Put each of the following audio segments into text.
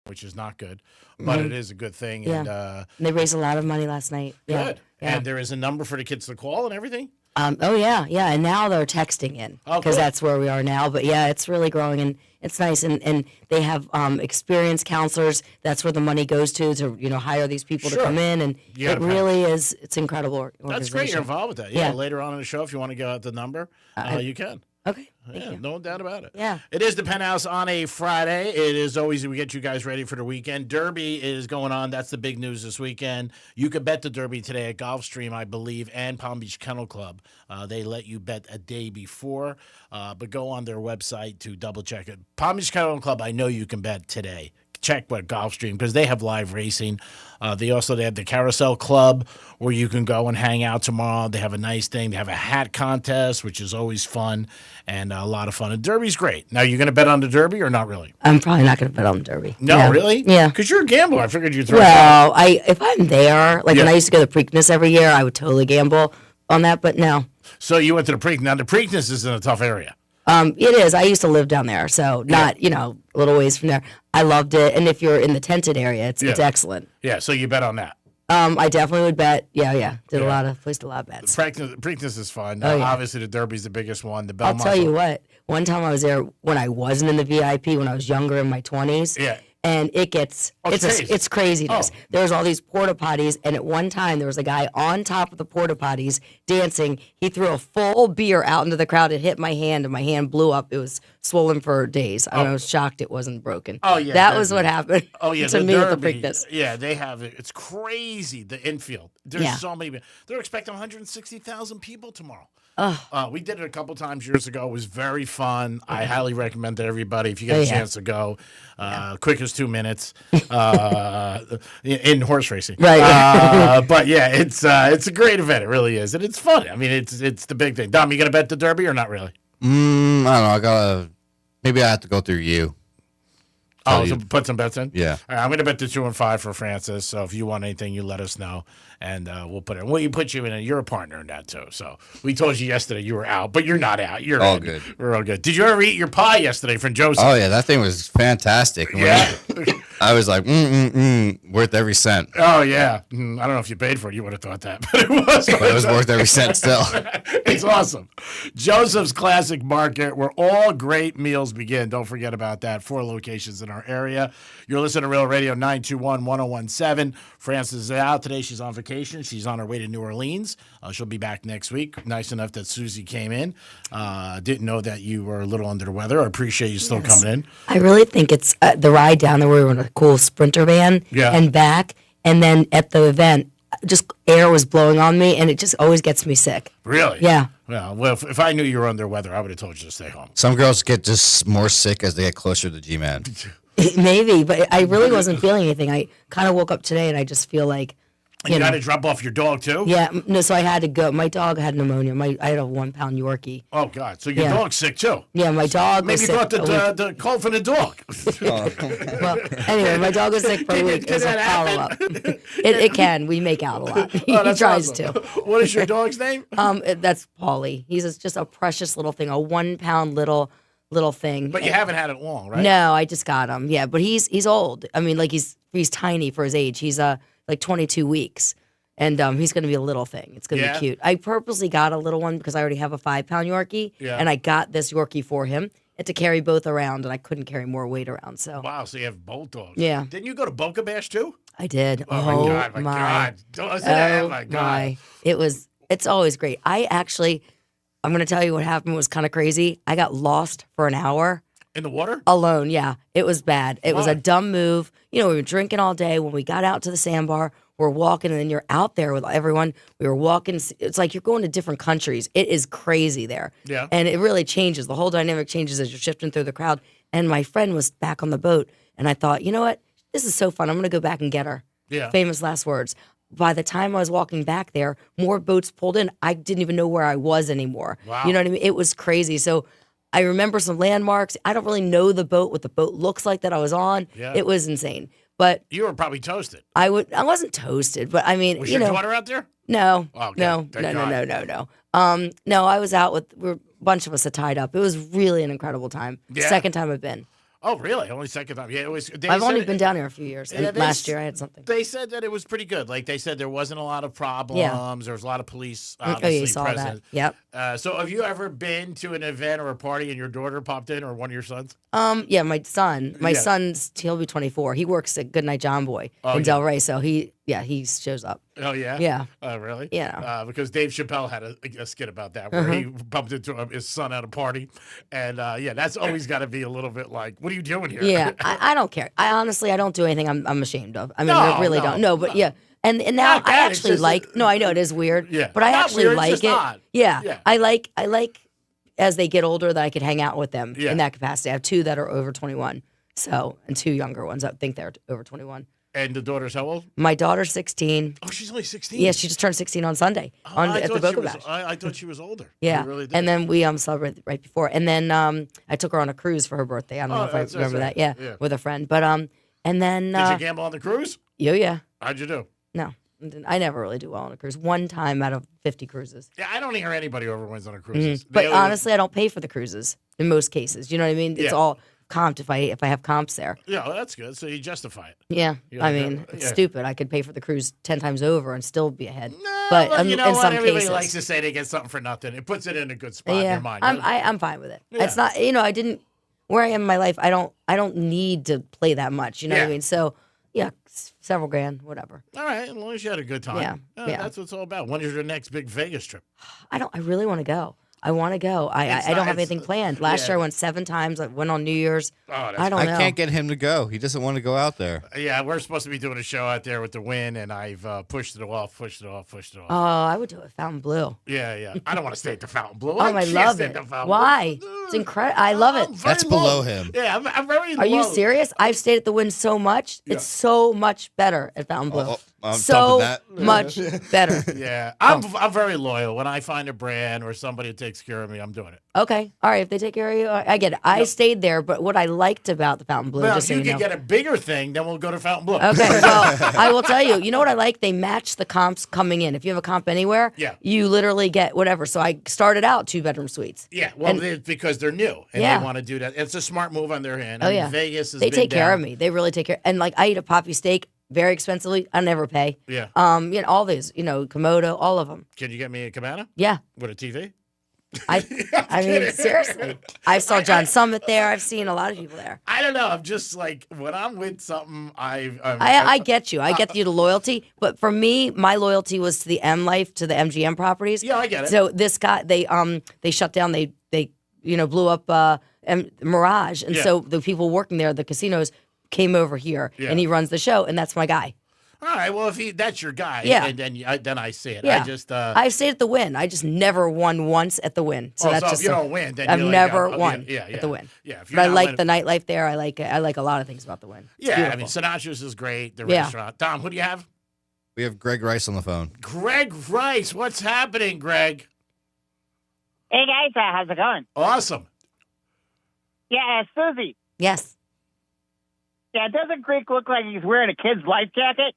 which is not good, but it is a good thing. Yeah. And They raised a lot of money last night. Yeah. good. Yeah. And there is a number for the kids to call and everything. Oh yeah, yeah, and now they're texting in Oh, because cool. that's where we are now. But yeah, it's really growing and it's nice, and they have experienced counselors. That's where the money goes to hire these people Sure. to come in, and You gotta it really is. It's incredible. That's great. You're involved with that. Yeah. Yeah. Later on in the show, if you want to give out the number, you can. Okay, thank Yeah, you. no doubt about it. Yeah. It is the Penthouse on a Friday. It is always we get you guys ready for the weekend. Derby is going on. That's the big news this weekend. You could bet the Derby today at Gulfstream, I believe, and Palm Beach Kennel Club. They let you bet a day before, but go on their website to double check it. Palm Beach Kennel Club, I know you can bet today. Check what Gulfstream because they have live racing. They have the Carousel Club where you can go and hang out tomorrow. They have a nice thing. They have a hat contest, which is always fun and a lot of fun. And Derby's great. Now, you going to bet on the Derby or not really? I'm probably not going to bet on the Derby. No, Yeah. really? Yeah. Because you're a gambler. I figured you'd throw it out. Well, if I'm there, like when I used to go to the Preakness every year, I would totally gamble on that. But no, So you went to the Preakness. Now, the Preakness is in a tough area. it is. I used to live down there, so not a little ways from there. I loved it, and if you're in the tented area, it's excellent. Yeah, so you bet on that. I definitely would bet. Yeah. Placed a lot of bets. Preakness is fun. Oh, yeah. Obviously, the Derby's the biggest one. The I'll Belmont's tell you what. One time I was there when I wasn't in the VIP, when I was younger in my 20s. Yeah. And it gets it's craziness. Oh. There's all these porta potties, and at one time there was a guy on top of the porta potties dancing. He threw a full beer out into the crowd. It hit my hand, and my hand blew up. It was swollen for days. I was shocked it wasn't broken. Oh, yeah, that was what happened. Oh yeah, to the me Derby, at the Preakness. Yeah, they have it. It's crazy. The infield. There's Yeah. so many. They're expecting 160,000 people tomorrow. Oh. We did it a couple times years ago. It was very fun. I highly recommend to everybody if you get a chance to go. Quick as 2 minutes in horse racing. Right. But yeah, it's a great event. It really is, and it's fun. I mean, it's the big thing. Dom, you gonna bet the Derby or not really? I don't know. Maybe I have to go through you. So put some bets in? Yeah. All right, I'm going to bet the 2 and 5 for Francis. So if you want anything, you let us know, and we'll put it. We'll put you in. You're a partner in that, too. So we told you yesterday you were out, but you're not out. You're all in. good. We're all good. Did you ever eat your pie yesterday from Joseph? Oh, yeah. That thing was fantastic. Yeah. I was like, worth every cent. Oh, yeah. I don't know if you paid for it. You would have thought that, but it was. But it was worth every cent still. It's awesome. Joseph's Classic Market, where all great meals begin. Don't forget about that. 4 locations in our area. You're listening to Real Radio 921-1017. Frances is out today. She's on vacation. She's on her way to New Orleans. She'll be back next week. Nice enough that Susie came in. Didn't know that you were a little under the weather. I appreciate you still coming in. I really think it's the ride down there. We were in a cool Sprinter van and back, and then at the event, just air was blowing on me, and it just always gets me sick. Really? Yeah. Well, if I knew you were under weather, I would have told you to stay home. Some girls get just more sick as they get closer to G-Man. Maybe, but I really wasn't feeling anything. I kind of woke up today, and I just feel like, You got to drop off your dog, too? Yeah, no, so I had to go. My dog had pneumonia. I had a 1-pound Yorkie. Oh, God. So your dog's sick, too? Yeah, my dog was Maybe sick. you brought the cold for the dog. Well, anyway, my dog was sick for a week. It was a follow-up. It can. We make out a lot. He that's tries awesome. to. What is your dog's name? That's Paulie. He's just a precious little thing, a 1-pound little thing. But you haven't had it long, right? No, I just got him. Yeah, but he's old. I mean, like he's tiny for his age. He's like 22 weeks. And he's going to be a little thing. It's going to be cute. I purposely got a little one because I already have a 5-pound Yorkie. Yeah. And I got this Yorkie for him and to carry both around, and I couldn't carry more weight around. So wow, so you have both dogs. Yeah. Didn't you go to Boca Bash too? I did. Oh my God! My God! Oh my God! It's always great. I'm going to tell you what happened was kind of crazy. I got lost for an hour. In the water? Alone, yeah. It was bad. It was a dumb move. We were drinking all day. When we got out to the sandbar, we're walking, and then you're out there with everyone. We were walking. It's like you're going to different countries. It is crazy there. Yeah. And it really changes. The whole dynamic changes as you're shifting through the crowd. And my friend was back on the boat, and I thought, you know what? This is so fun. I'm going to go back and get her. Yeah. Famous last words. By the time I was walking back there, more boats pulled in. I didn't even know where I was anymore. Wow. You know what I mean? It was crazy. So I remember some landmarks. I don't really know the boat, what the boat looks like that I was on. Yeah. It was insane. But you were probably toasted. I wasn't toasted, but I mean, was your daughter out there? No. Oh, okay. No. No, I was out with a bunch of us had tied up. It was really an incredible time. Yeah. Second time I've been. Oh, really? Only second time. Yeah, it was. I've only been down here a few years. Yeah, And last year I had something. They said that it was pretty good. Like they said, there wasn't a lot of problems. There was a lot of police Oh, obviously you saw present. that. Yep. So, have you ever been to an event or a party and your daughter popped in, or one of your sons? Yeah, my son. My Yeah. son's he'll be 24. He works at Goodnight John Boy in yeah. Delray, so he shows up. Oh yeah. Yeah. Really? Yeah. Because Dave Chappelle had a skit about that where he bumped into his son at a party, and that's always got to be a little bit like, what are you doing here? Yeah, I don't care. I honestly I don't do anything I'm ashamed of. I mean, No, I really no, don't. No, but no. yeah. And now Not that, I it's actually just like. No, I know it is weird. Yeah. But I Not actually weird, it's like just it. odd. Yeah. Yeah. I like as they get older that I could hang out with them Yeah. in that capacity. I have 2 that are over 21. So, and 2 younger ones. I think they're over 21. And the daughter's how old? My daughter's 16. Oh, she's only 16. Yeah, she just turned 16 on Sunday I at the thought she Boca was- Bash. I thought she was older. Yeah, I really did. and then we celebrated right before, and then I took her on a cruise for her birthday. I don't know if I that's remember right. that. Yeah, Yeah. with a friend. But and then Did you gamble on the cruise? yeah, How'd you do? no, I never really do well on a cruise. One time out of 50 cruises. Yeah, I don't hear anybody over wins on a cruise. But honestly, I don't pay for the cruises in most cases. You know what I mean? It's Yeah. all comped if I have comps there. Yeah, well, that's good. So you justify it. Yeah, Yeah, I mean it's yeah. stupid. I could pay for the cruise 10 times over and still be ahead. No, but well, you know in what? some Everybody cases, likes to say they get something for nothing. It puts it in a good spot in yeah, your mind. I'm fine with it. Yeah. It's not, I didn't where I am in my life. I don't need to play that much. You know what Yeah. I mean? So yeah, several grand, whatever. All right, as long as you had a good time. Yeah, yeah. That's what it's all about. When is your next big Vegas trip? I really want to go. I want to go. I It's don't not- have it's- anything planned. Last yeah. year I went 7 times. I went on New Year's. Oh, that's I don't I know. can't get him to go. He doesn't want to go out there. Yeah, we're supposed to be doing a show out there with the Win, and I've pushed it off. Oh, I would do it. Fountain Blue. Yeah. I don't want to stay at the Fountain Blue. Oh, I can't love stay at it. the Fountain Why? Blue. It's incredible. I love it. I'm very That's low. below him. Yeah, I'm very Are you low. serious? I've stayed at the Wynn so much. Yeah. It's so much better at Fountain Blue. I'm so dumping that. much better. Yeah, I'm very loyal. When I find a brand or somebody who takes care of me, I'm doing it. Okay. All right. If they take care of you, I get it. I stayed there, but what I liked about the Fountain Blue, Well, just if so you you can know. get a bigger thing, then we'll go to Fountain Blue. Okay, well, I will tell you. You know what I like? They match the comps coming in. If you have a comp anywhere, Yeah. you literally get whatever. So I started out 2-bedroom suites. Yeah, well, because they're new and Yeah. they want to do that. It's a smart move on their hand. Oh, I mean, yeah. Vegas has They been take care down. of me. They really take care. And like I eat a poppy steak very expensively. I never pay. Yeah. All these, Komodo, all of them. Can you get me a cabana Yeah. with a TV? I mean, seriously. I saw John Summit there. I've seen a lot of people there. I don't know. I'm just like when I'm with something, I get you. I get you to loyalty, but for me, my loyalty was to the M Life, to the MGM properties. Yeah, I get it. So this guy, they shut down. They blew up Mirage, and Yeah. so the people working there, the casinos, came over here, Yeah. and he runs the show, and that's my guy. All right. Well, if that's your guy, Yeah. and then I see it. Yeah, I just I've stayed at the Win. I just never won once at the Win. So that's so just if you don't win, then I've you're like, never oh, won yeah, at the Win. Yeah, if you're But I not like the winning- nightlife there. I like a lot of things about the Win. It's Yeah, I mean, beautiful. Sinatra's is great. The Yeah. restaurant. Tom, who do you have? We have Greg Rice on the phone. Greg Rice. What's happening, Greg? Hey guys, how's it going? Awesome. Yeah, Susie. Yes. Yeah, doesn't Greek look like he's wearing a kid's life jacket?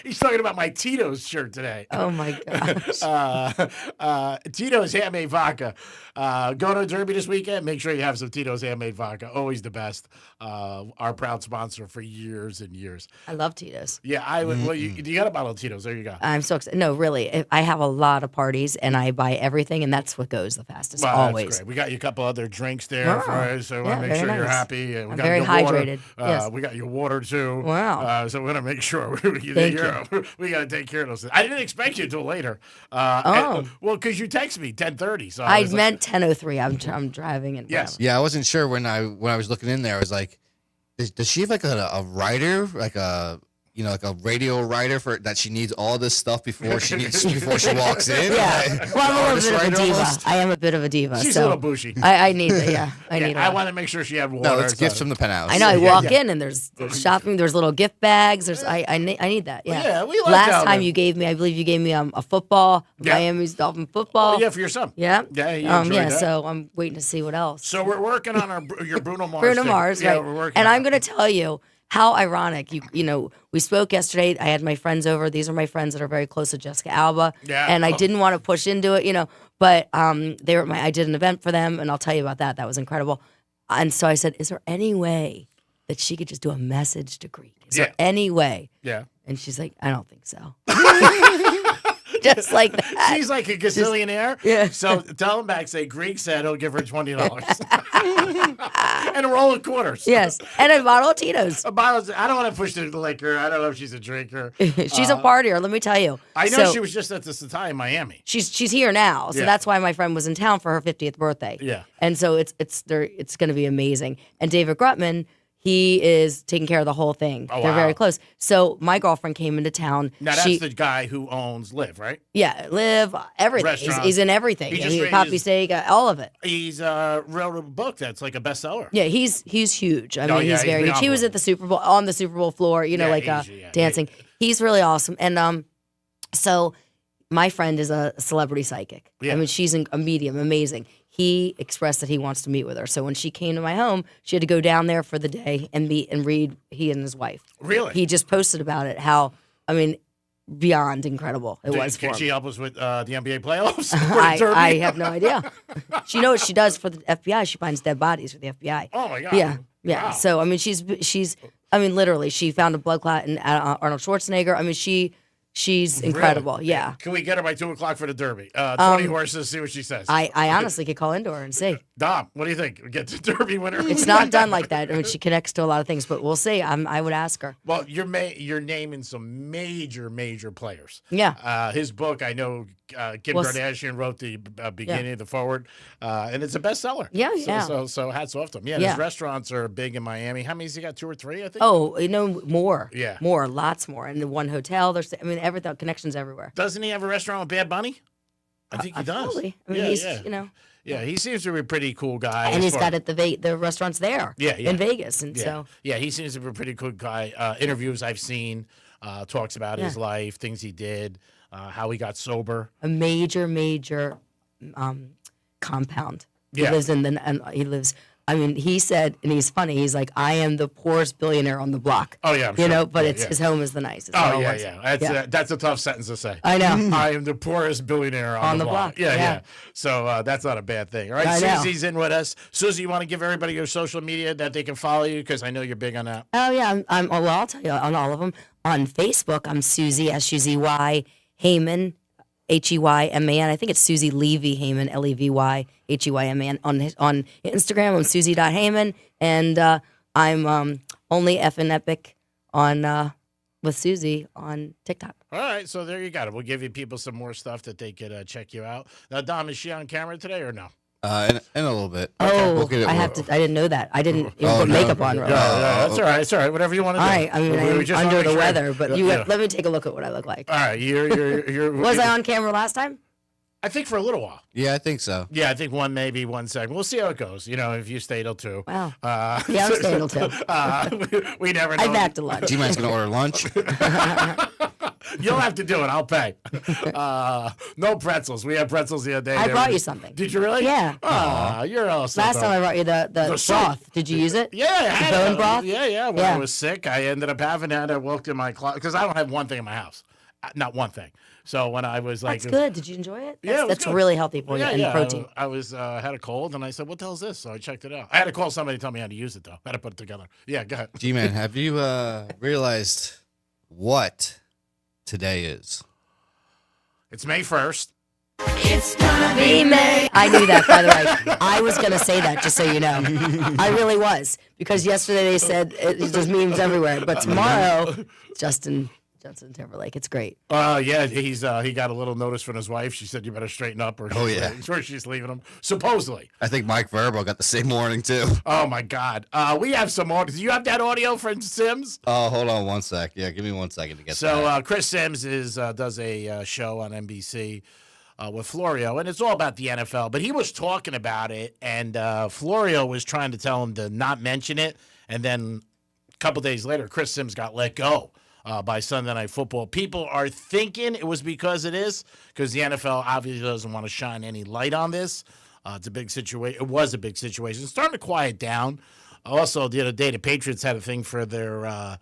He's talking about my Tito's shirt today. Oh my gosh. Tito's handmade vodka. Go to Derby this weekend. Make sure you have some Tito's handmade vodka. Always the best. Our proud sponsor for years and years. I love Tito's. Yeah, I would. Well, you got a bottle of Tito's. There you go. I'm so excited. No, really. I have a lot of parties and I buy everything, and that's what goes the fastest, Well, always. That's great. We got you a couple other drinks there Wow. for us, so we want Yeah, to make very sure you're nice. happy. And we I'm got very your water. hydrated. Yes. We got your water too. Wow. So we want to make sure Thank we got to take care of those things. I didn't expect you until later. Well, because you texted me 10:30. So I was like, meant 10:03. I'm driving and Yes. whatever. Yeah, I wasn't sure when I was looking in there. I was like, does she have like a writer, like a like a radio writer for that she needs all this stuff before she walks in? Yeah. Well, I'm a Artist little bit of a writer diva. almost? I am a bit of a diva. she's so a little bushy. I need it. Yeah. I need it. I want to make sure she had water. No, it's so- gifts from the Penthouse. I know. I Yeah, walk yeah. in and there's shopping. There's little gift bags. There's I need that. Yeah. Yeah, we like Last down time there. you gave me, I believe you gave me a football, Yeah. Miami's Dolphin football. Oh, yeah, for your son. Yeah. Yeah, you enjoyed yeah. that. So I'm waiting to see what else. So we're working on your Bruno Mars. Bruno thing. Mars, yeah, right? We're working. And on I'm it. going to tell you, how ironic. We spoke yesterday. I had my friends over. These are my friends that are very close to Jessica Alba. Yeah. And I didn't want to push into it, but they were I did an event for them, and I'll tell you about that. That was incredible. And so I said, is there any way that she could just do a message to Greek? Is there any way? Yeah. And she's like, I don't think so. Just like that. She's like a gazillionaire. Yeah. So tell him back, say Greek said he'll give her $20. And a roll of quarters. Yes. And a bottle of Tito's. A bottle I don't want to push the liquor. I don't know if she's a drinker. She's a partier, let me tell you. I know So, she was just at this time in Miami. She's here now, so Yeah. that's why my friend was in town for her 50th birthday. Yeah. And so it's going to be amazing. And David Grutman, he is taking care of the whole thing. Oh, They're wow. very close. So my girlfriend came into town. Now that's the guy who owns Live, right? Live everything. Restaurant. He's in everything. He just raised- Poppy steak, all of it. He's wrote a book that's like a bestseller. Yeah, he's huge. I Oh, mean, yeah, he's very he's huge. He was at the Super Bowl on the Super Bowl floor, Yeah, like Asia, dancing. He's really awesome. And so my friend is a celebrity psychic. Yeah. I mean, she's a medium, amazing. He expressed that he wants to meet with her. So when she came to my home, she had to go down there for the day and meet and read. He and his wife. Really? He just posted about it. How beyond incredible it was for Can him. she help us with the NBA playoffs? Or the Derby? I have no idea. She knows what she does for the FBI. She finds dead bodies for the FBI. Oh my God. Yeah. Wow. So she's literally, she found a blood clot in Arnold Schwarzenegger. I mean, she's incredible. Really? Yeah. Can we get her by 2:00 for the Derby? 20 horses. See what she says. I honestly could call into her and see. Dom, what do you think? Get the Derby winner. It's not done like that. I mean, she connects to a lot of things, but we'll see. I would ask her. Well, you're naming some major players. Yeah. His book, I know Kim Well, Kardashian wrote the beginning of the forward, and it's a bestseller. Yeah, so, yeah. So hats off to him. Yeah, Yeah. his restaurants are big in Miami. How many's he got? 2 or 3, I think. Oh, more. Yeah. More, lots more. And the one hotel, everything, connections everywhere. Doesn't he have a restaurant with Bad Bunny? I think he does. Probably. I mean, yeah, he's, yeah. Yeah, he seems to be a pretty cool guy. and as he's far- got it the restaurants there. Yeah. In Vegas, and Yeah. so Yeah, he seems to be a pretty cool guy. Interviews I've seen, talks about his life, things he did, how he got sober. a major compound. He Yeah. lives and he lives. I mean, he said, and he's funny. He's like, I am the poorest billionaire on the block. Oh yeah, I'm sure. But Yeah, it's yeah. his home is the nicest. Oh So it yeah, works. yeah. That's a tough sentence to say. I know. I am the poorest billionaire on the block. Yeah, yeah. yeah. So that's not a bad thing. All right, I know. Susie's in with us. Susie, you want to give everybody your social media that they can follow you? Because I know you're big on that. Oh yeah, I'll tell you on all of them. On Facebook, I'm Susie SUZY Heyman HEYMAN. I think it's Susie Levy Heyman LEVY HEYMAN. On Instagram, I'm Susie.Heyman, and I'm only effing epic on with Susie on TikTok. All right, so there you got it. We'll give you people some more stuff that they could check you out. Now, Dom, is she on camera today or no? In a little bit. Oh, We'll get it- I have to. I didn't know that. I didn't even Oh, put no. makeup on. Yeah, that's all right. It's all right. Whatever you want to All do. right. I mean, We I'm just under wanna the make sure- weather, but Yeah. let me take a look at what I look like. All right, you're. Was I on camera last time? I think for a little while. Yeah, I think so. Yeah, I think maybe 1 second. We'll see how it goes. If you stay till 2. Wow. Yeah, Yeah, I'm staying till 2. we never know. I back to lunch. G-Man's going to order lunch. You'll have to do it. I'll pay. No pretzels. We had pretzels the other day. I They brought were- you something. Did you really? Yeah. You're also. Last time I brought you the soup. broth. Did you use it? Yeah, I had bone it. broth? Yeah. When I Yeah. was sick, I ended up having that. I walked in my closet because I don't have one thing in my house. Not one thing. So when I was like, That's good. Did you enjoy it? Yeah, it was That's good. really healthy for you and protein. I was had a cold and I said, "What the hell is this?" So I checked it out. I had to call somebody to tell me how to use it though. I had to put it together. Yeah, go ahead. G-Man, have you realized what today is? It's May 1st. I knew that, by the way. I was going to say that, just so you know. I really was. Because yesterday they said there's memes everywhere. But tomorrow, Justin Timberlake. It's great. Yeah, he got a little notice from his wife. She said, "You better straighten up," or she's leaving him. Supposedly. I think Mike Verbo got the same warning, too. Oh my God. We have some audio. Do you have that audio from Sims? Oh, hold on 1 sec. Yeah, give me 1 second to get So that. Chris Sims does a show on NBC with Florio, and it's all about the NFL. But he was talking about it, and Florio was trying to tell him to not mention it. And then a couple days later, Chris Sims got let go by Sunday Night Football. People are thinking it was because the NFL obviously doesn't want to shine any light on this. It's a big situation. It was a big situation. It's starting to quiet down. Also, the other day, the Patriots had a thing for their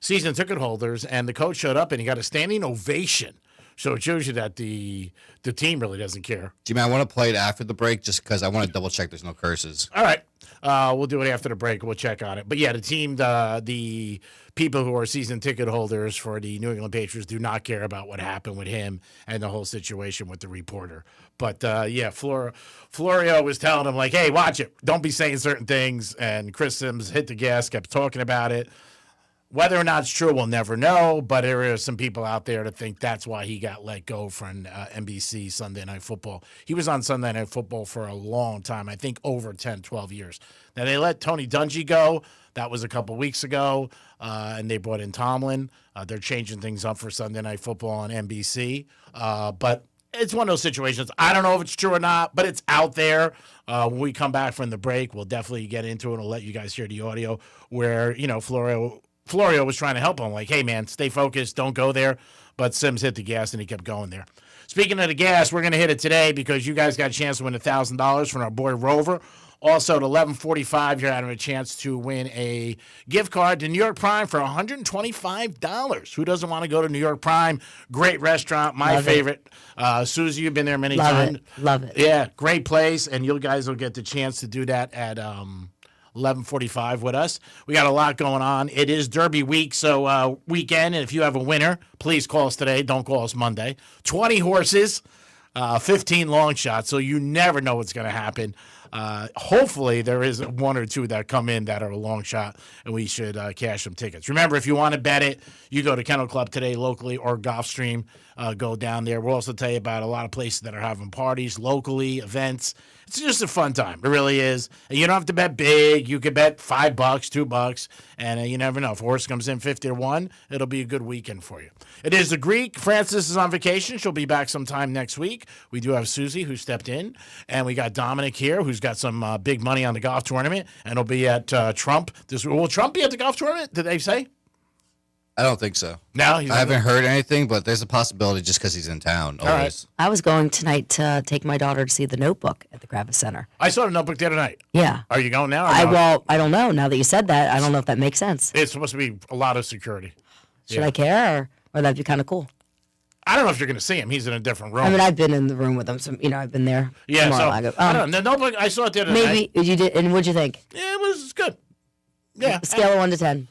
season ticket holders, and the coach showed up and he got a standing ovation. So it shows you that the team really doesn't care. Jimmy, I want to play it after the break just because I want to double check there's no curses. All right. We'll do it after the break. We'll check on it. But yeah, the team, the people who are season ticket holders for the New England Patriots do not care about what happened with him and the whole situation with the reporter. But yeah, Florio was telling him, like, hey, watch it. Don't be saying certain things. And Chris Sims hit the gas, kept talking about it. Whether or not it's true, we'll never know, but there are some people out there that think that's why he got let go from NBC Sunday Night Football. He was on Sunday Night Football for a long time, I think over 10, 12 years. Now, they let Tony Dungy go. That was a couple weeks ago, and they brought in Tomlin. They're changing things up for Sunday Night Football on NBC, but it's one of those situations. I don't know if it's true or not, but it's out there. When we come back from the break, we'll definitely get into it. I'll let you guys hear the audio where, Florio was trying to help him, like, hey, man, stay focused, don't go there. But Sims hit the gas, and he kept going there. Speaking of the gas, we're going to hit it today because you guys got a chance to win $1,000 from our boy Rover. Also, at 11:45, you're having a chance to win a gift card to New York Prime for $125. Who doesn't want to go to New York Prime? Great restaurant, my favorite. Susie, you've been there many times. Love it. Yeah, great place, and you guys will get the chance to do that at 11:45 with us. We got a lot going on. It is Derby week, so weekend, and if you have a winner, please call us today. Don't call us Monday. 20 horses, 15 long shots, so you never know what's going to happen. Hopefully, there is one or two that come in that are a long shot, and we should cash some tickets. Remember, if you want to bet it, you go to Kennel Club today locally or Gulfstream. Go down there. We'll also tell you about a lot of places that are having parties locally, events. It's just a fun time. It really is. And you don't have to bet big. You could bet $5, $2, and you never know. If a horse comes in 50 to 1, it'll be a good weekend for you. It is the Greek. Frances is on vacation. She'll be back sometime next week. We do have Susie, who stepped in, and we got Dominic here, who's got some big money on the golf tournament, and he'll be at Trump. Will Trump be at the golf tournament, did they say? I don't think so. No, I haven't heard anything, but there's a possibility just because he's in town. All right. I was going tonight to take my daughter to see The Notebook at the Kravis Center. I saw the Notebook the other night. Yeah. Are you going now? Or I no? I don't know. Now that you said that, I don't know if that makes sense. It's supposed to be a lot of security. Should I care, or that'd be kind of cool? I don't know if you're going to see him. He's in a different room. I mean, I've been in the room with him, so I've been there. Yeah, so I I don't know. The Notebook, I saw it the other night. Maybe you did. And what'd you think? Yeah, it was good. Yeah, Scale of 1 to 10.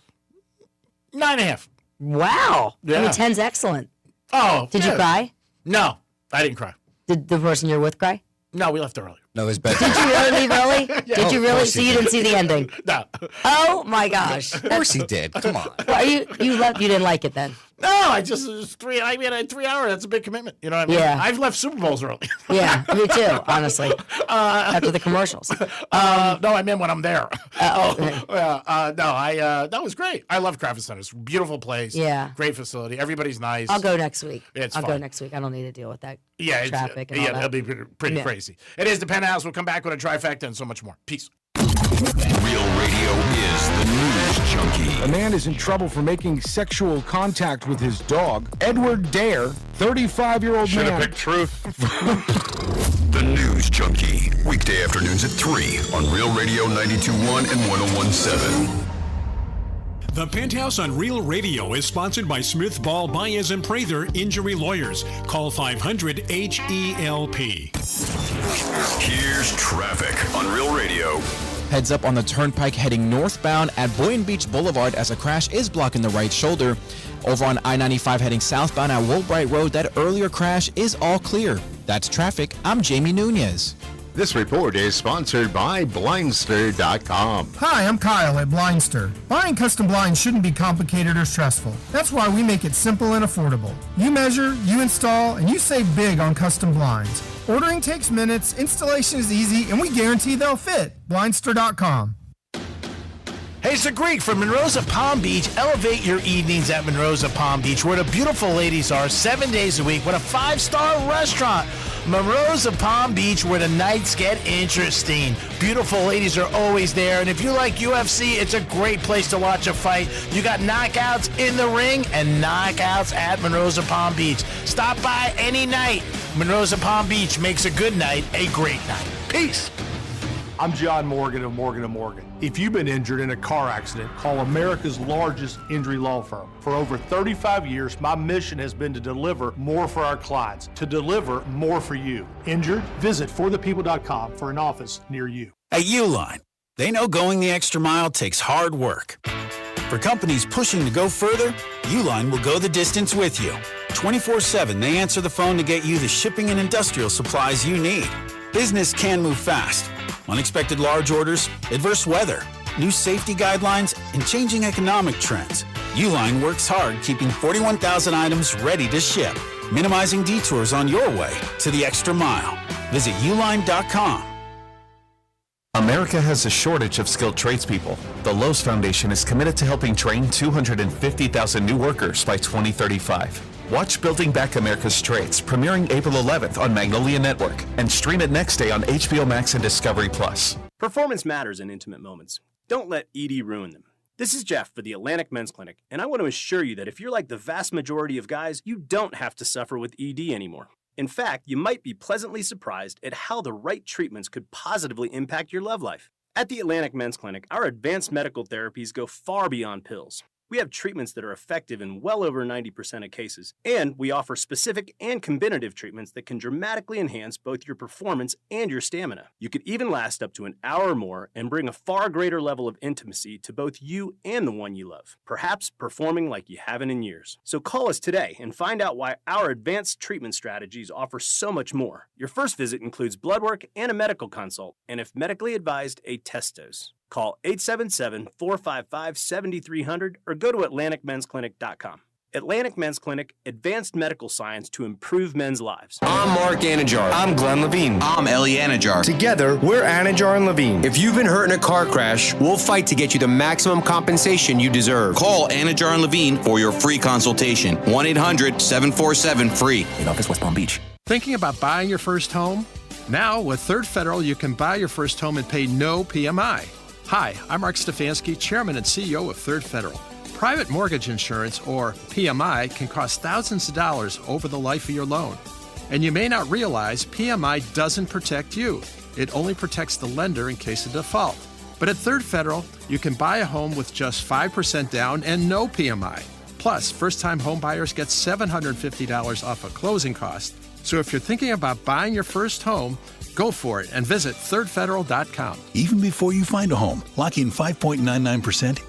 9.5. Wow. Yeah. I mean, 10's excellent. Oh, Did you cry? No, I didn't cry. Did the person you're with cry? No, we left early. No, his bed. Did you really leave early? Did you really? So you didn't see the ending? No, Oh My gosh. Of course he did. Come on. Well, you left. You didn't like it then. no, it was 3. I mean, 3 hours. That's a big commitment. You know what I mean? Yeah. I've left Super Bowls early. Yeah, me too. Honestly, after the commercials. No, I meant when I'm there. Okay. That was great. I love Kravis Center. It's a beautiful place. Yeah. Great facility. Everybody's nice. I'll go next week. It's I'll fine. go next week. I don't need to deal with that. Yeah, traffic and all it'll that. be pretty Yeah. crazy. It is the Penthouse. We'll come back with a trifecta and so much more. Peace. Real Radio is the News Junkie. A man is in trouble for making sexual contact with his dog. Edward Dare, 35-year-old Should have man. picked truth. The News Junkie. Weekday afternoons at 3 on Real Radio 92.1 and 101.7. The Penthouse on Real Radio is sponsored by Smith Ball Baez and Prather Injury Lawyers. Call 500-HELP. Here's traffic on Real Radio. Heads up on the turnpike heading northbound at Boynton Beach Boulevard as a crash is blocking the right shoulder. Over on I-95 heading southbound at Woolbright Road, that earlier crash is all clear. That's traffic. I'm Jamie Nunez. This report is sponsored by Blindster.com. Hi, I'm Kyle at Blindster. Buying custom blinds shouldn't be complicated or stressful. That's why we make it simple and affordable. You measure, you install, and you save big on custom blinds. Ordering takes minutes, installation is easy, and we guarantee they'll fit. Blindster.com. Hey, it's the Greek from Monroe's at Palm Beach. Elevate your evenings at Monroe's at Palm Beach, where the beautiful ladies are 7 days a week with a 5-star restaurant. Monroe's at Palm Beach, where the nights get interesting. Beautiful ladies are always there, and if you like UFC, it's a great place to watch a fight. You got knockouts in the ring and knockouts at Monroe's at Palm Beach. Stop by any night. Monroe's at Palm Beach makes a good night a great night. Peace. I'm John Morgan of Morgan & Morgan. If you've been injured in a car accident, call America's largest injury law firm. For over 35 years, my mission has been to deliver more for our clients, to deliver more for you. Injured? Visit forthepeople.com for an office near you. At Uline, they know going the extra mile takes hard work. For companies pushing to go further, Uline will go the distance with you. 24/7, they answer the phone to get you the shipping and industrial supplies you need. Business can move fast. Unexpected large orders, adverse weather, new safety guidelines, and changing economic trends. Uline works hard keeping 41,000 items ready to ship, minimizing detours on your way to the extra mile. Visit uline.com. America has a shortage of skilled tradespeople. The Lowe's Foundation is committed to helping train 250,000 new workers by 2035. Watch Building Back America's Trades, premiering April 11th on Magnolia Network, and stream it next day on HBO Max and Discovery Plus. Performance matters in intimate moments. Don't let ED ruin them. This is Jeff for the Atlantic Men's Clinic, and I want to assure you that if you're like the vast majority of guys, you don't have to suffer with ED anymore. In fact, you might be pleasantly surprised at how the right treatments could positively impact your love life. At the Atlantic Men's Clinic, our advanced medical therapies go far beyond pills. We have treatments that are effective in well over 90% of cases, and we offer specific and combinative treatments that can dramatically enhance both your performance and your stamina. You could even last up to an hour or more and bring a far greater level of intimacy to both you and the one you love, perhaps performing like you haven't in years. So call us today and find out why our advanced treatment strategies offer so much more. Your first visit includes blood work and a medical consult, and if medically advised, a test dose. Call 877-455-7300 or go to AtlanticMen'sClinic.com. Atlantic Men's Clinic, advanced medical science to improve men's lives. I'm Mark Anajar. I'm Glenn Levine. I'm Ellie Anajar. Together, we're Anajar and Levine. If you've been hurt in a car crash, we'll fight to get you the maximum compensation you deserve. Call Anajar and Levine for your free consultation. 1-800-747-FREE. In office, West Palm Beach. Thinking about buying your first home? Now, with Third Federal, you can buy your first home and pay no PMI. Hi, I'm Mark Stefanski, Chairman and CEO of Third Federal. Private mortgage insurance, or PMI, can cost thousands of dollars over the life of your loan. And you may not realize PMI doesn't protect you. It only protects the lender in case of default. But at Third Federal, you can buy a home with just 5% down and no PMI. Plus, first-time home buyers get $750 off a closing cost. So if you're thinking about buying your first home, go for it and visit thirdfederal.com. Even before you find a home, lock in 5.99%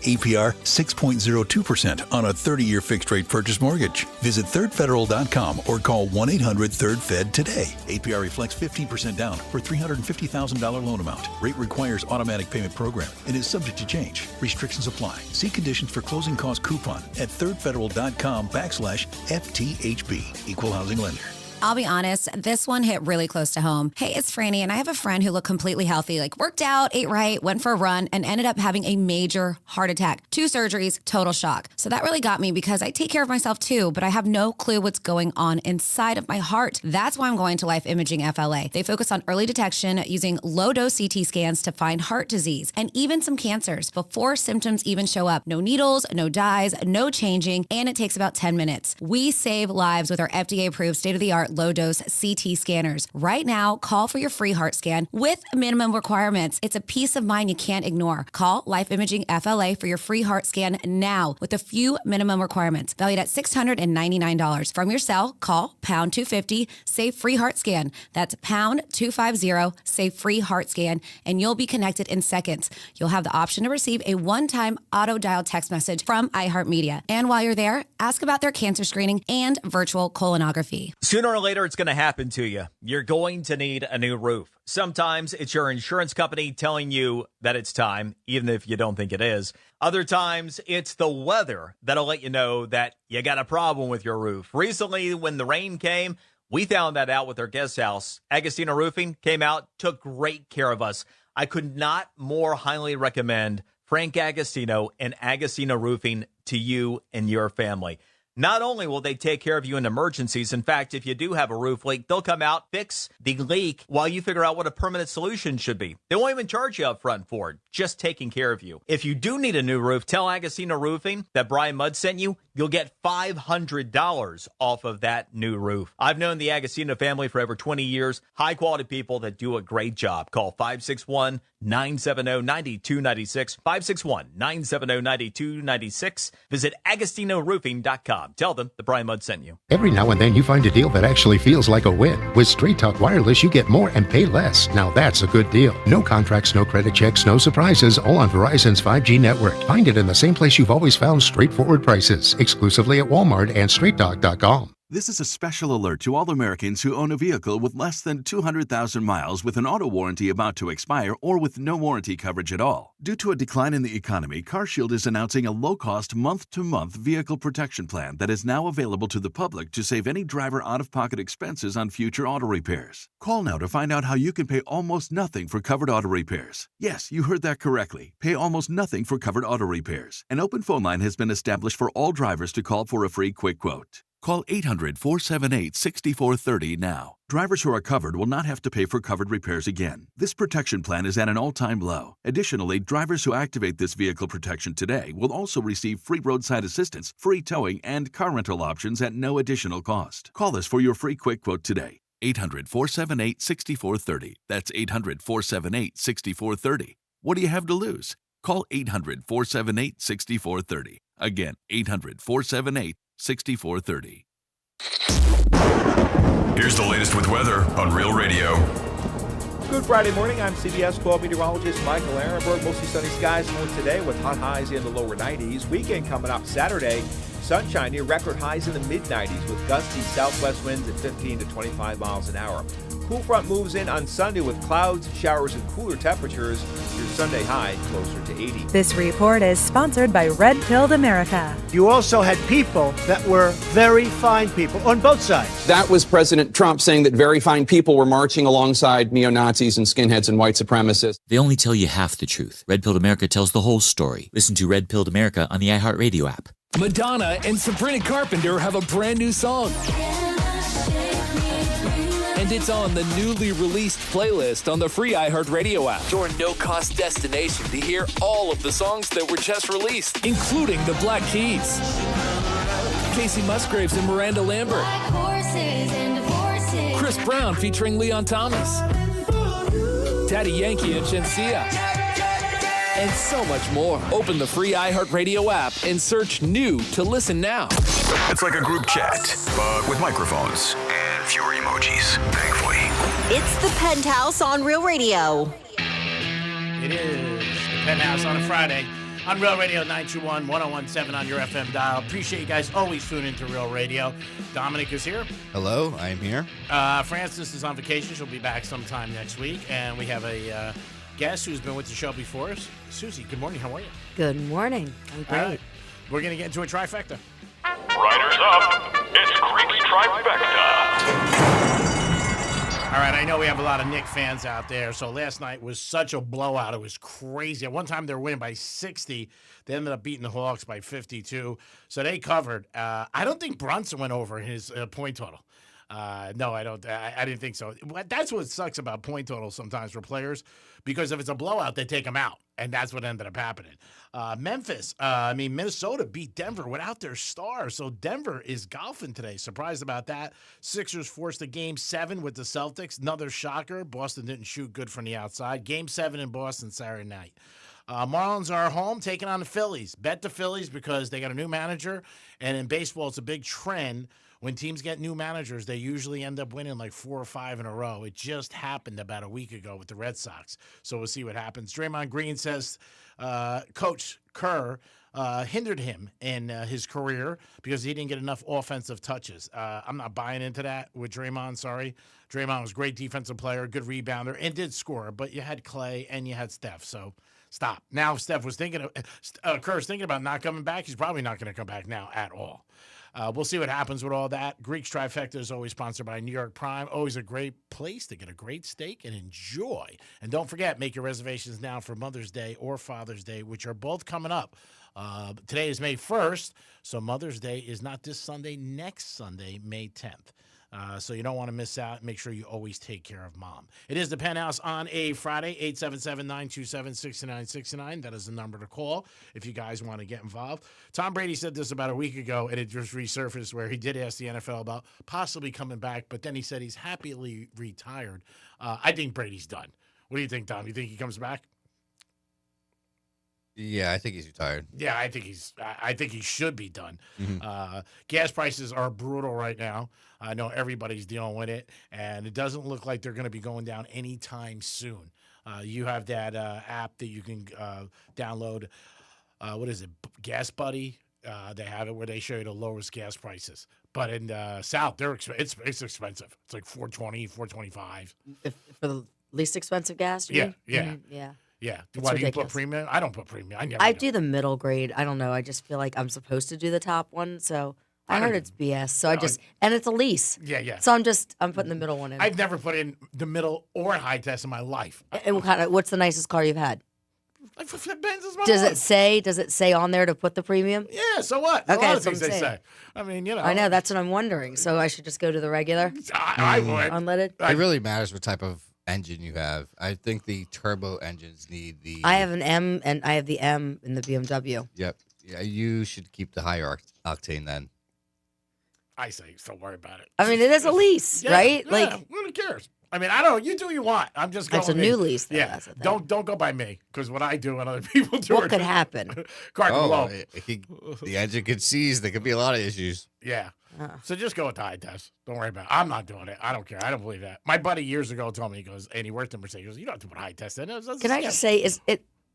APR 6.02% on a 30-year fixed-rate purchase mortgage. Visit thirdfederal.com or call 1-800-3rd-FED today. APR reflects 15% down for $350,000 loan amount. Rate requires automatic payment program and is subject to change. Restrictions apply. See conditions for closing cost coupon at thirdfederal.com/FTHB. Equal housing lender. I'll be honest, this one hit really close to home. Hey, it's Franny, and I have a friend who looked completely healthy, like worked out, ate right, went for a run, and ended up having a major heart attack. 2 surgeries, total shock. So that really got me because I take care of myself too, but I have no clue what's going on inside of my heart. That's why I'm going to Life Imaging FLA. They focus on early detection using low-dose CT scans to find heart disease and even some cancers before symptoms even show up. No needles, no dyes, no changing, and it takes about 10 minutes. We save lives with our FDA-approved state-of-the-art low-dose CT scanners. Right now, call for your free heart scan with minimum requirements. It's a peace of mind you can't ignore. Call Life Imaging FLA for your free heart scan now with a few minimum requirements, valued at $699. From your cell, call pound 250, say free heart scan. That's pound 250, say free heart scan, and you'll be connected in seconds. You'll have the option to receive a one-time auto-dial text message from iHeartMedia. And while you're there, ask about their cancer screening and virtual colonography. Sooner or later, it's going to happen to you. You're going to need a new roof. Sometimes it's your insurance company telling you that it's time, even if you don't think it is. Other times, it's the weather that'll let you know that you got a problem with your roof. Recently, when the rain came, we found that out with our guest house. Agostino Roofing came out, took great care of us. I could not more highly recommend Frank Agostino and Agostino Roofing to you and your family. Not only will they take care of you in emergencies, in fact, if you do have a roof leak, they'll come out, fix the leak while you figure out what a permanent solution should be. They won't even charge you up front for it, just taking care of you. If you do need a new roof, tell Agostino Roofing that Brian Mudd sent you. you'll get $500 off of that new roof. I've known the Agostino family for over 20 years. High quality people that do a great job. Call 561-970-9296. 561-970-9296. Visit AgostinoRoofing.com. Tell them the Brian Mudd sent you. Every now and then you find a deal that actually feels like a win. With Straight Talk Wireless, you get more and pay less. Now that's a good deal. No contracts, no credit checks, no surprises, all on Verizon's 5G network. Find it in the same place you've always found straightforward prices, exclusively at Walmart and StraightTalk.com. This is a special alert to all Americans who own a vehicle with less than 200,000 miles with an auto warranty about to expire or with no warranty coverage at all. Due to a decline in the economy, CarShield is announcing a low-cost month-to-month vehicle protection plan that is now available to the public to save any driver out-of-pocket expenses on future auto repairs. Call now to find out how you can pay almost nothing for covered auto repairs. Yes, you heard that correctly. Pay almost nothing for covered auto repairs. An open phone line has been established for all drivers to call for a free quick quote. Call 800-478-6430 now. Drivers who are covered will not have to pay for covered repairs again. This protection plan is at an all-time low. Additionally, drivers who activate this vehicle protection today will also receive free roadside assistance, free towing, and car rental options at no additional cost. Call us for your free quick quote today. 800-478-6430. That's 800-478-6430. What do you have to lose? Call 800-478-6430. Again, 800-478-6430. Here's the latest with weather on Real Radio. Good Friday morning. I'm CBS 12 meteorologist Michael Ehrenberg. Mostly sunny skies for today with hot highs in the lower 90s. Weekend coming up Saturday. Sunshine near record highs in the mid-90s with gusty southwest winds at 15 to 25 miles an hour. Cool front moves in on Sunday with clouds, showers, and cooler temperatures. Your Sunday high closer to 80. This report is sponsored by Red Pilled America. You also had people that were very fine people on both sides. That was President Trump saying that very fine people were marching alongside neo-Nazis and skinheads and white supremacists. They only tell you half the truth. Red Pilled America tells the whole story. Listen to Red Pilled America on the iHeartRadio app. Madonna and Sabrina Carpenter have a brand new song. And it's on the newly released playlist on the free iHeartRadio app. Your no-cost destination to hear all of the songs that were just released, including the Black Keys, Casey Musgraves and Miranda Lambert, Chris Brown featuring Leon Thomas, Daddy Yankee and Shensia, and so much more. Open the free iHeartRadio app and search new to listen now. It's like a group chat, but with microphones and fewer emojis, thankfully. It's the Penthouse on Real Radio. It is the Penthouse on a Friday on Real Radio 921 1017 on your FM dial. Appreciate you guys always tuning into Real Radio. Dominic is here. Hello, I am here. Frances is on vacation. She'll be back sometime next week. And we have a guest who's been with the show before. Susie, good morning. How are you? Good morning. I'm great. We're going to get into a trifecta. Riders up. It's Creepy Trifecta. All right, I know we have a lot of Knick fans out there. So last night was such a blowout. It was crazy. At one time, they were winning by 60. They ended up beating the Hawks by 52. So they covered. I don't think Brunson went over his point total. No, I don't. I didn't think so. That's what sucks about point totals sometimes for players, because if it's a blowout, they take them out, and that's what ended up happening. Minnesota beat Denver without their star, so Denver is golfing today. Surprised about that. Sixers forced a Game 7 with the Celtics. Another shocker. Boston didn't shoot good from the outside. Game 7 in Boston Saturday night. Marlins are home taking on the Phillies. Bet the Phillies because they got a new manager, and in baseball, it's a big trend. When teams get new managers, they usually end up winning like 4 or 5 in a row. It just happened about a week ago with the Red Sox. So we'll see what happens. Draymond Green says Coach Kerr hindered him in his career because he didn't get enough offensive touches. I'm not buying into that with Draymond, sorry. Draymond was a great defensive player, good rebounder, and did score. But you had Clay and you had Steph, so stop. Now if Steph was thinking of Kerr's thinking about not coming back, he's probably not going to come back now at all. We'll see what happens with all that. Greek's Trifecta is always sponsored by New York Prime. Always a great place to get a great steak and enjoy. And don't forget, make your reservations now for Mother's Day or Father's Day, which are both coming up. Today is May 1st, so Mother's Day is not this Sunday, next Sunday, May 10th. So you don't want to miss out. Make sure you always take care of mom. It is the Penthouse on a Friday, 877-927-6969. That is the number to call if you guys want to get involved. Tom Brady said this about a week ago, and it just resurfaced where he did ask the NFL about possibly coming back, but then he said he's happily retired. I think Brady's done. What do you think, Tom? You think he comes back? Yeah, I think he's retired. Yeah, I think he should be done. Gas prices are brutal right now. I know everybody's dealing with it, and it doesn't look like they're going to be going down anytime soon. You have that app that you can download. What is it? Gas Buddy. They have it where they show you the lowest gas prices. But in South, it's expensive. It's like $4.20, $4.25 for the least expensive gas. Yeah. Yeah. Yeah. It's Why do you ridiculous. put premium? I don't put premium. I do the middle grade. I don't know. I just feel like I'm supposed to do the top one. So I heard it's BS. So and it's a lease. Yeah. So I'm putting the middle one in. I've never put in the middle or high test in my life. And what's the nicest car you've had? Benz is my Does life. it say on there to put the premium? Yeah, so what? Okay, A lot of that's what things I'm they saying. say. I mean, you know. I know, that's what I'm wondering. So I should just go to the regular? I would. Unleaded? It really matters what type of engine you have. I think the turbo engines need the. I have an M, and I have the M in the BMW. Yep. Yeah, you should keep the higher octane then. I say, don't worry about it. I mean, it is a lease, right? Yeah, Like, who cares? I mean, I don't know. You do what you want. I'm just going. It's a new lease, though, Yeah. that's the thing. Don't go by me, because what I do and other people do. what could happen? Car can blow. The engine could seize. There could be a lot of issues. Yeah. So just go with the high test. Don't worry about it. I'm not doing it. I don't care. I don't believe that. My buddy years ago told me, he goes, and he worked in Mercedes. He goes, you don't have to put high test in. Can I just say,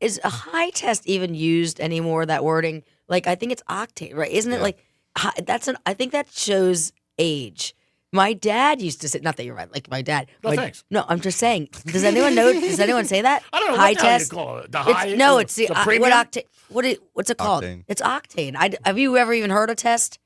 is a high test even used anymore, that wording? Like, I think it's octane, right? Isn't it like, I think that shows age. My dad used to say, not that you're right, like my dad. No, thanks. No, I'm just saying, does anyone know, does anyone say that? I don't know high what the hell you test? call it. The high? It's the premium? what octane, what's it called? Octane. It's octane. Have you ever even heard a test?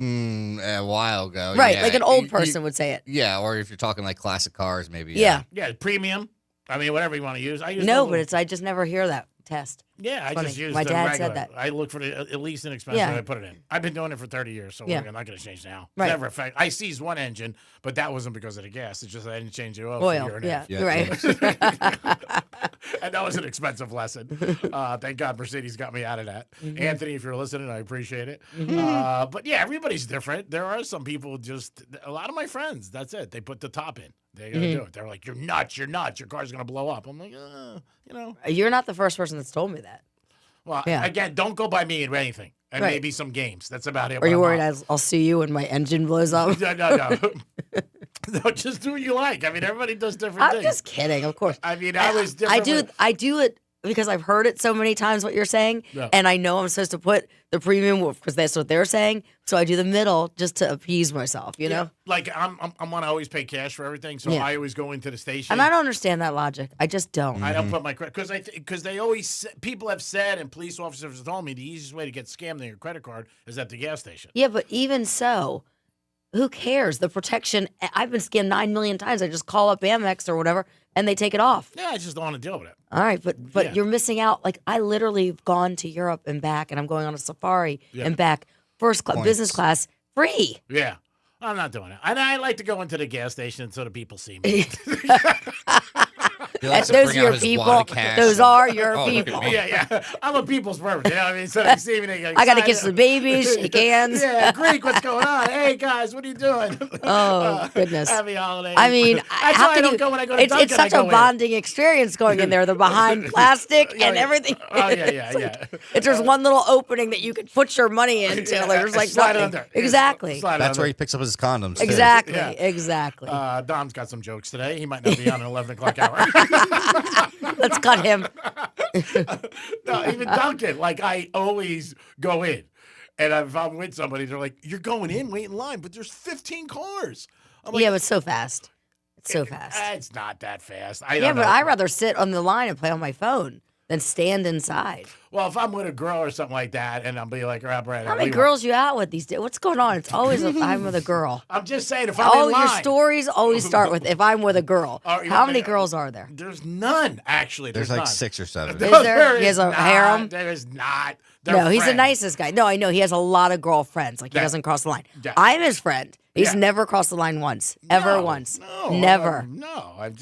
A while ago. Right, yeah. like an old person would say it. Yeah, or if you're talking like classic cars, maybe. Yeah. Yeah, premium. I mean, whatever you want to use. I use No, the- but I just never hear that test. Yeah, I Funny. just use My the dad regular. said that. I look for the at least inexpensive. Yeah. And I put it in. I've been doing it for 30 years, so Yeah. I'm not going to change now. Right. Never affect. I seized one engine, but that wasn't because of the gas. It's just I didn't change the oil. Oil, for a year and a yeah, half. you're right. And that was an expensive lesson. Thank God Mercedes got me out of that. Mm-hmm. Anthony, if you're listening, I appreciate it. But yeah, everybody's different. There are some people a lot of my friends, that's it. They put the top in. They got to Mm-hmm. do it. They're like, you're nuts. Your car's going to blow up. I'm like, you know. You're not the first person that's told me that. Well, Yeah. again, don't go by me in anything. And Right. maybe some games. That's about it. Are when you I'm worried out. I'll sue you when my engine blows up? No. No, just do what you like. I mean, everybody does different I'm things. just kidding, of course. I mean, I was different. I do it because I've heard it so many times what you're saying, Yeah. and I know I'm supposed to put the premium because that's what they're saying. So I do the middle just to appease myself, you know. Like I want to always pay cash for everything, so Yeah. I always go into the station. And I don't understand that logic. I just don't. I don't put my credit because they always people have said and police officers have told me the easiest way to get scammed on your credit card is at the gas station. Yeah, but even so, who cares? The protection. I've been scammed 9 million times. I just call up Amex or whatever, and they take it off. Yeah, I just don't want to deal with it. All right, but Yeah. you're missing out. Like, I literally have gone to Europe and back, and I'm going on a safari Yeah. and back, first class, Points. business class, free. Yeah, I'm not doing it. And I like to go into the gas station so the people see me. He likes to Those bring are out your his people. wad of cash Those and- are your Oh, look at people. me. Yeah. I'm a people's person. You know what I mean? So they see me, they get I got to excited. kiss the babies, shake hands. Yeah, Greek, what's going on? Hey, guys, what are you doing? Oh, goodness. Happy holidays. I mean, that's how why I can don't you? go when I go to It's Dunkin', I such go a in. bonding experience going in there. They're behind plastic and yeah. everything. Oh, yeah. If there's one little opening that you could put your money into, Yeah, there's like slide nothing. under. Exactly. Slide That's under. where he picks up his condoms. too. Exactly. Yeah. Exactly. Dom's got some jokes today. He might not be on an 11 o'clock hour. Let's cut him. No, even Dunkin', like I always go in. And if I'm with somebody, they're like, you're going in, wait in line, but there's 15 cars. I'm like, Yeah, but it's so fast. It's so fast. It's not that fast. Yeah, but I'd rather sit on the line and play on my phone than stand inside. Well, if I'm with a girl or something like that, and I'll be like, Brad, How many girls you out with these days? What's going on? It's always I'm with a girl. I'm just saying, if I'm Oh, in line. your stories always start with if I'm with a girl. Oh, you How want many me- girls are there? There's none, actually. There's There's like none. 6 or 7. Is there? He has a not. harem? There is not. They're No, he's the friends. nicest guy. No, I know he has a lot of girlfriends. Like he Yeah. doesn't cross the line. Yeah. I'm his friend. He's never crossed the line once, ever once, never. No, I'm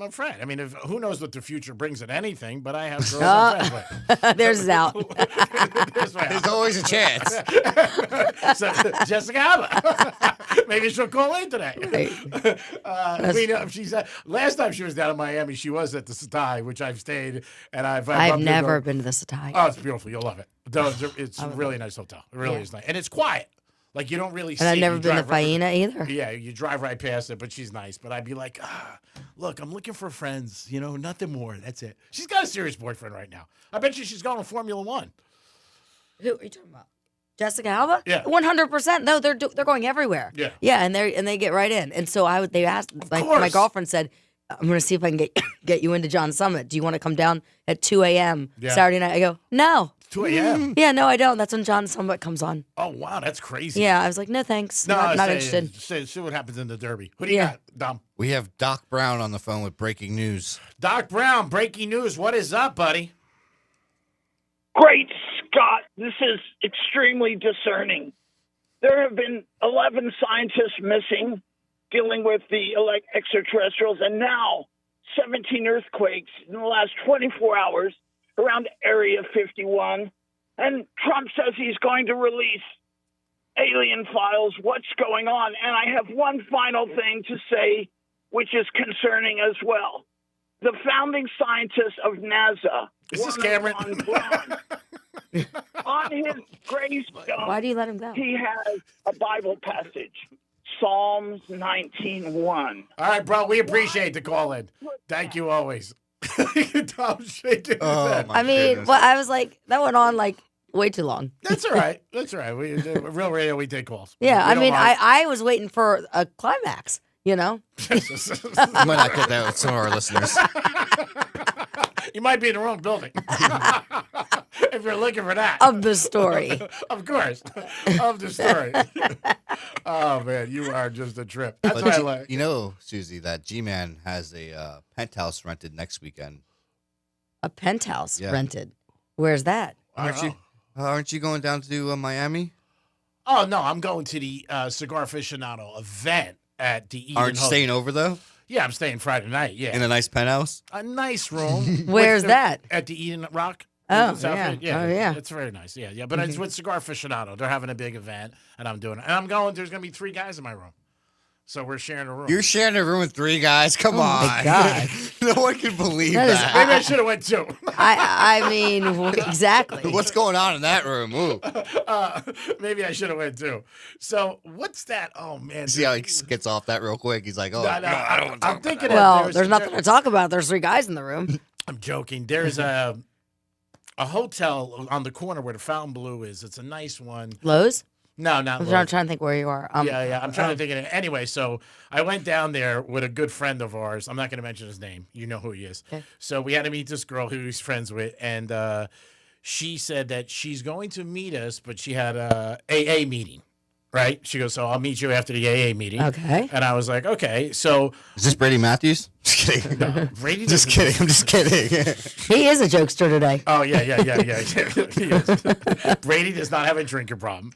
a friend. I mean, who knows what the future brings at anything? But I have girls I'm friends with. There's his out. There's always a chance. So, Jessica Alba. Maybe she'll call in today. We know she's last time she was down in Miami. She was at the Satai, which I've stayed, and I've never been to the Satai. Oh, it's beautiful. You'll love it. It's a really nice hotel. It really is nice, and it's quiet. Like, you don't really see And I've it. never You been to drive Faena either. Yeah, you drive right past it, but she's nice. But I'd be like, look, I'm looking for friends, nothing more. That's it. She's got a serious boyfriend right now. I bet you she's going to Formula One. Who are you talking about? Jessica Alba? Yeah. 100%. No, they're going everywhere. Yeah. Yeah, and they get right in. And so they asked, my girlfriend said, I'm going to see if I can get you into John Summit. Do you want to come down at 2 a.m. Saturday night? I go, no. 2 a.m.? Yeah, no, I don't. That's when John Summit comes on. Oh, wow, that's crazy. Yeah, I was like, no, thanks. No, not interested. See what happens in the Derby. Who do you got, Dom? We have Doc Brown on the phone with breaking news. Doc Brown, breaking news. What is up, buddy? Great Scott, this is extremely discerning. There have been 11 scientists missing dealing with the extraterrestrials, and now 17 earthquakes in the last 24 hours around Area 51. And Trump says he's going to release alien files. What's going on? And I have one final thing to say, which is concerning as well. The founding scientist of NASA. Is this Cameron? On his gravestone. Why do you let him go? He has a Bible passage. Psalms 19:1. All right, bro. We appreciate the call in. Thank you always. Tom's shaking his head. I mean, well, I was like, that went on way too long. That's all right. That's all right. Real radio, we take calls. Yeah, We I don't mean, mind. I was waiting for a climax, You might not get that with some of our listeners. You might be in the wrong building. If you're looking for that. Of the story. Of course. Of the story. Oh, man, you are just a trip. That's But what I like. you know, Susie, that G-Man has a penthouse rented next weekend. A penthouse Yeah. rented. Where's that? Aren't you going down to Miami? Oh, no, I'm going to the Cigar Aficionado event at the Eden Aren't you Hotel. staying over, though? Yeah, I'm staying Friday night, yeah. In a nice penthouse? A nice room. Where's that? At the Eden Rock. Oh, in South yeah. End. Yeah. Oh, yeah. It's very nice. Yeah. But it's with Cigar Aficionado. They're having a big event, and I'm doing it. And I'm going, there's going to be 3 guys in my room. So we're sharing a room. You're sharing a room with 3 guys? Come on. My God. No one can believe That is- that. Maybe I should have went 2. I mean, exactly. What's going on in that room? Ooh. Maybe I should have went 2. So what's that? Oh, man. See how he gets off that real quick? He's like, oh, No, I don't want to I'm thinking Well, there's nothing to talk about. There's 3 guys in the room. I'm joking. There's a hotel on the corner where the Fountain Blue is. It's a nice one. Lowe's? No, not I'm Lowe's. trying to think where you are. Yeah. I'm trying to think of it. Anyway, so I went down there with a good friend of ours. I'm not going to mention his name. You know who he is. Okay. So we had to meet this girl who he's friends with, and she said that she's going to meet us, but she had a AA meeting, right? She goes, so I'll meet you after the AA meeting. Okay. And I was like, okay. So Is this Brady Matthews? Just kidding. no, Brady Just doesn't- kidding. I'm just kidding. He is a jokester today. Oh, yeah. He is. Brady does not have a drinking problem.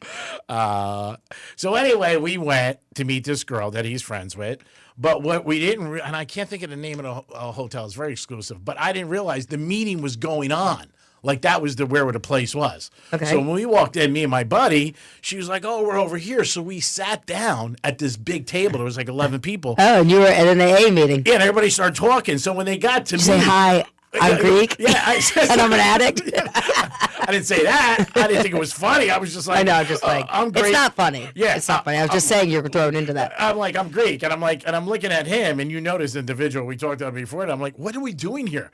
So anyway, we went to meet this girl that he's friends with. But what we didn't, and I can't think of the name of the hotel, it's very exclusive, but I didn't realize the meeting was going on. Like that was where the place was. Okay. So when we walked in, me and my buddy, she was like, "Oh, we're over here." So we sat down at this big table. There was like 11 people. Oh, and you were at an AA meeting. Yeah, and everybody started talking. So when they got to me, Say hi. I'm Greek. Yeah, I said, And I'm an addict. I didn't say that. I didn't think it was funny. I was just like, I know, just like I'm Greek. it's not funny. Yeah, it's not funny. I was just saying you're thrown into that. I'm like, I'm Greek, and I'm looking at him, and you notice the individual we talked about before, and I'm like, what are we doing here?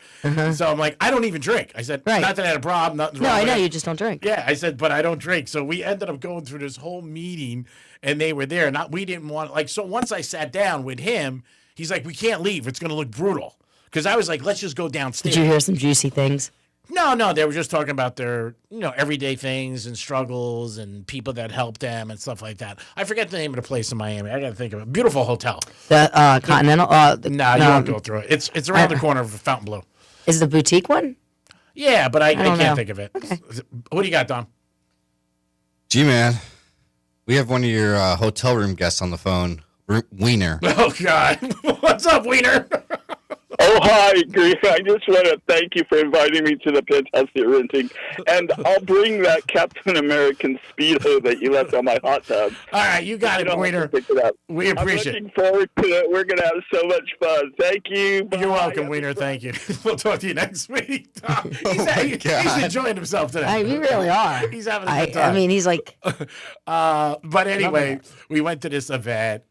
So I'm like, I don't even drink. I said, Right. not that I had a problem, nothing's No, wrong I with know it. you just don't drink. Yeah, I said, but I don't drink. So we ended up going through this whole meeting, and they were there. We didn't want so once I sat down with him, he's like, we can't leave. It's going to look brutal. Because I was like, let's just go downstairs. Did you hear some juicy things? No, they were just talking about their, everyday things and struggles and people that helped them and stuff like that. I forget the name of the place in Miami. I got to think of it. Beautiful hotel. The Continental. No, you won't go through it. It's around the corner of Fountain Blue. Is it the boutique one? Yeah, but I don't can't know. think of it. Okay. What do you got, Dom? G-Man, We have one of your hotel room guests on the phone, Wiener. Oh, God. What's up, Wiener? Oh, hi, Grief. I just want to thank you for inviting me to the Penthouse you're renting. And I'll bring that Captain American Speedo that you left on my hot tub. All right, you got it, Wiener. We appreciate it. I'm looking forward to it. We're going to have so much fun. Thank you. Bye. You're welcome, Wiener. Thank you. We'll talk to you next week. He's enjoying himself today. We really are. He's having a good time. I mean, he's like. But anyway, we went to this event.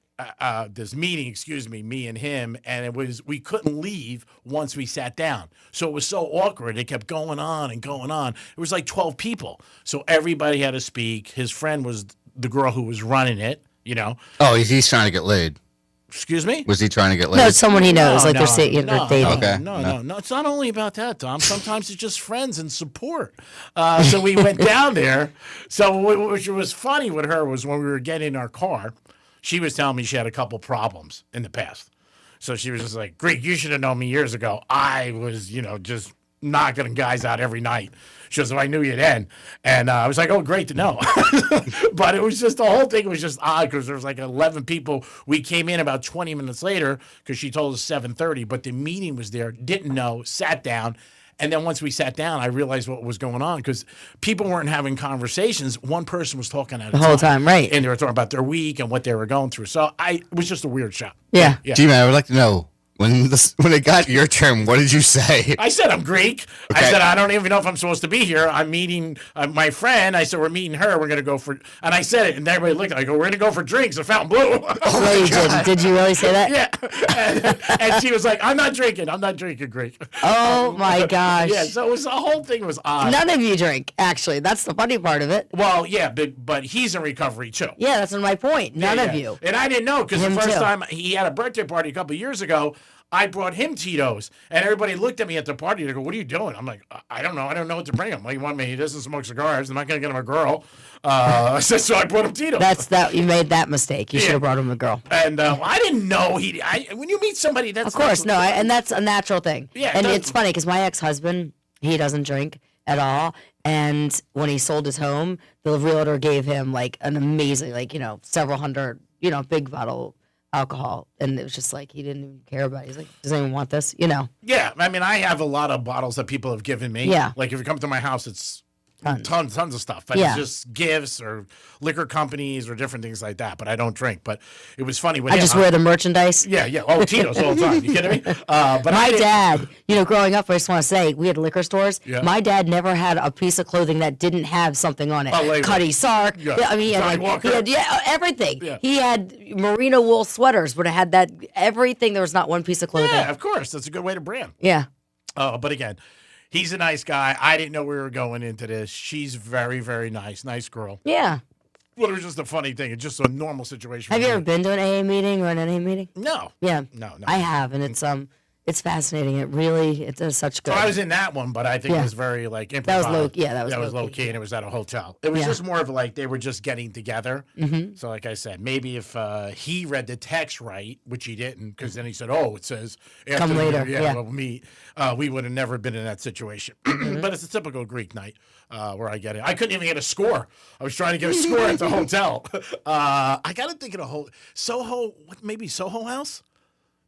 This meeting, me and him, and we couldn't leave once we sat down. So it was so awkward. It kept going on and going on. It was like 12 people. So everybody had to speak. His friend was the girl who was running it, you know. Oh, he's trying to get laid. Excuse me? Was he trying to get laid? No, it's someone he knows. No, they're dating. Okay. No. It's not only about that, Tom. Sometimes it's just friends and support. So we went down there. So what was funny with her was when we were getting in our car, she was telling me she had a couple problems in the past. So she was just like, Greek, you should have known me years ago. I was, just knocking guys out every night. She goes, if I knew you then. And I was like, oh, great to know. But it was just, the whole thing was just odd because there was like 11 people. We came in about 20 minutes later because she told us 7:30, but the meeting was there, didn't know, sat down. And then once we sat down, I realized what was going on because people weren't having conversations. One person was talking at a the whole time, right? And they were talking about their week and what they were going through. So it was just a weird shot. Yeah. G-Man, I would like to know, when it got your turn, what did you say? I said I'm Greek. Okay. I said I don't even know if I'm supposed to be here. I'm meeting my friend. I said we're meeting her. We're going to go for, and I said it, and everybody looked. I go, we're going to go for drinks at Fountain Blue. Oh, you did. Did you really say that? Yeah. And she was like, I'm not drinking, Greek. Oh my gosh. Yeah. So the whole thing was odd. None of you drink. Actually, that's the funny part of it. Well, yeah, but he's in recovery too. Yeah, that's my point. None of you. And I didn't know because the first too. time he had a birthday party a couple of years ago. I brought him Tito's, and everybody looked at me at the party. They go, what are you doing? I'm like, I don't know. I don't know what to bring him. Well, you want me? He doesn't smoke cigars. I'm not going to get him a girl. So I brought him Tito's. You made that mistake. You should have brought him a girl. And I didn't know when you meet somebody, that's of course, no, and that's a natural thing. Yeah, and it's funny because my ex-husband, he doesn't drink at all. And when he sold his home, the realtor gave him like an amazing, several hundred, big bottle alcohol, and it was just like he didn't even care about it. He's like, does anyone want this? Yeah, I mean, I have a lot of bottles that people have given me. Yeah, like if you come to my house, it's tons of stuff. But yeah. It's just gifts or liquor companies or different things like that. But I don't drink. But it was funny with I him. just wear the merchandise. Yeah. Oh, Tito's all the time. You kidding me? But my dad, growing up, I just want to say, we had liquor stores. Yeah. My dad never had a piece of clothing that didn't have something on it. Cuddy Sark. Yeah. I mean, he had everything. Yeah. He had merino wool sweaters, but it had that everything. There was not one piece of clothing. Yeah, of course. That's a good way to brand. Yeah. But again, he's a nice guy. I didn't know we were going into this. She's very, very nice. Nice girl. Yeah. Well, it was just a funny thing. It's just a normal situation. Have you ever been to an AA meeting or an NA meeting? No. Yeah. No. I have, and it's fascinating. It does such good. So I was in that one, but I think it was very improvised. That was low. Yeah, that was low key, and it was at a hotel. It was just more of they were just getting together. Mm-hmm. So, like I said, maybe if he read the text right, which he didn't, because then he said, "Oh, it says come later." We'll meet. We would have never been in that situation. Mm-hmm. But it's a typical Greek night where I get it. I couldn't even get a score. I was trying to get a score at the hotel. I got to think of the Soho. Maybe Soho House.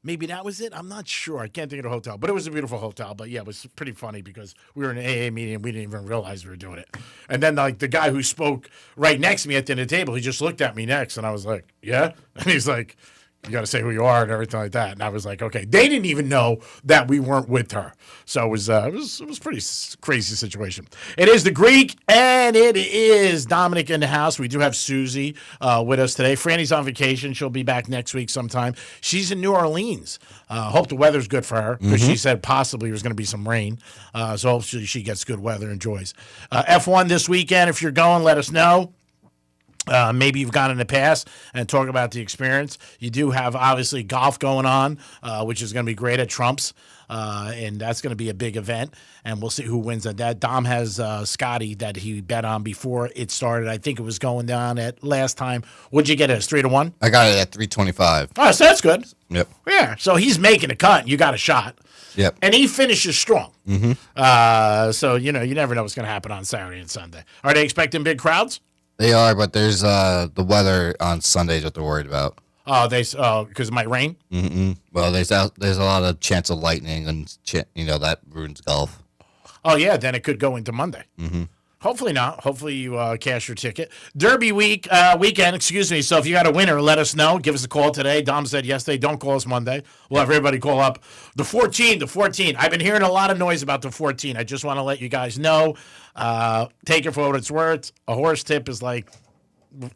Maybe that was it. I'm not sure. I can't think of the hotel, but it was a beautiful hotel. But yeah, it was pretty funny because we were in an AA meeting and we didn't even realize we were doing it. And then the guy who spoke right next to me at the end of the table, he just looked at me next, and I was like, "Yeah," and he's like, "You got to say who you are and everything like that." And I was like, "Okay." They didn't even know that we weren't with her, so it was pretty crazy situation. It is the Greek, and it is Dominic in the house. We do have Susie with us today. Franny's on vacation. She'll be back next week sometime. She's in New Orleans. Hope the weather's good for her because she said possibly there's going to be some rain. So hopefully she gets good weather, enjoys. F1 this weekend. If you're going, let us know. Maybe you've gone in the past and talk about the experience. You do have, obviously, golf going on, which is going to be great at Trump's, and that's going to be a big event, and we'll see who wins at that. Dom has Scotty that he bet on before it started. I think it was going down at last time. What'd you get it as, 3-1? I got it at 325. Oh, so that's good. Yep. Yeah, so he's making a cut, and you got a shot. Yep. And he finishes strong. Mm-hmm. So, you never know what's going to happen on Saturday and Sunday. Are they expecting big crowds? They are, but there's the weather on Sundays what they're worried about. Oh, because it might rain? Mm-mm. Well, there's a lot of chance of lightning, and that ruins golf. Oh, yeah, then it could go into Monday. Mm-hmm. Hopefully not. Hopefully you cash your ticket. Derby weekend, excuse me. So if you got a winner, let us know. Give us a call today. Dom said yesterday, don't call us Monday. We'll have everybody call up. The 14. I've been hearing a lot of noise about the 14. I just want to let you guys know. Take it for what it's worth. A horse tip is like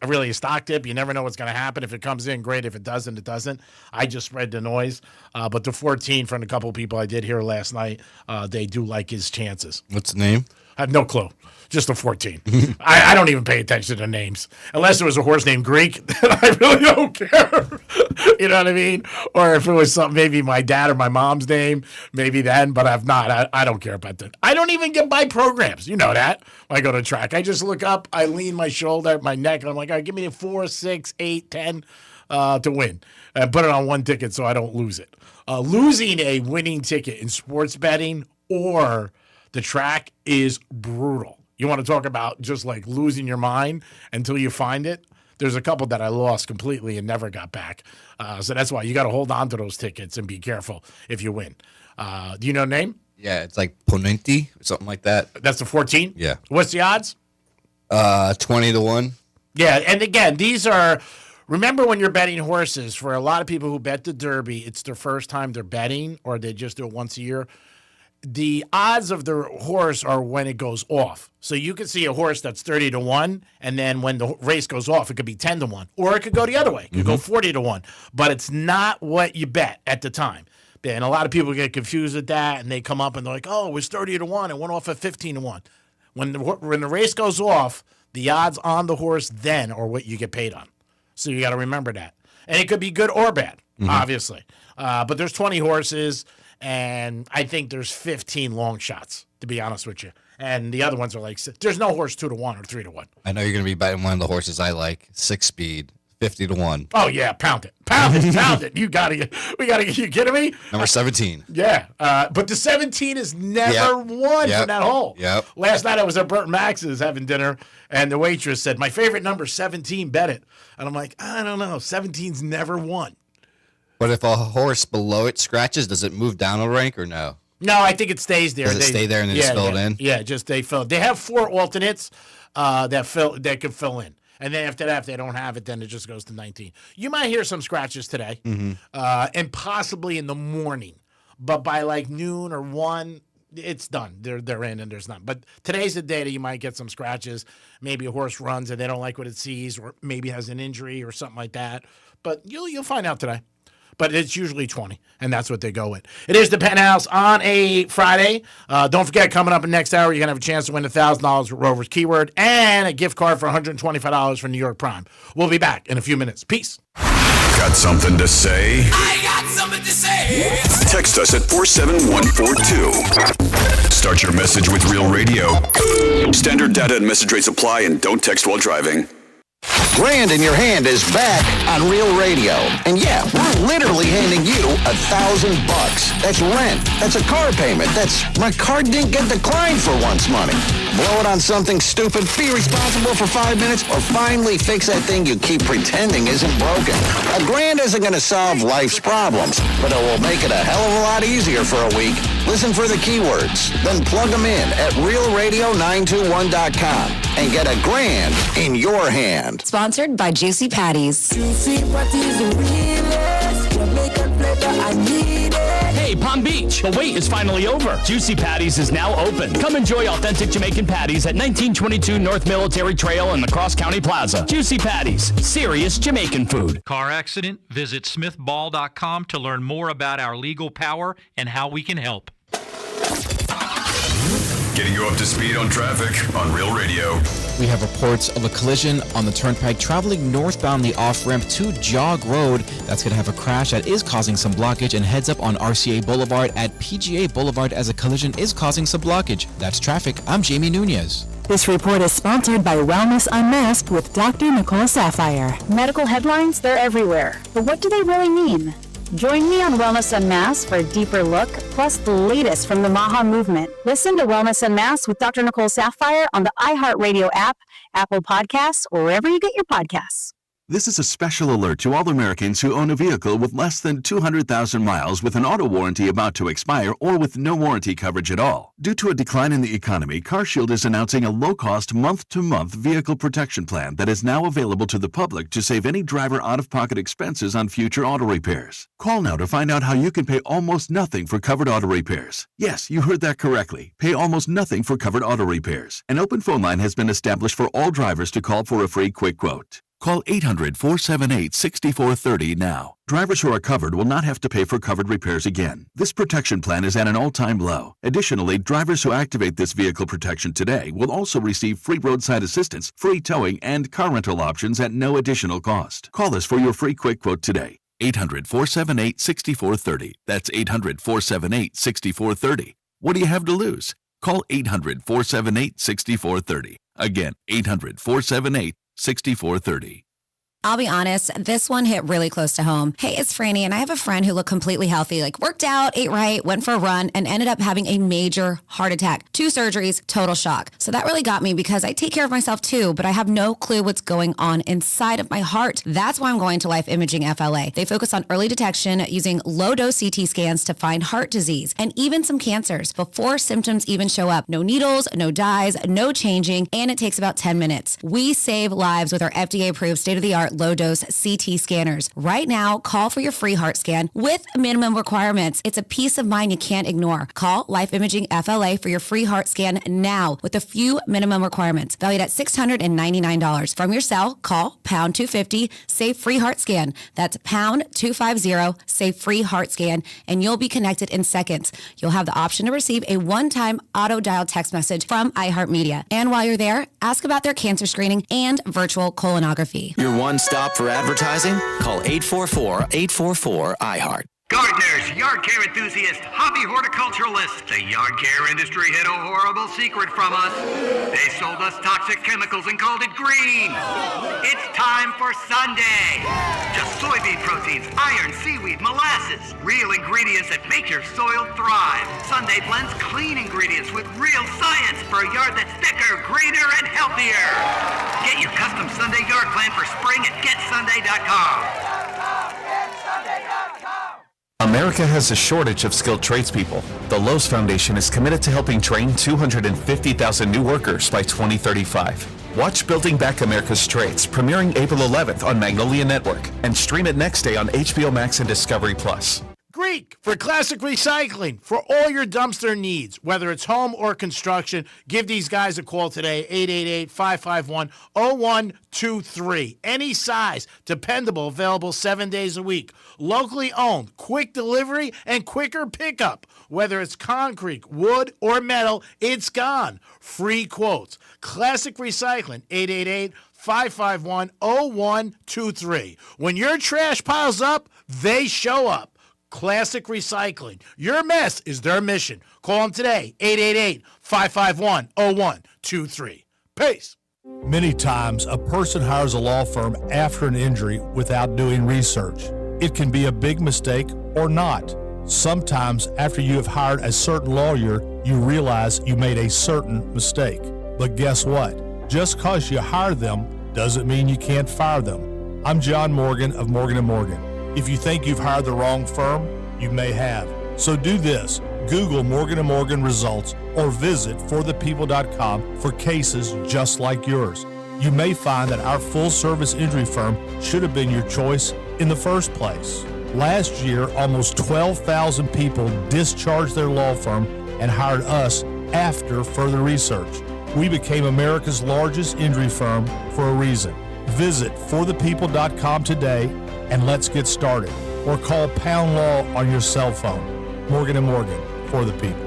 really a stock tip. You never know what's going to happen. If it comes in, great. If it doesn't, it doesn't. I just spread the noise. But the 14, from a couple of people I did hear last night, they do like his chances. What's the name? I have no clue. Just a 14. I don't even pay attention to names. Unless it was a horse named Greek, then I really don't care. You know what I mean? Or if it was something, maybe my dad or my mom's name, maybe then, but I've not. I don't care about that. I don't even get by programs. You know that. When I go to track, I just look up, I lean my shoulder, my neck, and I'm like, all right, give me a 4, 6, 8, 10 to win. And put it on one ticket so I don't lose it. Losing a winning ticket in sports betting or the track is brutal. You want to talk about just like losing your mind until you find it? There's a couple that I lost completely and never got back. So that's why you got to hold on to those tickets and be careful if you win. Do you know the name? Yeah, it's like Ponenti or something like that. That's the 14? Yeah. What's the odds? 20-1. Yeah, and again, these are... Remember when you're betting horses, for a lot of people who bet the Derby, it's their first time they're betting or they just do it once a year. The odds of the horse are when it goes off. So you could see a horse that's 30-1, and then when the race goes off, it could be 10-1. Or it could go the other way. It could go 40-1. But it's not what you bet at the time. And a lot of people get confused with that, and they come up and they're like, oh, it was 30-1. It went off at 15-1. When the race goes off, the odds on the horse then are what you get paid on. So you got to remember that. And it could be good or bad, obviously. But there's 20 horses. And I think there's 15 long shots, to be honest with you. And the other ones are like, there's no horse 2-1 or 3-1. I know you're going to be betting one of the horses I like, 6-speed, 50-1. Oh, yeah, pound it. Pound it. We got to get, you kidding me? Number 17. Yeah. But the 17 is never won from that hole. Yep. Last night I was at Burt Max's having dinner, and the waitress said, my favorite number, 17, bet it. And I'm like, I don't know. 17's never won. But if a horse below it scratches, does it move down a rank or no? No, I think it stays there. Does it stay there and then just fill it in? Yeah, just they fill it. They have 4 alternates that can fill in. And then after that, if they don't have it, then it just goes to 19. You might hear some scratches today and possibly in the morning. But by like noon or 1, it's done. They're in and there's none. But today's the day that you might get some scratches. Maybe a horse runs and they don't like what it sees, or maybe has an injury or something like that. But you'll find out today. But it's usually 20, and that's what they go with. It is the Penthouse on a Friday. Don't forget, coming up in the next hour, you're going to have a chance to win $1,000 with Rover's Keyword and a gift card for $125 for New York Prime. We'll be back in a few minutes. Peace. Got something to say? I got something to say. Text us at 47142. Start your message with Real Radio. Standard data and message rates apply, and don't text while driving. Grand in Your Hand is back on Real Radio. And yeah, we're literally handing you $1,000. That's rent. That's a car payment. That's my card didn't get declined for once money. Blow it on something stupid, be responsible for 5 minutes, or finally fix that thing you keep pretending isn't broken. $1,000 isn't going to solve life's problems, but it will make it a hell of a lot easier for a week. Listen for the keywords, then plug them in at realradio921.com and get $1,000 in your hand. Sponsored by Juicy Patties. Juicy Patties, the realest Jamaican flavor, I need it. Hey, Palm Beach, the wait is finally over. Juicy Patties is now open. Come enjoy authentic Jamaican patties at 1922 North Military Trail in the Cross County Plaza. Juicy Patties, serious Jamaican food. Car accident? Visit smithball.com to learn more about our legal power and how we can help. Getting you up to speed on traffic on Real Radio. We have reports of a collision on the turnpike traveling northbound the off-ramp to Jog Road. That's going to have a crash that is causing some blockage, and heads up on RCA Boulevard at PGA Boulevard as a collision is causing some blockage. That's traffic. I'm Jamie Nunez. This report is sponsored by Wellness Unmasked with Dr. Nicole Sapphire. Medical headlines, they're everywhere. But what do they really mean? Join me on Wellness Unmasked for a deeper look, plus the latest from the Maha movement. Listen to Wellness Unmasked with Dr. Nicole Sapphire on the iHeartRadio app, Apple Podcasts, or wherever you get your podcasts. This is a special alert to all Americans who own a vehicle with less than 200,000 miles with an auto warranty about to expire or with no warranty coverage at all. Due to a decline in the economy, CarShield is announcing a low-cost month-to-month vehicle protection plan that is now available to the public to save any driver out-of-pocket expenses on future auto repairs. Call now to find out how you can pay almost nothing for covered auto repairs. Yes, you heard that correctly. Pay almost nothing for covered auto repairs. An open phone line has been established for all drivers to call for a free quick quote. Call 800-478-6430 now. Drivers who are covered will not have to pay for covered repairs again. This protection plan is at an all-time low. Additionally, drivers who activate this vehicle protection today will also receive free roadside assistance, free towing, and car rental options at no additional cost. Call us for your free quick quote today. 800-478-6430. That's 800-478-6430. What do you have to lose? Call 800-478-6430. Again, 800-478-6430. I'll be honest, this one hit really close to home. Hey, it's Franny, and I have a friend who looked completely healthy, like worked out, ate right, went for a run, and ended up having a major heart attack. 2 surgeries, total shock. So that really got me because I take care of myself too, but I have no clue what's going on inside of my heart. That's why I'm going to Life Imaging FLA. They focus on early detection using low-dose CT scans to find heart disease and even some cancers before symptoms even show up. No needles, no dyes, no changing, and it takes about 10 minutes. We save lives with our FDA-approved state-of-the-art low-dose CT scanners. Right now, call for your free heart scan with minimum requirements. It's a peace of mind you can't ignore. Call Life Imaging FLA for your free heart scan now with a few minimum requirements, valued at $699. From your cell, call pound 250, say free heart scan. That's pound 250, say free heart scan, and you'll be connected in seconds. You'll have the option to receive a one-time auto-dial text message from iHeartMedia. And while you're there, ask about their cancer screening and virtual colonography. Your one-stop for advertising? Call 844-844-iHeart. Gardeners, yard care enthusiasts, hobby horticulturalists, the yard care industry hid a horrible secret from us. They sold us toxic chemicals and called it green. It's time for Sunday. Just soybean proteins, iron, seaweed, molasses, real ingredients that make your soil thrive. Sunday blends clean ingredients with real science for a yard that's thicker, greener, and healthier. Get your custom Sunday yard plan for spring at GetSunday.com. America has a shortage of skilled tradespeople. The Lowe's Foundation is committed to helping train 250,000 new workers by 2035. Watch Building Back America's Trades, premiering April 11th on Magnolia Network, and stream it next day on HBO Max and Discovery Plus. Greek for Classic Recycling. For all your dumpster needs, whether it's home or construction, give these guys a call today, 888-551-0123. Any size, dependable, available 7 days a week. Locally owned, quick delivery, and quicker pickup. Whether it's concrete, wood, or metal, it's gone. Free quotes. Classic Recycling, 888-551-0123. When your trash piles up, they show up. Classic Recycling. Your mess is their mission. Call them today, 888-551-0123. Peace. Many times, a person hires a law firm after an injury without doing research. It can be a big mistake or not. Sometimes, after you have hired a certain lawyer, you realize you made a certain mistake. But guess what? Just because you hire them doesn't mean you can't fire them. I'm John Morgan of Morgan & Morgan. If you think you've hired the wrong firm, you may have. So do this. Google Morgan & Morgan results or visit forthepeople.com for cases just like yours. You may find that our full-service injury firm should have been your choice in the first place. Last year, almost 12,000 people discharged their law firm and hired us after further research. We became America's largest injury firm for a reason. Visit forthepeople.com today and let's get started. Or call Pound Law on your cell phone. Morgan & Morgan, for the people.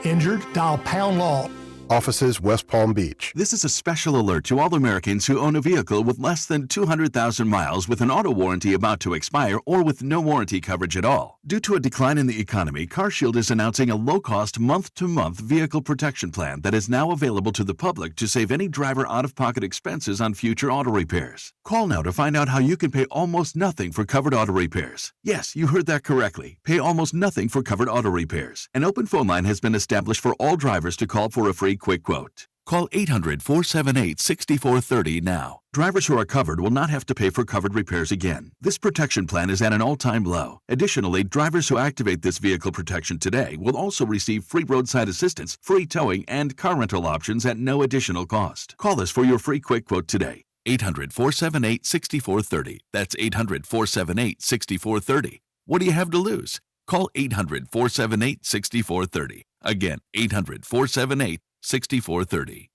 Injured? Dial Pound Law. Offices, West Palm Beach. This is a special alert to all Americans who own a vehicle with less than 200,000 miles with an auto warranty about to expire or with no warranty coverage at all. Due to a decline in the economy, CarShield is announcing a low-cost month-to-month vehicle protection plan that is now available to the public to save any driver out-of-pocket expenses on future auto repairs. Call now to find out how you can pay almost nothing for covered auto repairs. Yes, you heard that correctly. Pay almost nothing for covered auto repairs. An open phone line has been established for all drivers to call for a free quick quote. Call 800-478-6430 now. Drivers who are covered will not have to pay for covered repairs again. This protection plan is at an all-time low. Additionally, drivers who activate this vehicle protection today will also receive free roadside assistance, free towing, and car rental options at no additional cost. Call us for your free quick quote today. 800-478-6430. That's 800-478-6430. What do you have to lose? Call 800-478-6430. Again, 800-478-6430.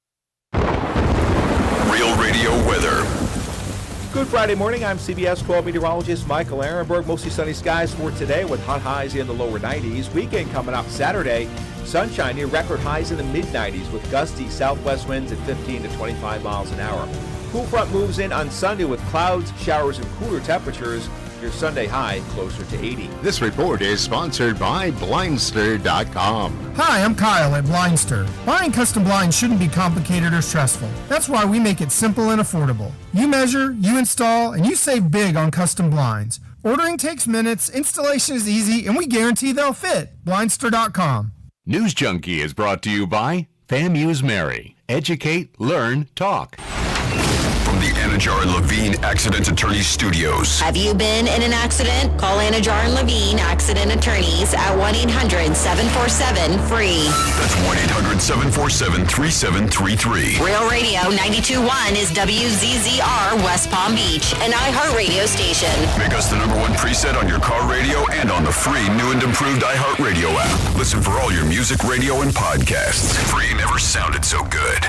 Real Radio weather. Good Friday morning. I'm CBS 12 meteorologist Michael Ehrenberg. Mostly sunny skies for today with hot highs in the lower 90s. Weekend coming up Saturday. Sunshine near record highs in the mid-90s with gusty southwest winds at 15 to 25 miles an hour. Cool front moves in on Sunday with clouds, showers, and cooler temperatures. Your Sunday high closer to 80. This report is sponsored by Blindster.com. Hi, I'm Kyle at Blindster. Buying custom blinds shouldn't be complicated or stressful. That's why we make it simple and affordable. You measure, you install, and you save big on custom blinds. Ordering takes minutes, installation is easy, and we guarantee they'll fit. Blindster.com. News Junkie is brought to you by FAMU's Mary. Educate, learn, talk. From the Anajar and Levine Accident Attorneys Studios. Have you been in an accident? Call Anajar and Levine Accident Attorneys at 1-800-747-FREE. That's 1-800-747-3733. Real Radio 92.1 is WZZR West Palm Beach, an iHeart radio station. Make us the #1 preset on your car radio and on the free new and improved iHeart Radio app. Listen for all your music, radio, and podcasts. Free never sounded so good.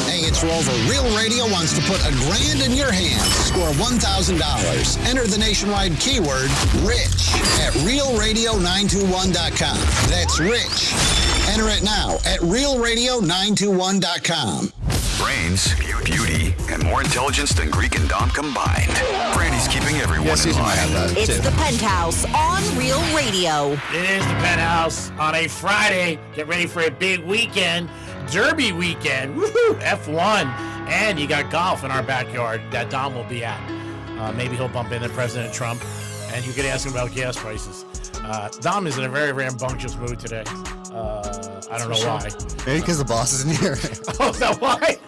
Hey, it's Rover. Real Radio wants to put $1,000 in your hands. Score $1,000. Enter the nationwide keyword RICH at realradio921.com. That's RICH. Enter it now at realradio921.com. Brains, beauty, and more intelligence than Greek and Dom combined. Brandy's keeping everyone in line. It's the Penthouse on Real Radio. It is the Penthouse on a Friday. Get ready for a big weekend. Derby weekend. Woohoo! F1. And you got golf in our backyard that Dom will be at. Maybe he'll bump into President Trump, and you could ask him about gas prices. Dom is in a very rambunctious mood today. I don't know why. Maybe because the boss is in here. Oh, is that why?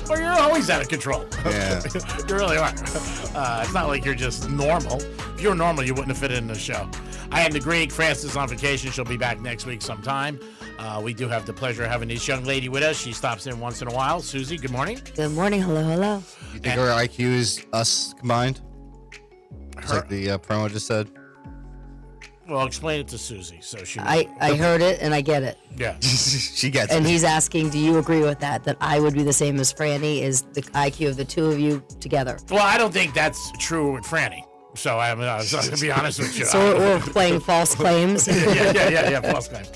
Well, you're always out of control. Yeah. You really are. It's not like you're just normal. If you were normal, you wouldn't have fit in the show. I am the Greek. Francis on vacation. She'll be back next week sometime. We do have the pleasure of having this young lady with us. She stops in once in a while. Susie, good morning. Good morning. Hello, hello. You think her IQ is us combined? Just like the promo just said? Well, explain it to Susie. So she. I heard it and I get it. Yeah. She gets and it. he's asking, do you agree with that? That I would be the same as Franny? Is the IQ of the two of you together? Well, I don't think that's true with Franny. So I'm going to be honest with you. So we're playing false claims. yeah, false claims.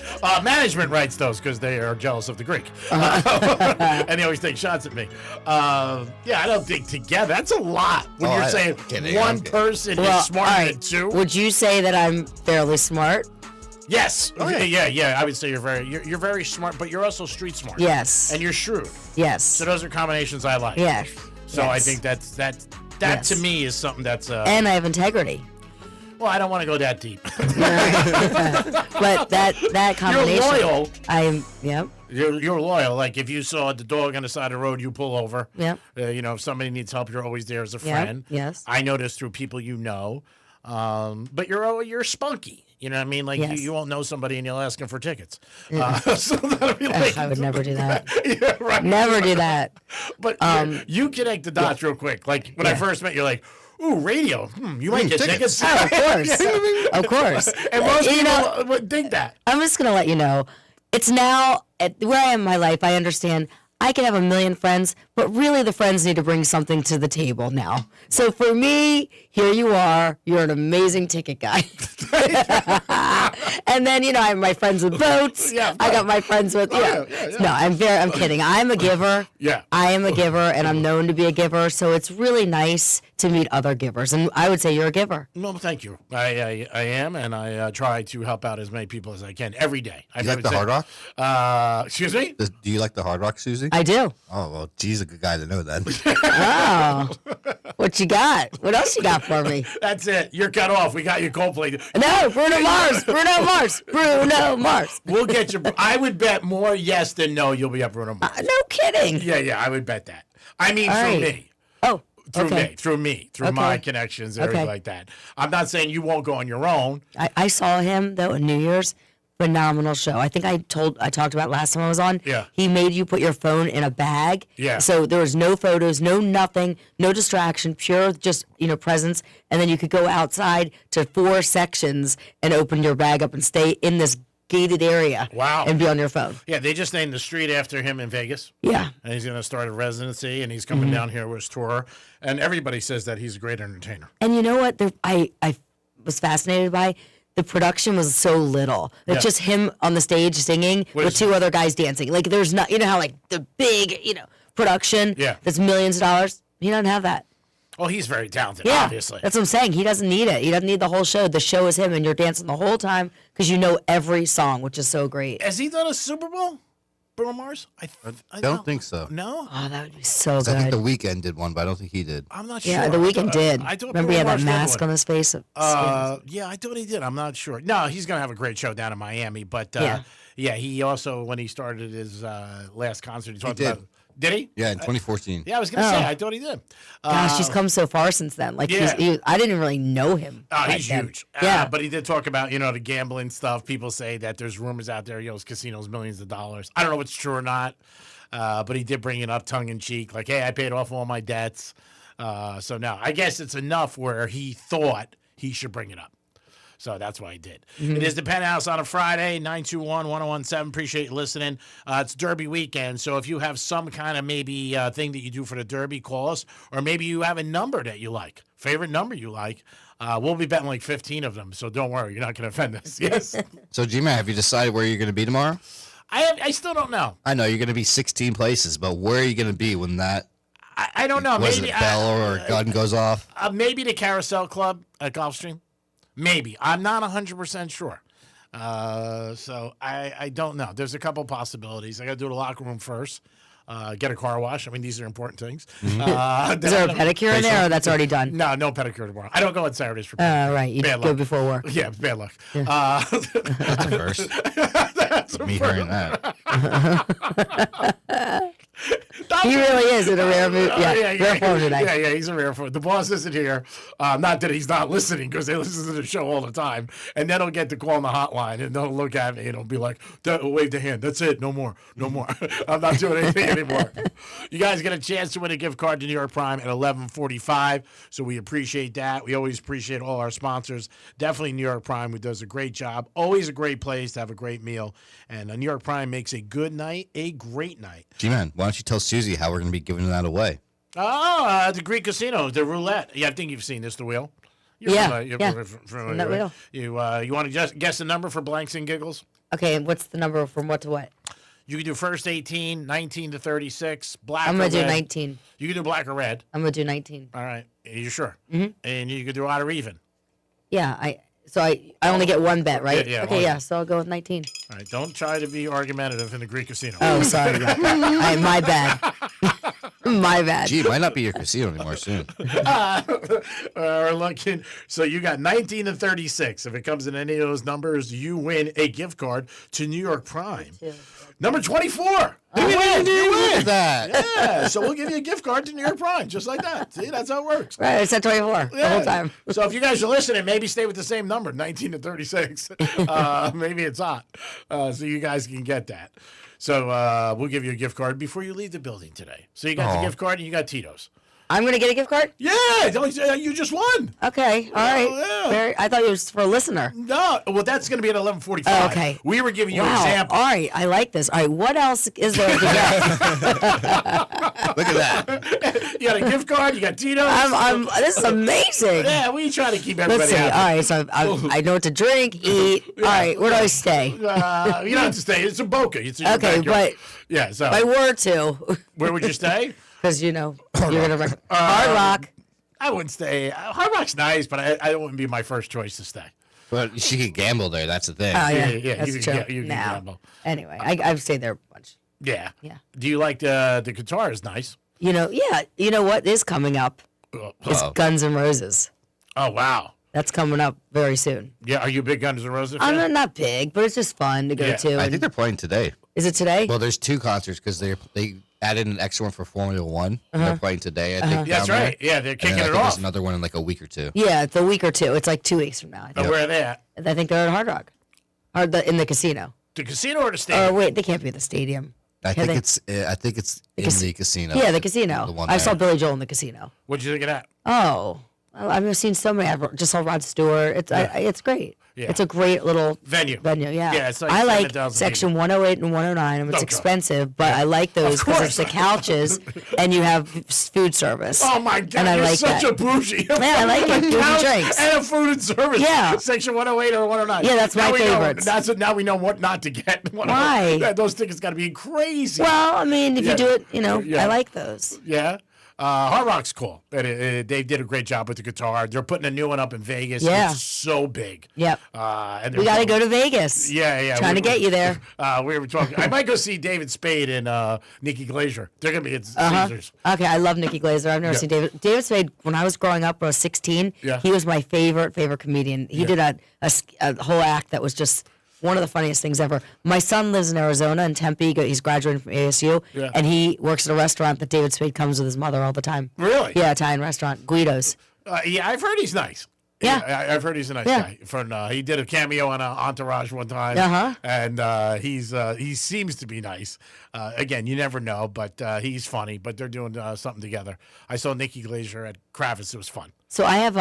Management writes those because they are jealous of the Greek. And they always take shots at me. I don't think together. That's a lot when you're saying one person is smarter than two. Would you say that I'm fairly smart? Yes. Yeah. I would say you're very smart, but you're also street smart. Yes. And you're shrewd. Yes. So those are combinations I like. Yes. So I think that to me is something that's and I have integrity. Well, I don't want to go that deep. But that combination. You're loyal. Yep. You're loyal. Like if you saw the dog on the side of the road, you pull over. Yep. If somebody needs help, you're always there as a friend. Yes. I know this through people you know. But you're spunky. You know what I mean? Like you won't know somebody and you'll ask them for tickets. So that'll be like, I would never do that. Yeah, right. Never do that. But you connect the dots real quick. Like when I first met, you're like, ooh, radio. You might get tickets. Oh, of course. Of course. And most people would think that. I'm just going to let you know, it's now, where I am in my life, I understand I can have a million friends, but really the friends need to bring something to the table now. So for me, here you are. You're an amazing ticket guy. And then, I have my friends with boats. Yeah, I got my friends with, No, I'm kidding. I'm a giver. Yeah. I am a giver, and I'm known to be a giver. So it's really nice to meet other givers. And I would say you're a giver. Well, thank you. I am, and I try to help out as many people as I can every day. You like the Hard Rock? Excuse me? Do you like the Hard Rock, Susie? I do. Oh, well, G's a good guy to know then. Oh. What you got? What else you got for me? That's it. You're cut off. We got your Coldplay. No, Bruno Mars. Bruno Mars. We'll get you. I would bet more yes than no you'll be at Bruno Mars. No kidding. Yeah, I would bet that. I mean, All through right. me. Oh, Through okay. my connections, everything like that. I'm not saying you won't go on your own. I saw him though in New Year's. Phenomenal show. I think I talked about last time I was on. Yeah. He made you put your phone in a bag. Yeah. So there was no photos, no nothing, no distraction, pure just presence. And then you could go outside to 4 sections and open your bag up and stay in this gated area. Wow. And be on your phone. Yeah, they just named the street after him in Vegas. Yeah. And he's going to start a residency, and he's coming down here with his tour. And everybody says that he's a great entertainer. And you know what? I was fascinated by. The production was so little. It's Yeah. just him on the stage singing with 2 other guys dancing. Like there's not, how like the big, production that's millions of dollars. He doesn't have that. Oh, he's very talented, Yeah, obviously. that's what I'm saying. He doesn't need it. He doesn't need the whole show. The show is him, and you're dancing the whole time because you know every song, which is so great. Has he done a Super Bowl, Bruno Mars? I don't think so. No? Oh, that would be so I think good. The Weeknd did one, but I don't think he did. I'm not sure. Yeah, The Weeknd did. I thought Remember he had Bruno that Mars did mask one. on his face? Yeah, I thought he did. I'm not sure. No, he's going to have a great show down in Miami. But, yeah, he also, when he started his last concert, he talked did. about... Did he? Yeah, in 2014. Yeah, I was going to say, I thought he did. Gosh, he's come so far since then. Like yeah. I didn't even really know him. Oh, back he's then. huge. Yeah. But he did talk about, the gambling stuff. People say that there's rumors out there, his casino's millions of dollars. I don't know if it's true or not. But he did bring it up tongue in cheek, like, hey, I paid off all my debts. So now, I guess it's enough where he thought he should bring it up. So that's why he did. Mm-hmm. It is the Penthouse on a Friday, 921-1017. Appreciate you listening. It's Derby weekend, so if you have some kind of maybe thing that you do for the Derby, call us. Or maybe you have a number that you like, favorite number you like. We'll be betting like 15 of them, so don't worry. You're not going to offend us. Yes? So, G-Man, have you decided where you're going to be tomorrow? I still don't know. I know you're going to be 16 places, but where are you going to be when that... I don't know. Was Maybe it a bell or a gun goes off? Maybe the Carousel Club at Gulfstream. Maybe. I'm not 100% sure. So I don't know. There's a couple possibilities. I got to do the locker room first. Get a car wash. I mean, these are important things. Is there a pedicure in there, or that's already done? No pedicure tomorrow. I don't go on Saturdays for pedicure. Right. You go before work. Yeah, bad luck. Yeah. That's a first. That's Me hearing that. He really is in a rare mood. Rare form tonight. Yeah, he's a rare form. The boss isn't here. Not that he's not listening, because they listen to the show all the time. And then he'll get to call on the hotline, and they'll look at me, and he'll be like, wave the hand. That's it. No more. I'm not doing anything anymore. You guys get a chance to win a gift card to New York Prime at 11:45, so we appreciate that. We always appreciate all our sponsors. Definitely New York Prime, who does a great job. Always a great place to have a great meal. And New York Prime makes a good night a great night. G-Man, why don't you tell Susie how we're going to be giving that away? Oh, the Greek Casino, the roulette. Yeah, I think you've seen this, the wheel. You're from that wheel. You want to just guess the number for blanks and giggles? Okay, and what's the number from what to what? You can do first 18, 19 to 36, black I'm or going to do red. 19. You can do black or red. I'm going to do 19. All right. Are you sure? Mm-hmm. And you can do odd or even. Yeah, I only get one bet, right? Yeah, okay, yeah, so I'll go with 19. All right. Don't try to be argumentative in the Greek Casino. Oh, sorry about that. My bad. My bad. Gee, it might not be your casino anymore soon. We're looking. So you got 19 to 36. If it comes in any of those numbers, you win a gift card to New York Prime. Number 24. You win. That. Yeah. So we'll give you a gift card to New York Prime, just like that. See, that's how it works. Right, I said 24 the whole time. So if you guys are listening, maybe stay with the same number, 19 to 36. Maybe it's hot. So you guys can get that. So we'll give you a gift card before you leave the building today. So you got the gift card and you got Tito's. I'm going to get a gift card? Yeah, you just won. Okay, all right. Yeah. I thought it was for a listener. No, well, that's going to be at 11:45. Oh, okay. We were giving you an Wow. example. All right, I like this. All right, what else is there to get? Look at that. You got a gift card. You got Tito's. This is amazing. Yeah, we try to keep everybody Let's see. happy. All right, so I know what to drink, eat. All right, where do I stay? You don't have to stay. It's a Boca. It's in your Okay, backyard. but yeah. So if I were to, where would you stay? because you're gonna Hard Rock. I wouldn't stay. Hard Rock's nice, but I wouldn't be my first choice to stay. But she could gamble there. That's the thing. Oh yeah, Yeah, that's you true. can gamble. Anyway, I've stayed there a bunch. Yeah. Yeah. Do you like the guitar? Is nice. You know what is coming up is Guns N' Roses. Oh wow. That's coming up very soon. Yeah. Are you a big Guns N' Roses fan? I'm not big, but it's just fun to go to. I think they're playing today. Is it today? Well, there's 2 concerts because they added an extra one for Formula One. They're playing today, I think. That's down right. there. Yeah, they're And kicking then I it think off. There's another one in like a week or 2. Yeah, it's a week or 2. It's like 2 weeks from now. I think. Where are they at? I think they're at Hard Rock, or in the casino. The casino or the stadium? Oh wait, they can't be at the stadium. I Can think they? it's in the casino. Yeah, the casino. The one I saw there. Billy Joel in the casino. What'd you think of that? Oh, I've seen so many. I just saw Rod Stewart. It's great. Yeah. It's a great little Venue. Yeah. Yeah, it's like I like 7,000 section 108 and 109. And it's Okay. expensive, but I like those because it's the couches and you have food service. Oh my God! And I you're like such that. a bougie. Yeah, I like it. Food and Couch drinks. and a food and service. Yeah. Section 108 or 109. Yeah, that's Now my we know- favorites. Now we know what not to get. Why? Those tickets got to be crazy. Well, I mean, if Yeah. you do it, Yeah. I like those. Yeah. Hard Rock's cool. They did a great job with the guitar. They're putting a new one up in Vegas. Yeah. It's so big. Yep. And We got to go to Vegas. Yeah. Trying to get you there. We were talking. I might go see David Spade and Nikki Glaser. They're gonna be at Caesars. Okay, I love Nikki Glaser. I've never seen David. David Spade, when I was growing up, when I was 16, Yeah. he was my favorite comedian. He did a whole act that was just one of the funniest things ever. My son lives in Arizona, in Tempe. He's graduating from ASU, Yeah. and he works at a restaurant that David Spade comes with his mother all the time. Really? Yeah, Italian restaurant, Guido's. Yeah, I've heard he's nice. Yeah. I've heard he's a nice Yeah. guy. He did a cameo on Entourage one time. Uh-huh. And he seems to be nice. Again, you never know, but he's funny. But they're doing something together. I saw Nikki Glaser at Kravitz. It was fun. So I have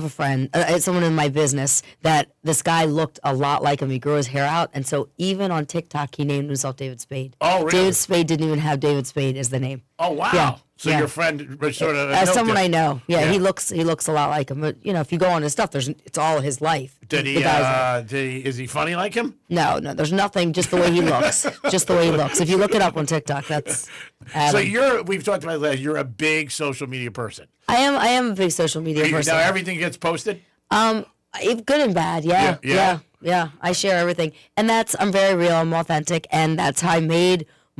a friend, someone in my business, that this guy looked a lot like him. He grew his hair out, and so even on TikTok, he named himself David Spade. Oh, really? David Spade didn't even have David Spade as the name. Oh, wow. Yeah. So Yeah. your friend was sort of As someone milked it. I know, yeah, Yeah. he looks a lot like him. But if you go on his stuff, it's all his life. Did The he? guy's Is he funny like him? no, there's nothing. Just the way he looks. Just the way he looks. If you look it up on TikTok, that's Adam. So we've talked about that. You're a big social media person. I am a big social media person. Now everything gets posted. Good and bad, yeah. I share everything, and I'm very real. I'm authentic, and that's how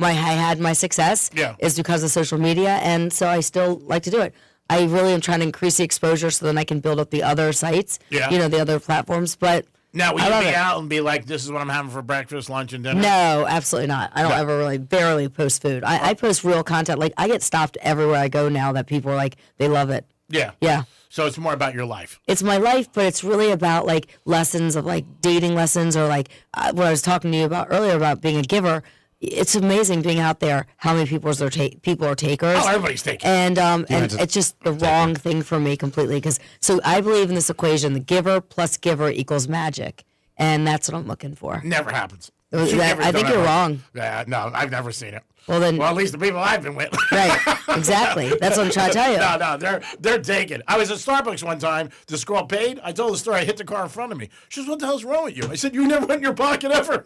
I had my success. Yeah. Is because of social media, and so I still like to do it. I really am trying to increase the exposure so then I can build up the other sites. Yeah. The other platforms, but. Now, will I you love be it. out and be like, "This is what I'm having for breakfast, lunch, and dinner"? No, absolutely not. I don't barely post food. I post real content. Like I get stopped everywhere I go now that people are like, they love it. Yeah. Yeah. So it's more about your life. It's my life, but it's really about like lessons of like dating lessons or like what I was talking to you about earlier about being a giver. It's amazing being out there. How many people are takers? Oh, everybody's taking. And it's just the wrong thing for me completely. So I believe in this equation: the giver plus giver equals magic, and that's what I'm looking for. Never happens. I think you're wrong. Yeah, no, I've never seen it. Well, at least the people I've been with. Right, exactly. That's what I'm trying to tell you. No, they're taken. I was at Starbucks one time. This girl paid. I told the story. I hit the car in front of me. She says, "What the hell's wrong with you?" I said, "You never went in your pocket ever."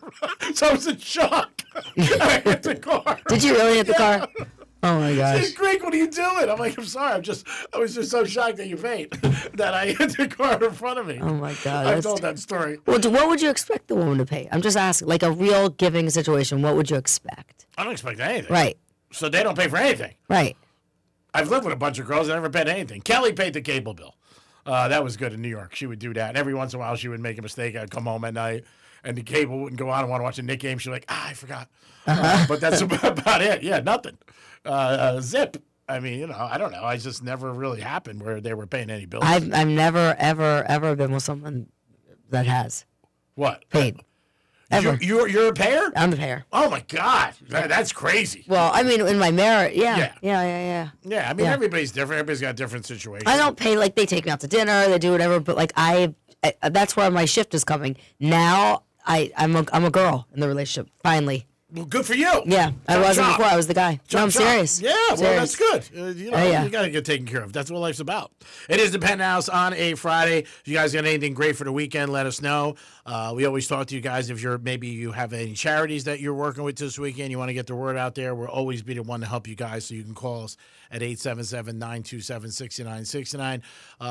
So I was in shock. I hit the car. Did you really hit the car? Oh my gosh. She's Greg, what are you doing? I'm like, I'm sorry. I was just so shocked that you paid that I hit the car in front of me. Oh my God. I told that story. Well, what would you expect the woman to pay? I'm just asking, like a real giving situation. What would you expect? I don't expect anything. Right. So they don't pay for anything. Right. I've lived with a bunch of girls that never paid anything. Kelly paid the cable bill. That was good in New York. She would do that. And every once in a while, she would make a mistake. I'd come home at night, and the cable wouldn't go on. I want to watch a Knick game. She's like, I forgot. But that's about it. Yeah, nothing. Zip. I mean, I don't know. I just never really happened where they were paying any bills. I've never, ever been with someone that has. What? Paid. Ever. You're a payer? I'm the payer. Oh my God, that's crazy. Well, I mean, in my marriage, Yeah. yeah. Yeah, I mean, everybody's different. Everybody's got different situations. I don't pay like they take me out to dinner, they do whatever, but like I that's where my shift is coming. Now I'm a girl in the relationship. Finally. Well, good for you. Yeah, I wasn't before. I was the guy. No, I'm serious. Yeah, well, Serious. that's good. You got to get taken care of. That's what life's about. It is the Penthouse on a Friday. If you guys got anything great for the weekend, let us know. We always talk to you guys if maybe you have any charities that you're working with this weekend. You want to get the word out there. We'll always be the one to help you guys. So you can call us at 877-927-6969.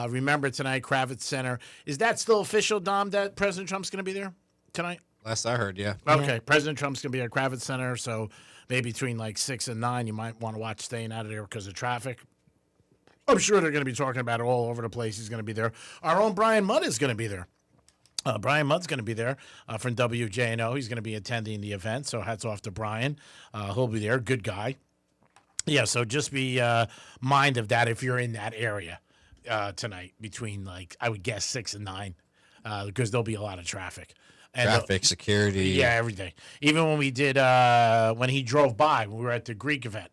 Remember tonight, Kravitz Center. Is that still official, Dom? That President Trump's going to be there tonight? Last I heard, yeah. Okay, President Trump's going to be at Kravitz Center, so maybe between like 6 and 9, you might want to watch staying out of there because of traffic. I'm sure they're going to be talking about it all over the place. He's going to be there. Our own Brian Mudd is going to be there. Brian Mudd's going to be there from WJNO. He's going to be attending the event, so hats off to Brian. He'll be there. Good guy. Yeah, so just be mind of that if you're in that area tonight between, like, I would guess 6 and 9 because there'll be a lot of traffic. And Traffic, security. Yeah, everything. Even when we did, when he drove by, when we were at the Greek event.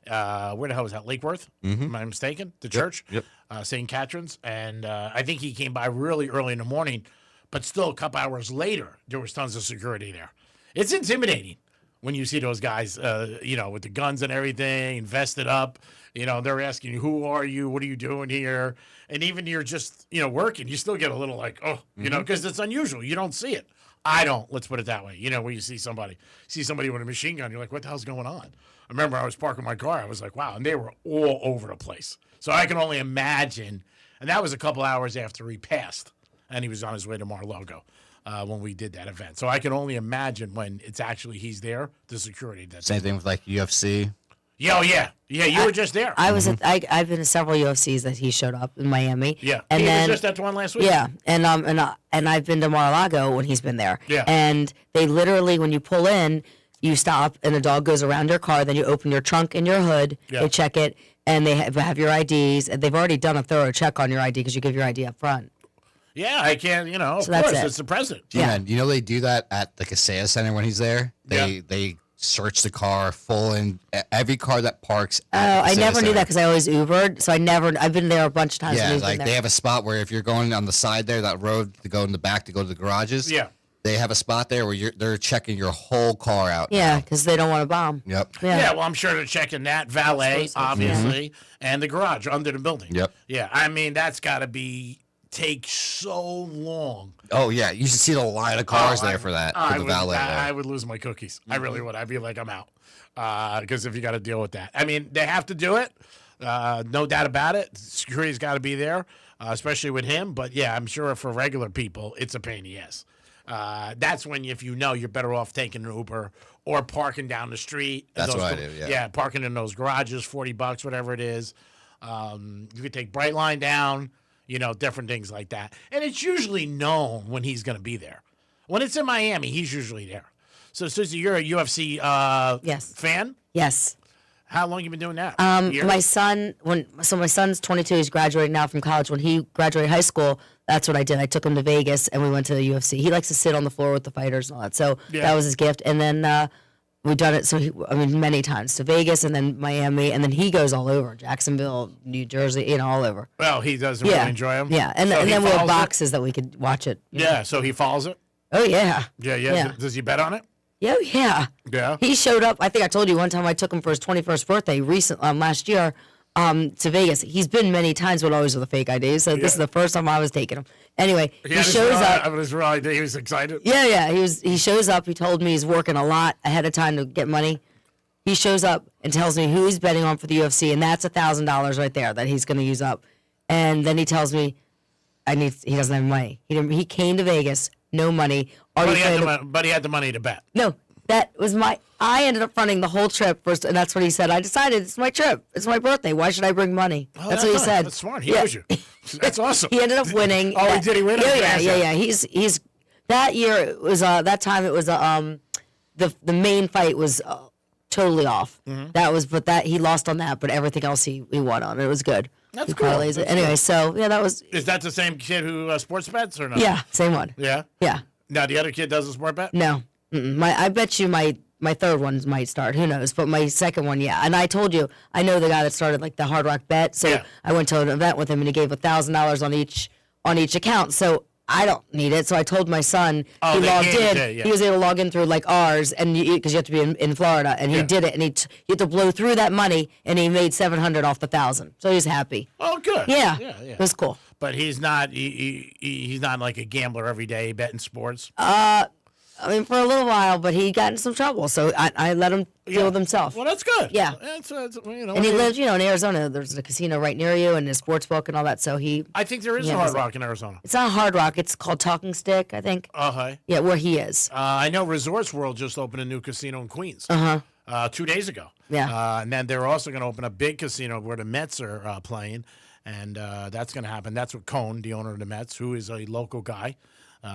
Where the hell was that? Lake Worth? Mm-hmm. Am I mistaken? The church? Yep. St. Catherine's. And I think he came by really early in the morning, but still a couple hours later, there was tons of security there. It's intimidating when you see those guys, with the guns and everything, invested up. They're asking you, who are you? What are you doing here? And even you're just, working, you still get a little like, because it's unusual. You don't see it. I don't. Let's put it that way. Where you see somebody with a machine gun, you're like, what the hell's going on? I remember I was parking my car. I was like, wow. And they were all over the place. So I can only imagine. And that was a couple hours after he passed. And he was on his way to Mar-a-Lago when we did that event. So I can only imagine when it's actually he's there, the security. Same thing with like UFC. Yeah, you were just there. I was I've been to several UFCs that he showed up in Miami. Yeah, and he then was just at the one last week. Yeah, and I've been to Mar-a-Lago when he's been there. Yeah, and they literally, when you pull in, you stop and the dog goes around your car. Then you open your trunk and your hood. Yeah. They check it and they have your IDs. And they've already done a thorough check on your ID because you give your ID up front. Yeah, I can't. Of So that's course, it. it's the president. Yeah, and they do that at the Kaseya Center when he's there. They search the car full in every car that parks. Oh, I never knew that because I always Ubered, so I've been there a bunch of times. Yeah, when he's like been there. they have a spot where if you're going on the side there, that road to go in the back to go to the garages. Yeah, they have a spot there where they're checking your whole car out. Yeah, because they don't want to bomb. Yep. Yeah, well, I'm sure they're checking that valet, obviously, and the garage under the building. Yep. Yeah, I mean that's got to take so long. Oh yeah, you should see the line of cars there for that. For the valet. I would lose my cookies. I really would. I'd be like, I'm out. Because if you got to deal with that, I mean, they have to do it. No doubt about it. Security's got to be there, especially with him. But yeah, I'm sure for regular people, it's a pain in the ass. That's when, if you're better off taking an Uber or parking down the street. That's what I do. Yeah, parking in those garages, $40, whatever it is. You could take Brightline down. Different things like that. And it's usually known when he's going to be there. When it's in Miami, he's usually there. So, Susie, you're a UFC fan? Yes. How long you been doing that? My son's 22. He's graduating now from college. When he graduated high school, that's what I did. I took him to Vegas and we went to the UFC. He likes to sit on the floor with the fighters and all that. So that was his gift. And then we've done it. Many times to Vegas and then Miami, and then he goes all over Jacksonville, New Jersey, all over. Well, he does really enjoy them. Yeah, and then we have boxes that we could watch it. Yeah, so he follows it. Oh yeah. Yeah. Does he bet on it? Yeah, yeah. Yeah. He showed up. I think I told you one time I took him for his 21st birthday last year to Vegas. He's been many times, but always with a fake ID. So this is the first time I was taking him. Anyway, he shows up. He was excited. Yeah. He shows up. He told me he's working a lot ahead of time to get money. He shows up and tells me who he's betting on for the UFC, and that's $1,000 right there that he's going to use up. And then he tells me he doesn't have money. He came to Vegas, no money. But he had the money to bet. No, that was I ended up fronting the whole trip first, and that's what he said. I decided it's my trip. It's my birthday. Why should I bring money? Oh, that's what he said. That's smart. He knows you. That's awesome. He ended up winning. Oh, did he win? Yeah. He's that year. It was that time. It was the main fight was totally off. Mm-hmm. But he lost on that. But everything else he won on. It was good. That's he cool. parlays it. Anyway, so yeah, that was. Is that the same kid who sports bets or no? Yeah, same one. Yeah. Yeah. Now the other kid does a sport bet. No. I bet you my third one might start. Who knows? But my second one, yeah. And I told you, I know the guy that started like the Hard Rock Bet. So I went to an event with him, and he gave $1,000 on each account. So I don't need it. So I told my son, he logged in. He was able to log in through like ours, and because you have to be in Florida, and he did it, and he had to blow through that money, and he made $700 off the 1,000. So he's happy. Oh, good. Yeah, it was cool. But he's not. He's not like a gambler every day betting sports. I mean, for a little while, but he got in some trouble, so I let him deal with himself. Well, that's good. Yeah. And he lives, in Arizona. There's a casino right near you, and a sports book and all that. So I think there is a Hard Rock in Arizona. It's not Hard Rock. It's called Talking Stick, I think. Uh-huh. Yeah, where he is. I know Resorts World just opened a new casino in Queens. 2 days ago. Yeah. And then they're also going to open a big casino where the Mets are playing, and that's going to happen. That's with Cohn, the owner of the Mets, who is a local guy.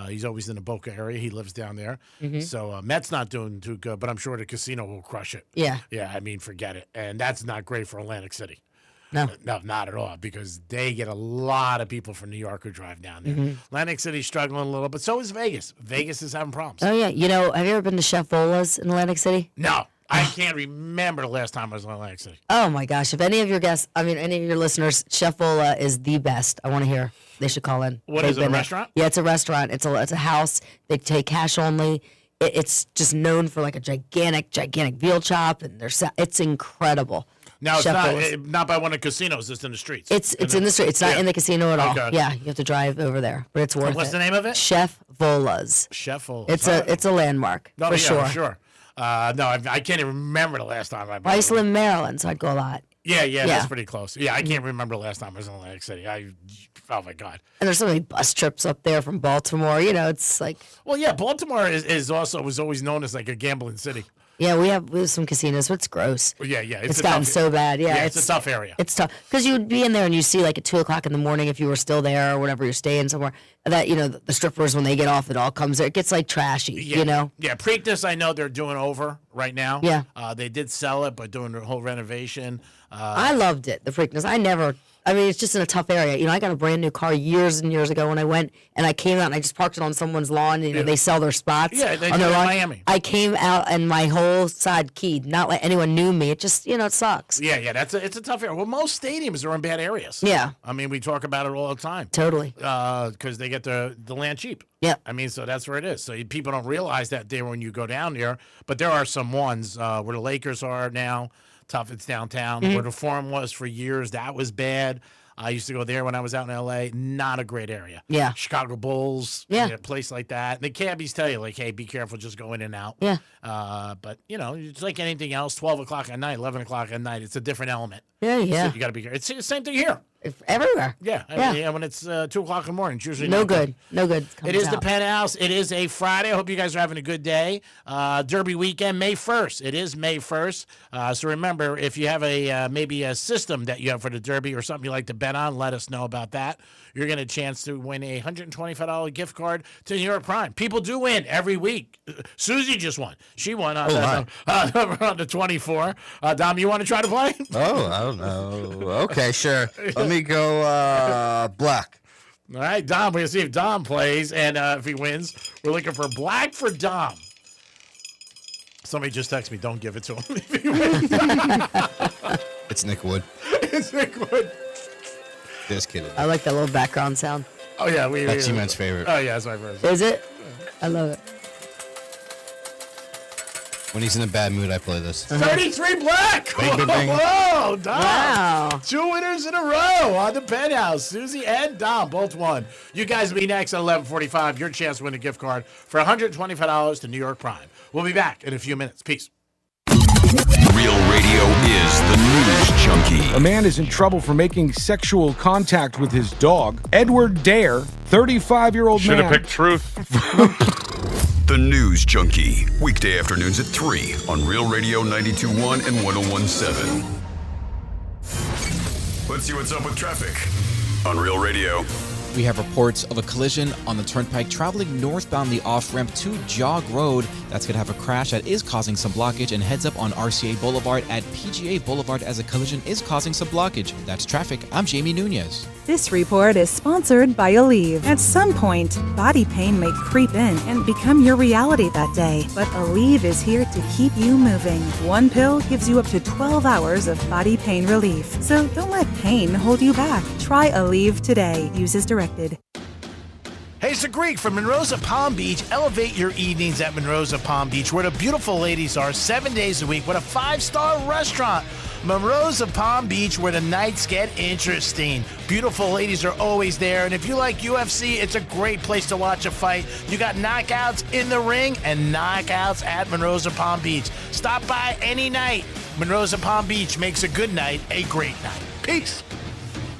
He's always in the Boca area. He lives down there. So Mets not doing too good, but I'm sure the casino will crush it. Yeah. Yeah, I mean, forget it. And that's not great for Atlantic City. No, not at all, because they get a lot of people from New York who drive down there. Atlantic City's struggling a little, but so is Vegas. Vegas is having problems. Oh, yeah. Have you ever been to Chef Vola's in Atlantic City? No. I can't remember the last time I was in Atlantic City. Oh, my gosh. If any of your guests, any of your listeners, Chef Vola is the best. I want to hear. They should call in. What is it, a restaurant? Yeah, it's a restaurant. It's a house. They take cash only. It's just known for like a gigantic veal chop, and it's incredible. Now, it's not by one of the casinos. It's in the streets. It's in the street. It's not in the casino at all. Okay. Yeah, you have to drive over there, but it's worth it. What's the name of it? Chef Vola's. Chef Vola's. It's a landmark for sure. No, I can't even remember the last time I used to live in Maryland, so I'd go a lot. Yeah, that's pretty close. Yeah, I can't remember the last time I was in Atlantic City. Oh my God. And there's so many bus trips up there from Baltimore. It's like. Well, yeah, Baltimore was always known as like a gambling city. Yeah, we have some casinos, but it's gross. Yeah, it's gotten so bad. Yeah, it's a tough area. It's tough because you would be in there and you see like at 2:00 in the morning if you were still there or whatever, you're staying somewhere. That the strippers, when they get off, it all comes there. It gets like trashy. Yeah. Yeah, Preakness, I know they're doing over right now. Yeah. They did sell it, but doing the whole renovation. I loved it, the Preakness. It's just in a tough area. I got a brand new car years and years ago when I went, and I came out and I just parked it on someone's lawn. They sell their spots. Yeah, they do on in their lawn. Miami. I came out and my whole side keyed. Not like anyone knew me. It just, it sucks. Yeah, it's a tough area. Well, most stadiums are in bad areas. Yeah. I mean, we talk about it all the time. Totally. Because they get the land cheap. Yeah. I mean, so that's where it is. So people don't realize that there when you go down there. But there are some ones where the Lakers are now. Tough, it's downtown. Where the Forum was for years, that was bad. I used to go there when I was out in L.A. Not a great area. Yeah. Chicago Bulls. Yeah. A place like that. And the cabbies tell you, like, hey, be careful, just go in and out. Yeah. But, it's like anything else, 12 o'clock at night, 11 o'clock at night, it's a different element. Yeah. So you got to be careful. It's the same thing here. Everywhere. Yeah. I mean, when it's 2 o'clock in the morning, it's usually no not good. No good. It is the Penthouse. It is a Friday. I hope you guys are having a good day. Derby weekend, May 1st. It is May 1st. So remember, if you have maybe a system that you have for the Derby or something you like to bet on, let us know about that. You're going to have a chance to win a $125 gift card to New York Prime. People do win every week. Susie just won. She won on the 24. Dom, you want to try to play? Oh, I don't know. Okay, sure. Let me go black. All right, Dom. We're going to see if Dom plays, and if he wins, we're looking for black for Dom. Somebody just texted me, don't give it to him if he wins. It's Nick Wood. It's Nick Wood. Just kidding. I like that little background sound. Oh, yeah. That's T-Man's favorite. Oh, yeah, that's my favorite. Is it? I love it. When he's in a bad mood, I play this. 33 black. Bing, bing, bing. Whoa, Dom. Wow. 2 winners in a row on the Penthouse. Susie and Dom both won. You guys will be next at 11:45. Your chance to win a gift card for $125 to New York Prime. We'll be back in a few minutes. Peace. Real Radio is the news junkie. A man is in trouble for making sexual contact with his dog. Edward Dare, 35-year-old man. Should have picked truth. The News Junkie. Weekday afternoons at 3 on Real Radio 92.1 and 101.7. Let's see what's up with traffic on Real Radio. We have reports of a collision on the turnpike traveling northbound the off-ramp to Jog Road. That's going to have a crash that is causing some blockage, and heads up on RCA Boulevard at PGA Boulevard as a collision is causing some blockage. That's traffic. I'm Jamie Nunez. This report is sponsored by Aleve. At some point, body pain may creep in and become your reality that day, but Aleve is here to keep you moving. One pill gives you up to 12 hours of body pain relief. So don't let pain hold you back. Try Aleve today. Use as directed. Hey, it's the Greek from Monroe's of Palm Beach. Elevate your evenings at Monroe's of Palm Beach, where the beautiful ladies are 7 days a week with a 5-star restaurant. Monroe's of Palm Beach, where the nights get interesting. Beautiful ladies are always there, and if you like UFC, it's a great place to watch a fight. You got knockouts in the ring and knockouts at Monroe's of Palm Beach. Stop by any night. Monroe's of Palm Beach makes a good night a great night. Peace.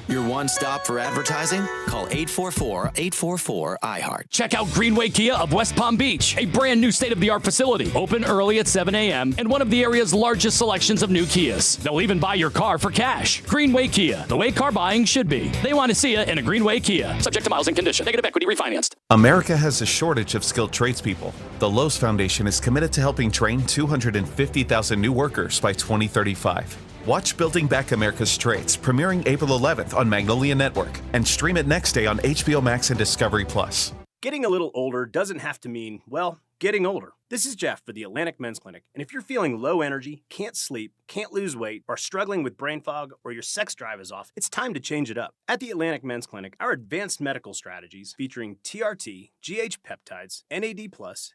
Your one stop for advertising? Call 844-844-IHEART. Check out Greenway Kia of West Palm Beach, a brand new state-of-the-art facility. Open early at 7 a.m. and one of the area's largest selections of new Kias. They'll even buy your car for cash. Greenway Kia, the way car buying should be. They want to see you in a Greenway Kia. Subject to miles and condition. Negative equity refinanced. America has a shortage of skilled tradespeople. The Lowe's Foundation is committed to helping train 250,000 new workers by 2035. Watch Building Back America's Trades, premiering April 11th on Magnolia Network, and stream it next day on HBO Max and Discovery Plus. Getting a little older doesn't have to mean, well, getting older. This is Jeff for the Atlantic Men's Clinic, and if you're feeling low energy, can't sleep, can't lose weight, are struggling with brain fog, or your sex drive is off, it's time to change it up. At the Atlantic Men's Clinic, our advanced medical strategies featuring TRT, GH peptides, NAD+,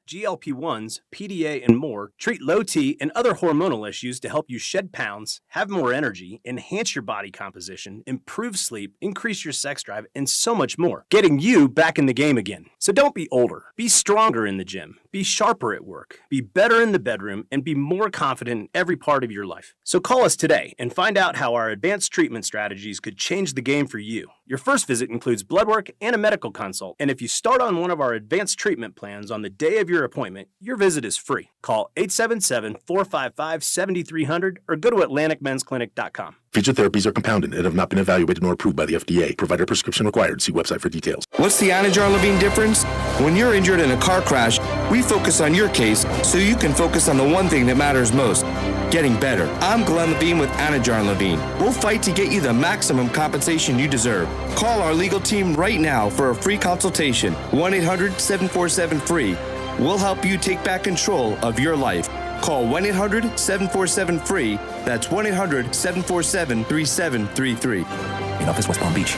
GLP-1s, PDA, and more treat low T and other hormonal issues to help you shed pounds, have more energy, enhance your body composition, improve sleep, increase your sex drive, and so much more, getting you back in the game again. So don't be older. Be stronger in the gym. Be sharper at work. Be better in the bedroom, and be more confident in every part of your life. So call us today and find out how our advanced treatment strategies could change the game for you. Your first visit includes blood work and a medical consult, and if you start on one of our advanced treatment plans on the day of your appointment, your visit is free. Call 877-455-7300 or go to AtlanticMen'sClinic.com. Featured therapies are compounded and have not been evaluated nor approved by the FDA. Provider prescription required. See website for details. What's the Anajar Levine difference? When you're injured in a car crash, we focus on your case so you can focus on the one thing that matters most, getting better. I'm Glenn Levine with Anajar Levine. We'll fight to get you the maximum compensation you deserve. Call our legal team right now for a free consultation. 1-800-747-FREE. We'll help you take back control of your life. Call 1-800-747-FREE. That's 1-800-747-3733. In office, West Palm Beach.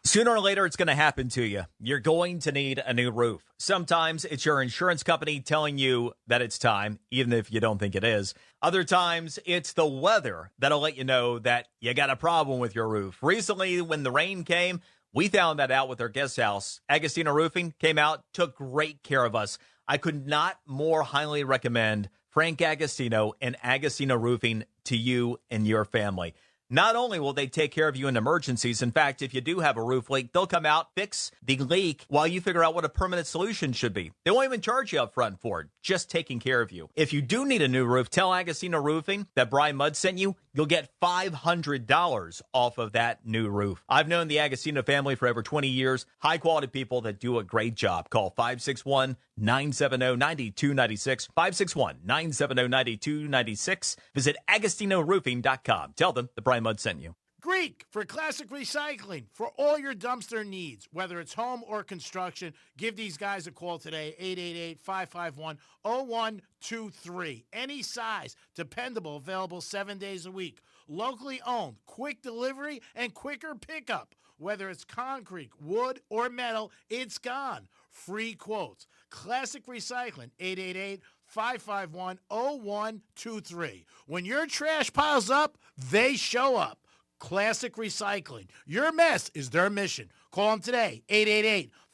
Sooner or later, it's going to happen to you. You're going to need a new roof. Sometimes it's your insurance company telling you that it's time, even if you don't think it is. Other times, it's the weather that'll let you know that you got a problem with your roof. Recently, when the rain came, we found that out with our guest house. Agostino Roofing came out, took great care of us. I could not more highly recommend Frank Agostino and Agostino Roofing to you and your family. Not only will they take care of you in emergencies, in fact, if you do have a roof leak, they'll come out, fix the leak while you figure out what a permanent solution should be. They won't even charge you up front for it, just taking care of you. If you do need a new roof, tell Agostino Roofing that Brian Mudd sent you. You'll get $500 off of that new roof. I've known the Agostino family for over 20 years. High-quality people that do a great job. Call 561-970-9296. 561-970-9296. Visit AgostinoRoofing.com. Tell them the Brian Mudd sent you. Greek for Classic Recycling. For all your dumpster needs, whether it's home or construction, give these guys a call today, 888-551-0123. Any size, dependable, available 7 days a week. Locally owned, quick delivery, and quicker pickup. Whether it's concrete, wood, or metal, it's gone. Free quotes. Classic Recycling, 888-551-0123. When your trash piles up, they show up. Classic Recycling. Your mess is their mission. Call them today,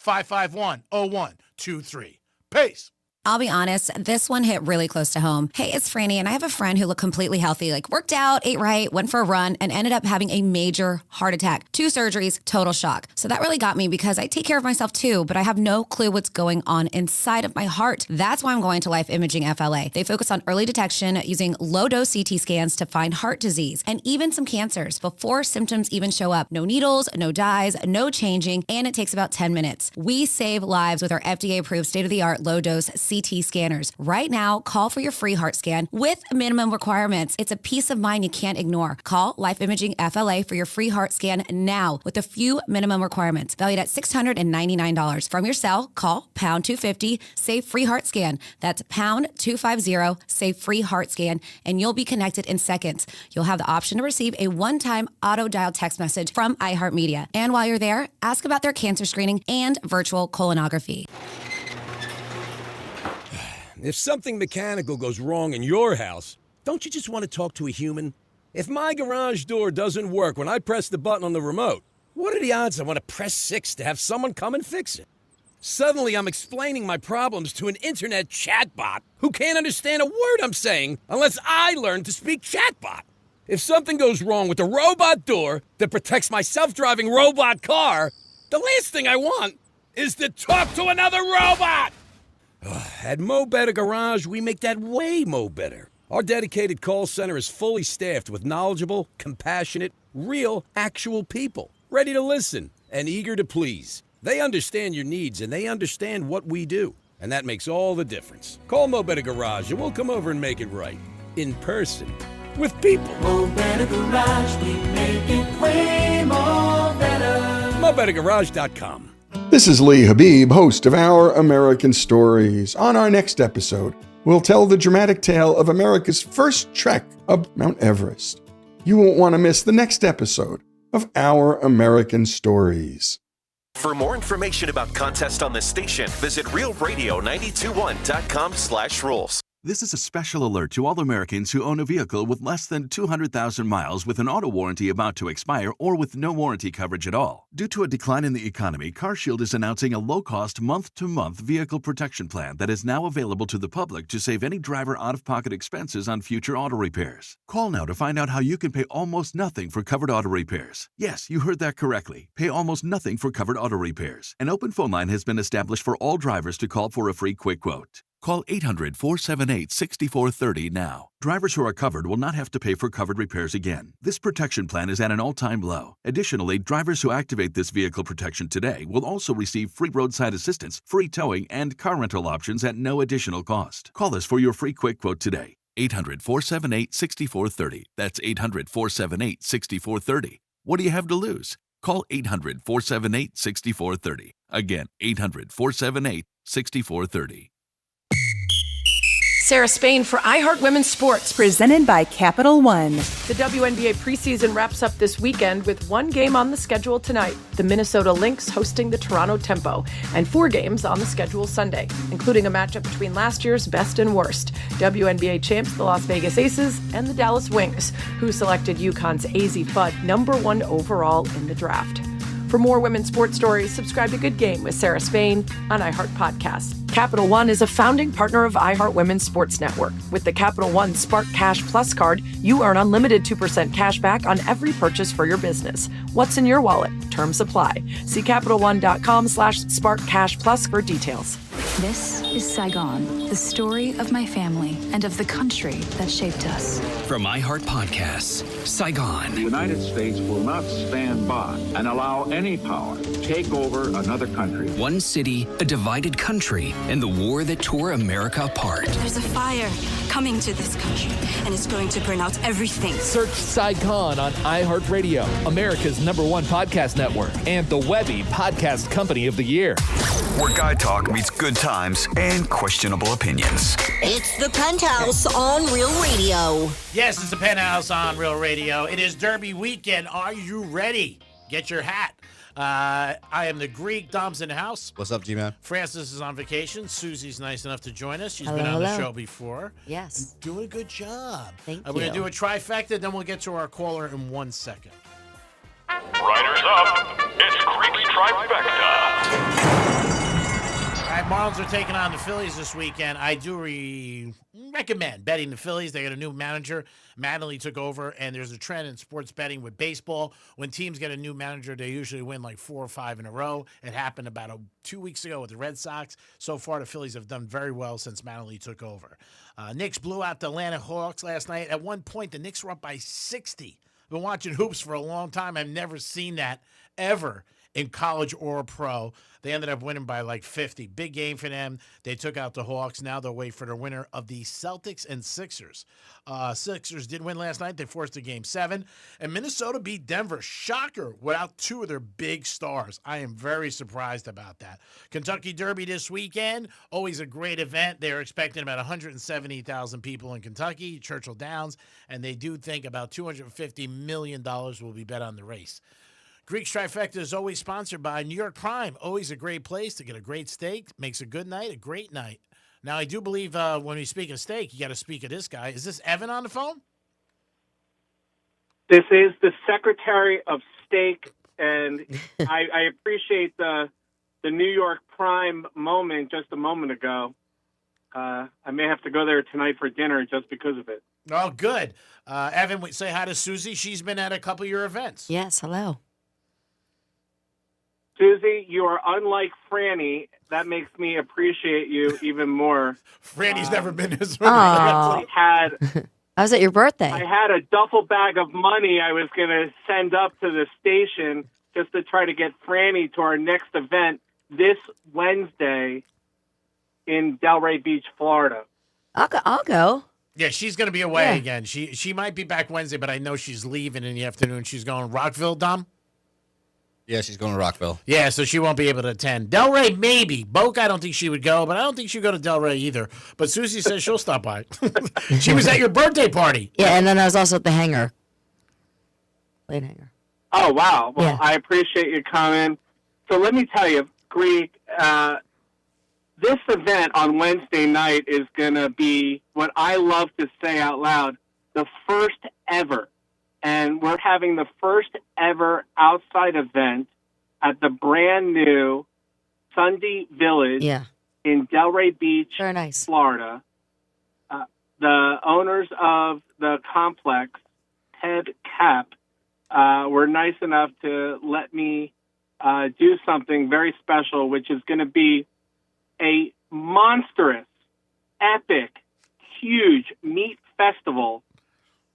888-551-0123. Peace. I'll be honest, this one hit really close to home. Hey, it's Franny, and I have a friend who looked completely healthy, like worked out, ate right, went for a run, and ended up having a major heart attack. 2 surgeries, total shock. So that really got me because I take care of myself too, but I have no clue what's going on inside of my heart. That's why I'm going to Life Imaging FLA. They focus on early detection using low-dose CT scans to find heart disease and even some cancers before symptoms even show up. No needles, no dyes, no changing, and it takes about 10 minutes. We save lives with our FDA-approved state-of-the-art low-dose CT CT scanners. Right now, call for your free heart scan with minimum requirements. It's a peace of mind you can't ignore. Call Life Imaging FLA for your free heart scan now with a few minimum requirements, valued at $699. From your cell, call pound 250, save free heart scan. That's pound 250, save free heart scan, and you'll be connected in seconds. You'll have the option to receive a one-time auto-dial text message from iHeartMedia. And while you're there, ask about their cancer screening and virtual colonography. If something mechanical goes wrong in your house, don't you just want to talk to a human? If my garage door doesn't work when I press the button on the remote, what are the odds I want to press 6 to have someone come and fix it? Suddenly, I'm explaining my problems to an internet chatbot who can't understand a word I'm saying unless I learn to speak chatbot. If something goes wrong with the robot door that protects my self-driving robot car, the last thing I want is to talk to another robot! At Mo Better Garage, we make that way mo better. Our dedicated call center is fully staffed with knowledgeable, compassionate, real, actual people, ready to listen and eager to please. They understand your needs and they understand what we do, and that makes all the difference. Call Mo Better Garage and we'll come over and make it right. In person. With people. Mo Better Garage, we make it way more better. MoBetterGarage.com. This is Lee Habib, host of Our American Stories. On our next episode, we'll tell the dramatic tale of America's first trek up Mount Everest. You won't want to miss the next episode of Our American Stories. For more information about contests on this station, visit realradio921.com/rules. This is a special alert to all Americans who own a vehicle with less than 200,000 miles with an auto warranty about to expire or with no warranty coverage at all. Due to a decline in the economy, CarShield is announcing a low-cost month-to-month vehicle protection plan that is now available to the public to save any driver out-of-pocket expenses on future auto repairs. Call now to find out how you can pay almost nothing for covered auto repairs. Yes, you heard that correctly. Pay almost nothing for covered auto repairs. An open phone line has been established for all drivers to call for a free quick quote. Call 800-478-6430 now. Drivers who are covered will not have to pay for covered repairs again. This protection plan is at an all-time low. Additionally, drivers who activate this vehicle protection today will also receive free roadside assistance, free towing, and car rental options at no additional cost. Call us for your free quick quote today. 800-478-6430. That's 800-478-6430. What do you have to lose? Call 800-478-6430. Again, 800-478-6430. Sarah Spain for iHeart Women's Sports. Presented by Capital One. The WNBA preseason wraps up this weekend with one game on the schedule tonight. The Minnesota Lynx hosting the Toronto Tempo. And 4 games on the schedule Sunday, including a matchup between last year's best and worst. WNBA champs, the Las Vegas Aces, and the Dallas Wings, who selected UConn's AZ Fudd #1 overall in the draft. For more women's sports stories, subscribe to Good Game with Sarah Spain on iHeart Podcasts. Capital One is a founding partner of iHeart Women's Sports Network. With the Capital One Spark Cash Plus card, you earn unlimited 2% cash back on every purchase for your business. What's in your wallet? Terms apply. See CapitalOne.com/SparkCashPlus for details. This is Saigon, the story of my family and of the country that shaped us. From iHeart Podcasts, Saigon. The United States will not stand by and allow any power to take over another country. One city, a divided country, and the war that tore America apart. There's a fire coming to this country, and it's going to burn out everything. Search Saigon on iHeartRadio, America's #1 podcast network, and the Webby Podcast Company of the Year. Where guy talk meets good times and questionable opinions. It's the Penthouse on Real Radio. Yes, it's the Penthouse on Real Radio. It is Derby weekend. Are you ready? Get your hat. I am the Greek. Dom's in the house. What's up, G-Man? Francis is on vacation. Susie's nice enough to join us. She's Hello, been on the hello. show before. Yes. You're doing a good job. Thank We're you. going to do a trifecta, then we'll get to our caller in 1 second. Riders up. It's Creepy Trifecta. All right, Marlins are taking on the Phillies this weekend. I do recommend betting the Phillies. They got a new manager. Mattingly took over, and there's a trend in sports betting with baseball. When teams get a new manager, they usually win like 4 or 5 in a row. It happened about 2 weeks ago with the Red Sox. So far, the Phillies have done very well since Mattingly took over. Knicks blew out the Atlanta Hawks last night. At one point, the Knicks were up by 60. I've been watching hoops for a long time. I've never seen that ever in college or pro. They ended up winning by like 50. Big game for them. They took out the Hawks. Now they'll wait for the winner of the Celtics and Sixers. Sixers did win last night. They forced a game 7. And Minnesota beat Denver. Shocker, without 2 of their big stars. I am very surprised about that. Kentucky Derby this weekend. Always a great event. They're expecting about 170,000 people in Kentucky, Churchill Downs. And they do think about $250 million will be bet on the race. Greek's Trifecta is always sponsored by New York Prime. Always a great place to get a great steak. Makes a good night a great night. Now, I do believe when we speak of steak, you got to speak of this guy. Is this Evan on the phone? This is the Secretary of Steak, and I appreciate the New York Prime moment just a moment ago. I may have to go there tonight for dinner just because of it. Oh, good. Evan, say hi to Susie. She's been at a couple of your events. Yes, hello. Susie, you are unlike Franny. That makes me appreciate you even more. Franny's never been this Oh. I was at your birthday. I had a duffel bag of money I was going to send up to the station just to try to get Franny to our next event this Wednesday in Delray Beach, Florida. I'll go. Yeah, she's going to be away again. She might be back Wednesday, but I know she's leaving in the afternoon. She's going Rockville, Dom? Yeah, she's going to Rockville. Yeah, so she won't be able to attend. Delray, maybe. Boca, I don't think she would go, but I don't think she'd go to Delray either. But Susie says she'll stop by. She was at your birthday party. Yeah, and then I was also at the hangar. Plane hangar. Oh, wow. Well, Yeah. I appreciate you coming. So let me tell you, Greek, this event on Wednesday night is going to be what I love to say out loud, the first ever. And we're having the first ever outside event at the brand new Sunday Village in Delray Beach, Florida. The owners of the complex, Ted Cap, were nice enough to let me do something very special, which is going to be a monstrous, epic, huge meat festival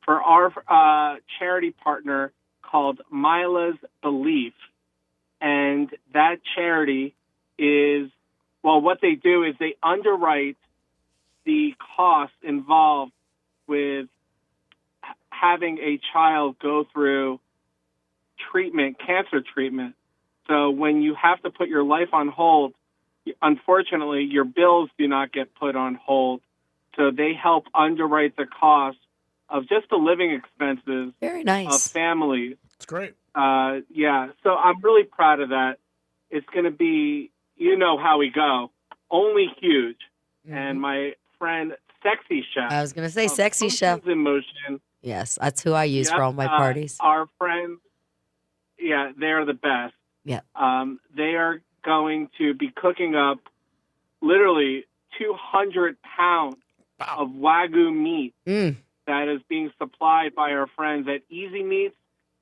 for our charity partner called Mila's Belief. And that charity is, well, what they do is they underwrite the costs involved with having a child go through treatment, cancer treatment. So when you have to put your life on hold, unfortunately, your bills do not get put on hold. So they help underwrite the cost of just the living expenses Very nice. of families. It's great. Yeah, so I'm really proud of that. It's going to be, you know how we go, only huge. And my friend, Sexy Chef. I was going to say Sexy Chef. In Motion. Yes, that's who I use for all my parties. Our friends, yeah, they're the best. Yeah. They are going to be cooking up literally 200 pounds of Wagyu meat that is being supplied by our friends at Easy Meats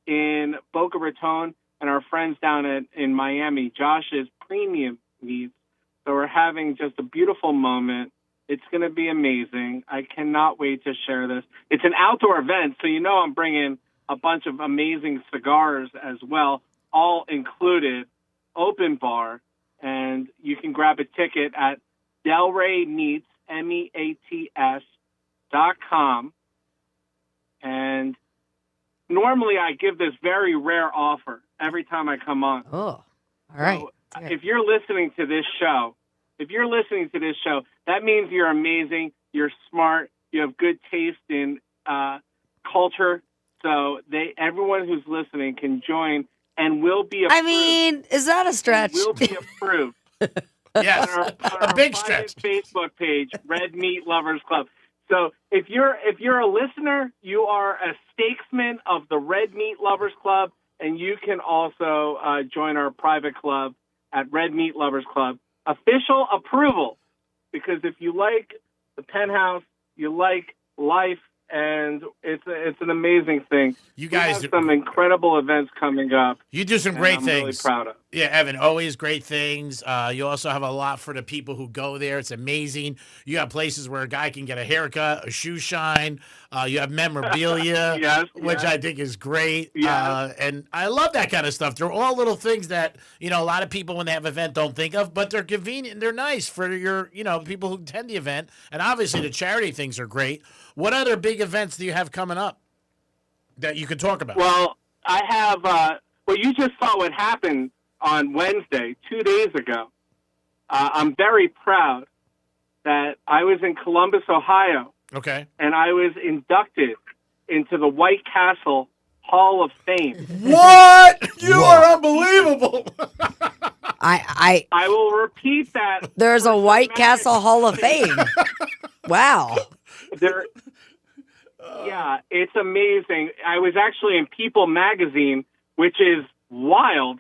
in Boca Raton and our friends down in Miami, Josh's Premium Meats. So we're having just a beautiful moment. It's going to be amazing. I cannot wait to share this. It's an outdoor event, so you know I'm bringing a bunch of amazing cigars as well, all included, open bar, and you can grab a ticket at Delray Meats, MEATS.com. And normally I give this very rare offer every time I come on. Oh, all right. So if you're listening to this show, that means you're amazing, you're smart, you have good taste in culture. So everyone who's listening can join and will be approved. I mean, is that a stretch? Will be approved. Yes, on our a big private stretch. Facebook page, Red Meat Lovers Club. So if you're a listener, you are a statesman of the Red Meat Lovers Club, and you can also join our private club at Red Meat Lovers Club. Official approval, because if you like the Penthouse, you like life, and it's an amazing thing. You guys have some incredible events coming up. You do some and great I'm things. Really proud of. Yeah, Evan, always great things. You also have a lot for the people who go there. It's amazing. You have places where a guy can get a haircut, a shoe shine. You have memorabilia, which I think is great. And I love that kind of stuff. They're all little things that, a lot of people when they have an event don't think of, but they're convenient and they're nice for your, people who attend the event. And obviously the charity things are great. What other big events do you have coming up that you could talk about? Well, I have, you just saw what happened on Wednesday, 2 days ago. I'm very proud that I was in Columbus, Ohio. Okay. And I was inducted into the White Castle Hall of Fame. What? You are unbelievable. I will repeat that. There's a White Castle Hall of Fame. Wow. Yeah, it's amazing. I was actually in People magazine, which is wild.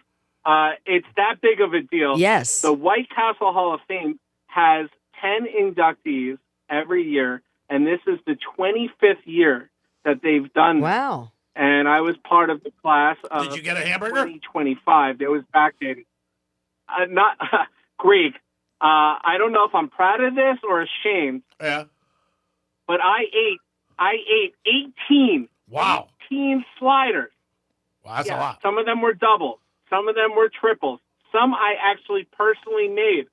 It's that big of a deal. Yes. The White Castle Hall of Fame has 10 inductees every year, and this is the 25th year that they've done this. Wow. And I was part of the class of Did you get a hamburger? 2025. It was backdated. Not Greek. I don't know if I'm proud of this or ashamed. Yeah. But I ate 18. Wow. 18 sliders. Wow, that's a lot. Some of them were doubles. Some of them were triples. Some I actually personally made.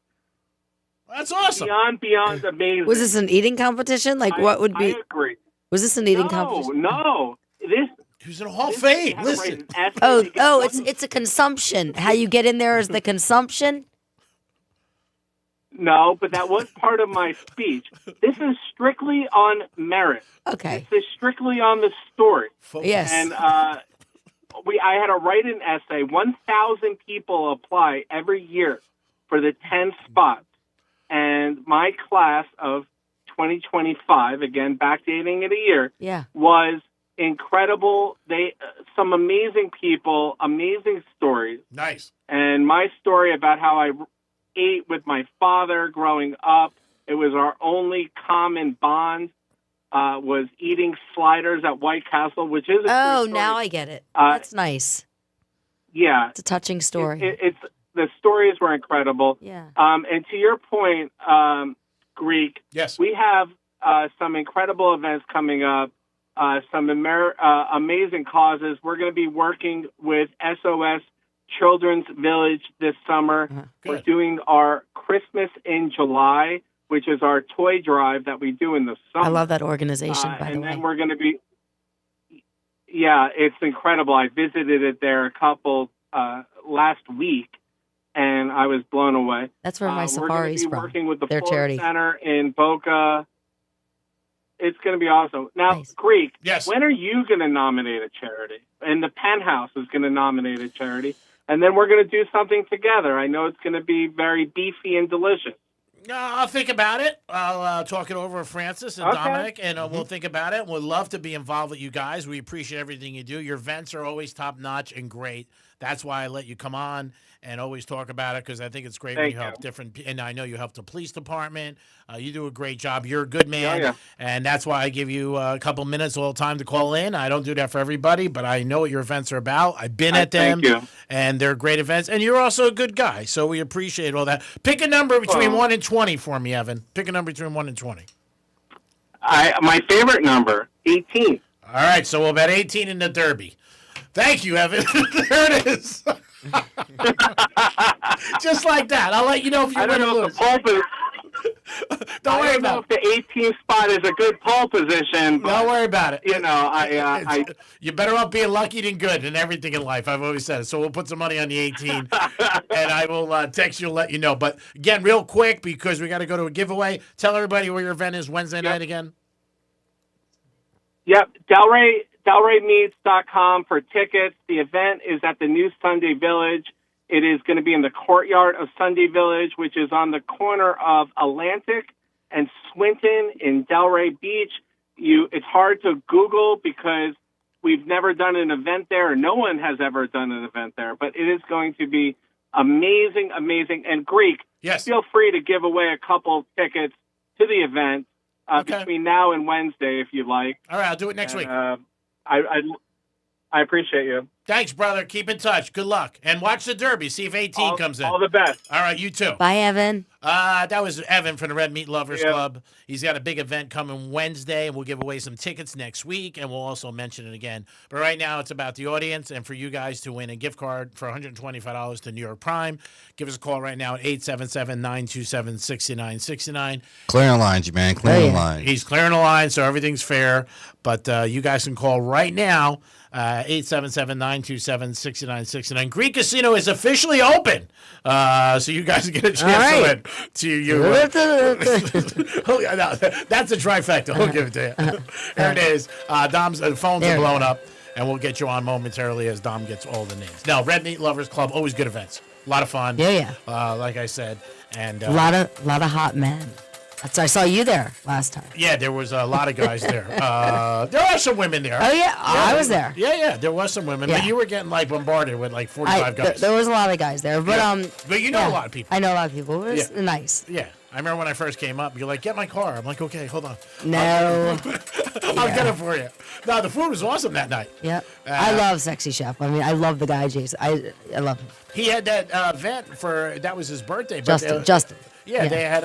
That's awesome. Beyond amazing. Was this an eating competition? Like, what would be? I agree. Was this an eating competition? No. Who's in a Hall of Fame? Listen. It's a consumption. How you get in there is the consumption. No, but that was part of my speech. This is strictly on merit. Okay. This is strictly on the story. Yes. And I had to write an essay. 1,000 people apply every year for the 10 spots. And my class of 2025, again, backdating it a year, was incredible. Some amazing people, amazing stories. Nice. And my story about how I ate with my father growing up, it was our only common bond, was eating sliders at White Castle, which is a true story. Now I get it. That's nice. Yeah. It's a touching story. It's the stories were incredible. Yeah. And to your point, Greek, yes, we have some incredible events coming up, some amazing causes. We're going to be working with SOS Children's Village this summer. We're doing our Christmas in July, which is our toy drive that we do in the summer. I love that organization, by the way. And then we're going to be, it's incredible. I visited it there a couple last week, and I was blown away. That's where my safari's from. We're going to be working with the Their Florida charity Center in Boca. It's going to be awesome. Now, Greek, when are you going to nominate a charity? And the Penthouse is going to nominate a charity. And then we're going to do something together. I know it's going to be very beefy and delicious. I'll think about it. I'll talk it over with Francis and Dominic, and we'll think about it. We'd love to be involved with you guys. We appreciate everything you do. Your events are always top-notch and great. That's why I let you come on and always talk about it, because I think it's great when you help different – and I know you help the police department. You do a great job. You're a good man, and that's why I give you a couple minutes all the time to call in. I don't do that for everybody, but I know what your events are about. I've been at them, and they're great events. And you're also a good guy, so we appreciate all that. Pick a number between 1 and 20 for me, Evan. Pick a number between 1 and 20. My favorite number, 18. All right, so we'll bet 18 in the Derby. Thank you, Evan. There it is. Just like that. I'll let you know if you win or lose. Don't worry about don't worry about it. You know, you're better off being lucky than good in everything in life. I've always said it. So we'll put some money on the 18, and I will text you and let you know. But again, real quick, because we got to go to a giveaway. Tell everybody where your event is Wednesday night again. Yep, DelrayMeats.com for tickets. The event is at the new Sunday Village. It is going to be in the courtyard of Sunday Village, which is on the corner of Atlantic and Swinton in Delray Beach. It's hard to Google because we've never done an event there, or no one has ever done an event there. But it is going to be amazing, amazing. And Greek, feel free to give away a couple tickets to the event. between now and Wednesday, if you like. All right, I'll do it next week. I appreciate you. Thanks, brother. Keep in touch. Good luck. And watch the Derby. See if 18 comes in. All the best. All right, you too. Bye, Evan. That was Evan from the Red Meat Lovers Club. He's got a big event coming Wednesday, and we'll give away some tickets next week, and we'll also mention it again. But right now, it's about the audience, and for you guys to win a gift card for $125 to New York Prime, give us a call right now at 877-927-6969. Clearing lines, man. Clearing the line. He's clearing the line, so everything's fair. But you guys can call right now. 877-927-6969. Greek Casino is officially open, so you guys get a chance to you. That's a trifecta. We'll give it to you. Here it is. Dom's phones are blowing up, and we'll get you on momentarily as Dom gets all the names. Now, Red Meat Lovers Club, always good events. A lot of fun. Yeah. Like I said, and a lot of hot men. I saw you there last time. Yeah, there was a lot of guys there. There are some women there. Oh, yeah. I was there. Yeah, there was some women. Yeah. But you were getting, bombarded with, 45 guys. There was a lot of guys there. But but you know a lot of people. I know a lot of people. It was nice. Yeah. I remember when I first came up, you're like, get my car. I'm like, okay, hold on. No. I'll get it for you. No, the food was awesome that night. Yep. I love Sexy Chef. I mean, I love the guy, Jason. I love him. He had that event that was his birthday. Justin. Yeah, they had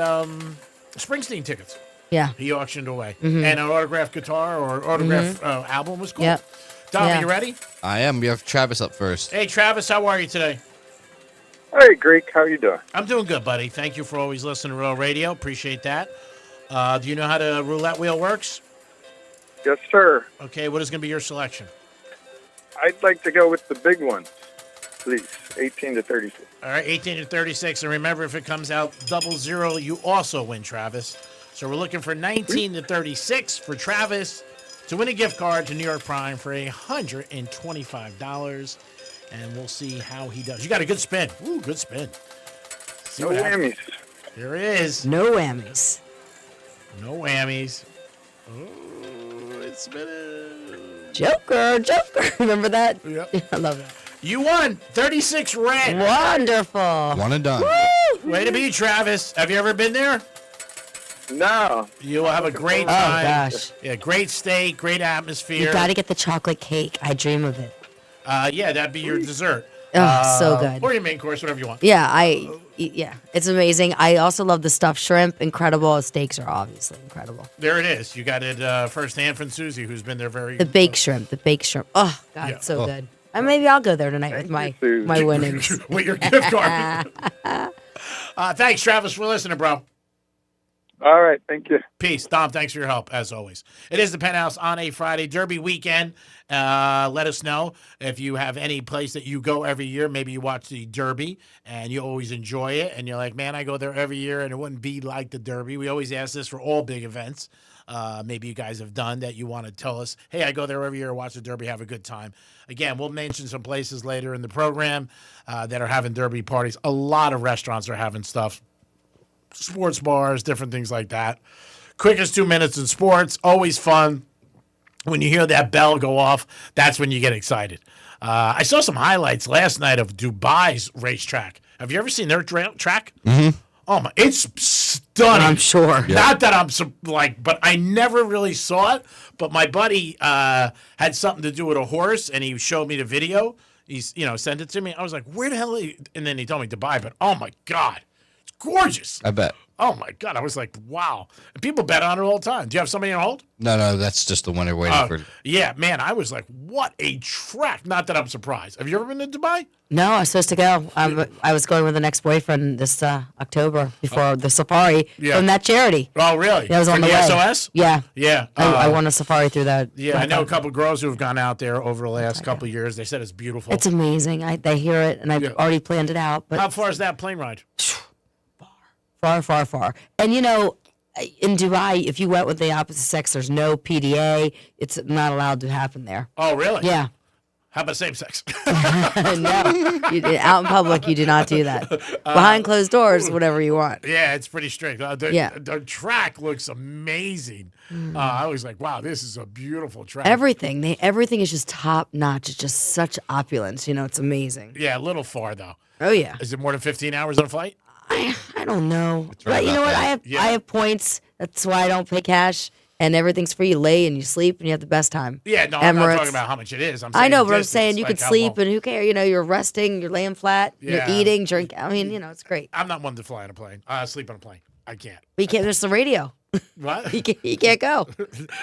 Springsteen tickets. Yeah. He auctioned away. And an autographed guitar or autographed album was cool. Yep. Dom, are you ready? I am. We have Travis up first. Hey, Travis, how are you today? Hey, Greek. How are you doing? I'm doing good, buddy. Thank you for always listening to Real Radio. Appreciate that. Do you know how the roulette wheel works? Yes, sir. Okay, what is going to be your selection? I'd like to go with the big ones, please. 18 to 36. All right, 18 to 36. And remember, if it comes out 00, you also win, Travis. So we're looking for 19 to 36 for Travis to win a gift card to New York Prime for $125. And we'll see how he does. You got a good spin. Ooh, good spin. No whammies. Here it is. No whammies. No whammies. Oh, it's spinning. Joker. Remember that? Yep. I love that. You won. 36 red. Wonderful. One and done. Woo! Way to be, Travis. Have you ever been there? No. You will have a great Oh, time. gosh. Yeah, great steak, great atmosphere. You got to get the chocolate cake. I dream of it. Yeah, that'd be your dessert. Oh, so good. Or your main course, whatever you want. Yeah, it's amazing. I also love the stuffed shrimp. Incredible. Steaks are obviously incredible. There it is. You got it firsthand from Susie, who's been there very. The baked shrimp. Oh God, it's so good. And maybe I'll go there tonight with my winnings. With your gift card. Thanks, Travis, for listening, bro. All right. Thank you. Peace. Dom, thanks for your help, as always. It is the Penthouse on a Friday. Derby weekend. Let us know if you have any place that you go every year. Maybe you watch the Derby and you always enjoy it. And you're like, man, I go there every year and it wouldn't be like the Derby. We always ask this for all big events. Maybe you guys have done that. You want to tell us, hey, I go there every year, watch the Derby, have a good time. Again, we'll mention some places later in the program that are having Derby parties. A lot of restaurants are having stuff. Sports bars, different things like that. Quickest 2 minutes in sports, always fun. When you hear that bell go off, that's when you get excited. I saw some highlights last night of Dubai's racetrack. Have you ever seen their track? Mm-hmm. Oh my, it's stunning. I'm sure. Not that I'm but I never really saw it. But my buddy had something to do with a horse, and he showed me the video. He's sent it to me. I was like, where the hell? And then he told me Dubai. But oh my God. Gorgeous. I bet. Oh, my God. I was like, wow. And people bet on it all the time. Do you have somebody on hold? No, that's just the one they're waiting for. Yeah, man. I was like, what a track. Not that I'm surprised. Have you ever been to Dubai? No, I was supposed to go. I was going with an ex-boyfriend this October before the safari from that charity. Oh, really? Yeah, I was on From the way. SOS? Yeah. Yeah. I won a safari through that. Yeah, I know a couple of girls who have gone out there over the last couple of years. They said it's beautiful. It's amazing. They hear it, and I've already planned it out. But how far is that plane ride? Far, far, far. And in Dubai, if you went with the opposite sex, there's no PDA. It's not allowed to happen there. Oh, really? Yeah. How about same sex? No. Out in public, you do not do that. Behind closed doors, whatever you want. Yeah, it's pretty strict. The track looks amazing. I was like, wow, this is a beautiful track. Everything is just top notch. It's just such opulence. It's amazing. Yeah, a little far, though. Oh, yeah. Is it more than 15 hours on a flight? I don't know. right But you know about what? that. I have points. That's why I don't pay cash. And everything's free. You lay and you sleep and you have the best time. Yeah, no, I'm not Emirates. talking about how much it is. I'm saying I know, but I'm distance, saying you like could how sleep long. and who cares? You know, you're resting, you're laying flat, Yeah. you're eating, drinking. I mean, you know, it's great. I'm not one to fly on a plane. Sleep on a plane. I can't. But you can't miss the radio. What? You can't go.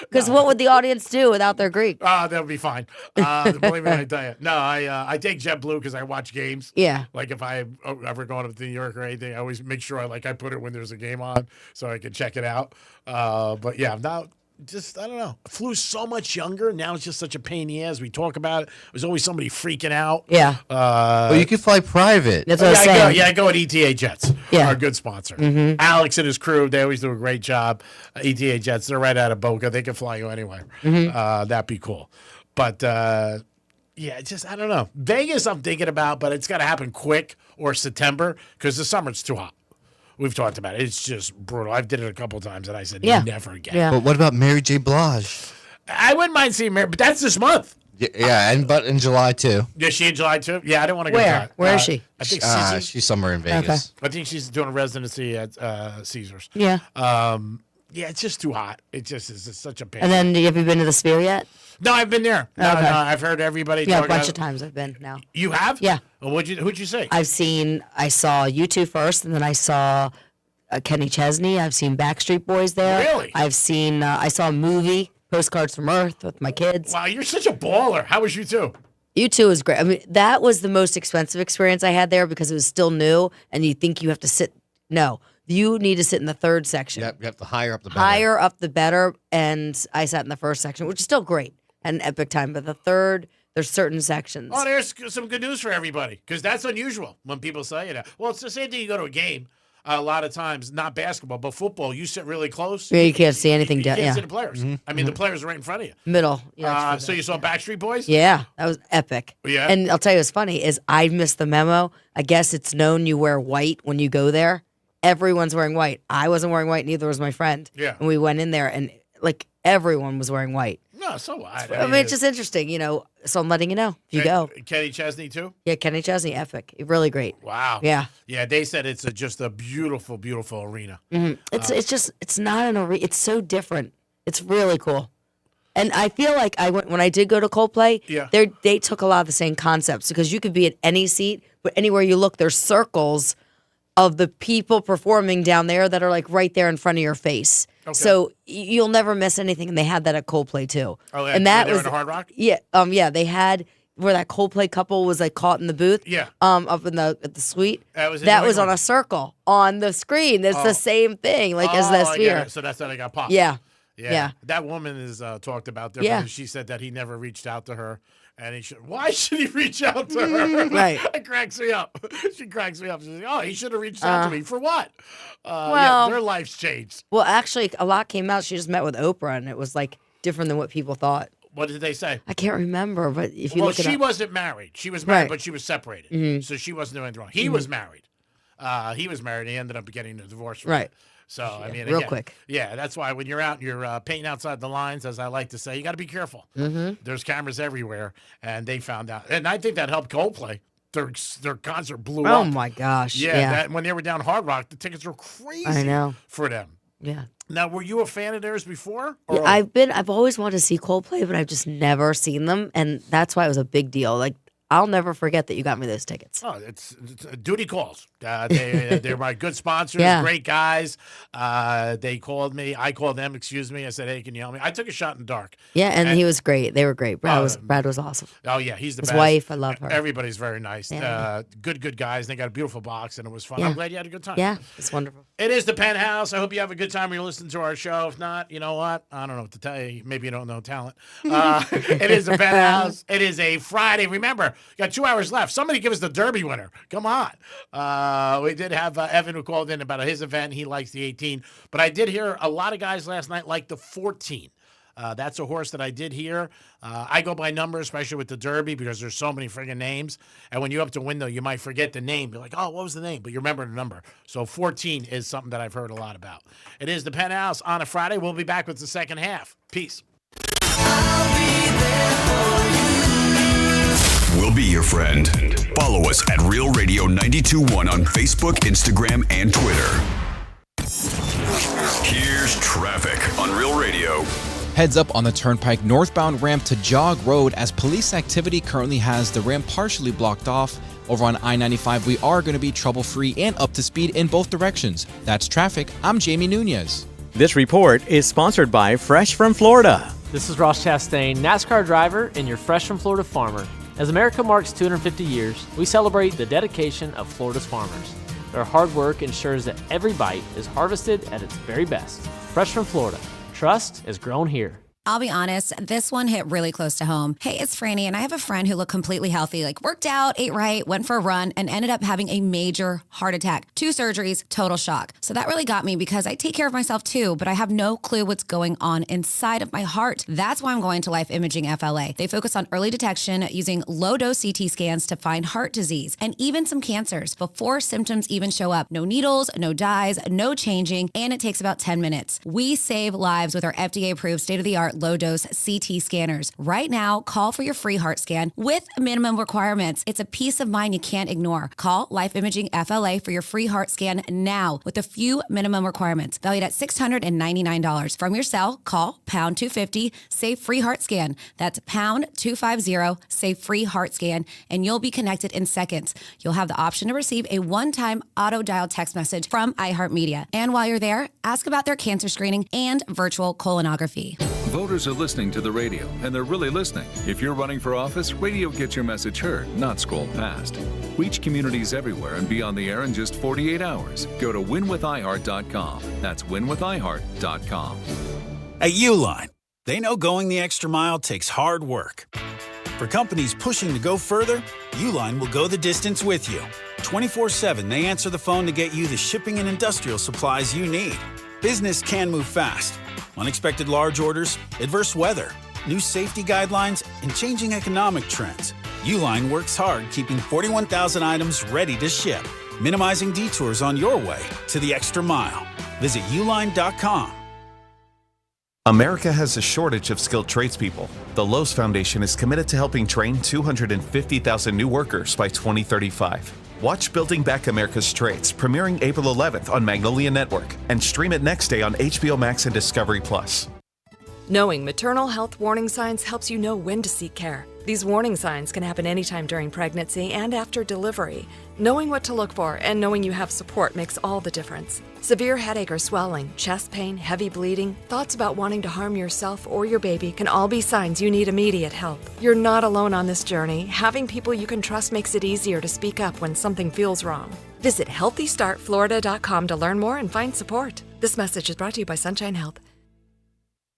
Because what would the audience do without their Greek? That'll be fine. Believe me when I tell you. No, I take JetBlue because I watch games. Yeah. Like if I ever going up to New York or anything, I always make sure I put it when there's a game on so I can check it out. But yeah, now just I don't know. I flew so much younger. Now it's just such a pain in the ass. We talk about it. There's always somebody freaking out. Yeah. Well, you can fly private. That's what I'm saying. I go at ETA Jets. Yeah. Our good sponsor. Mhm. Alex and his crew, they always do a great job. ETA Jets, they're right out of Boca. They can fly you anywhere. Mhm. That'd be cool. But yeah, it's just I don't know. Vegas, I'm thinking about, but it's got to happen quick or September because the summer it's too hot. We've talked about it. It's just brutal. I've did it a couple times, and I said never again. Yeah. But what about Mary J. Blige? I wouldn't mind seeing Mary, but that's this month. Yeah, but in July too. Is she in July too? Yeah, I don't want to go. Where? Where is she? I think She's somewhere in Vegas. I think she's doing a residency at Caesars. Yeah. Yeah, it's just too hot. It just is it's such a pain. And then, have you been to the Sphere yet? No, I've been there. No, Okay. no, I've heard everybody Yeah, a talk bunch about of times I've been now. You have? Yeah. Well, who'd you see? I saw U2 first, and then I saw Kenny Chesney. I've seen Backstreet Boys there. Really? I saw a movie, Postcards from Earth, with my kids. Wow, you're such a baller. How was you too? U2 was great. I mean, that was the most expensive experience I had there because it was still new, and you think you have to sit. No, you need to sit in the third section. Yep, you have to higher up the better. Higher up the better, and I sat in the first section, which is still great. Had an epic time, but the third, there's certain sections. Oh, there's some good news for everybody because that's unusual when people say it. Well, it's the same thing. You go to a game. A lot of times, not basketball, but football, you sit really close. Yeah, you can't see anything You down. can't Yeah, see the players. I mean, the players are right in front of you. middle. So you saw Backstreet Boys? Yeah, that was epic. Yeah. And I'll tell you what's funny is I missed the memo. I guess it's known you wear white when you go there. Everyone's wearing white. I wasn't wearing white, neither was my friend. Yeah. And we went in there and like everyone was wearing white. No, so what? I mean, it's just interesting, you know. So I'm letting you know if you go. Kenny Chesney too? Yeah, Kenny Chesney, epic. Really great. Wow. Yeah. Yeah, they said it's just a beautiful, beautiful arena. Mhm. It's not an arena. It's so different. It's really cool. And I feel like when I did go to Coldplay, Yeah. they took a lot of the same concepts because you could be at any seat, but anywhere you look, there's circles of the people performing down there that are like right there in front of your face. Okay. So you'll never miss anything. And they had that at Coldplay too. Oh, and that they were was in the Hard Rock? Yeah, yeah. They had where that Coldplay couple was like caught in the booth. Yeah. Up in at the suite. That was in that New was on England. a circle on the screen. It's Oh. the same thing, like as Oh, the I get sphere. it. So that's how they got popped. Yeah. Yeah. Yeah. That woman is talked about there Yeah. because she said that he never reached out to her. And he should. Why should he reach out to her? Right. It cracks me up. She cracks me up. She's like, "Oh, he should have reached out to me for what?" well- their life's changed. Well, actually, a lot came out. She just met with Oprah, and it was like different than what people thought. What did they say? I can't remember, but if you Well, look it she up, wasn't married. She was married, Right. but she was separated, Mhm. so she wasn't doing anything wrong. He was married. He was married. He ended up getting a divorce. From Right. her. So I mean, real again, quick. Yeah, that's why when you're out, you're painting outside the lines, as I like to say. You got to be careful. Mhm. There's cameras everywhere, and they found out, and I think that helped Coldplay. Their concert blew oh up. my gosh, Yeah, That, when they were down Hard Rock, the tickets were crazy. I know. For them. Yeah. Now, were you a fan of theirs before? Yeah, Or- I've always wanted to see Coldplay, but I've just never seen them, and that's why it was a big deal. Like, I'll never forget that you got me those tickets. Oh, it's duty calls. They're my good sponsors, Yeah. great guys. They called me. I called them. Excuse me. I said, "Hey, can you help me?" I took a shot in the dark. Yeah, and he was great. They were great. Brad was Um, awesome. Oh yeah, he's the His best. wife, I love her. Everybody's very nice. Yeah. Good guys. They got a beautiful box, and it was fun. Yeah. I'm glad you had a good time. Yeah, it's wonderful. It is the Penthouse. I hope you have a good time when you listen to our show. If not, you know what? I don't know what to tell you. Maybe you don't know talent. It is the Penthouse. It is a Friday. Remember, you got 2 hours left. Somebody give us the Derby winner. Come on. We did have Evan who called in about his event. He likes the 18. But I did hear a lot of guys last night like the 14. That's a horse that I did hear. I go by numbers, especially with the Derby, because there's so many friggin' names. And when you up to win, though, you might forget the name. You're like, oh, what was the name? But you remember the number. So 14 is something that I've heard a lot about. It is the Penthouse on a Friday. We'll be back with the second half. Peace. We'll be your friend. Follow us at Real Radio 92.1 on Facebook, Instagram, and Twitter. Here's traffic on Real Radio. Heads up on the Turnpike northbound ramp to Jog Road as police activity currently has the ramp partially blocked off. Over on I-95, we are going to be trouble-free and up to speed in both directions. That's traffic. I'm Jamie Nunez. This report is sponsored by Fresh from Florida. This is Ross Chastain, NASCAR driver and your Fresh from Florida farmer. As America marks 250 years, we celebrate the dedication of Florida's farmers. Their hard work ensures that every bite is harvested at its very best. Fresh from Florida. Trust is grown here. I'll be honest, this one hit really close to home. Hey, it's Franny, and I have a friend who looked completely healthy, like worked out, ate right, went for a run, and ended up having a major heart attack. 2 surgeries, total shock. So that really got me because I take care of myself too, but I have no clue what's going on inside of my heart. That's why I'm going to Life Imaging FLA. They focus on early detection using low-dose CT scans to find heart disease and even some cancers before symptoms even show up. No needles, no dyes, no changing, and it takes about 10 minutes. We save lives with our FDA-approved state-of-the-art low-dose CT scanners. Right now, call for your free heart scan with minimum requirements. It's a peace of mind you can't ignore. Call Life Imaging FLA for your free heart scan now with a few minimum requirements. Valued at $699. From your cell, call pound 250, save free heart scan. That's pound 250, save free heart scan, and you'll be connected in seconds. You'll have the option to receive a one-time auto-dial text message from iHeartMedia. And while you're there, ask about their cancer screening and virtual colonoscopy. Voters are listening to the radio, and they're really listening. If you're running for office, radio gets your message heard, not scrolled past. Reach communities everywhere and be on the air in just 48 hours. Go to winwithiheart.com. That's winwithiheart.com. At Uline, they know going the extra mile takes hard work. For companies pushing to go further, Uline will go the distance with you. 24/7, they answer the phone to get you the shipping and industrial supplies you need. Business can move fast. Unexpected large orders, adverse weather, new safety guidelines, and changing economic trends. Uline works hard keeping 41,000 items ready to ship, minimizing detours on your way to the extra mile. Visit uline.com. America has a shortage of skilled tradespeople. The Lowe's Foundation is committed to helping train 250,000 new workers by 2035. Watch Building Back America's Trades, premiering April 11th on Magnolia Network, and stream it next day on HBO Max and Discovery Plus. Knowing maternal health warning signs helps you know when to seek care. These warning signs can happen anytime during pregnancy and after delivery. Knowing what to look for and knowing you have support makes all the difference. Severe headache or swelling, chest pain, heavy bleeding, thoughts about wanting to harm yourself or your baby can all be signs you need immediate help. You're not alone on this journey. Having people you can trust makes it easier to speak up when something feels wrong. Visit HealthyStartFlorida.com to learn more and find support. This message is brought to you by Sunshine Health.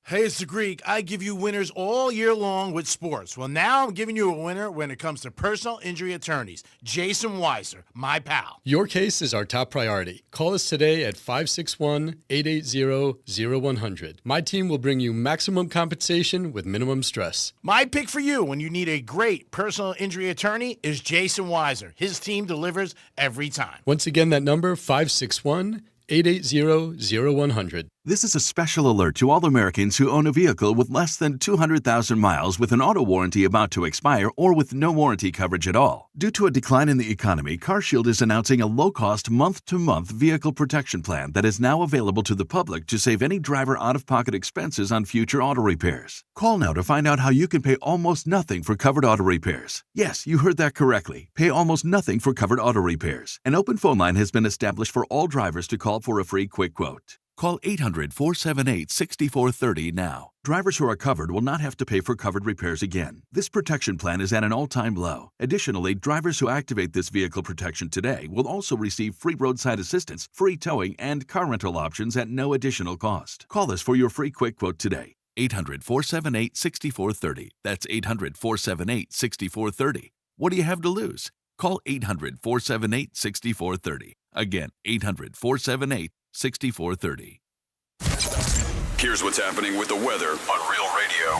Hey, it's the Greek. I give you winners all year long with sports. Well, now I'm giving you a winner when it comes to personal injury attorneys. Jason Weiser, my pal. Your case is our top priority. Call us today at 561-880-0100. My team will bring you maximum compensation with minimum stress. My pick for you when you need a great personal injury attorney is Jason Weiser. His team delivers every time. Once again, that number, 561-880-0100. This is a special alert to all Americans who own a vehicle with less than 200,000 miles with an auto warranty about to expire or with no warranty coverage at all. Due to a decline in the economy, CarShield is announcing a low-cost month-to-month vehicle protection plan that is now available to the public to save any driver out-of-pocket expenses on future auto repairs. Call now to find out how you can pay almost nothing for covered auto repairs. Yes, you heard that correctly. Pay almost nothing for covered auto repairs. An open phone line has been established for all drivers to call for a free quick quote. Call 800-478-6430 now. Drivers who are covered will not have to pay for covered repairs again. This protection plan is at an all-time low. Additionally, drivers who activate this vehicle protection today will also receive free roadside assistance, free towing, and car rental options at no additional cost. Call us for your free quick quote today. 800-478-6430. That's 800-478-6430. What do you have to lose? Call 800-478-6430. Again, 800-478-6430. Here's what's happening with the weather on Real Radio.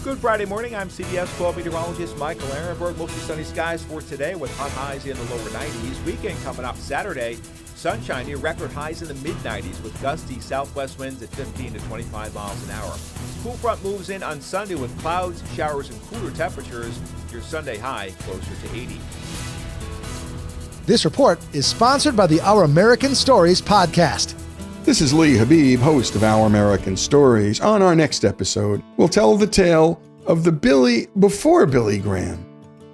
Good Friday morning. I'm CBS 12 meteorologist Michael Ehrenberg. Mostly sunny skies for today with hot highs in the lower 90s. Weekend coming up Saturday. Sunshine near record highs in the mid-90s with gusty southwest winds at 15 to 25 miles an hour. Cool front moves in on Sunday with clouds, showers, and cooler temperatures. Your Sunday high closer to 80. This report is sponsored by the Our American Stories podcast. This is Lee Habib, host of Our American Stories. On our next episode, we'll tell the tale of the Billy before Billy Graham,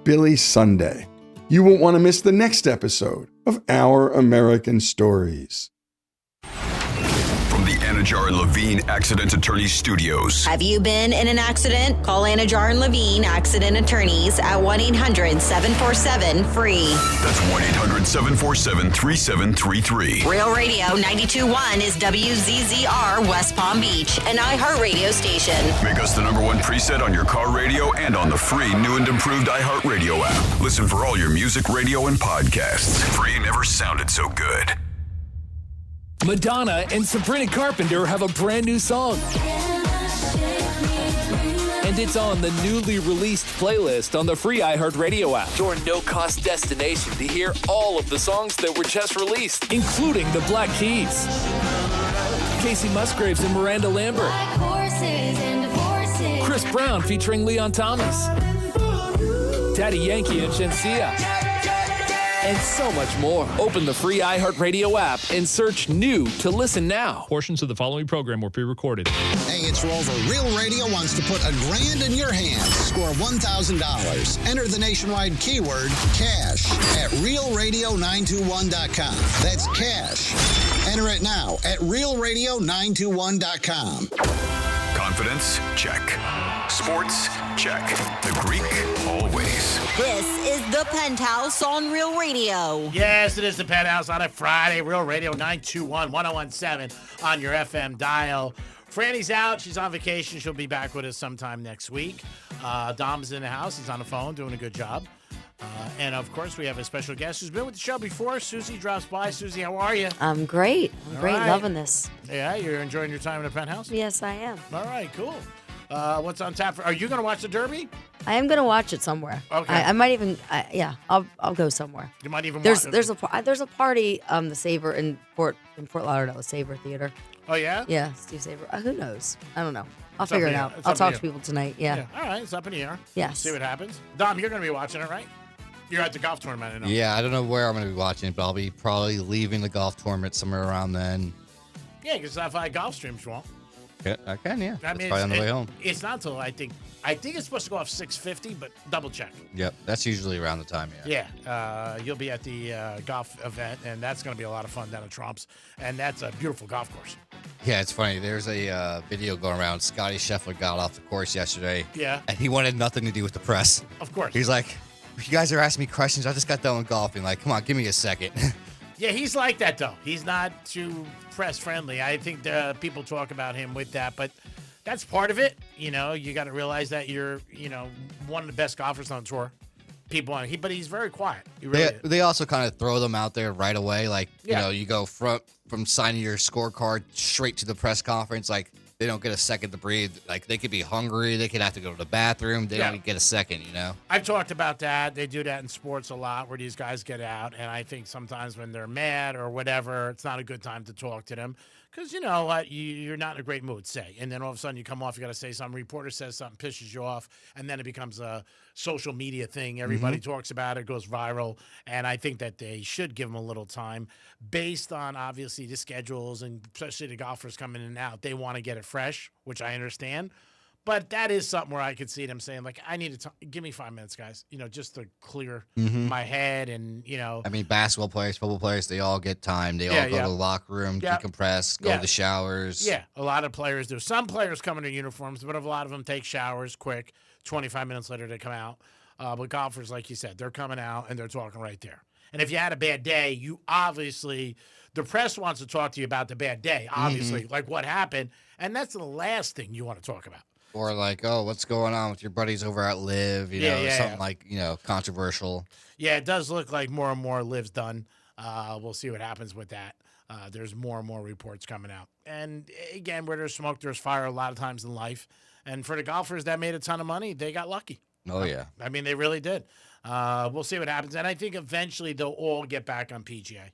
Billy Sunday. You won't want to miss the next episode of Our American Stories. From the Anajar and Levine Accident Attorneys Studios. Have you been in an accident? Call Anajar and Levine Accident Attorneys at 1-800-747-FREE. That's 1-800-747-3733. Real Radio 92.1 is WZZR West Palm Beach, an iHeartRadio station. Make us the #1 preset on your car radio and on the free new and improved iHeartRadio app. Listen for all your music, radio, and podcasts. Free never sounded so good. Madonna and Sabrina Carpenter have a brand new song. And it's on the newly released playlist on the free iHeartRadio app. Your no-cost destination to hear all of the songs that were just released, including the Black Keys, Casey Musgraves and Miranda Lambert, Chris Brown featuring Leon Thomas, Daddy Yankee and Shensia, and so much more. Open the free iHeartRadio app and search new to listen now. Portions of the following program were pre-recorded. Hey, it's Rover. Real Radio wants to put $1,000 in your hands. Score $1,000. Enter the nationwide keyword cash at realradio921.com. That's cash. Enter it now at realradio921.com. Confidence? Check. Sports? Check. The Greek? Always. This is the Penthouse on Real Radio. Yes, it is the Penthouse on a Friday. Real Radio 921-1017 on your FM dial. Franny's out. She's on vacation. She'll be back with us sometime next week. Dom's in the house. He's on the phone doing a good job. And, of course, we have a special guest who's been with the show before. Susie drops by. Susie, how are you? I'm great. I'm great. right. Loving this. Yeah, you're enjoying your time in the Penthouse? Yes, I am. All right, cool. What's on tap? Are you going to watch the Derby? I am gonna watch it somewhere. Okay. I might even. I'll go somewhere. You might even. There's a party. The Sabre in Fort Lauderdale, Sabre Theater. Oh yeah. Yeah, Steve Sabre. Who knows? I don't know. I'll It's figure up it in out. the air. It's I'll up in talk the to people tonight. Yeah. All right, it's up in the air. Yes. See what happens. Dom, you're going to be watching it, right? You're at the golf tournament, I know. Yeah, I don't know where I'm going to be watching it, but I'll be probably leaving the golf tournament somewhere around then. Yeah, because if I golf streams, you won't. Yeah, I can, yeah. I That's mean, probably on the way home. It's not until I think it's supposed to go off 6:50, but double check. Yep, that's usually around the time, yeah. Yeah, you'll be at the golf event, and that's going to be a lot of fun down at Trump's, and that's a beautiful golf course. Yeah, it's funny. There's a video going around. Scotty Scheffler got off the course yesterday. Yeah. And he wanted nothing to do with the press. Of course. He's like, you guys are asking me questions. I just got done with golfing. Like, come on, give me a second. Yeah, he's like that, though. He's not too press-friendly. I think people talk about him with that, but that's part of it. You know, you got to realize that you're, one of the best golfers on tour. But he's very quiet. He really is. They also kind of throw them out there right away. Like, Yeah. you go from signing your scorecard straight to the press conference. Like, they don't get a second to breathe. Like, they could be hungry. They could have to go to the bathroom. They don't get a second, I've talked about that. They do that in sports a lot where these guys get out. And I think sometimes when they're mad or whatever, it's not a good time to talk to them. Because you know what? You're not in a great mood, say. And then all of a sudden you come off, you got to say something. Reporter says something, pisses you off. And then it becomes a social media thing. Everybody talks about it, goes viral. And I think that they should give them a little time based on, obviously, the schedules and especially the golfers coming in and out. They want to get it fresh, which I understand. But that is something where I could see them saying, like, I need to give me 5 minutes, guys, just to clear my head and, I mean, basketball players, football players, they all get time. They all go to the locker room, decompress, go to the showers. Yeah, a lot of players do. Some players come in their uniforms, but a lot of them take showers quick. 25 minutes later, they come out. But golfers, like you said, they're coming out and they're talking right there. And if you had a bad day, the press wants to talk to you about the bad day, obviously, like what happened. And that's the last thing you want to talk about. Or like, oh, what's going on with your buddies over at Live? Something like, controversial. Yeah, it does look like more and more Live's done. We'll see what happens with that. There's more and more reports coming out. And again, where there's smoke, there's fire a lot of times in life. And for the golfers that made a ton of money, they got lucky. Oh, yeah. I mean, they really did. We'll see what happens. And I think eventually they'll all get back on PGA.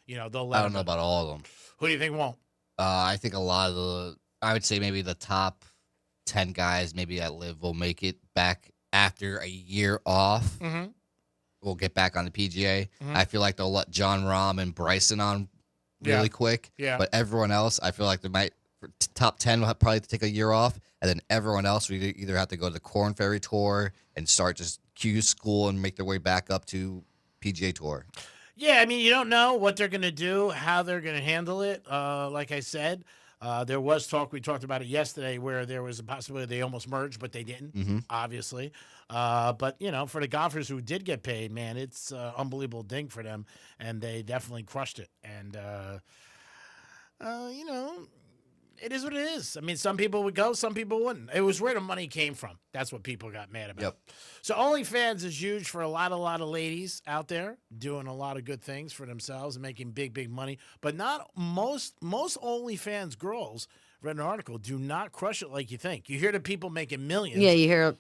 They'll let I don't know about all of them. Who do you think won't? I think a lot of I would say maybe the top 10 guys maybe at Live will make it back after a year off, Mm-hmm. will get back on the PGA. Mhm. I feel like they'll let John Rahm and Bryson on really Yeah. quick. Yeah. But everyone else, I feel like they might top 10 will probably take a year off, and then everyone else we either have to go to the Corn Ferry Tour and start just Q school and make their way back up to PGA Tour. Yeah, I mean, you don't know what they're going to do, how they're going to handle it. Like I said, there was talk, we talked about it yesterday, where there was a possibility they almost merged, but they didn't, Mhm. obviously. But, for the golfers who did get paid, man, it's unbelievable ding for them, and they definitely crushed it. And, it is what it is. I mean, some people would go, some people wouldn't. It was where the money came from. That's what people got mad about. Yep. So OnlyFans is huge for a lot of ladies out there doing a lot of good things for themselves and making big money. But not most OnlyFans girls, read an article, do not crush it like you think. You hear the people making millions. Yeah, you hear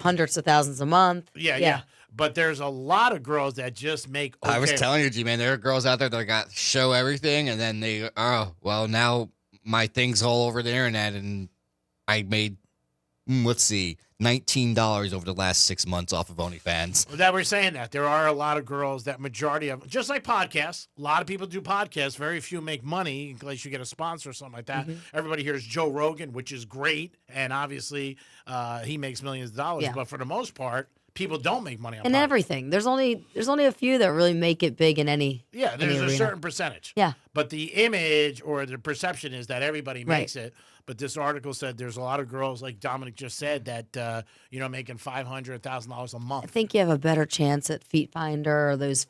hundreds of thousands a month. Yeah. But there's a lot of girls that just make okay. I was telling you, G-Man, there are girls out there that got show everything, and then they, now my thing's all over the internet, and I made, let's see, $19 over the last 6 months off of OnlyFans. Well, that we're saying that there are a lot of girls, that majority of, just like podcasts, a lot of people do podcasts. Very few make money unless you get a sponsor or something like that. Everybody hears Joe Rogan, which is great, and obviously he makes millions of dollars. Yeah. But for the most part, people don't make money on And podcasts. everything. There's only a few that really make it big in any. Yeah, there's any a arena. certain percentage. Yeah. But the image or the perception is that everybody Right. makes it. But this article said there's a lot of girls, like Dominic just said, that making $500, $1,000 a month. I think you have a better chance at Feet Finder or those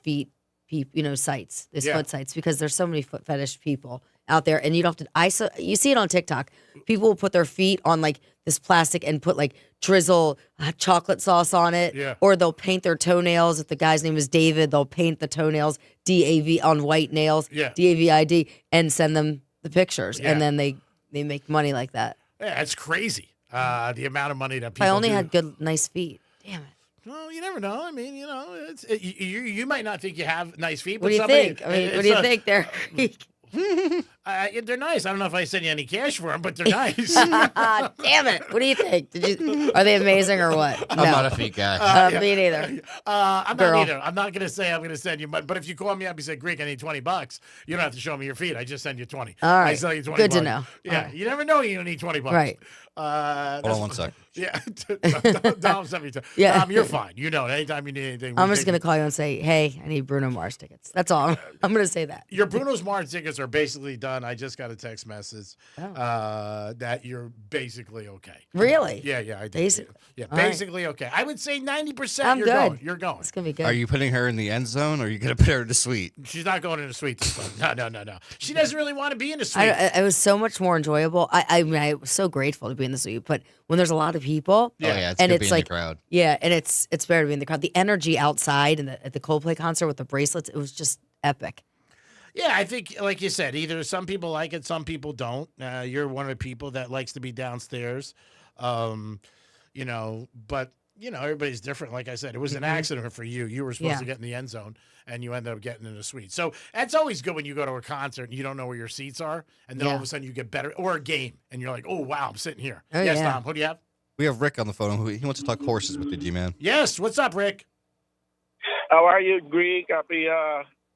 sites, those Yeah. foot sites, because there's so many foot fetish people out there, and you don't have to. You see it on TikTok. People will put their feet on like this plastic and put like drizzle chocolate sauce on it, Yeah. or they'll paint their toenails. If the guy's name is David, they'll paint the toenails DAV on white nails, Yeah. DAVID, and send them the pictures, Yeah. and then they make money like that. Yeah, it's crazy. The amount of money that If people I only do. had good, nice feet. Damn it. Well, you never know. I mean, you might not think you have nice feet, but What do you somebody, think? I mean, what do you think there? They're nice. I don't know if I send you any cash for them, but they're nice. Damn it! What do you think? Are they amazing or what? I'm not a feet guy. Me neither. I'm Girl. not either. I'm not going to say I'm going to send you, but if you call me up and say, Greek, I need $20, you don't have to show me your feet. I just send you 20. All right. I sell you 20. Good to bucks. know. Yeah, All right. you never know you don't need $20. Right. Hold on one sec. Yeah, Dom sent me. Yeah. Dom, you're fine. You know, anytime you need anything, I'm just gonna call you and say, "Hey, I need Bruno Mars tickets." That's all. I'm gonna say that. Your Bruno's Mars tickets are basically done. I just got a text message that you're basically okay. Really? Yeah, I did. Basic. Yeah, All right. basically okay. I would say 90%. I'm you're good. going. You're going. It's gonna be good. Are you putting her in the end zone, or are you going to put her in the suite? She's not going in the suite this time. No. She doesn't really want to be in the suite. It was so much more enjoyable. I mean, I was so grateful to be in the suite, but when there's a lot of people, It's and good it's being like, in the crowd. yeah, and it's better to be in the crowd. The energy outside and at the Coldplay concert with the bracelets, it was just epic. Yeah, I think, like you said, either some people like it, some people don't. You're one of the people that likes to be downstairs, but everybody's different. Like I said, it was an accident for you. You were supposed to get in the end zone, and you ended up getting in the suite. So that's always good when you go to a concert and you don't know where your seats are, and then all of a sudden you get better, or a game, and you're like, oh, wow, I'm sitting here. Oh, yes, yeah. Tom, who do you have? We have Rick on the phone. He wants to talk horses with you, G-Man. Yes, what's up, Rick? How are you, Greek? Happy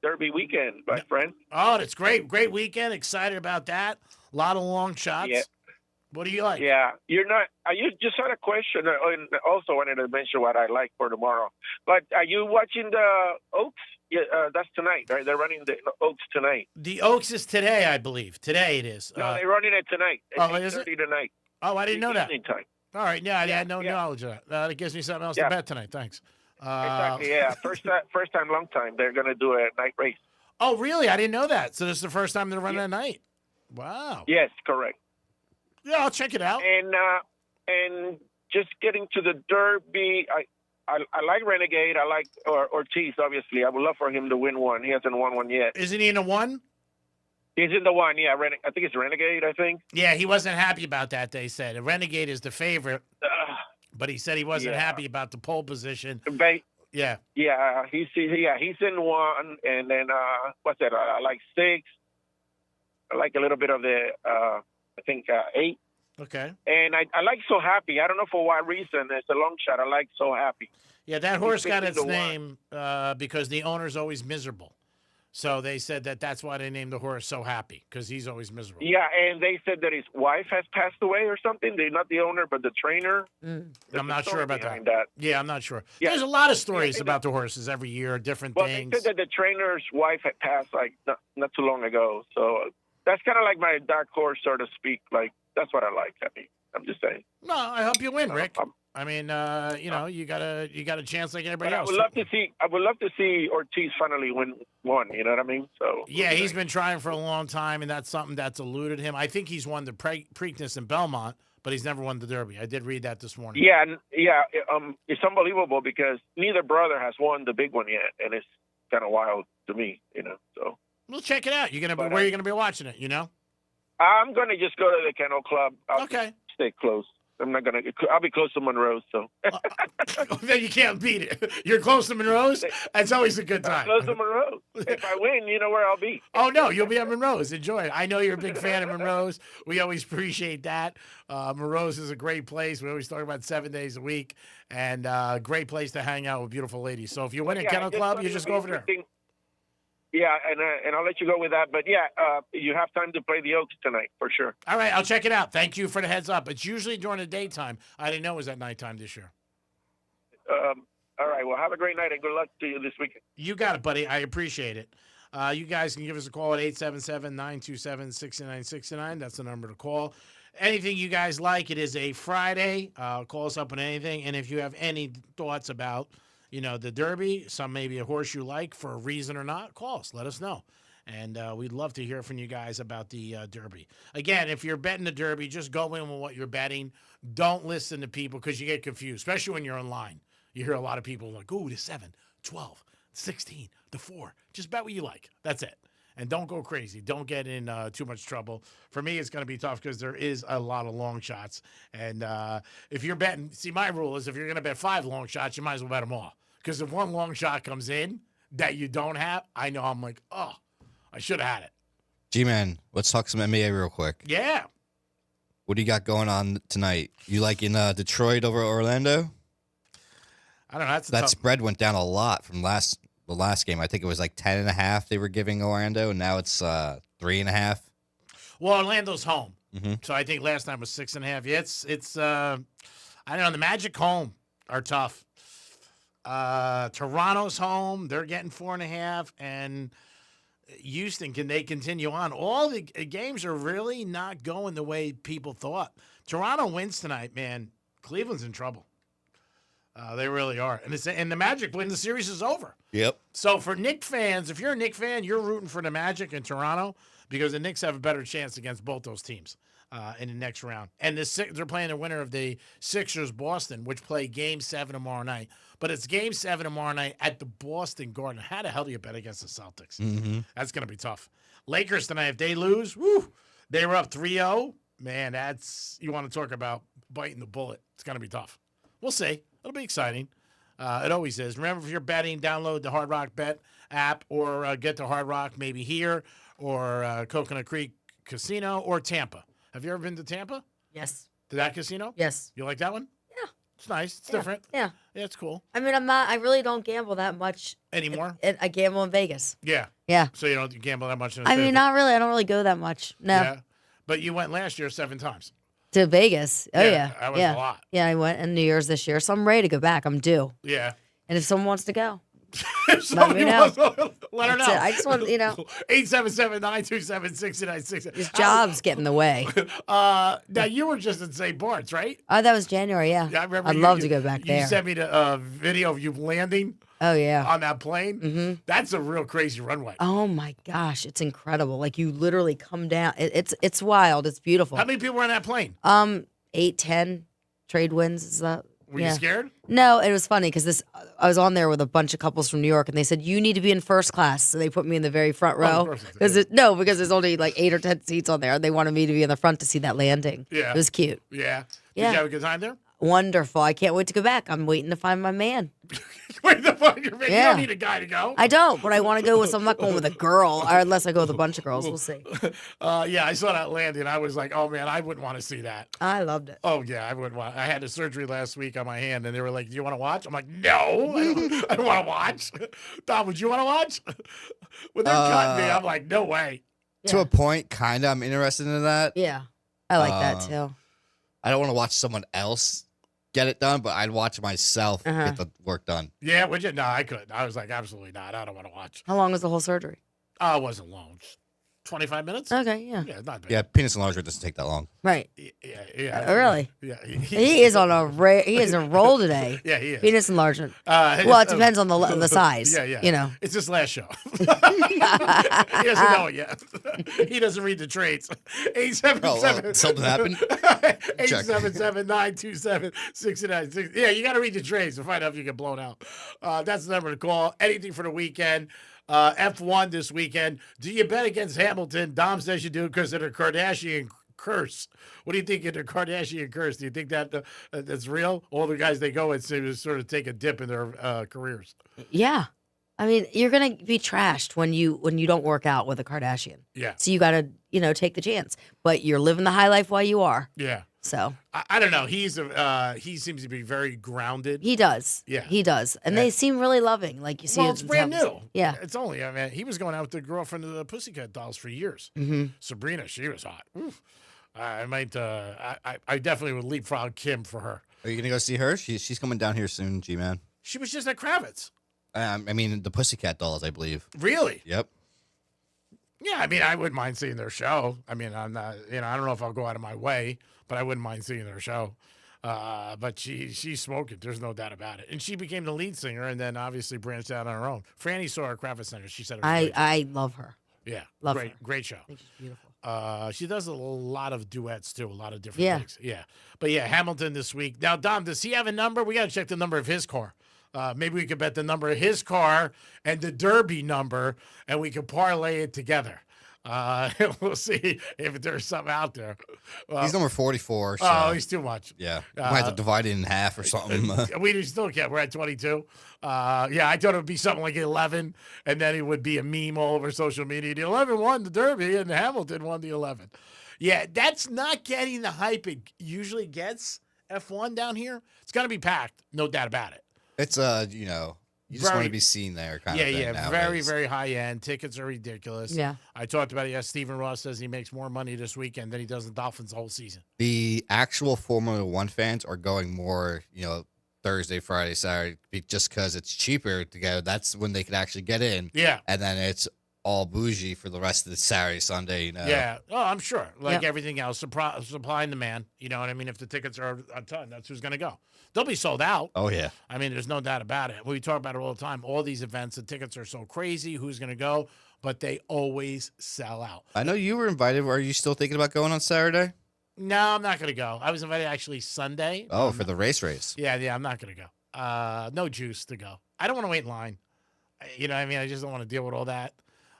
Derby weekend, my friend. Oh, that's great. Great weekend. Excited about that. A lot of long shots. Yeah. What do you like? Yeah, you're not. You just had a question, and also wanted to mention what I like for tomorrow. But are you watching the Oaks? Yeah, that's tonight, right? They're running the Oaks tonight. The Oaks is today, I believe. Today it is. No, they're running it tonight. At Is it? 8:30 tonight. Oh, I didn't know that. Evening time. All right, yeah, I had no knowledge of that. That gives me something else to bet tonight. Thanks. Exactly. Yeah, first time, long time. They're gonna do a night race. Oh, really? I didn't know that. So this is the first time they're running at night. Wow. Yes, correct. Yeah, I'll check it out. And just getting to the Derby, I like Renegade. I like Ortiz. Obviously, I would love for him to win one. He hasn't won one yet. Isn't he in a one? He's in the one. Yeah, I think it's Renegade. I think. Yeah, he wasn't happy about that. They said Renegade is the favorite, but he said he wasn't happy about the pole position. Yeah. Yeah, he's in one, and then what's that? I like 6. I like a little bit of the I think 8. Okay. And I like So Happy. I don't know for what reason. It's a long shot. I like So Happy. Yeah, that horse got 15 its to 1. name because the owner's always miserable. So they said that's why they named the horse So Happy, because he's always miserable. Yeah, and they said that his wife has passed away or something. They're not the owner, but the trainer. I'm not sure about that. that. Yeah, I'm not sure. Yeah. There's a lot of stories about the horses every year, different Well, things. they said that the trainer's wife had passed like not too long ago. So that's kind of like my dark horse, so to speak. Like, that's what I like. I mean, I'm just saying. No, I hope you win, Rick. I mean, you got a chance like everybody But else. I would love to see Ortiz finally win one. You know what I mean? So Yeah, he's been trying for a long time, and that's something that's eluded him. I think he's won the Preakness in Belmont, but he's never won the Derby. I did read that this morning. Yeah, it's unbelievable because neither brother has won the big one yet, and it's kind of wild to me. You know, so We'll check it out. Where are you gonna be watching it? You know? I'm gonna just go to the Kennel Club. I'll Okay. stay close. I'm not gonna. I'll be close to Monroe, so. Then you can't beat it. You're close to Monroe's. That's always a good time. Close to Monroe. If I win, you know where I'll be. Oh no, you'll be at Monroe's. Enjoy it. I know you're a big fan of Monroe's. We always appreciate that. Monroe's is a great place. We always talk about 7 days a week, and great place to hang out with beautiful ladies. So if you win at Kennel Club, you just go over there. Yeah, and I'll let you go with that. But yeah, you have time to play the Oaks tonight for sure. All right, I'll check it out. Thank you for the heads up. It's usually during the daytime. I didn't know it was at nighttime this year. All right. Well, have a great night and good luck to you this weekend. You got it, buddy. I appreciate it. You guys can give us a call at 877-927-6969. That's the number to call. Anything you guys like, it is a Friday. Call us up on anything. And if you have any thoughts about, the Derby, maybe a horse you like for a reason or not, call us. Let us know. And we'd love to hear from you guys about the Derby. Again, if you're betting the Derby, just go in with what you're betting. Don't listen to people because you get confused, especially when you're online. You hear a lot of people like, ooh, the 7, 12, 16, the 4. Just bet what you like. That's it. And don't go crazy. Don't get in too much trouble. For me, it's going to be tough because there is a lot of long shots. And if you're betting, my rule is if you're going to bet 5 long shots, you might as well bet them all. Because if one long shot comes in that you don't have, I know I'm like, oh, I should have had it. G-Man, let's talk some NBA real quick. Yeah. What do you got going on tonight? You like in Detroit over Orlando? I don't know. That spread went down a lot from the last game. I think it was like 10.5 they were giving Orlando, and now it's 3.5. Well, Orlando's home. Mm-hmm. So I think last time was 6.5. Yeah, it's I don't know. The Magic home are tough. Toronto's home. They're getting 4.5. And Houston, can they continue on? All the games are really not going the way people thought. Toronto wins tonight, man. Cleveland's in trouble. They really are. And the Magic win, the series is over. Yep. So for Knicks fans, if you're a Knicks fan, you're rooting for the Magic in Toronto because the Knicks have a better chance against both those teams in the next round. And they're playing the winner of the Sixers-Boston, which play Game 7 tomorrow night. But it's Game 7 tomorrow night at the Boston Garden. How the hell do you bet against the Celtics? Mm-hmm. That's going to be tough. Lakers tonight, if they lose, woo, they were up 3-0. Man, you want to talk about biting the bullet. It's going to be tough. We'll see. It'll be exciting. It always is. Remember, if you're betting, download the Hard Rock Bet app or get to Hard Rock maybe here or Coconut Creek Casino or Tampa. Have you ever been to Tampa? Yes. To that casino? Yes. You like that one? Yeah. It's nice. It's different. Yeah. Yeah, it's cool. I mean, I really don't gamble that much. Anymore? I gamble in Vegas. Yeah. Yeah. So you don't gamble that much in I mean, not really. I don't really go that much. No. Yeah. But you went last year 7 times. To Vegas. Oh, yeah. That was a lot. Yeah, I went in New Year's this year, so I'm ready to go back. I'm due. Yeah. And if someone wants to go, let me know. Let her know. That's it. I just want, 877-927-6966. These jobs get in the way. Now, you were just in St. Bart's, right? Oh, that was January, yeah. I remember I'd love to go back there. You sent me the video of you landing. Oh, yeah. On that plane. Mm-hmm. That's a real crazy runway. Oh, my gosh. It's incredible. Like, you literally come down. It's wild. It's beautiful. How many people were on that plane? 8, 10 trade wins. Is that? Were you scared? No, it was funny because I was on there with a bunch of couples from New York, and they said you need to be in first class, so they put me in the very front row. Because there's only like 8 or 10 seats on there, and they wanted me to be in the front to see that landing. Yeah, it was cute. Yeah. Did Yeah. you have a good time there? Wonderful. I can't wait to go back. I'm waiting to find my man. Wait the fuck, you Yeah. don't need a guy to go. I don't, but I want to go with. I'm not going with a girl, or unless I go with a bunch of girls. We'll see. Yeah, I saw that landing. I was like, oh man, I wouldn't want to see that. I loved it. Oh yeah, I wouldn't want. I had a surgery last week on my hand, and they were like, "Do you want to watch?" I'm like, "No, I don't want to watch." Tom, would you want to watch? When they're cutting me, I'm like, "No way." To a point, kind of. I'm interested in that. Yeah, I like that too. I don't want to watch someone else get it done, but I'd watch myself get the work done. Yeah, would you? No, I couldn't. I was like, absolutely not. I don't want to watch. How long was the whole surgery? It wasn't long. 25 minutes? Okay, yeah. Yeah, not bad. Yeah, penis enlargement doesn't take that long. Right. Yeah. Really? Yeah. He is on he is a roll today. Yeah, he is. Penis enlargement. Well, it depends on the size. Yeah. You know. It's his last show. He doesn't know it yet. He doesn't read the trades. 877. Something happened? 877-927-6960. Yeah, you got to read the trades to find out if you get blown out. That's the number to call. Anything for the weekend. F1 this weekend. Do you bet against Hamilton? Dom says you do because of the Kardashian curse. What do you think of the Kardashian curse? Do you think that that's real? All the guys they go and sort of take a dip in their careers. Yeah. I mean, you're gonna be trashed when you don't work out with a Kardashian. Yeah. So you gotta, take the chance. But you're living the high life while you are. Yeah. So I don't know. He seems to be very grounded. he does. Yeah. He does. And they seem really loving. Like you see Well, it it's in brand Penthouse. new. Yeah. It's only, he was going out with the girlfriend of the Pussycat Dolls for years. Mm-hmm. Sabrina, she was hot. Oof. I might, I definitely would leapfrog Kim for her. Are you going to go see her? She's coming down here soon, G-Man. She was just at Kravitz. I mean, the Pussycat Dolls, I believe. Really? Yep. Yeah, I mean, I wouldn't mind seeing their show. I mean, I'm not, I don't know if I'll go out of my way, but I wouldn't mind seeing their show. But she's smoking. There's no doubt about it. And she became the lead singer and then obviously branched out on her own. Franny saw her at Kravitz Center. She said it was great. I love her. Yeah. Love great, her. Great show. I think she's beautiful. She does a lot of duets too, a lot of different Yeah. things. Yeah. But yeah, Hamilton this week. Now, Dom, does he have a number? We got to check the number of his car. Maybe we could bet the number of his car and the Derby number, and we could parlay it together. We'll see if there's something out there. He's number 44. So. Oh, he's too much. Yeah. Might have to divide it in half or something. We still can't. We're at 22. Yeah, I thought it would be something like 11, and then it would be a meme all over social media. The 11 won the Derby, and Hamilton won the 11. Yeah, that's not getting the hype it usually gets, F1 down here. It's going to be packed, no doubt about it. It's, you just want to be seen there kind of thing. Yeah, very, very high end. Tickets are ridiculous. Yeah. I talked about it. Yeah, Stephen Ross says he makes more money this weekend than he does the Dolphins the whole season. The actual Formula One fans are going more, Thursday, Friday, Saturday, just because it's cheaper to go. That's when they could actually get in. Yeah. And then it's all bougie for the rest of the Saturday, Sunday, Yeah. Oh, I'm sure. Like everything else, supply and demand. You know what I mean? If the tickets are a ton, that's who's going to go. They'll be sold out. Oh, yeah. I mean, there's no doubt about it. We talk about it all the time. All these events, the tickets are so crazy. Who's going to go? But they always sell out. I know you were invited. Are you still thinking about going on Saturday? No, I'm not going to go. I was invited actually Sunday. Oh, for the race. Yeah, I'm not going to go. No juice to go. I don't want to wait in line. You know what I mean? I just don't want to deal with all that.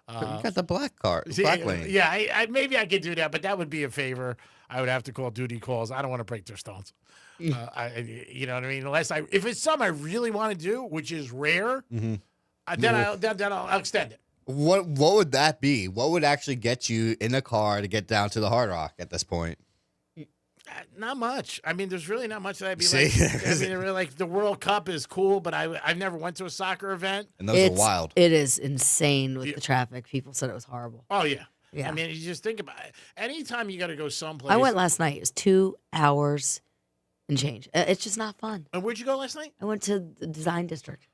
You got the black card, black lane. Yeah, I maybe I could do that, but that would be a favor. I would have to call duty calls. I don't want to break their stones. You know what I mean? If it's something I really want to do, which is rare, then I'll extend it. What would that be? What would actually get you in a car to get down to the Hard Rock at this point? Not much. I mean, there's really not much that I'd be See? like. I mean, really, like the World Cup is cool, but I've never went to a soccer event. And those are wild. It is insane with the traffic. People said it was horrible. Oh yeah. Yeah. I mean, you just think about it. Anytime you got to go someplace. I went last night. It was 2 hours and change. It's just not fun. And where'd you go last night? I went to the Design District.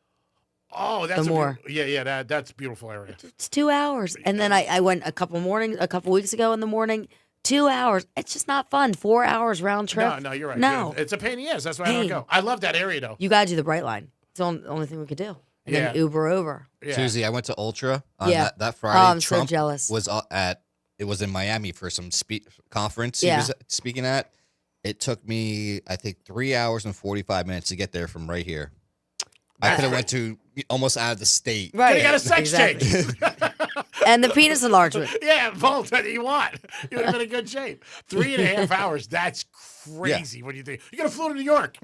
Oh, that's more. That's a beautiful area. It's 2 hours, and then I went a couple weeks ago in the morning. 2 hours. It's just not fun. 4 hours round trip. No, you're right. No, it's a pain in the ass. That's why I don't go. I love that area though. You gotta do the Bright Line. It's the only thing we could do. And then Uber over. Yeah. Susie, I went to Ultra on that Friday. Oh, I'm Trump so jealous. It was in Miami for some conference he Yeah. was speaking at. It took me, I think, 3 hours and 45 minutes to get there from right here. I could have went to almost out of the state. Right. You got a sex Exactly. change. And the penis enlargement. Yeah, both that you want. You would have been in good shape. 3.5 hours. That's crazy when you think. You got to flew to New York.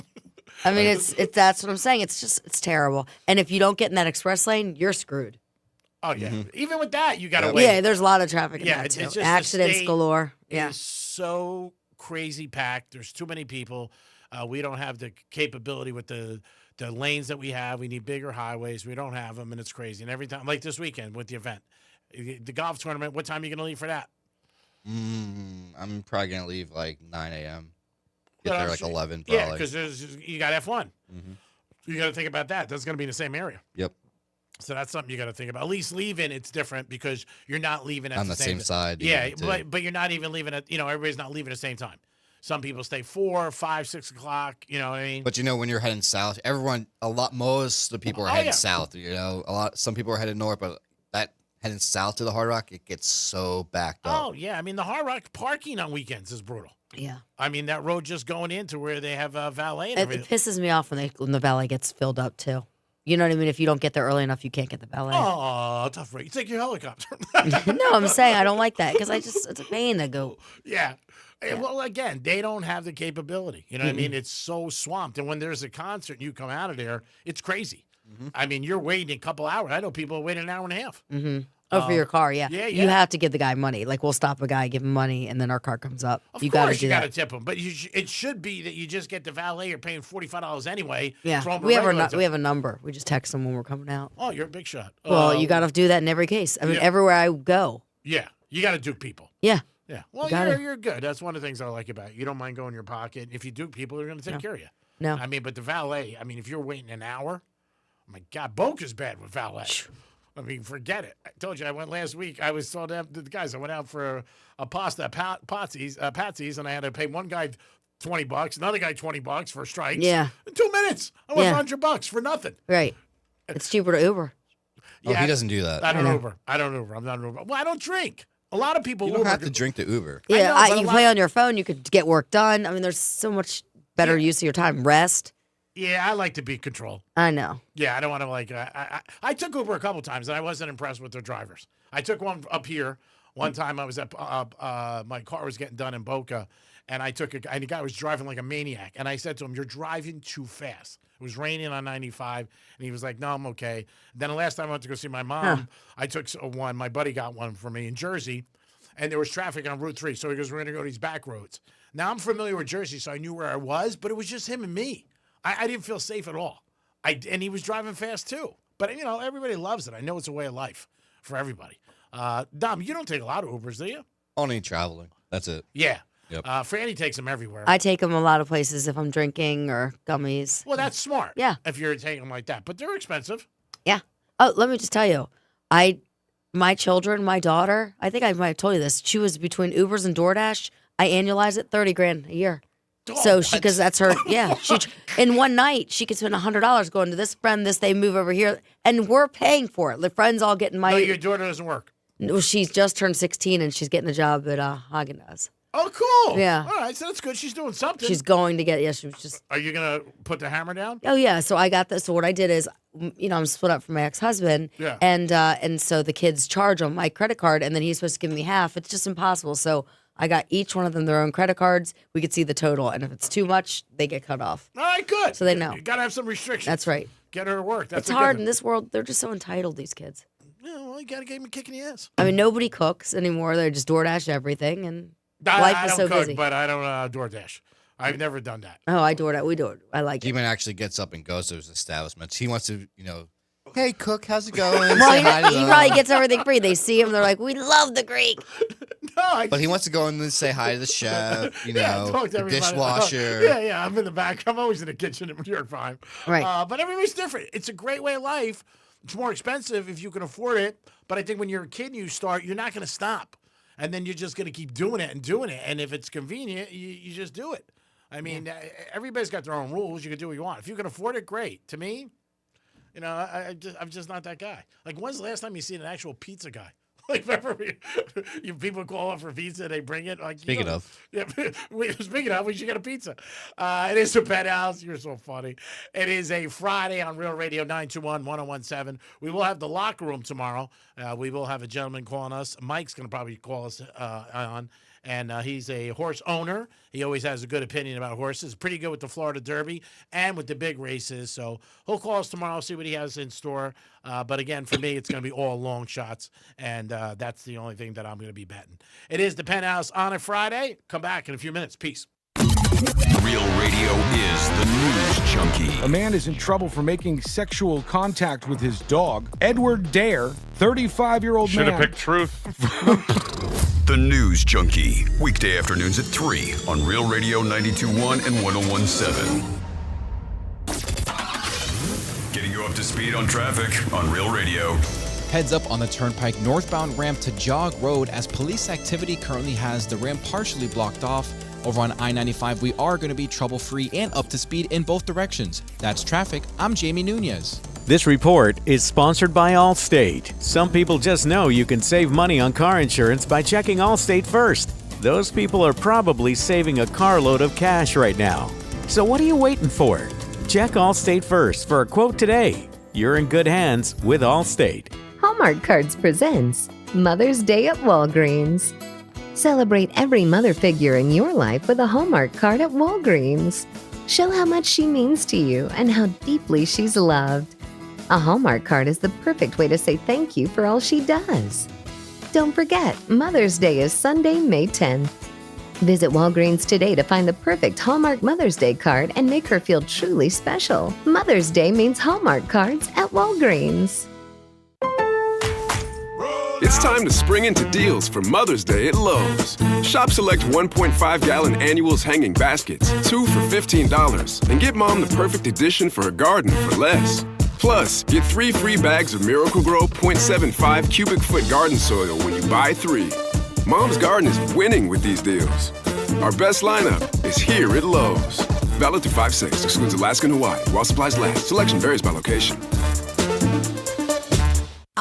I mean, it's that's what I'm saying. It's terrible. And if you don't get in that express lane, you're screwed. Oh, yeah. Even with that, you got to wait. Yeah, there's a lot of traffic in that, it's too. just Accidents galore. Yeah. It's so crazy packed. There's too many people. We don't have the capability with the lanes that we have. We need bigger highways. We don't have them, and it's crazy. And every time, like this weekend with the event, the golf tournament, what time are you going to leave for that? I'm probably going to leave like 9 a.m. Get there like 11 probably. Yeah, because you got F1. You got to think about that. That's going to be in the same area. Yep. So that's something you got to think about. At least leaving, it's different because you're not leaving at on the same side. Yeah, but you're not even leaving at, everybody's not leaving at the same time. Some people stay 4, 5, 6 o'clock. You know what I mean? But when you're heading south, most of the people are heading south. Some people are headed north, but that heading south to the Hard Rock, it gets so backed up. Oh yeah, I mean the Hard Rock parking on weekends is brutal. Yeah. I mean that road just going into where they have valet and everything. It pisses me off when the valet gets filled up too. You know what I mean? If you don't get there early enough, you can't get the valet. Oh, tough rate. You take your helicopter. No, I'm saying I don't like that because it's a pain to go. Yeah. Well, again, they don't have the capability. You know what I mean? It's so swamped. And when there's a concert and you come out of there, it's crazy. I mean, you're waiting a couple hours. I know people wait an hour and a half. Oh, for your car, yeah. Yeah. You have to give the guy money. Like, we'll stop a guy, give him money, and then our car comes up. Of you course, got to do you that. got to tip him. But it should be that you just get the valet. You're paying $45 anyway. Yeah, we have a number. We just text them when we're coming out. Oh, you're a big shot. Well, you got to do that in every case. I mean, everywhere I go. Yeah, you got to duke people. Yeah. Yeah. Well, you're good. That's one of the things I like about you. You don't mind going in your pocket. If you duke people, they're going to take care of you. No. I mean, but the valet, if you're waiting an hour, oh my God, Boca's bad with valet. I mean, forget it. I told you I went last week. I was told the guys. I went out for a pasta at Patsy's, and I had to pay one guy $20, another guy $20 for strikes. Yeah. In 2 minutes, I went for $100 for nothing. Right. It's cheaper to Uber. Oh, he doesn't do that. I don't Uber. I'm not an Uber. Well, I don't drink. A lot of people You don't have to drink the Uber. Yeah, you can play on your phone. You could get work done. I mean, there's so much better use of your time. Rest. Yeah, I like to be in control. I know. Yeah, I don't want to I took Uber a couple times and I wasn't impressed with their drivers. I took one up here. One time I was at my car was getting done in Boca, and I took and the guy was driving like a maniac. And I said to him, "You're driving too fast." It was raining on 95, and he was like, "No, I'm okay." Then the last time I went to go see my mom, I took one. My buddy got one for me in Jersey, and there was traffic on Route 3. So he goes, "We're going to go to these back roads." Now I'm familiar with Jersey, so I knew where I was, but it was just him and me. I didn't feel safe at all. And he was driving fast too. But everybody loves it. I know it's a way of life for everybody. Dom, you don't take a lot of Ubers, do you? Only traveling. That's it. Yeah. Yep. Franny takes them everywhere. I take them a lot of places if I'm drinking or gummies. Well, that's smart. Yeah. If you're taking them like that. But they're expensive. Yeah. Oh, let me just tell you. My children, my daughter, I think I might have told you this. She was between Ubers and DoorDash. I annualize it $30,000 a year. So because that's her, yeah. In one night she could spend $100 going to this friend, they move over here, and we're paying for it. The friends all getting my. No, your daughter doesn't work. No, she's just turned 16 and she's getting a job at Haagen-Dazs. Oh, cool. Yeah. All right, so that's good. She's doing something. She's going to get. Yeah, she was just. Are you gonna put the hammer down? Oh yeah. So I got this. So what I did is, I'm split up from my ex-husband. Yeah. And so the kids charge on my credit card, and then he's supposed to give me half. It's just impossible. So I got each one of them their own credit cards. We could see the total, and if it's too much, they get cut off. All right, good. So they know. You gotta have some restrictions. That's right. Get her to work. That's It's hard in this world. They're just so entitled, these kids. Yeah, well, you gotta give them a kick in the ass. I mean, nobody cooks anymore. They just DoorDash everything, and I life is don't so cook, busy. but I don't DoorDash. I've never done that. Oh, I DoorDash. We do it. I like it. Demon actually gets up and goes to his establishments. He wants to, hey, cook, how's it going? Well, Say hi to he them. probably gets everything free. They see him, they're like, "We love the Greek." But he wants to go in and say hi to the chef, Talk to the everybody. dishwasher. Yeah, I'm in the back. I'm always in the kitchen at New York 5. Right. But everybody's different. It's a great way of life. It's more expensive if you can afford it. But I think when you're a kid and you start, you're not going to stop. And then you're just going to keep doing it and doing it. And if it's convenient, you just do it. I mean, everybody's got their own rules. You can do what you want. If you can afford it, great. To me, I'm just not that guy. Like, when's the last time you seen an actual pizza guy? Like, remember, you people call up for pizza, they bring it. Like, Speaking of. Yeah, speaking of, we should get a pizza. It is the Penthouse. You're so funny. It is a Friday on Real Radio 921-1017. We will have the locker room tomorrow. We will have a gentleman calling us. Mike's going to probably call us on. And he's a horse owner. He always has a good opinion about horses. Pretty good with the Florida Derby and with the big races. So he'll call us tomorrow, see what he has in store. But again, for me, it's going to be all long shots. And that's the only thing that I'm going to be betting. It is the Penthouse on a Friday. Come back in a few minutes. Peace. Real Radio is the news junkie. A man is in trouble for making sexual contact with his dog. Edward Dare, 35-year-old man. Should have picked truth. The News Junkie, weekday afternoons at 3 on Real Radio 92.1 and 101.7. Getting you up to speed on traffic on Real Radio. Heads up on the Turnpike northbound ramp to Jog Road as police activity currently has the ramp partially blocked off. Over on I-95, we are going to be trouble-free and up to speed in both directions. That's traffic. I'm Jamie Nunez. This report is sponsored by Allstate. Some people just know you can save money on car insurance by checking Allstate first. Those people are probably saving a carload of cash right now. So what are you waiting for? Check Allstate first for a quote today. You're in good hands with Allstate. Hallmark Cards presents Mother's Day at Walgreens. Celebrate every mother figure in your life with a Hallmark card at Walgreens. Show how much she means to you and how deeply she's loved. A Hallmark card is the perfect way to say thank you for all she does. Don't forget, Mother's Day is Sunday, May 10th. Visit Walgreens today to find the perfect Hallmark Mother's Day card and make her feel truly special. Mother's Day means Hallmark cards at Walgreens. It's time to spring into deals for Mother's Day at Lowe's. Shop select 1.5-gallon annuals hanging baskets, 2 for $15, and get Mom the perfect addition for her garden for less. Plus, get 3 free bags of Miracle-Gro 0.75 cubic foot garden soil when you buy 3. Mom's garden is winning with these deals. Our best lineup is here at Lowe's. Valid through 5/6, excludes Alaska and Hawaii, while supplies last. Selection varies by location.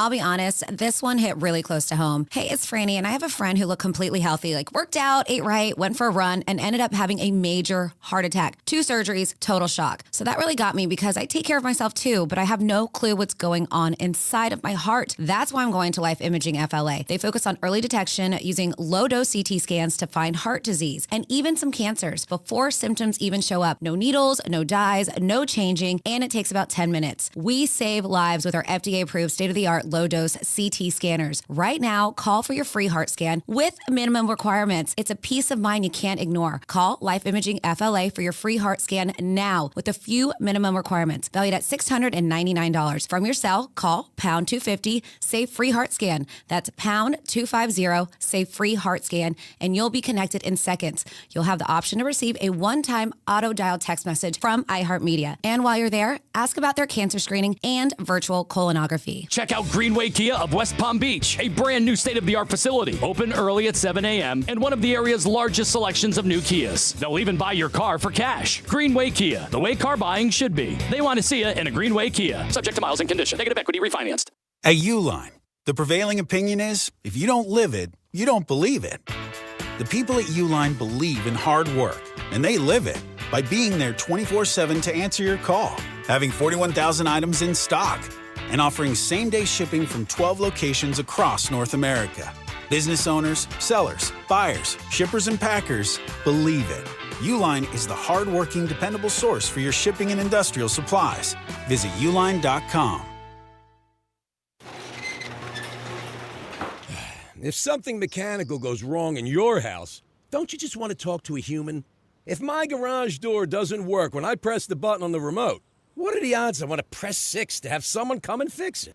I'll be honest, this one hit really close to home. Hey, it's Franny, and I have a friend who looked completely healthy, like worked out, ate right, went for a run, and ended up having a major heart attack. 2 surgeries, total shock. So that really got me because I take care of myself too, but I have no clue what's going on inside of my heart. That's why I'm going to Life Imaging FLA. They focus on early detection using low-dose CT scans to find heart disease and even some cancers before symptoms even show up. No needles, no dyes, no changing, and it takes about 10 minutes. We save lives with our FDA-approved state-of-the-art low-dose CT scanners. Right now, call for your free heart scan with minimum requirements. It's a peace of mind you can't ignore. Call Life Imaging FLA for your free heart scan now with a few minimum requirements, valued at $699. From your cell, call pound 250, save free heart scan. That's pound 250, save free heart scan, and you'll be connected in seconds. You'll have the option to receive a one-time auto-dial text message from iHeartMedia. And while you're there, ask about their cancer screening and virtual colonography. Check out Greenway Kia of West Palm Beach, a brand new state-of-the-art facility, open early at 7 a.m. and one of the area's largest selections of new Kias. They'll even buy your car for cash. Greenway Kia, the way car buying should be. They want to see you in a Greenway Kia. Subject to miles and condition. Negative equity refinanced. At Uline, the prevailing opinion is, if you don't live it, you don't believe it. The people at Uline believe in hard work, and they live it by being there 24/7 to answer your call, having 41,000 items in stock, and offering same-day shipping from 12 locations across North America. Business owners, sellers, buyers, shippers, and packers believe it. Uline is the hard-working, dependable source for your shipping and industrial supplies. Visit uline.com. If something mechanical goes wrong in your house, don't you just want to talk to a human? If my garage door doesn't work when I press the button on the remote, what are the odds I want to press 6 to have someone come and fix it?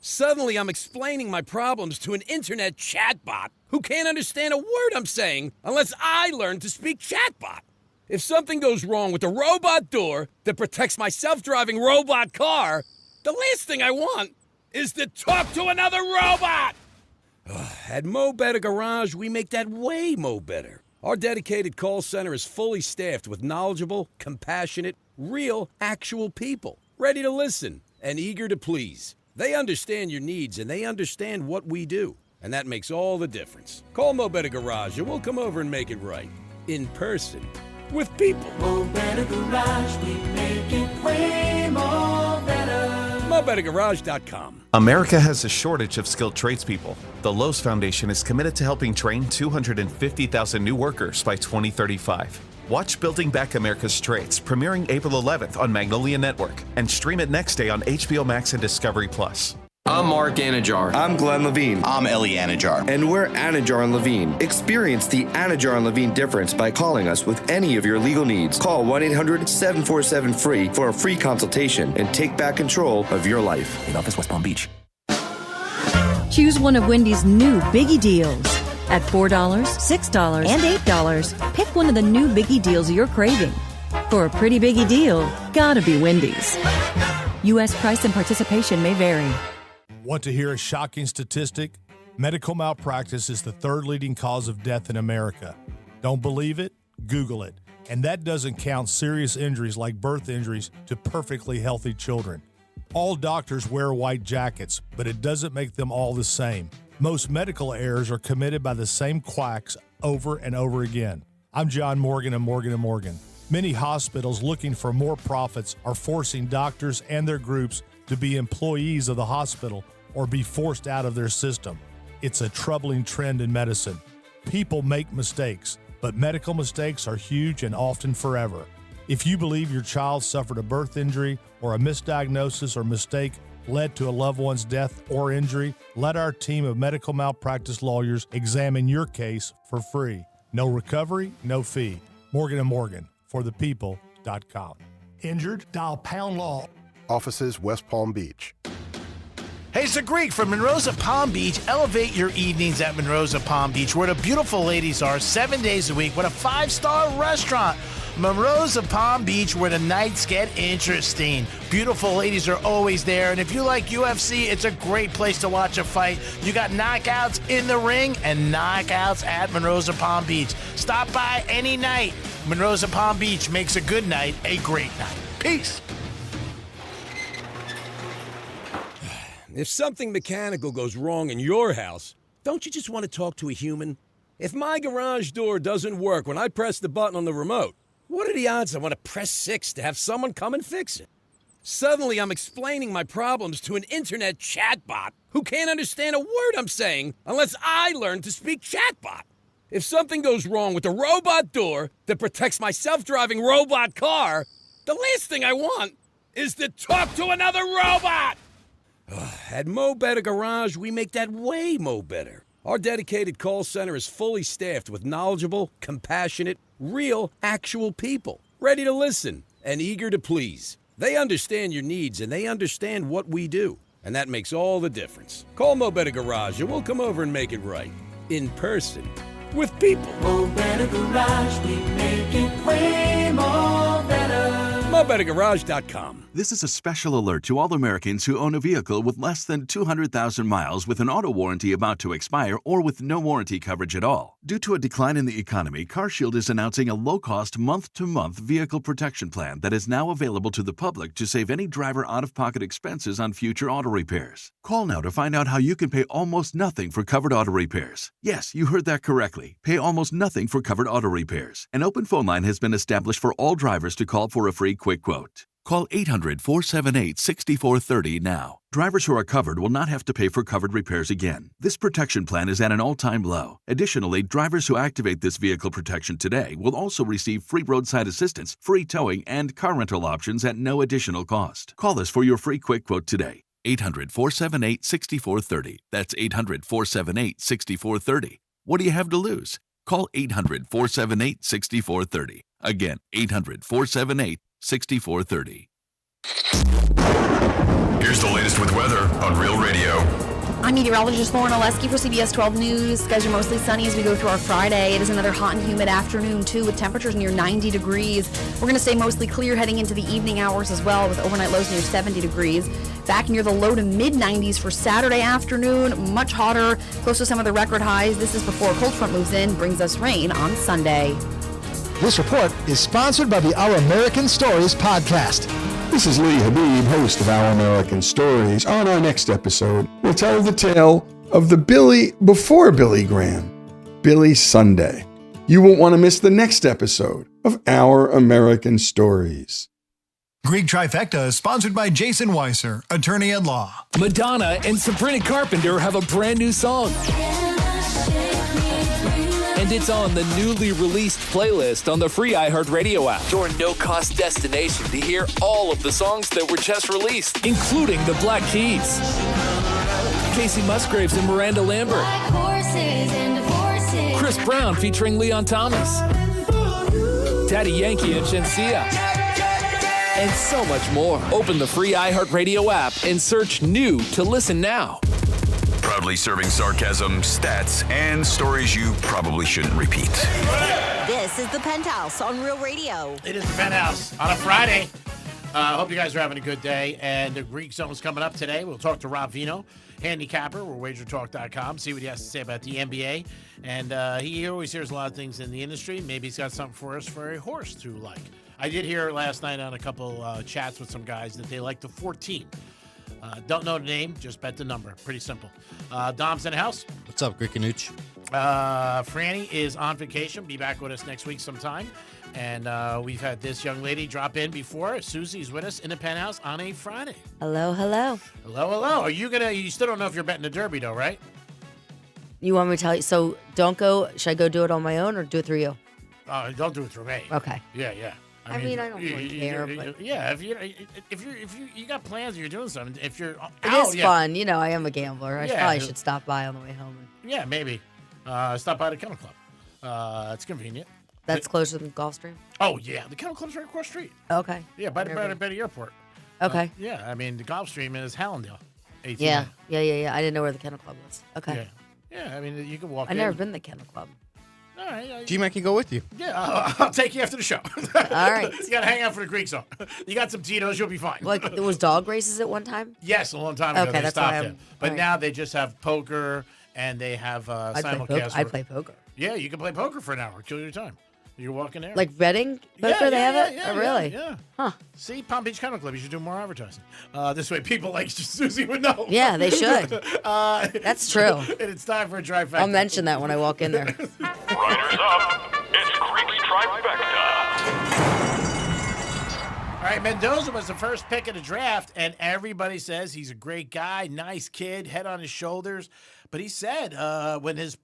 Suddenly, I'm explaining my problems to an internet chatbot who can't understand a word I'm saying unless I learn to speak chatbot. If something goes wrong with the robot door that protects my self-driving robot car, the last thing I want is to talk to another robot! At Mo Better Garage, we make that way mo better. Our dedicated call center is fully staffed with knowledgeable, compassionate, real, actual people, ready to listen and eager to please. They understand your needs and they understand what we do. And that makes all the difference. Call Mo Better Garage and we'll come over and make it right. In person. With people. Mo Better Garage, we make it way more better. MoBetterGarage.com. America has a shortage of skilled tradespeople. The Lowe's Foundation is committed to helping train 250,000 new workers by 2035. Watch Building Back America's Trades, premiering April 11th on Magnolia Network, and stream it next day on HBO Max and Discovery Plus. I'm Mark Anajar. I'm Glenn Levine. I'm Ellie Anajar. And we're Anajar and Levine. Experience the Anajar and Levine difference by calling us with any of your legal needs. Call 1-800-747-FREE for a free consultation and take back control of your life. In office, West Palm Beach. Choose one of Wendy's new Biggie Deals. At $4, $6, and $8, pick one of the new Biggie Deals you're craving. For a pretty Biggie deal, gotta be Wendy's. U.S. price and participation may vary. Want to hear a shocking statistic? Medical malpractice is the third leading cause of death in America. Don't believe it? Google it. And that doesn't count serious injuries like birth injuries to perfectly healthy children. All doctors wear white jackets, but it doesn't make them all the same. Most medical errors are committed by the same quacks over and over again. I'm John Morgan of Morgan & Morgan. Many hospitals looking for more profits are forcing doctors and their groups to be employees of the hospital or be forced out of their system. It's a troubling trend in medicine. People make mistakes, but medical mistakes are huge and often forever. If you believe your child suffered a birth injury or a misdiagnosis or mistake led to a loved one's death or injury, let our team of medical malpractice lawyers examine your case for free. No recovery, no fee. Morgan & Morgan, forthepeople.com. Injured? Dial pound law. Offices West Palm Beach. Hey, it's the Greek from Monroe's of Palm Beach. Elevate your evenings at Monroe's of Palm Beach, where the beautiful ladies are 7 days a week with a 5-star restaurant. Monroe's of Palm Beach, where the nights get interesting. Beautiful ladies are always there, and if you like UFC, it's a great place to watch a fight. You got knockouts in the ring and knockouts at Monroe's of Palm Beach. Stop by any night. Monroe's of Palm Beach makes a good night a great night. Peace. If something mechanical goes wrong in your house, don't you just want to talk to a human? If my garage door doesn't work when I press the button on the remote, what are the odds I want to press 6 to have someone come and fix it? Suddenly, I'm explaining my problems to an internet chatbot who can't understand a word I'm saying unless I learn to speak chatbot. If something goes wrong with the robot door that protects my self-driving robot car, the last thing I want is to talk to another robot! At Mo Better Garage, we make that way mo better. Our dedicated call center is fully staffed with knowledgeable, compassionate, real, actual people, ready to listen and eager to please. They understand your needs and they understand what we do, and that makes all the difference. Call Mo Better Garage and we'll come over and make it right. In person. With people. Mo Better Garage, we make it way more better. MoBetterGarage.com. This is a special alert to all Americans who own a vehicle with less than 200,000 miles with an auto warranty about to expire or with no warranty coverage at all. Due to a decline in the economy, CarShield is announcing a low-cost month-to-month vehicle protection plan that is now available to the public to save any driver out-of-pocket expenses on future auto repairs. Call now to find out how you can pay almost nothing for covered auto repairs. Yes, you heard that correctly. Pay almost nothing for covered auto repairs. An open phone line has been established for all drivers to call for a free quick quote. Call 800-478-6430 now. Drivers who are covered will not have to pay for covered repairs again. This protection plan is at an all-time low. Additionally, drivers who activate this vehicle protection today will also receive free roadside assistance, free towing, and car rental options at no additional cost. Call us for your free quick quote today. 800-478-6430. That's 800-478-6430. What do you have to lose? Call 800-478-6430. Again, 800-478-6430. Here's the latest with weather on Real Radio. I'm meteorologist Lauren Oleski for CBS 12 News. Skies are mostly sunny as we go through our Friday. It is another hot and humid afternoon, too, with temperatures near 90 degrees. We're going to stay mostly clear heading into the evening hours as well, with overnight lows near 70 degrees. Back near the low to mid-90s for Saturday afternoon. Much hotter, close to some of the record highs. This is before a cold front moves in, brings us rain on Sunday. This report is sponsored by the Our American Stories podcast. This is Lee Habib, host of Our American Stories. On our next episode, we'll tell the tale of the Billy before Billy Graham, Billy Sunday. You won't want to miss the next episode of Our American Stories. Greek Trifecta is sponsored by Jason Weiser, attorney at law. Madonna and Sabrina Carpenter have a brand new song. And it's on the newly released playlist on the free iHeartRadio app. Your no-cost destination to hear all of the songs that were just released, including the Black Keys, Casey Musgraves and Miranda Lambert, Chris Brown featuring Leon Thomas, Daddy Yankee and Shensia, and so much more. Open the free iHeartRadio app and search new to listen now. Proudly serving sarcasm, stats, and stories you probably shouldn't repeat. This is the Penthouse on Real Radio. It is the Penthouse on a Friday. I hope you guys are having a good day. And the Greek Zone's coming up today. We'll talk to Rob Vino, handicapper. We're wagertalk.com. See what he has to say about the NBA. And he always hears a lot of things in the industry. Maybe he's got something for us for a horse to like. I did hear last night on a couple chats with some guys that they like the 14. Don't know the name, just bet the number. Pretty simple. Dom's in the house. What's up, Greek Canuch? Franny is on vacation. Be back with us next week sometime. And we've had this young lady drop in before. Susie's with us in the Penthouse on a Friday. Hello, hello. Hello, hello. Are you you still don't know if you're betting the Derby though, right? You want me to tell you? So don't go. Should I go do it on my own or do it through you? Don't do it through me. Okay. Yeah, yeah. I mean, I don't really care. But yeah, if you got plans, you're doing something. If you're it is fun. You know, I am a gambler. I probably should stop by on the way home. Yeah, maybe. Stop by the Kennel Club. It's convenient. That's closer than Gulfstream? Oh, yeah. The Kennel Club's right across the street. Okay. Yeah, by the airport. Okay. Yeah, I mean, the Gulfstream is Hallandale. Yeah. I didn't know where the Kennel Club was. Okay. Yeah, I mean, you can walk I've never been to the Kennel Club. All right. G-Mac can go with you. Yeah, I'll take you after the show. All right. You got to hang out for the Greek Zone. You got some Tito's, you'll be fine. Like, there was dog races at one time? Yes, a long time ago. Okay, they that's stopped why it. But now they just have poker and they have simulcast. I'd play poker. Yeah, you can play poker for an hour. Kill your time. You walk in there. Like betting poker, they have it? Yeah, oh, really? Yeah. Huh. See, Palm Beach Kennel Club, you should do more advertising. This way people like Susie would know. Yeah, they should. That's true. And it's time for a drive back. I'll mention that when I walk in there. Riders up. It's Greek's Trifecta. All right, Mendoza was the first pick of the draft, and everybody says he's a great guy, nice kid, head on his shoulders. But he said when his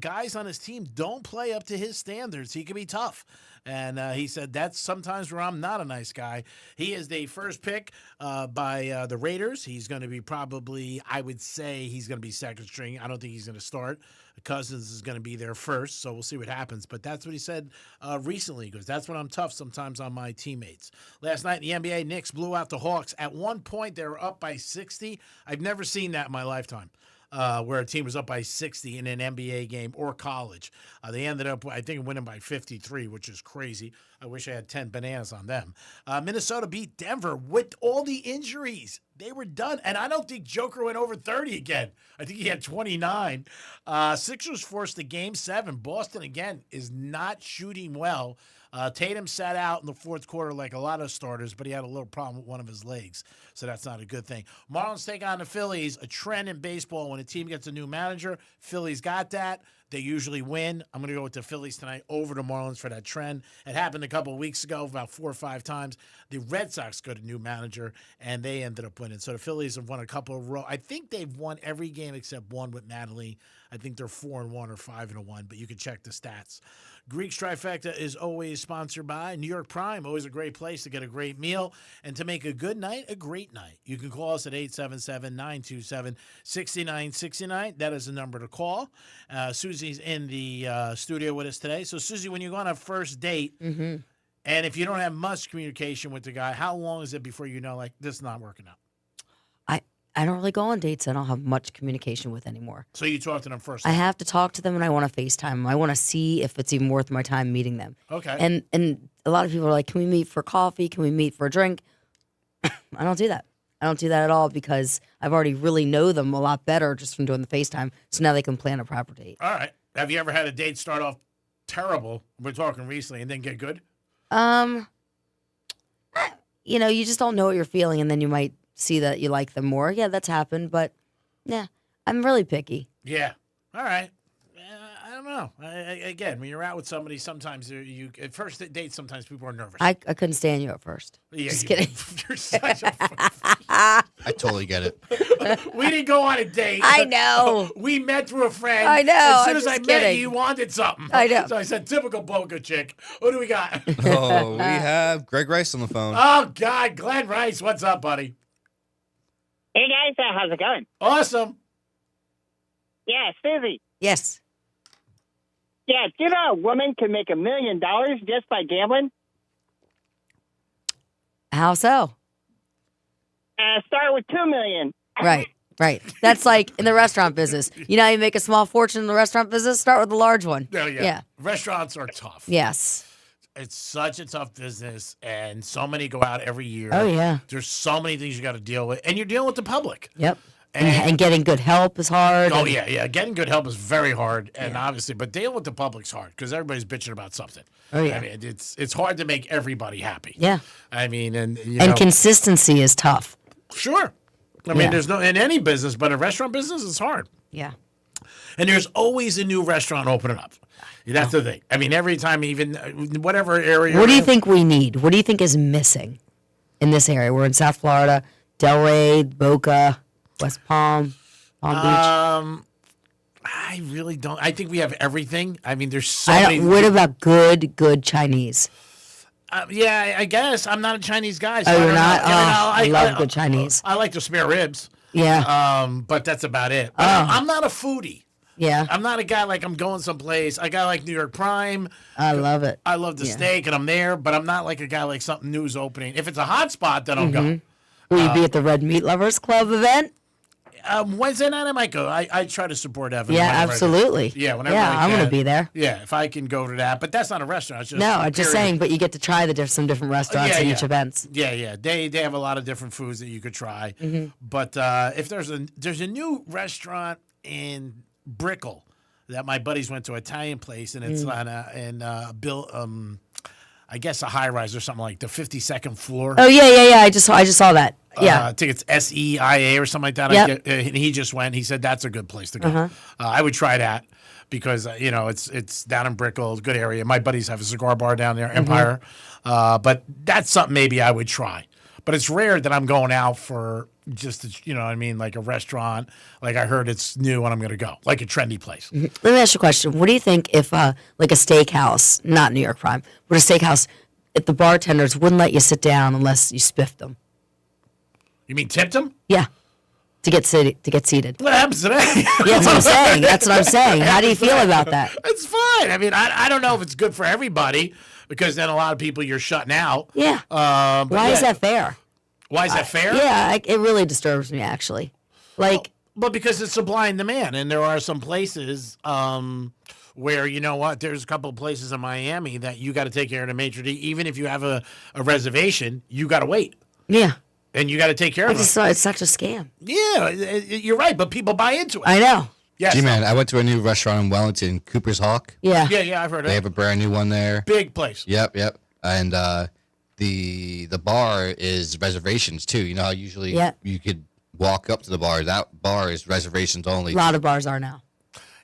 guys on his team don't play up to his standards, he can be tough. And he said that's sometimes where I'm not a nice guy. He is the first pick by the Raiders. He's going to be probably, I would say, he's going to be second string. I don't think he's going to start. Cousins is going to be there first, so we'll see what happens. But that's what he said recently. He goes, that's when I'm tough sometimes on my teammates. Last night in the NBA, Knicks blew out the Hawks. At one point, they were up by 60. I've never seen that in my lifetime. Where a team was up by 60 in an NBA game or college. They ended up, I think, winning by 53, which is crazy. I wish I had 10 bananas on them. Minnesota beat Denver with all the injuries. They were done. And I don't think Joker went over 30 again. I think he had 29. Sixers forced the Game 7. Boston, again, is not shooting well. Tatum sat out in the fourth quarter like a lot of starters, but he had a little problem with one of his legs, so that's not a good thing. Marlins take on the Phillies, a trend in baseball. When a team gets a new manager, Phillies got that. They usually win. I'm going to go with the Phillies tonight over the Marlins for that trend. It happened a couple of weeks ago, about 4 or 5 times. The Red Sox got a new manager, and they ended up winning. So the Phillies have won a couple of row. I think they've won every game except one with Natalie. I think they're 4-1 or 5-1, but you can check the stats. Greek's Trifecta is always sponsored by New York Prime, always a great place to get a great meal and to make a good night a great night. You can call us at 877-927-6969. That is the number to call. Susie's in the studio with us today. So, Susie, when you go on a first date, and if you don't have much communication with the guy, how long is it before you know, like, this is not working out? I don't really go on dates I don't have much communication with anymore. So you talk to them first? I have to talk to them, and I want to FaceTime them. I want to see if it's even worth my time meeting them. Okay. And a lot of people are like, can we meet for coffee? Can we meet for a drink? I don't do that. I don't do that at all because I've already really know them a lot better just from doing the FaceTime. So now they can plan a proper date. All right. Have you ever had a date start off terrible? We're talking recently, and then get good? You know, you just don't know what you're feeling, and then you might see that you like them more. Yeah, that's happened, but yeah. I'm really picky. Yeah. All right. I don't know. Again, when you're out with somebody, sometimes you at first date, sometimes people are nervous. I couldn't stand you at first. Yeah, Just kidding. You're such a. I totally get it. We didn't go on a date. I know. We met through a friend. I know, As soon I'm as I just met kidding. you, you wanted something. I know. So I said, typical Boca chick. What do we got? Oh, we have Greg Rice on the phone. Oh, God. Glenn Rice. What's up, buddy? Hey, guys. How's it going? Awesome. Yeah, Susie. Yes. Yeah, do you know a woman can make $1 million just by gambling? How so? Start with $2 million. Right. That's like in the restaurant business. You know how you make a small fortune in the restaurant business? Start with the large one. Yeah. Restaurants are tough. Yes. It's such a tough business, and so many go out every year. Oh, yeah. There's so many things you got to deal with, and you're dealing with the public. Yep. And getting good help is hard. Oh, yeah. Getting good help is very hard, and obviously, but dealing with the public's hard because everybody's bitching about something. Oh, yeah. I mean, it's hard to make everybody happy. Yeah. I mean, and consistency is tough. Sure. I mean, there's no in any business, but in restaurant business, it's hard. Yeah. And there's always a new restaurant opening up. That's the thing. I mean, every time, even whatever area. What do you think we need? What do you think is missing in this area? We're in South Florida, Delray, Boca, West Palm Beach. I really don't. I think we have everything. I mean, there's so many. What about good Chinese? Yeah, I guess I'm not a Chinese guy. So Oh, I you're don't not? know. I love good Chinese. I like the spare ribs. Yeah. But that's about it. But I'm not a foodie. Yeah. I'm not a guy like I'm going someplace. A guy like New York Prime. I love it. I love the steak, and I'm there. But I'm not like a guy like something new is opening. If it's a hot spot, then I'll go. Will you be at the Red Meat Lovers Club event? Wednesday night I might go. I try to support Evan. Yeah, whenever I absolutely. can. Yeah, whenever Yeah, I I'm can. gonna be there. Yeah, if I can go to that. But that's not a restaurant. It's just No, I'm just period. saying, but you get to try some different restaurants in each events. Yeah. They have a lot of different foods that you could try. But if there's a new restaurant in Brickell that my buddies went to, Italian place, and it's I guess a high rise or something like the 52nd floor. Oh yeah. I just saw that. Yeah. I think it's SEIA or something like that. Yep. And he just went. He said that's a good place to go. I would try that because it's down in Brickell, good area. My buddies have a cigar bar down there, Empire. But that's something maybe I would try. But it's rare that I'm going out for just like a restaurant. Like I heard it's new and I'm going to go, like a trendy place. Let me ask you a question. What do you think if like a steakhouse, not New York Prime, but a steakhouse, if the bartenders wouldn't let you sit down unless you spiffed them? You mean tipped them? Yeah. To get seated. What happens to that? Yeah, that's what I'm saying. How do you feel about that? It's fine. I mean, I don't know if it's good for everybody because then a lot of people you're shutting out. Yeah. Why is that fair? Why is that fair? Yeah, it really disturbs me actually. Like, but because it's supply and demand, and there are some places where there's a couple of places in Miami that you got to take care of the maitre d'. Even if you have a reservation, you got to wait. Yeah. And you got to take care of it. It's such a scam. Yeah, you're right, but people buy into it. I know. Yes. G-Man, I went to a new restaurant in Wellington, Cooper's Hawk. Yeah. Yeah, I've heard of it. They have a brand new one there. Big place. Yep. And the bar is reservations too. You know how usually you could walk up to the bar. That bar is reservations only. A lot of bars are now.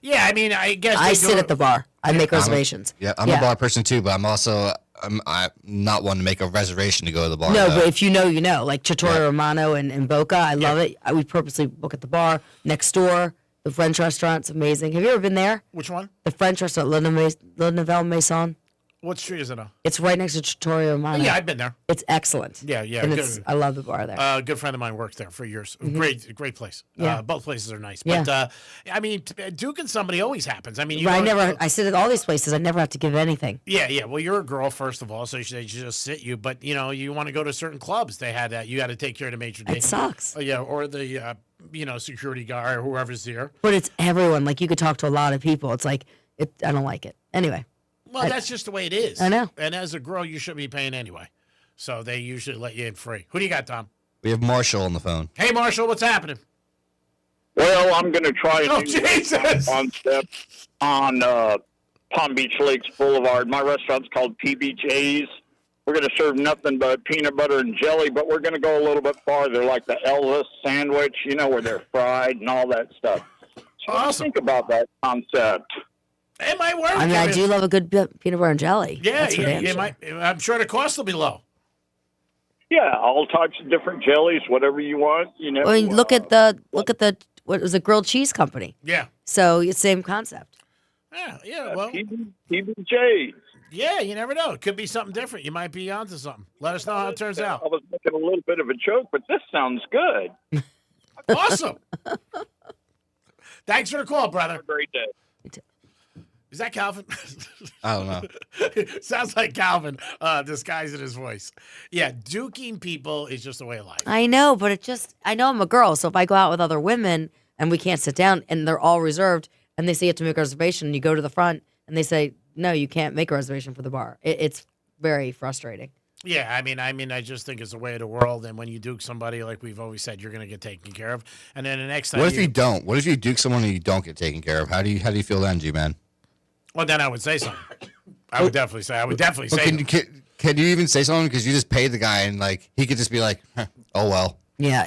Yeah, I mean, I guess I sit at the bar. I make reservations. I'm a bar person too, but I'm not one to make a reservation to go to the bar. No, but if you know, you know. Like Trattoria Romano and Boca, I love it. We purposely book at the bar next door. The French restaurant's amazing. Have you ever been there? Which one? The French restaurant, Le Nouvelle Maison. What street is it on? It's right next to Trattoria Romano. Yeah, I've been there. It's excellent. Yeah. And I love the bar there. A good friend of mine worked there for years. Great place. Yeah. Both places are nice. But I mean, duking somebody always happens. I mean, I sit at all these places. I never have to give anything. Yeah. Well, you're a girl first of all, so they just sit you. But you want to go to certain clubs. They had that. You got to take care of the maitre d'. It sucks. Or the security guy or whoever's there. But it's everyone. Like you could talk to a lot of people. It's like I don't like it. Anyway. Well, that's just the way it is. I know. And as a girl, you shouldn't be paying anyway. So they usually let you in free. Who do you got, Tom? We have Marshall on the phone. Hey, Marshall, what's happening? Well, I'm going to try a new Jesus! concept on Palm Beach Lakes Boulevard. My restaurant's called PBJ's. We're going to serve nothing but peanut butter and jelly, but we're going to go a little bit farther, like the Elvis sandwich, where they're fried and all that stuff. So what do you think about that concept? It might work. I mean, I do love a good peanut butter and jelly. Yeah, That's for damn sure. I'm sure the cost will be low. Yeah, all types of different jellies, whatever you want. You know. I mean, look at the what was a grilled cheese company. Yeah. So it's same concept. Yeah. Well, PBJ's. Yeah, you never know. It could be something different. You might be onto something. Let us know how it turns out. I was making a little bit of a joke, but this sounds good. Awesome. Thanks for the call, brother. Have a great day. Is that Calvin? I don't know. Sounds like Calvin disguising his voice. Yeah, duking people is just a way of life. I know, but I know I'm a girl, so if I go out with other women and we can't sit down and they're all reserved and they say you have to make a reservation and you go to the front and they say, no, you can't make a reservation for the bar. It's very frustrating. Yeah, I mean, I just think it's the way of the world. And when you duke somebody, like we've always said, you're going to get taken care of. And then the next time, What if you don't? What if you duke someone and you don't get taken care of? How do you feel then, G-Man? Well, then I would say something. I would definitely say. Can you even say something? Because you just paid the guy and like he could just be like, oh well. Yeah,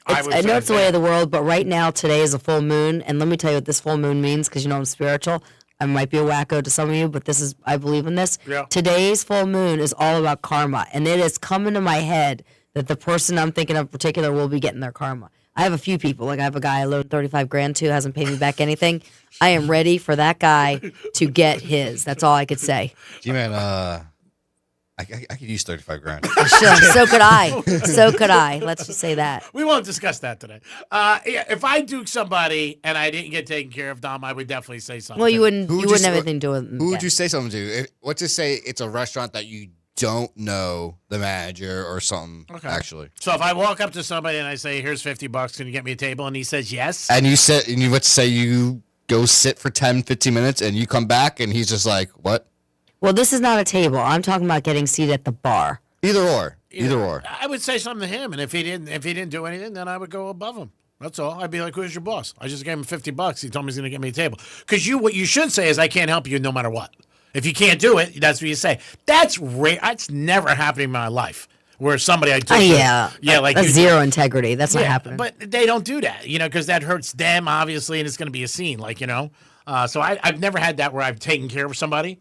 I know it's the way of the world, but right now today is a full moon, and let me tell you what this full moon means because you know I'm spiritual. I might be a wacko to some of you, but I believe in this. Yeah. Today's full moon is all about karma, and it is coming to my head that the person I'm thinking of in particular will be getting their karma. I have a few people. Like I have a guy I loaned $35,000 to, hasn't paid me back anything. I am ready for that guy to get his. That's all I could say. G-Man, I could use $35,000. Sure, so could I. So could I. Let's just say that. We won't discuss that today. Yeah, if I duke somebody and I didn't get taken care of, Dom, I would definitely say something. Well, you wouldn't have anything to do with Who would you say something to? Let's just say it's a restaurant that you don't know the manager or something, actually. So if I walk up to somebody and I say, here's $50, can you get me a table? And he says yes. And let's say you go sit for 10, 15 minutes and you come back and he's just like, what? Well, this is not a table. I'm talking about getting seated at the bar. Either or. I would say something to him, and if he didn't do anything, then I would go above him. That's all. I'd be like, "Who's your boss?" I just gave him $50. He told me he's going to get me a table. Because what you should say is, "I can't help you no matter what." If you can't do it, that's what you say. That's rare. That's never happened in my life. Where somebody I took, like that's zero integrity. That's not happening. But they don't do that, because that hurts them obviously, and it's going to be a scene, So I've never had that where I've taken care of somebody.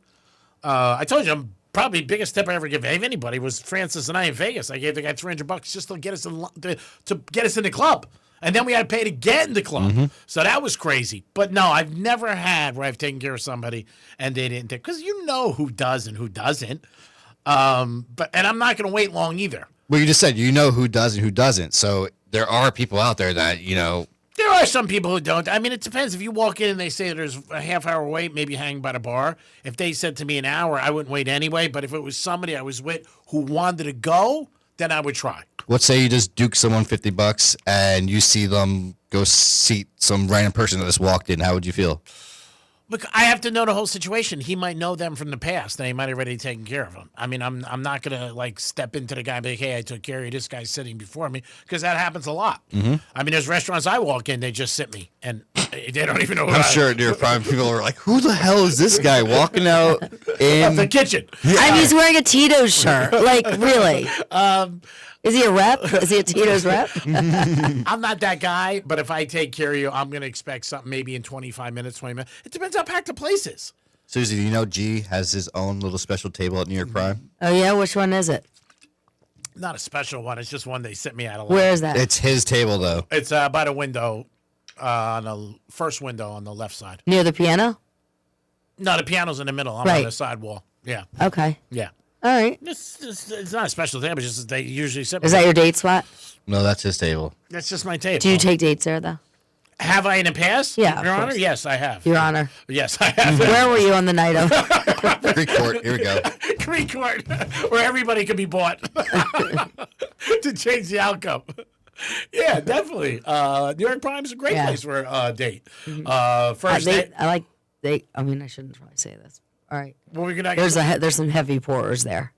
I told you, probably the biggest tip I ever gave anybody was Francis and I in Vegas. I gave the guy $300 just to get us to get us in the club, and then we had to pay to get in the club. Mm-hmm. So that was crazy. But no, I've never had where I've taken care of somebody and they didn't take, because you know who does and who doesn't. And I'm not going to wait long either. Well, you just said you know who does and who doesn't. So there are people out there that There are some people who don't. I mean, it depends. If you walk in and they say there's a half-hour wait, maybe hang by the bar. If they said to me an hour, I wouldn't wait anyway. But if it was somebody I was with who wanted to go, then I would try. Let's say you just duke someone $50 and you see them go seat some random person that just walked in. How would you feel? Look, I have to know the whole situation. He might know them from the past, and he might have already taken care of them. I mean, I'm not gonna step into the guy and be like, "Hey, I took care of you. This guy's sitting before me," because that happens a lot. Mm-hmm. I mean, there's restaurants I walk in, they just sit me, and they don't even know. I'm sure there are probably people who are like, "Who the hell is this guy walking out in the kitchen?" Yeah. I mean, he's wearing a Tito's shirt. Like, really? Is he a rep? Is he a Tito's rep? I'm not that guy, but if I take care of you, I'm going to expect something maybe in 25 minutes, 20 minutes. It depends how packed the place is. Susie, do you know G has his own little special table at New York Prime? Oh, yeah? Which one is it? Not a special one. It's just one they sent me out of. Where is that? It's his table, though. It's by the window, on the first window on the left side. Near the piano? No, the piano's in the middle. I'm on the side wall. Yeah. Okay. Yeah. All right. It's not a special table. It's just they usually sit. Is that your date spot? No, that's his table. That's just my table. Do you take dates there, though? Have I in the past? Yeah, Your Honor? Yes, I have. Your Honor. Yes, I have. Where were you on the night of? Greek Court. Here we go. Greek Court, where everybody can be bought to change the outcome. Yeah, definitely. New York Prime is a great place for a date. First date. I mean, I shouldn't probably say this. All right. Well, we're gonna. There's some heavy pourers there.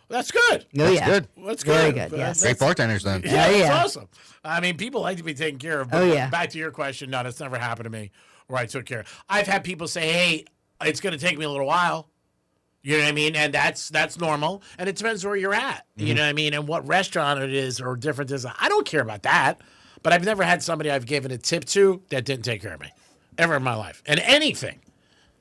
That's good. Oh, yeah. Good. That's good. Very good. Yes. Great bartenders then. Yeah, that's awesome. I mean, people like to be taken care of. But yeah. Back to your question, no, that's never happened to me where I took care of. I've had people say, "Hey, it's going to take me a little while." You know what I mean? And that's normal. And it depends where you're at. Mm-hmm. You know what I mean? And what restaurant it is or different is. I don't care about that. But I've never had somebody I've given a tip to that didn't take care of me. ever in my life. And anything.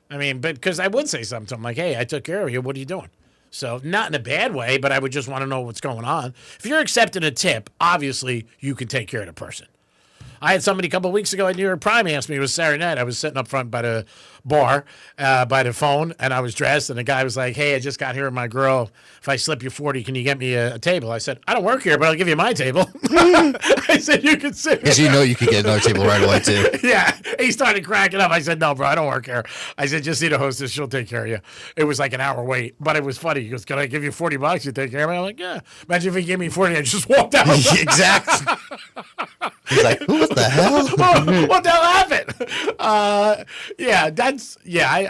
I mean, but because I would say something to him like, hey, I took care of you. What are you doing? So not in a bad way, but I would just want to know what's going on. If you're accepting a tip, obviously you can take care of the person. I had somebody a couple of weeks ago at New York Prime ask me, it was Saturday night, I was sitting up front by the bar, by the phone, and I was dressed, and the guy was like, hey, I just got here with my girl. If I slip you 40, can you get me a table? I said, I don't work here, but I'll give you my table. I said, you can sit. Because you know you could get another table right away, too. Yeah. He started cracking up. I said, no, bro, I don't work here. I said, just see the hostess. She'll take care of you. It was like an hour wait, but it was funny. He goes, can I give you $40? You take care of me? I'm like, yeah. Imagine if he gave me 40 and I just walked out. Exactly. He's like, what the hell? What the hell happened? I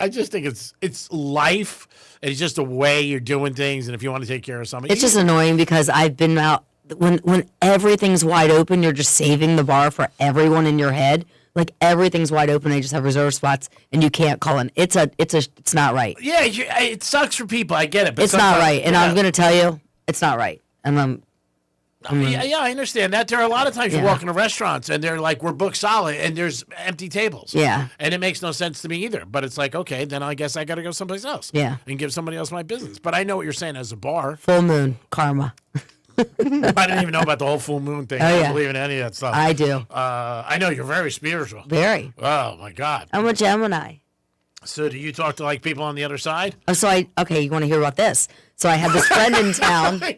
just think it's life. It's just the way you're doing things, and if you want to take care of somebody, it's just annoying because I've been out when everything's wide open. You're just saving the bar for everyone in your head. Like everything's wide open, they just have reserved spots, and you can't call in. It's not right. Yeah, it sucks for people. I get it, but it's not right, and I'm gonna tell you, it's not right. And yeah, I understand that. There are a lot of times you walk into restaurants and they're like, we're booked solid, and there's empty tables. Yeah. And it makes no sense to me either. But it's like, okay, then I guess I got to go someplace else. Yeah. And give somebody else my business. But I know what you're saying as a bar. Full moon karma. I didn't even know about the whole full moon thing. I don't believe in any of that stuff. I do. I know you're very spiritual. Very. Oh, my God. I'm a Gemini. So do you talk to like people on the other side? Oh, okay, you want to hear about this? So I had this friend in town. I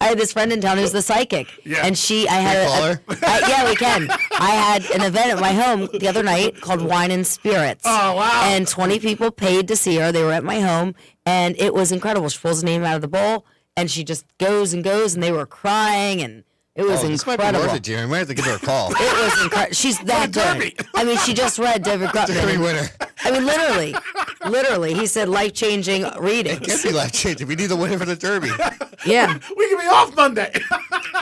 had this friend in town who's the psychic. Yeah. And yeah, we can. I had an event at my home the other night called Wine and Spirits. Oh, wow. And 20 people paid to see her. They were at my home, and it was incredible. She pulls the name out of the bowl, and she just goes, and they were crying, and it was This might be incredible. worth it, Jeremy. We have to give her a call. It was incredible. She's that good. I mean, she just read David Grutman. Derby winner. I mean, literally, he said life-changing readings. It can't be life-changing. We need the winner for the Derby. Yeah. We can be off Monday.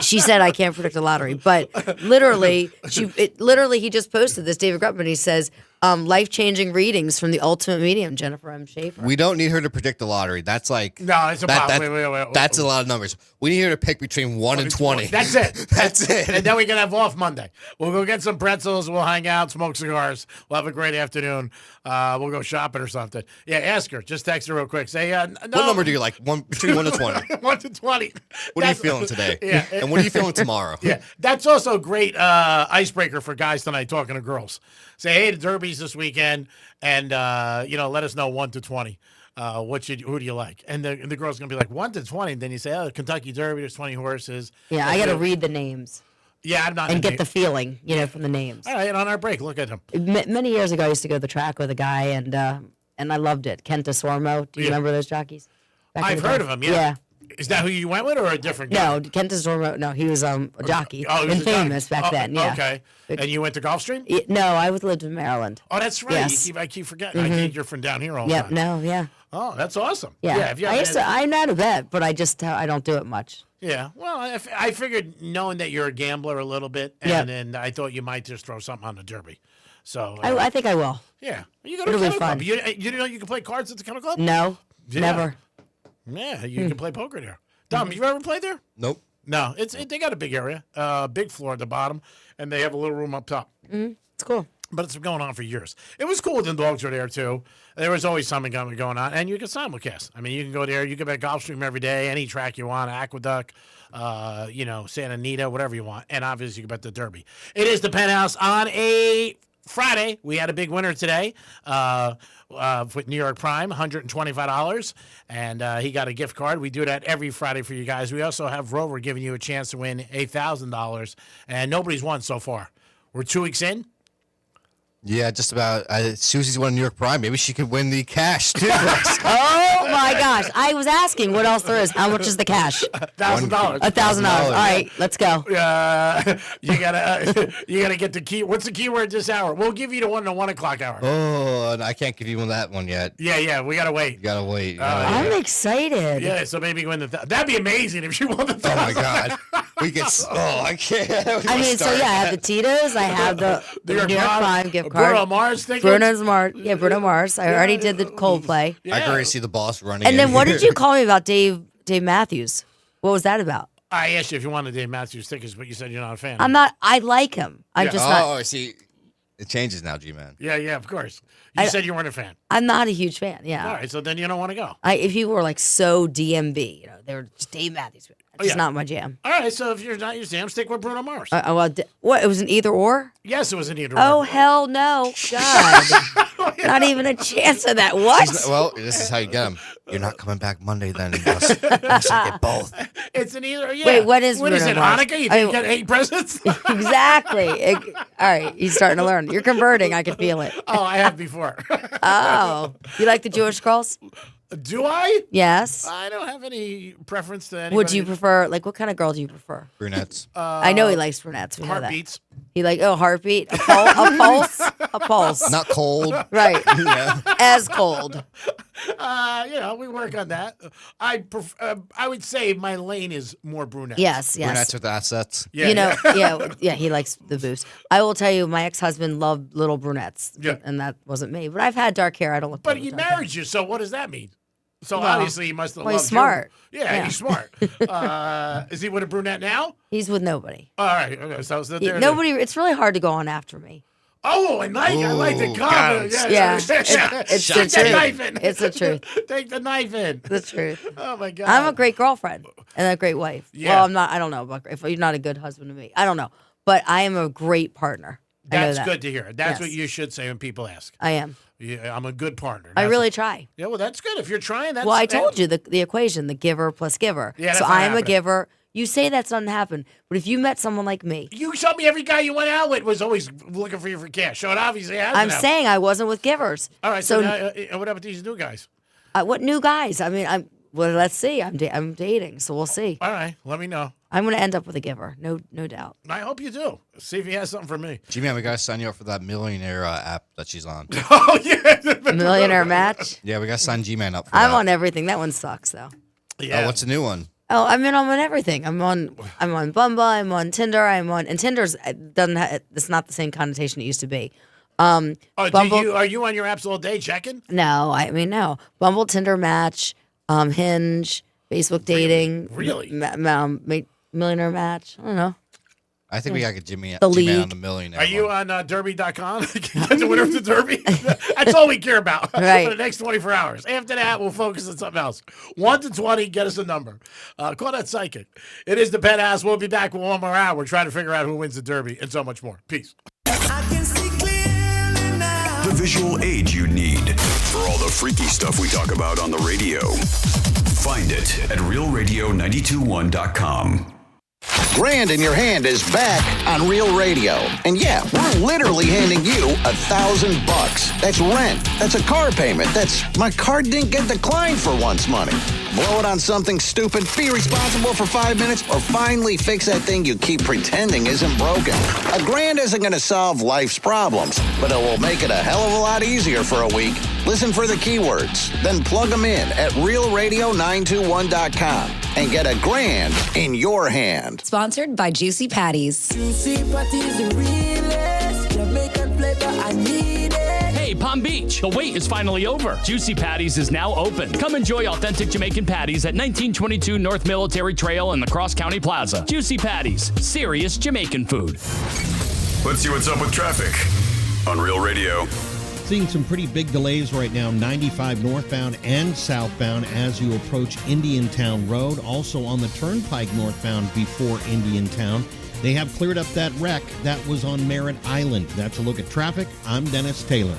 She said, I can't predict the lottery. But literally, he just posted this, David Grutman. He says, life-changing readings from the ultimate medium, Jennifer M. Schaefer. We don't need her to predict the lottery. That's like... No, it's a problem. Wait. That's a lot of numbers. We need her to pick between 1 and 20. That's it. That's it. And then we can have off Monday. We'll go get some pretzels. We'll hang out, smoke cigars. We'll have a great afternoon. We'll go shopping or something. Yeah, ask her. Just text her real quick. Say, no. What number do you like? Between 1 and 20. 1 to 20. What are you feeling today? Yeah. And what are you feeling tomorrow? Yeah. That's also a great icebreaker for guys tonight talking to girls. Say, hey, the Derby's this weekend, and, let us know 1 to 20. Who do you like? And the girl's going to be like, 1 to 20. Then you say, oh, Kentucky Derby, there's 20 horses. Yeah, I got to read the names. Yeah, I'm not. And get the feeling, from the names. All right, on our break, look at them. Many years ago, I used to go to the track with a guy, and I loved it. Kent DeSormo. Do you remember those jockeys? I've heard of him, yeah. Is that who you went with or a different guy? No, Kent DeSormo. No, he was a jockey. Oh, he was and famous back then, yeah. Okay. And you went to Gulfstream? No, I lived in Maryland. Oh, that's right. Yes. I keep forgetting. I think you're from down here all the Yep, time. no, yeah. Oh, that's awesome. Yeah. I'm not a vet, but I don't do it much. Yeah. Well, I figured knowing that you're a gambler a little bit, and then I thought you might just throw something on the Derby. So I think I will. Yeah. You go to the Kennel Club. You didn't know you could play cards at the Kennel Club? No, never. Yeah, you can play poker there. Dom, you ever played there? Nope. No, they got a big area, big floor at the bottom, and they have a little room up top. It's cool. But it's been going on for years. It was cool when the dogs were there, too. There was always something going on. And you can simulcast. I mean, you can go there. You can bet Gulfstream every day, any track you want, Aqueduct, Santa Anita, whatever you want. And obviously, you can bet the Derby. It is the Penthouse on a Friday. We had a big winner today with New York Prime, $125. And he got a gift card. We do that every Friday for you guys. We also have Rover giving you a chance to win $8,000. And nobody's won so far. We're 2 weeks in. Yeah, just about. Susie's won New York Prime. Maybe she could win the cash, too. Oh, my gosh. I was asking what else there is. How much is the cash? $1,000. $1,000. All right, let's go. You gotta get the key. What's the keyword this hour? We'll give you the 1 to 1 o'clock hour. Oh, I can't give you that one yet. Yeah, we gotta wait. You gotta wait. I'm excited. Yeah, so maybe win the. That'd be amazing if she won the. Oh my God, we get. Oh, I can't. I mean, so yeah, I have the Tito's. I have the New York Prime gift card. Bruno Mars tickets. Bruno Mars. I already did the Coldplay. I can already see the boss running. And then what did you call me about Dave Matthews? What was that about? I asked you if you wanted Dave Matthews tickets, but you said you're not a fan. I'm not. I like him. I'm just not. Oh, I see. It changes now, G-Man. Yeah, of course. You said you weren't a fan. I'm not a huge fan. Yeah. All right, so then you don't want to go. If you were like so DMB, they were just Dave Matthews. It's just not my jam. All right, so if you're not your jam, stick with Bruno Mars. What? It was an either or? Yes, it was an either Oh, or. hell no. God. Not even a chance of that. What? Well, this is how you get him. You're not coming back Monday then. Unless I get both. It's an either. Yeah. Wait, what is it? Bruno Mars? Hanukkah? You didn't get 8 presents? Exactly. All right, he's starting to learn. You're converting. I can feel it. Oh, I have before. Oh, you like the Jewish girls? Do I? Yes. I don't have any preference to anybody. Would you prefer, what kind of girl do you prefer? Brunettes. I know he likes brunettes. We know that. Heartbeats. He heartbeat, a pulse, a pulse. Not cold. Right. Yeah. As cold. We work on that. I would say my lane is more brunettes. Yes. Brunettes with assets. Yeah, he likes the boost. I will tell you, my ex-husband loved little brunettes. Yeah. And that wasn't me. But I've had dark hair. I don't look But good he with dark hair. married you, so what does that mean? So Well, obviously he must have loved he's smart. Yeah, he's smart. Is he with a brunette now? He's with nobody. All right. Okay, so there Nobody. It's really hard to go on after me. Oh, I like the comment. Yeah. It's the the knife truth. in. It's the truth. Take the knife in. The truth. Oh my God. I'm a great girlfriend and a great wife. Yeah. Well, I'm not. I don't know if you're not a good husband to me. I don't know, but I am a great partner. I know That's that. good to hear. That's Yes. what you should say when people ask. I am. Yeah, I'm a good partner. I That's- really try. Yeah, well, that's good. If you're trying, that's Well, I told you the equation, the giver plus giver. Yeah, so that's not I'm a happening. giver. You say that's not happen, but if you met someone like me, You showed me every guy you went out with was always looking for you for cash. So it obviously hasn't I'm happened. saying I wasn't with givers. All right, so now, what about these new guys? What new guys? I mean, let's see. I'm dating, so we'll see. All right, let me know. I'm going to end up with a giver, no doubt. I hope you do. See if he has something for me. G-Man, we got to sign you up for that millionaire app that she's on. Oh, yeah. Millionaire match. Yeah, we got to sign G-Man up for I'm that. on everything. That one sucks though. Yeah. Oh, what's the new one? Oh, I'm on everything. I'm on Bumble. I'm on Tinder. And Tinder's it's not the same connotation it used to be. Oh, Bumble, are you on your apps all day checking? No, no. Bumble, Tinder, Match, Hinge, Facebook dating. Really? Millionaire Match. I don't know. I think we got to get G-Man The on League. the millionaire Are you one. on Derby.com? Get the winner of the Derby? That's all we care about Right. for the next 24 hours. After that, we'll focus on something else. 1 to 20, get us a number. Call that psychic. It is the Penthouse. We'll be back with one more hour. We're trying to figure out who wins the Derby and so much more. Peace. The visual aid you need for all the freaky stuff we talk about on the radio. Find it at realradio921.com. Grand in Your Hand is back on Real Radio. And yeah, we're literally handing you $1,000. That's rent. That's a car payment. That's my car didn't get declined for once money. Blow it on something stupid, be responsible for 5 minutes, or finally fix that thing you keep pretending isn't broken. $1,000 isn't going to solve life's problems, but it will make it a hell of a lot easier for a week. Listen for the keywords, then plug them in at realradio921.com and get $1,000 in your hand. Sponsored by Juicy Patties. Juicy Patties, the realest Jamaican flavor, I need it. Hey, Palm Beach, the wait is finally over. Juicy Patties is now open. Come enjoy authentic Jamaican patties at 1922 North Military Trail in the Cross County Plaza. Juicy Patties, serious Jamaican food. Let's see what's up with traffic on Real Radio. Seeing some pretty big delays right now, 95 northbound and southbound as you approach Indiantown Road. Also on the Turnpike northbound before Indiantown. They have cleared up that wreck that was on Merritt Island. That's a look at traffic. I'm Dennis Taylor.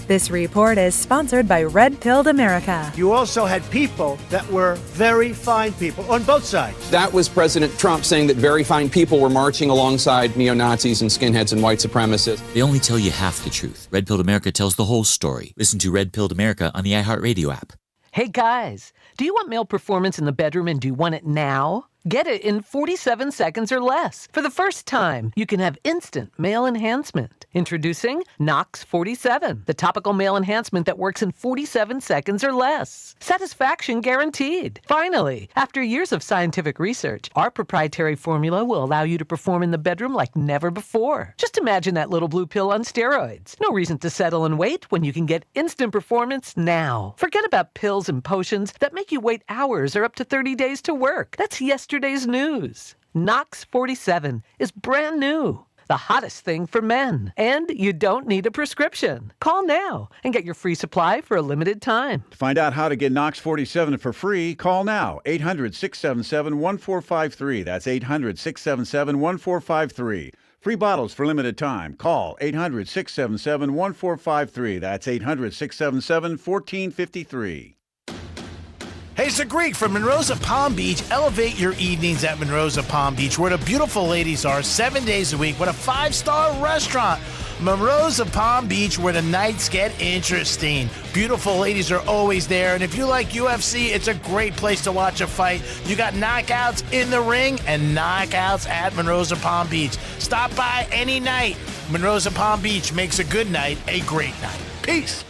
This report is sponsored by Red Pilled America. You also had people that were very fine people on both sides. That was President Trump saying that very fine people were marching alongside neo-Nazis and skinheads and white supremacists. They only tell you half the truth. Red Pilled America tells the whole story. Listen to Red Pilled America on the iHeartRadio app. Hey guys, do you want male performance in the bedroom and do you want it now? Get it in 47 seconds or less. For the first time, you can have instant male enhancement. Introducing Knox 47, the topical male enhancement that works in 47 seconds or less. Satisfaction guaranteed. Finally, after years of scientific research, our proprietary formula will allow you to perform in the bedroom like never before. Just imagine that little blue pill on steroids. No reason to settle and wait when you can get instant performance now. Forget about pills and potions that make you wait hours or up to 30 days to work. That's yesterday's news. Knox 47 is brand new. the hottest thing for men. And you don't need a prescription. Call now and get your free supply for a limited time. To find out how to get Knox 47 for free, call now. 800-677-1453. That's 800-677-1453. Free bottles for limited time. Call 800-677-1453. That's 800-677-1453. Hey, it's the Greek from Monroe's Palm Beach. Elevate your evenings at Monroe's Palm Beach, where the beautiful ladies are 7 days a week with a 5-star restaurant. Monroe's Palm Beach, where the nights get interesting. Beautiful ladies are always there. And if you like UFC, it's a great place to watch a fight. You got knockouts in the ring and knockouts at Monroe's Palm Beach. Stop by any night. Monroe's Palm Beach makes a good night a great night. Peace.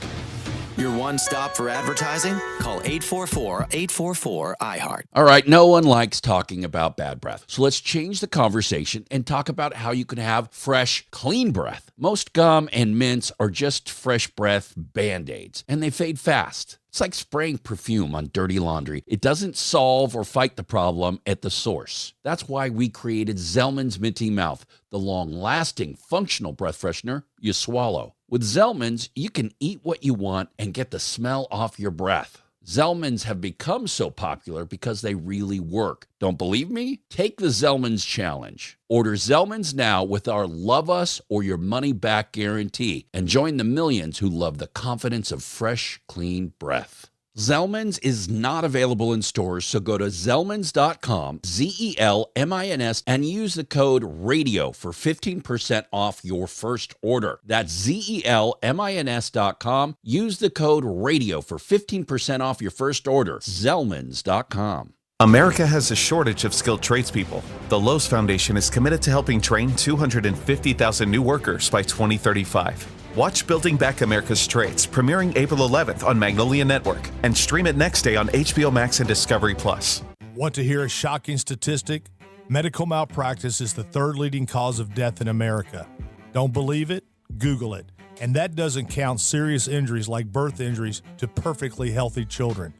Your one stop for advertising? Call 844-844-IHEART. All right, no one likes talking about bad breath. So let's change the conversation and talk about how you can have fresh, clean breath. Most gum and mints are just fresh breath Band-Aids, and they fade fast. It's like spraying perfume on dirty laundry. It doesn't solve or fight the problem at the source. That's why we created Zellman's Minty Mouth, the long-lasting, functional breath freshener you swallow. With Zellman's, you can eat what you want and get the smell off your breath. Zellman's have become so popular because they really work. Don't believe me? Take the Zellman's challenge. Order Zellman's now with our Love Us or Your Money Back guarantee and join the millions who love the confidence of fresh, clean breath. Zellman's is not available in stores, so go to Zellmans.com, Zelmins, and use the code RADIO for 15% off your first order. That's Zelmins.com. Use the code RADIO for 15% off your first order. Zellmans.com. America has a shortage of skilled tradespeople. The Lowe's Foundation is committed to helping train 250,000 new workers by 2035. Watch Building Back America's Trades, premiering April 11th on Magnolia Network, and stream it next day on HBO Max and Discovery+. Want to hear a shocking statistic? Medical malpractice is the third leading cause of death in America. Don't believe it? Google it. And that doesn't count serious injuries like birth injuries to perfectly healthy children.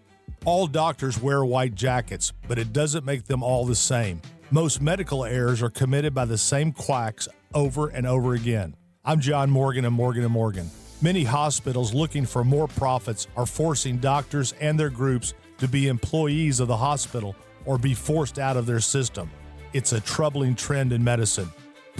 All doctors wear white jackets, but it doesn't make them all the same. Most medical errors are committed by the same quacks over and over again. I'm John Morgan of Morgan & Morgan. Many hospitals looking for more profits are forcing doctors and their groups to be employees of the hospital or be forced out of their system. It's a troubling trend in medicine.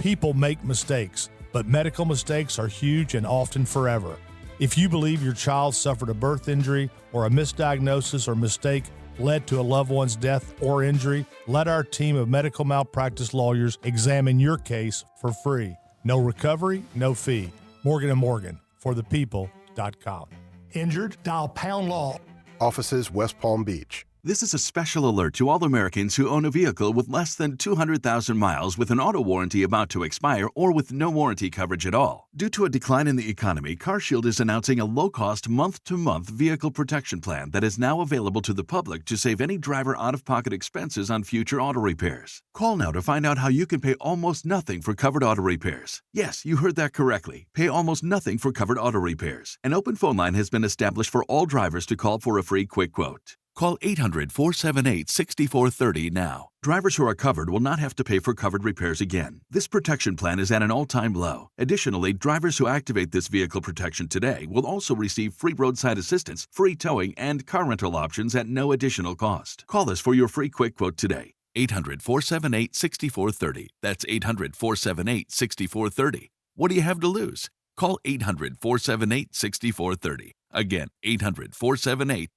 People make mistakes, but medical mistakes are huge and often forever. If you believe your child suffered a birth injury or a misdiagnosis or mistake led to a loved one's death or injury, let our team of medical malpractice lawyers examine your case for free. No recovery, no fee. Morgan & Morgan, forthepeople.com. Injured? Dial pound law. Offices West Palm Beach. This is a special alert to all Americans who own a vehicle with less than 200,000 miles with an auto warranty about to expire or with no warranty coverage at all. Due to a decline in the economy, CarShield is announcing a low-cost month-to-month vehicle protection plan that is now available to the public to save any driver out-of-pocket expenses on future auto repairs. Call now to find out how you can pay almost nothing for covered auto repairs. Yes, you heard that correctly. Pay almost nothing for covered auto repairs. An open phone line has been established for all drivers to call for a free quick quote. Call 800-478-6430 now. Drivers who are covered will not have to pay for covered repairs again. This protection plan is at an all-time low. Additionally, drivers who activate this vehicle protection today will also receive free roadside assistance, free towing, and car rental options at no additional cost. Call us for your free quick quote today. 800-478-6430. That's 800-478-6430. What do you have to lose? Call 800-478-6430. Again, 800-478-6430.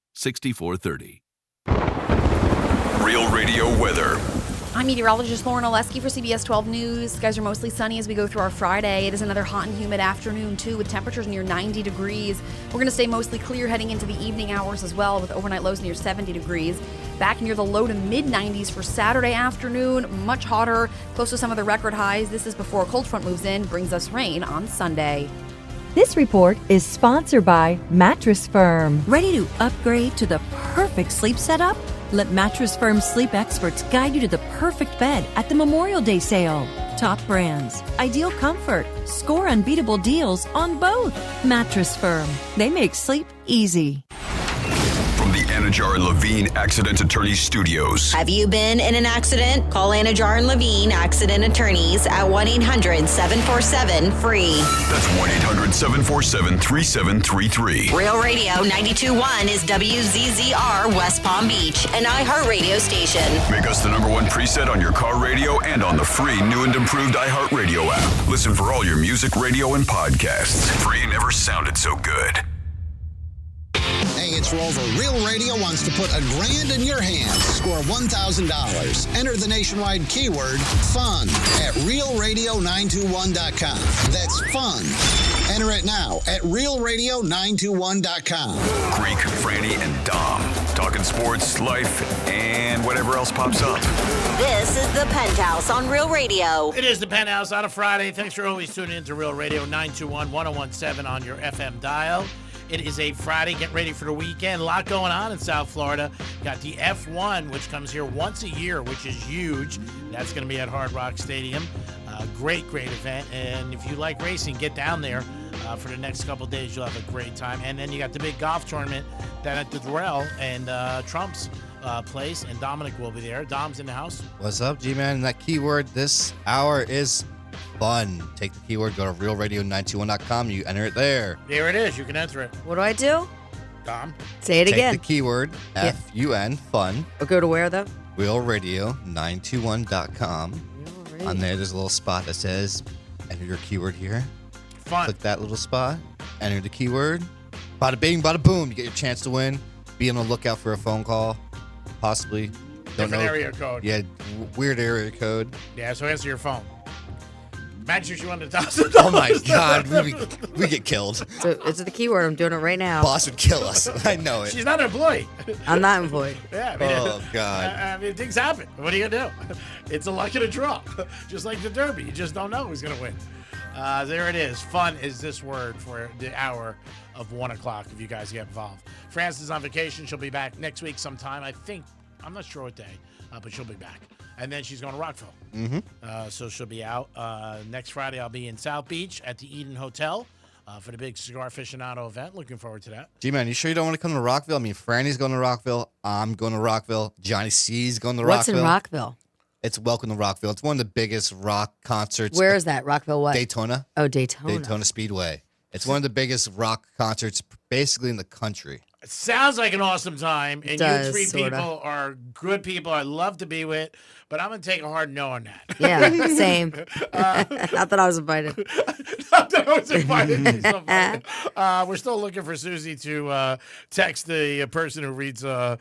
Real Radio weather. I'm meteorologist Lauren Oleski for CBS 12 News. Skies are mostly sunny as we go through our Friday. It is another hot and humid afternoon, too, with temperatures near 90 degrees. We're going to stay mostly clear heading into the evening hours as well, with overnight lows near 70 degrees. Back near the low to mid-90s for Saturday afternoon, much hotter, close to some of the record highs. This is before a cold front moves in, brings us rain on Sunday. This report is sponsored by Mattress Firm. Ready to upgrade to the perfect sleep setup? Let Mattress Firm sleep experts guide you to the perfect bed at the Memorial Day sale. Top brands, ideal comfort, score unbeatable deals on both. Mattress Firm. They make sleep easy. From the Anajar and Levine Accident Attorneys Studios. Have you been in an accident? Call Anajar and Levine Accident Attorneys at 1-800-747-FREE. That's 1-800-747-3733. Real Radio 92.1 is WZZR West Palm Beach, an iHeartRadio station. Make us the #1 preset on your car radio and on the free new and improved iHeartRadio app. Listen for all your music, radio, and podcasts. Free never sounded so good. Hey, it's Rover. Real Radio wants to put $1,000 in your hands. Score $1,000. Enter the nationwide keyword FUN at realradio921.com. That's FUN. Enter it now at realradio921.com. Greek, Franny, and Dom. Talking sports, life, and whatever else pops up. This is the Penthouse on Real Radio. It is the Penthouse on a Friday. Thanks for always tuning in to Real Radio 921-1017 on your FM dial. It is a Friday. Get ready for the weekend. A lot going on in South Florida. Got the F1, which comes here once a year, which is huge. That's going to be at Hard Rock Stadium. Great event. And if you like racing, get down there for the next couple of days. You'll have a great time. And then you got the big golf tournament down at the Durrell and Trump's place. And Dominic will be there. Dom's in the house. What's up, G-Man? That keyword this hour is fun. Take the keyword, go to realradio921.com. You enter it there. There it is. You can enter it. What do I do? Dom. Say it again. Take the keyword, F-U-N, fun. Or go to where, though? realradio921.com. On there, there's a little spot that says, enter your keyword here. Fun. Click that little spot. Enter the keyword. Bada bing, bada boom. You get your chance to win. Be on the lookout for a phone call. Possibly. Don't Different know. area code. Yeah, weird area code. Yeah, so answer your phone. Imagine she wanted $1,000. Oh my God, we get killed. So it's the keyword. I'm doing it right now. Boss would kill us. I know it. She's not an employee. I'm not employed. Yeah. I mean, Oh God. I mean, things happen. What are you gonna do? It's a luck and a draw, just like the Derby. You just don't know who's gonna win. There it is. Fun is this word for the hour of 1 o'clock. If you guys get involved, France is on vacation. She'll be back next week sometime. I'm not sure what day, but she'll be back. And then she's going to Rockville. Mm-hmm. So she'll be out. Next Friday, I'll be in South Beach at the Eden Hotel for the big Cigar Aficionado event. Looking forward to that. G-Man, you sure you don't want to come to Rockville? I mean, Franny's going to Rockville. I'm going to Rockville. Johnny C's going to Rockville. What's in Rockville? It's Welcome to Rockville. It's one of the biggest rock concerts. Where is that? Rockville what? Daytona. Oh, Daytona. Daytona Speedway. It's one of the biggest rock concerts basically in the country. It sounds like an awesome time, and does, you three sorta. people are good people I love to be with, but I'm going to take a hard no on that. Yeah, same. Not that I was invited. Not that I was invited. We're still looking for Susie to text the person who reads the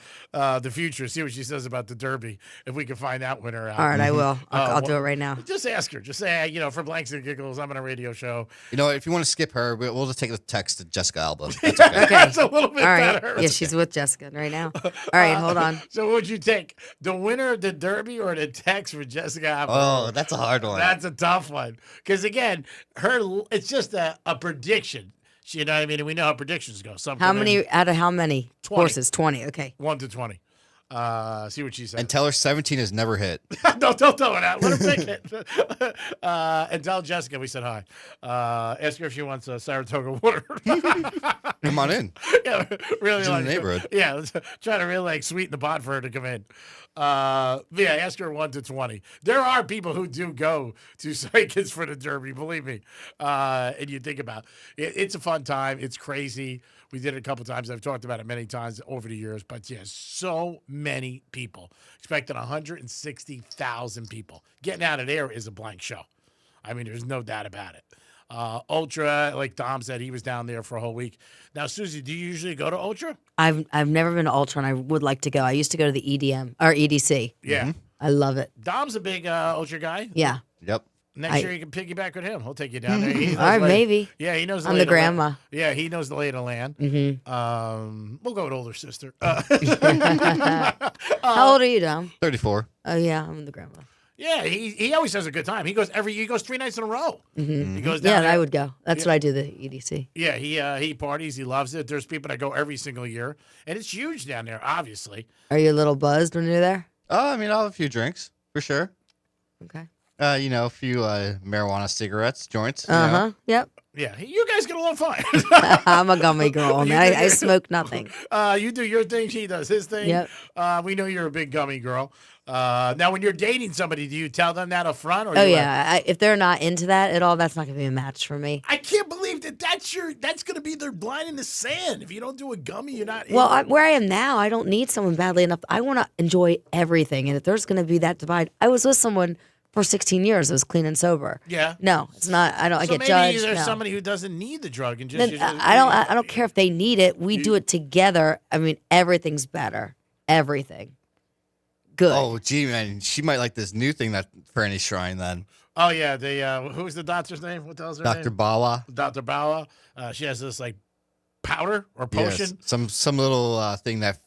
future, see what she says about the Derby, if we can find that winner out. All right, I will. I'll do it right now. Just ask her. Just say, for blanks and giggles, I'm on a radio show. You know, if you want to skip her, we'll just take the text to Jessica Alba. That's okay. Okay. That's a little bit All right. better. Yeah, she's with Jessica right now. All right, hold on. So what would you take? The winner of the Derby or the text for Jessica Alba? Oh, that's a hard one. That's a tough one. Because, again, it's just a prediction. You know what I mean? And we know how predictions go. Some How many out of how many 20. horses? 20. Okay. 1 to 20. See what she says. And tell her 17 has never hit. Don't tell her that. Let her pick it. And tell Jessica we said hi. Ask her if she wants a Saratoga water. Come on in. Yeah, really. She's in the neighborhood. Yeah, let's try to really sweeten the pot for her to come in. Yeah, ask her 1 to 20. There are people who do go to Psychics for the Derby, believe me. And you think about it, it's a fun time. It's crazy. We did it a couple times. I've talked about it many times over the years. But yeah, so many people. Expecting 160,000 people. Getting out of there is a blank show. I mean, there's no doubt about it. Ultra, like Dom said, he was down there for a whole week. Now, Susie, do you usually go to Ultra? I've never been to Ultra, and I would like to go. I used to go to the EDM or EDC. Yeah. I love it. Dom's a big Ultra guy. Yeah. Yep. Next year you can piggyback with him. He'll take you down there. He knows All right, maybe. Yeah, he knows the I'm lay the of land. grandma. Yeah, he knows the lay of the land. Mm-hmm. We'll go with older sister. How old are you, Dom? 34. Oh, yeah, I'm the grandma. Yeah, he always has a good time. He goes 3 nights in a row. Mm-hmm. He goes down Yeah, there. I would go. That's what I do, the EDC. Yeah, he parties. He loves it. There's people that go every single year, and it's huge down there. Obviously. Are you a little buzzed when you're there? Oh, I mean, I'll have a few drinks for sure. Okay. A few marijuana cigarettes, joints. Yep. Yeah, you guys get along fine. I'm a gummy girl. And I smoke nothing. You do your thing, she does his thing. Yep. We know you're a big gummy girl. Now, when you're dating somebody, do you tell them that up front? Or If they're not into that at all, that's not going to be a match for me. I can't believe that's going to be their line in the sand. If you don't do a gummy, you're not. Well, where I am now, I don't need someone badly enough. I want to enjoy everything. And if there's going to be that divide, I was with someone for 16 years. I was clean and sober. Yeah. No, it's not. I So get maybe judged. there's No. somebody who doesn't need the drug and just. Then, I don't care if they need it. We do it together. I mean, everything's better. Everything. Good. Oh, gee, man. She might like this new thing that Franny's trying then. Oh, yeah. Who's the doctor's name? What the hell's her Dr. name? Bawa. Dr. Bawa. She has this, like, powder or potion. Yes, some little thing that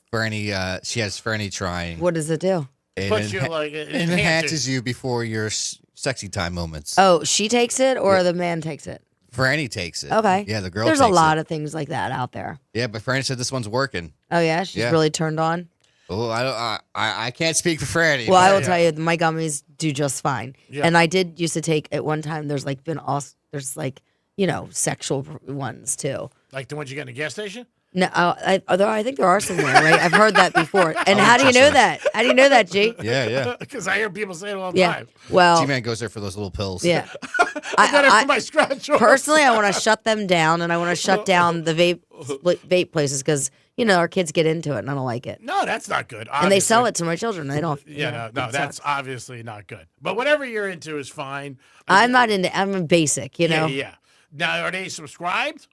she has Franny trying. What does it do? It Puts you, like, it enhances enhances you before your sexy time moments. Oh, she takes it or the man takes it? Franny takes it. Okay. Yeah, the girl There's takes a lot it. of things like that out there. Yeah, but Franny said this one's working. Oh, yeah? She's really turned on? Oh, I can't speak for Franny. Well, I will tell you, my gummies do just fine. Yeah. And I did used to take, at one time, there's sexual ones too. Like the ones you get in the gas station? No, although I think there are somewhere, right? I've heard that before. And Oh, how do you know interesting. that? How do you know that, G? Yeah. Because I hear people say it all the Yeah. time. Well, G-Man goes there for those little pills. Yeah. I got it from my scratch offs. Personally, I want to shut them down, and I want to shut down the vape places because our kids get into it, and I don't like it. No, that's not good. And they sell obviously. it to my children. They don't. Yeah, no, that's obviously not good. But whatever you're into is fine. I'm not into. I'm a basic. Yeah. Now, are they subscribed,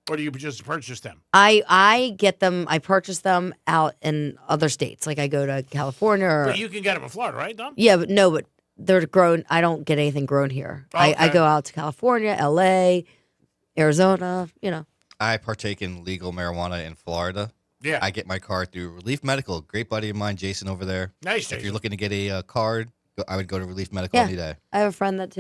or do you just purchase them? I get them. I purchase them out in other states. Like I go to California. But you can get them in Florida, right, Dom? Yeah, but they're grown. I don't get anything grown here. I Okay. go out to California, LA, Arizona. I partake in legal marijuana in Florida. Yeah. I get my card through Relief Medical. Great buddy of mine, Jason, over there. Nice, If Jason. you're looking to get a card, I would go to Relief Medical Yeah, any day. I have a friend that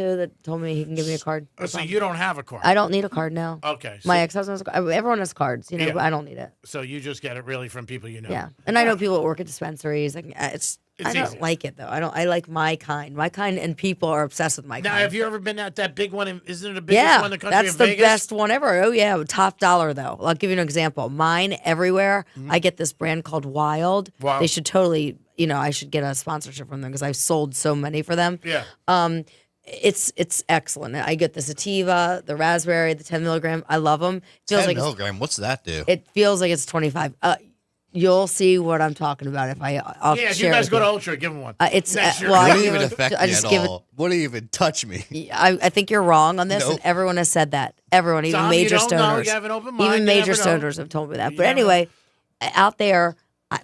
told me he can give me a card. Oh, so you don't have a card? I don't need a card now. Okay. My ex-husband has a card. Everyone has cards, Yeah. but I don't need it. So you just get it really from people you know. Yeah, and I know people that work at dispensaries. Like I don't easy. like it though. I like my kind. My kind, and people are obsessed with my Now, kind. have you ever been at that big one? Isn't it the biggest Yeah, one in the country? that's in the Vegas? best one ever. Oh yeah, top dollar though. I'll give you an example. Mine everywhere. I get this brand called Wild. Wild. They should totally. I should get a sponsorship from them because I've sold so many for them. Yeah. It's excellent. I get the sativa, the raspberry, the 10 milligram. I love them. It feels 10 like milligram. What's that do? it feels like it's 25. You'll see what I'm talking about if I'll Yeah, if share you guys with go to Ultra, give them one. It's Next year. well, Wouldn't even affect I me just at give it. all. Wouldn't even touch me. I think you're wrong on this, Nope. and everyone has said that. Everyone, even Tom, you major don't know. stoners, You have an open mind. even You major never know. stoners have told me that. You But never anyway, out there,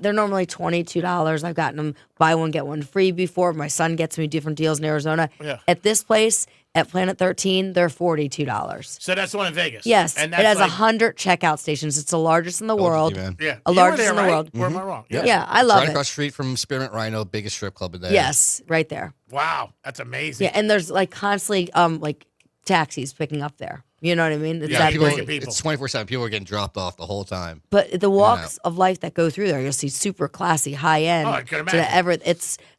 they're normally $22. I've gotten them buy one get one free before. My son gets me different deals in Arizona. Yeah. At this place, at Planet 13, they're $42. So that's the one in Vegas. Yes, and it has like, 100 checkout stations. It's the largest in the world. man. Yeah, A you were largest there, in the right? world. Or am I wrong? Yeah, I love right it. across the street from Spearmint Rhino, biggest strip club in there. Yes, right there. Wow, that's amazing. Yeah, and there's like constantly like taxis picking up there. You know what I mean? It's Yeah, that people, big. it's 24/7. People are getting dropped off the whole time. But the walks of life that go through there, you'll see super classy, high end. Oh, I can to the imagine.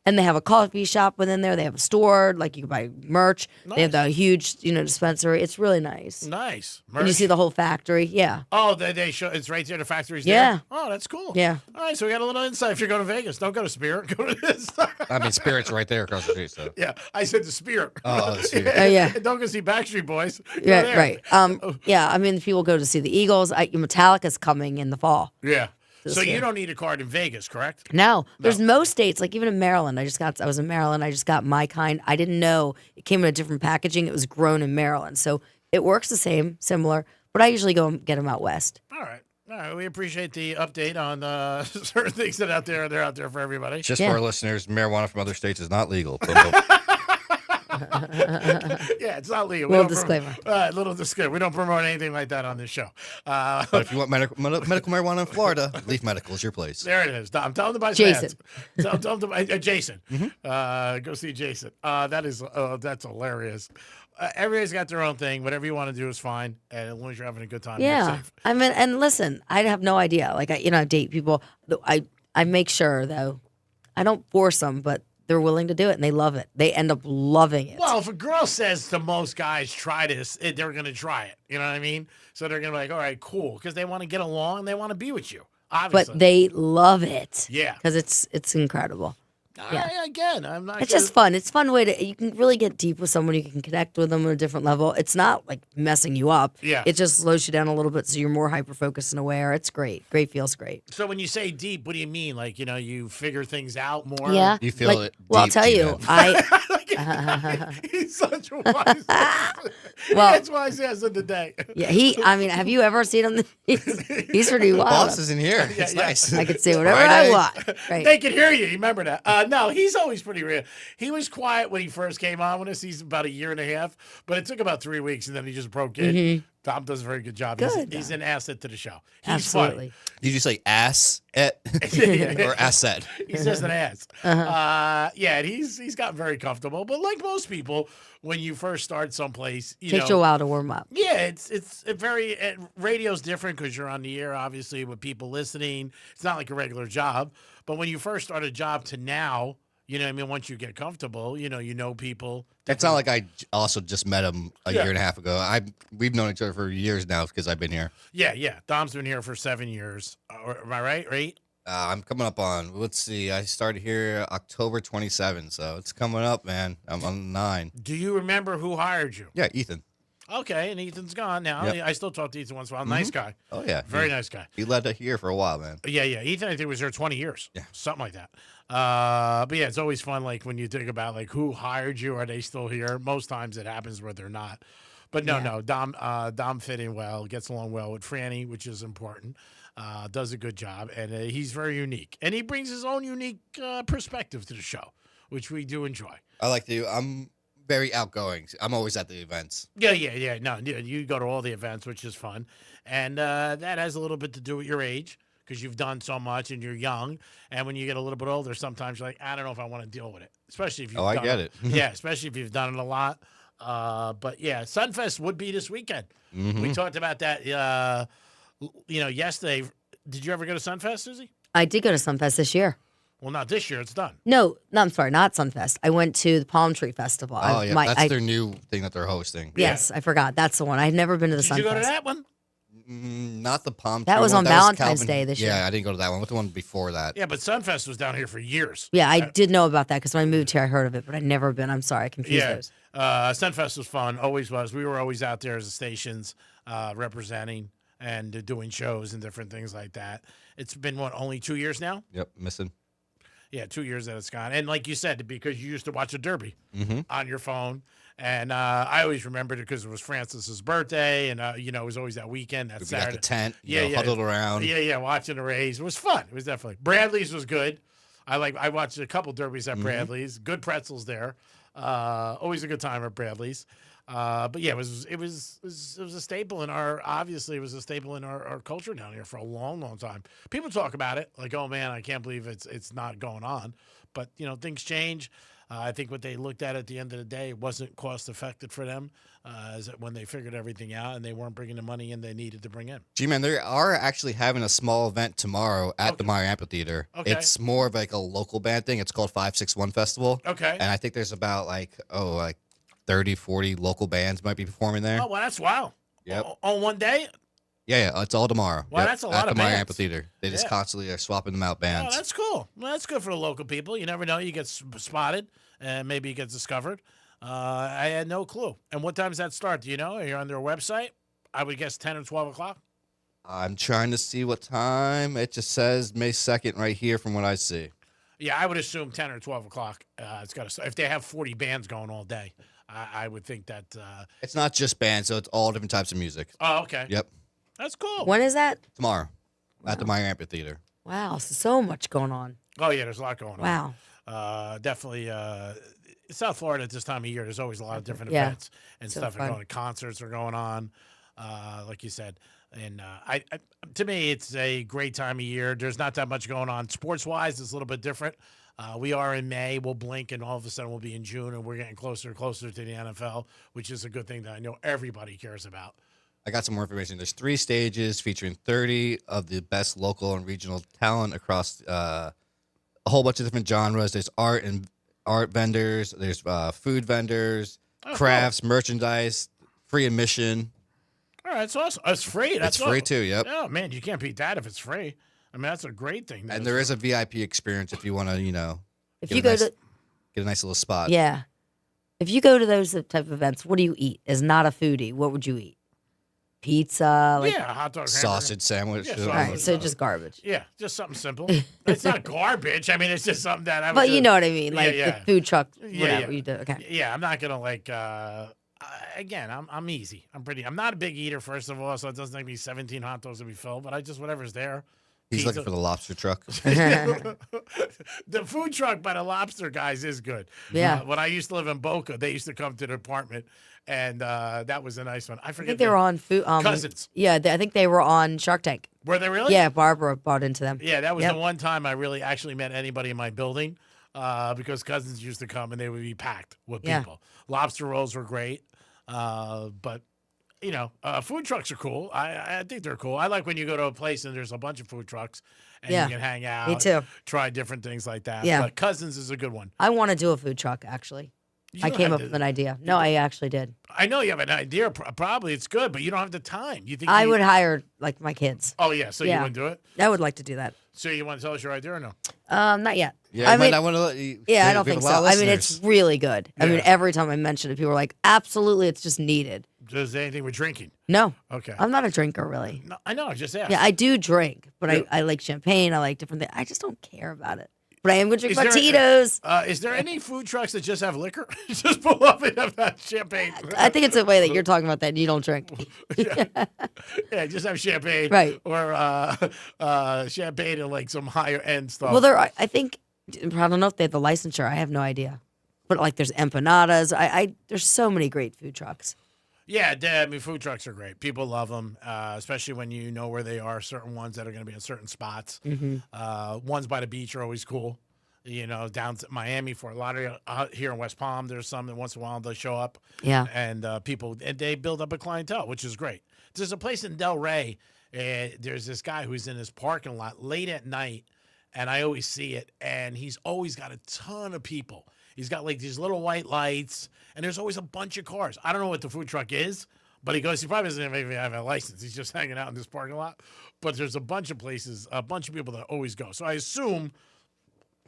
and they have a coffee shop within there. They have a store, like you can buy merch. They have the huge, dispensary. It's really nice. Nice. And you Merch. see the whole factory. Yeah. Oh, they show it's right there. The factory's Yeah. there. Oh, that's cool. Yeah. All right, so we got a little insight. If you're going to Vegas, don't go to Spirit. Go to this. I mean, Spirit's right there across the street. So. Yeah, I said the Spirit. Oh, the Spirit. Oh, yeah. Don't go see Backstreet Boys. Go Yeah, there. right. Yeah, I mean, people go to see the Eagles. Metallica's coming in the fall. Yeah. This So year. you don't need a card in Vegas, correct? No, there's most states, like even in Maryland. I was in Maryland. I just got my kind. I didn't know it came in a different packaging. It was grown in Maryland, so it works the same, similar. But I usually go and get them out west. All right. We appreciate the update on certain things that out there. They're out there for everybody. Just for our listeners, marijuana from other states is not legal. Yeah, it's not legal. Little disclaimer. Little disclaimer. We don't promote anything like that on this show. But if you want medical marijuana in Florida, Leaf Medical is your place. There it is. I'm telling them about Jason. Tell them to buy Jason. Go see Jason. That's hilarious. Everybody's got their own thing. Whatever you want to do is fine, and as long as you're having a good time, you're Yeah, safe. I mean, and listen, I have no idea. Like I date people. I make sure though, I don't force them, but they're willing to do it and they love it. They end up loving it. Well, if a girl says to most guys, try this, they're going to try it. You know what I mean? So they're going to be like, all right, cool. Because they want to get along and they want to be with you, obviously. But they love it. Yeah. Because it's incredible. Yeah. Again, I'm not It's just fun. It's a fun way to, you can really get deep with someone. You can connect with them on a different level. It's not like messing you up. Yeah. It just slows you down a little bit so you're more hyper-focused and aware. It's great. Great feels great. So when you say deep, what do you mean? Like, you figure things out more? Yeah. You feel it. Well, I'll deep, tell you, He's such a wise Well, That's why I said today. yeah, have you ever seen him? He's pretty wild. Boss isn't here. Yeah, It's yeah. nice. I could say whatever Friday. I want. Right. They can hear you. You remember that? No, he's always pretty real. He was quiet when he first came on with us. He's about a year and a half, but it took about 3 weeks, and then he just broke in. Mhm. Tom does a very good job. Good. He's an asset to the show. He's Absolutely. Did you say ass et or asset? funny. He's just an ass. Yeah, and he's gotten very comfortable. But like most people, when you first start someplace, Takes you a while to warm up. Yeah, it's a very radio's different because you're on the air, obviously, with people listening. It's not like a regular job. But when you first start a job to now, you know what I mean? Once you get comfortable, you know people. It's not like I also just met him a Yeah. year and a half ago. We've known each other for years now because I've been here. Yeah. Dom's been here for 7 years. Am I right? Right? I'm coming up on, let's see, I started here October 27, so it's coming up, man. I'm on 9. Do you remember who hired you? Yeah, Ethan. Okay, and Ethan's gone now. Yep. I still talk to Ethan once in a while. Nice guy. Oh, yeah. Very nice guy. He led it here for a while, man. Yeah. Ethan, I think, was there 20 years. Yeah. Something like that. But yeah, it's always fun, like, when you think about, like, who hired you. Are they still here? Most times it happens where they're not. But no, Dom fit in well, gets along well with Franny, which is important. Does a good job, and he's very unique. And he brings his own unique perspective to the show, which we do enjoy. I like to, I'm very outgoing. I'm always at the events. Yeah. No, you go to all the events, which is fun. And that has a little bit to do with your age, because you've done so much and you're young. And when you get a little bit older, sometimes you're like, I don't know if I want to deal with it, especially if you've I done get it. Yeah, especially if you've done it a lot. But yeah, Sunfest would be this weekend. Mhm. We talked about that, yesterday. Did you ever go to Sunfest, Susie? I did go to Sunfest this year. Well, not this year. It's done. No, I'm sorry, not Sunfest. I went to the Palm Tree Festival. Oh, yeah. That's their new thing that they're hosting. Yes, I forgot. That's the one. I had never been to the Did Sunfest. you go to that one? Not the Palm That Tree was one. on Valentine's Day this year. Yeah, I didn't go to that one. What's the one before that? Yeah, but Sunfest was down here for years. Yeah, I did know about that because when I moved here, I heard of it, but I'd never been. I'm sorry, I confused Yeah. those. Sunfest was fun. Always was. We were always out there as the stations representing and doing shows and different things like that. It's been, only 2 years now? Yep, missing. Yeah, 2 years that it's gone. And like you said, because you used to watch a derby on your phone. And I always remembered it because it was Francis's birthday. And, it was always that weekend, that We got Saturday. the tent, Yeah. huddled around. Yeah, watching the race. It was fun. It was definitely. Bradley's was good. I watched a couple derbies at Bradley's. Good pretzels there. Always a good time at Bradley's. But yeah, it was a staple in our, obviously it was a staple in our culture down here for a long, long time. People talk about it like, oh man, I can't believe it's not going on. But things change. I think what they looked at the end of the day, it wasn't cost effective for them when they figured everything out and they weren't bringing the money in they needed to bring in. G-Man, they are actually having a small event tomorrow at the Meyer Amphitheater. Okay. It's more of like a local band thing. It's called 561 Festival. Okay. And I think there's about like 30, 40 local bands might be performing there. Oh, well, that's wow. Yep. On one day? Yeah, it's all tomorrow. Well, that's a lot at of the Meyer bands. Amphitheater. They just Yeah. constantly are swapping them out Oh, bands. that's cool. Well, that's good for the local people. You never know. You get spotted and maybe you get discovered. I had no clue. And what time does that start? Do you know? Are you on their website? I would guess 10 or 12 o'clock. I'm trying to see what time. It just says May 2nd right here from what I see. Yeah, I would assume 10 or 12 o'clock. It's got to. If they have 40 bands going all day, I would think that. It's not just bands, so it's all different types of music. Oh, okay. Yep. That's cool. When is that? Tomorrow at the Meyer Amphitheater. Wow, so much going on. Oh, yeah, there's a lot going on. Wow. Definitely. South Florida at this time of year, there's always a lot of different Yeah. events and So stuff are fun. going. Concerts are going on, like you said. And to me, it's a great time of year. There's not that much going on sports wise. It's a little bit different. We are in May. We'll blink, and all of a sudden we'll be in June, and we're getting closer and closer to the NFL, which is a good thing that I know everybody cares about. I got some more information. There's 3 stages featuring 30 of the best local and regional talent across a whole bunch of different genres. There's art and art vendors. There's food vendors, crafts, merchandise, free admission. All right, it's awesome. It's free. That's It's free all. too, yep. Oh, man, you can't beat that if it's free. I mean, that's a great thing. And there is a VIP experience if you want to, If get you a go nice- to get a nice little spot. Yeah. If you go to those type of events, what do you eat? As not a foodie, what would you eat? Pizza, like yeah, hot dog, sausage sandwich. Yeah, all right, so just garbage. Yeah, just something simple. It's not garbage. I mean, it's just something that I would But you do. know what I mean, like yeah, the food truck, whatever yeah. you do. Okay. Yeah, I'm not gonna like. Again, I'm easy. I'm not a big eater, first of all, so it doesn't take me 17 hot dogs to be filled. But I just whatever's there. He's Pizza. looking for the lobster truck. The food truck by the lobster guys is good. Yeah. When I used to live in Boca, they used to come to the apartment, and that was a nice one. I I forget. think they were on food. Cousins. Yeah, I think they were on Shark Tank. Were they really? Yeah, Barbara bought into them. Yeah, that was Yep. the one time I really actually met anybody in my building because Cousins used to come and they would be packed with Yeah. people. Lobster rolls were great, but food trucks are cool. I think they're cool. I like when you go to a place and there's a bunch of food trucks and Yeah, you can hang out. me too. Try different things like that. Yeah. But Cousins is a good one. I want to do a food truck, actually. You I don't came have up to- with an idea. No, I actually did. I know you have an idea. Probably it's good, but you don't have the time. You think I you- would hire like my kids. Oh yeah, so you Yeah. wouldn't do it. I would like to do that. So you want to tell us your idea or no? Not yet. Yeah, I you might mean, not want to let you. yeah, I we don't have think a lot so. of I mean, it's listeners. really good. I mean, Yeah. every time I mention it, people are like, "Absolutely, it's just needed." Does anything with drinking? No. Okay. I'm not a drinker, really. No, I know. I just asked. Yeah, I do drink, but Yeah. I like champagne. I like different things. I just don't care about it. But I am going to drink Is there- Tito's. Is there any food trucks that just have liquor? Just pull up and have that champagne. I think it's the way that you're talking about that you don't drink. Yeah, just have champagne. Right. Or champagne and like some higher end stuff. Well, I think, I don't know if they have the licensure. I have no idea. But like there's empanadas. There's so many great food trucks. Yeah, I mean, food trucks are great. People love them, especially when you know where they are. Certain ones that are going to be in certain spots. Ones by the beach are always cool. Down to Miami, Fort Lauderdale, here in West Palm, there's some that once in a while they show up. Yeah. And they build up a clientele, which is great. There's a place in Del Rey. There's this guy who's in his parking lot late at night, and I always see it, and he's always got a ton of people. He's got like these little white lights, and there's always a bunch of cars. I don't know what the food truck is, but he probably doesn't even have a license. He's just hanging out in this parking lot. But there's a bunch of places, a bunch of people that always go. So I assume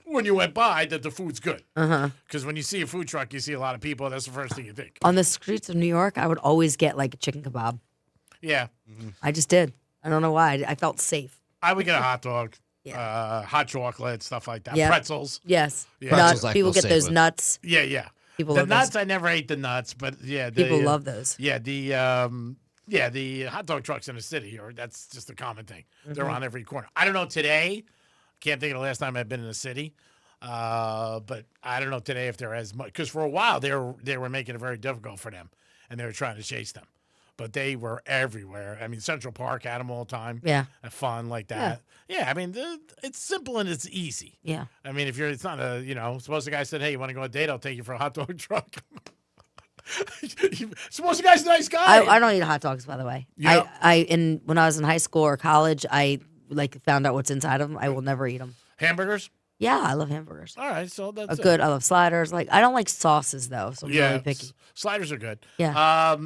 when you went by that the food's good. Because when you see a food truck, you see a lot of people. That's the first thing you think. On the streets of New York, I would always get like a chicken kebab. Yeah. I just did. I don't know why. I felt safe. I would get a hot dog, hot chocolate, stuff like that. Yeah. Pretzels. Yes. Yeah. Nuts. People get those nuts. Yeah, yeah. People the love nuts, those. I never ate the nuts, but yeah. People love those. Yeah, the hot dog trucks in the city, that's just a common thing. They're Mhm. on every corner. I don't know today. Can't think of the last time I've been in the city. But I don't know today if they're as much, because for a while they were making it very difficult for them, and they were trying to chase them. But they were everywhere. I mean, Central Park had them all the time. Yeah. And fun like that. Yeah, I mean, it's simple and it's easy. Yeah. I mean, it's not suppose the guy said, hey, you want to go on a date? I'll take you for a hot dog truck. Suppose the guy's a nice guy. I don't eat hot dogs, by the way. Yeah. When I was in high school or college, I found out what's inside of them. I will never eat them. Hamburgers? Yeah, I love hamburgers. All right, so that's it. Good. I love sliders. Like I don't like sauces though, so I'm really picky. Sliders are good. Yeah.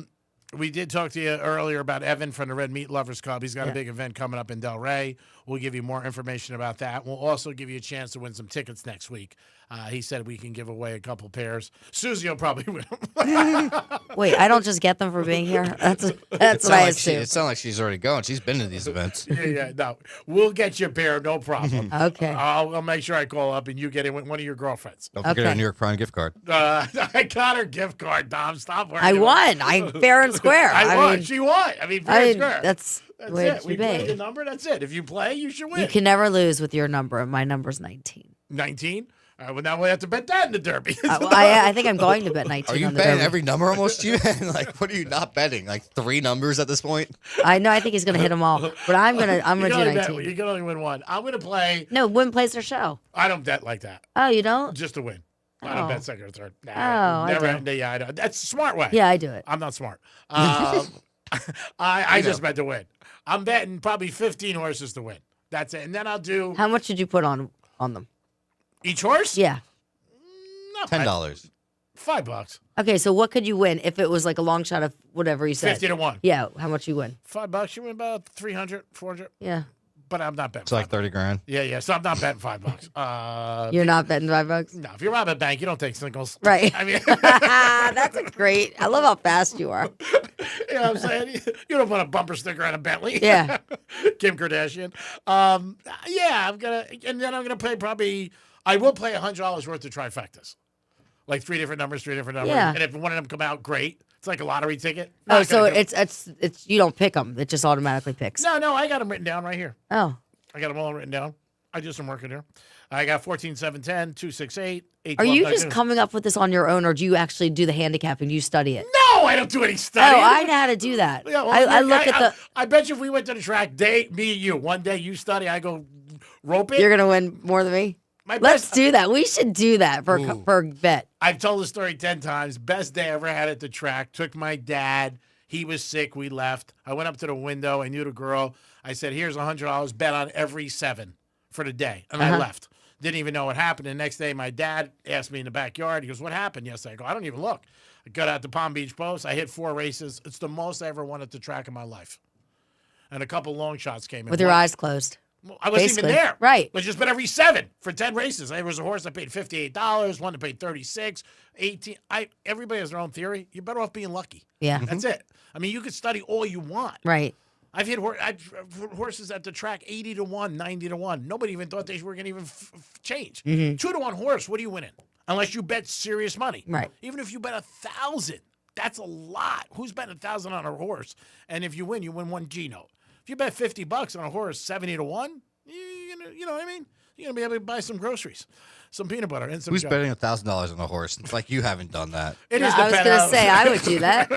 We did talk to you earlier about Evan from the Red Meat Lovers Club. He's got a Yeah. big event coming up in Del Rey. We'll give you more information about that. We'll also give you a chance to win some tickets next week. He said we can give away a couple pairs. Susie will probably win them. Wait, I don't just get them for being here. That's what I assume. It sounds like she's already going. She's been to these events. Yeah, no. We'll get you a pair, no problem. Okay. I'll make sure I call up and you get it with one of your girlfriends. Don't forget a New York Prime gift card. I got her gift card, Dom. Stop worrying. I about won. it. I fair and square. I won. mean, She won. I mean, fair and square. That's the way it. it We should play be. the number. That's it. If you play, you should win. You can never lose with your number. My number's 19. 19. All right, well, now we have to bet that in the Derby. I think I'm going to bet 19. Are you on the betting Derby. every number almost, you? Like, what are you not betting? Like 3 numbers at this point? I know. I think he's gonna hit them all, but I'm gonna You can do only 19. bet- you can only win one. I'm going to play. No, Win plays their show. I don't bet like that. Oh, you don't? Just to win. I Oh. don't bet second or third. Oh, I never. do. Yeah, I don't. That's a smart way. Yeah, I do it. I'm not smart. I just bet to win. I'm betting probably 15 horses to win. That's it. And then I'll do How much did you put on them? each horse. Yeah. $10. $5. Okay, so what could you win if it was like a long shot of whatever you said? 50 to 1. Yeah, how much you win? $5. You win about 300, 400. Yeah. But I'm not betting. It's like 30 grand. Yeah. So I'm not betting $5. You're not betting $5? No, if you're robbing a bank, you don't take singles. Right. I mean, that's great. I love how fast you are. You know what I'm saying? You don't put a bumper sticker on a Bentley. Yeah. Kim Kardashian. Yeah, I'm gonna play probably. I will play $100 worth of trifectas, like three different numbers. Yeah. And if one of them come out, great. It's like a lottery ticket. Oh, Not so gonna go- it's you don't pick them. It just automatically picks. No, I got them written down right here. Oh. I got them all written down. I do some work in there. I got 14, 7, 10, 2, 6, 8, 8, Are 12, you 19. just coming up with this on your own, or do you actually do the handicapping? Do you study it? No, I don't do any studying. Oh, I know how to do that. Yeah, well, I look at the. I bet you if we went to the track, me and you, one day you study, I go rope it. You're gonna win more than me. My Let's best- do that. We should do that for a bet. I've told the story 10 times. Best day I ever had at the track. Took my dad. He was sick. We left. I went up to the window. I knew the girl. I said, here's $100. Bet on every 7 for the day. And I left. Didn't even know what happened. The next day, my dad asked me in the backyard. He goes, what happened yesterday? I go, I don't even look. I got out to Palm Beach Post. I hit 4 races. It's the most I ever won at the track in my life. And a couple long shots came in. With your eyes closed. Well, I wasn't Basically. even there. Right. Let's just bet every 7 for 10 races. There was a horse that paid $58, one that paid $36, $18. Everybody has their own theory. You're better off being lucky. Yeah. That's it. I mean, you could study all you want. Right. I've hit horses at the track 80 to 1, 90 to 1. Nobody even thought they were going to even change. 2 to 1 horse, what are you winning? Unless you bet serious money. Right. Even if you bet 1,000, that's a lot. Who's betting 1,000 on a horse? And if you win 1 G-note. If you bet $50 on a horse 70 to 1, you know what I mean? You're going to be able to buy some groceries, some peanut butter, and some Who's junk. betting $1,000 on a horse? It's like you haven't done that. It is I the was going to Penthouse. say I would do that.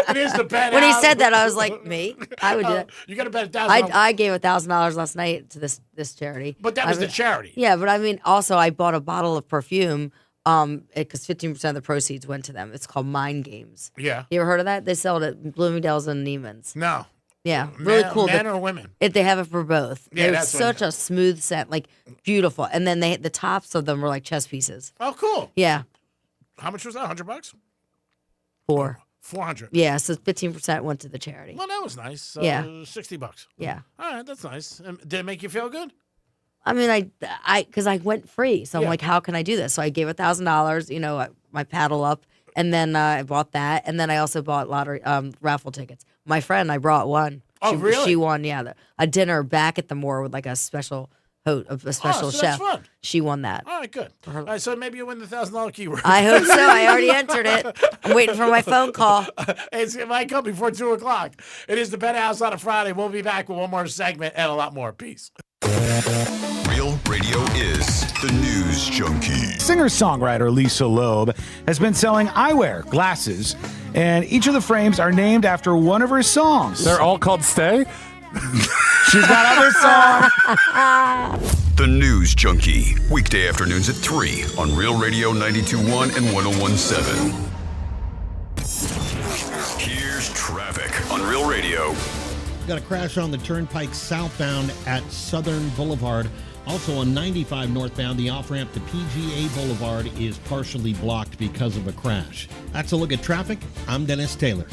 It is the Penthouse. When he said that, I was like, me? I would do that. You got to bet $1,000. I gave $1,000 last night to this charity. But that was the charity. Yeah, but I mean, also I bought a bottle of perfume because 15% of the proceeds went to them. It's called Mind Games. Yeah. You ever heard of that? They sell it at Bloomingdale's and Neiman's. No. Yeah, really cool. Men or women? They have it for both. Yeah, They're that's what such a smooth scent, like beautiful. And then the tops of them were like chess pieces. Oh, cool. Yeah, How much was that? $100? 4. 400. Yeah, so 15% went to the charity. Well, that was nice. So Yeah. $60. Yeah. All right, that's nice. Did it make you feel good? I mean, because I went free, so I'm Yeah. like, how can I do this? So I gave $1,000, my paddle up, and then I bought that, and then I also bought lottery raffle tickets. My friend, I brought one. Oh, really? She won, yeah, a dinner back at the Moore with like a special so chef. that's fun. She won that. All right, good. All right, so maybe you win the $1,000 keyword. I hope so. I already entered it. I'm waiting for my phone call. It might come before 2 o'clock. It is the Penthouse on a Friday. We'll be back with one more segment and a lot more. Peace. Real Radio is the News Junkie. Singer-songwriter Lisa Loeb has been selling eyewear, glasses, and each of the frames are named after one of her songs. They're all called Stay? She's got other songs. The News Junkie, weekday afternoons at 3 on Real Radio 92.1 and 101.7. Here's traffic on Real Radio. Got a crash on the turnpike southbound at Southern Boulevard. Also on 95 northbound, the off-ramp to PGA Boulevard is partially blocked because of a crash. That's a look at traffic. I'm Dennis Taylor.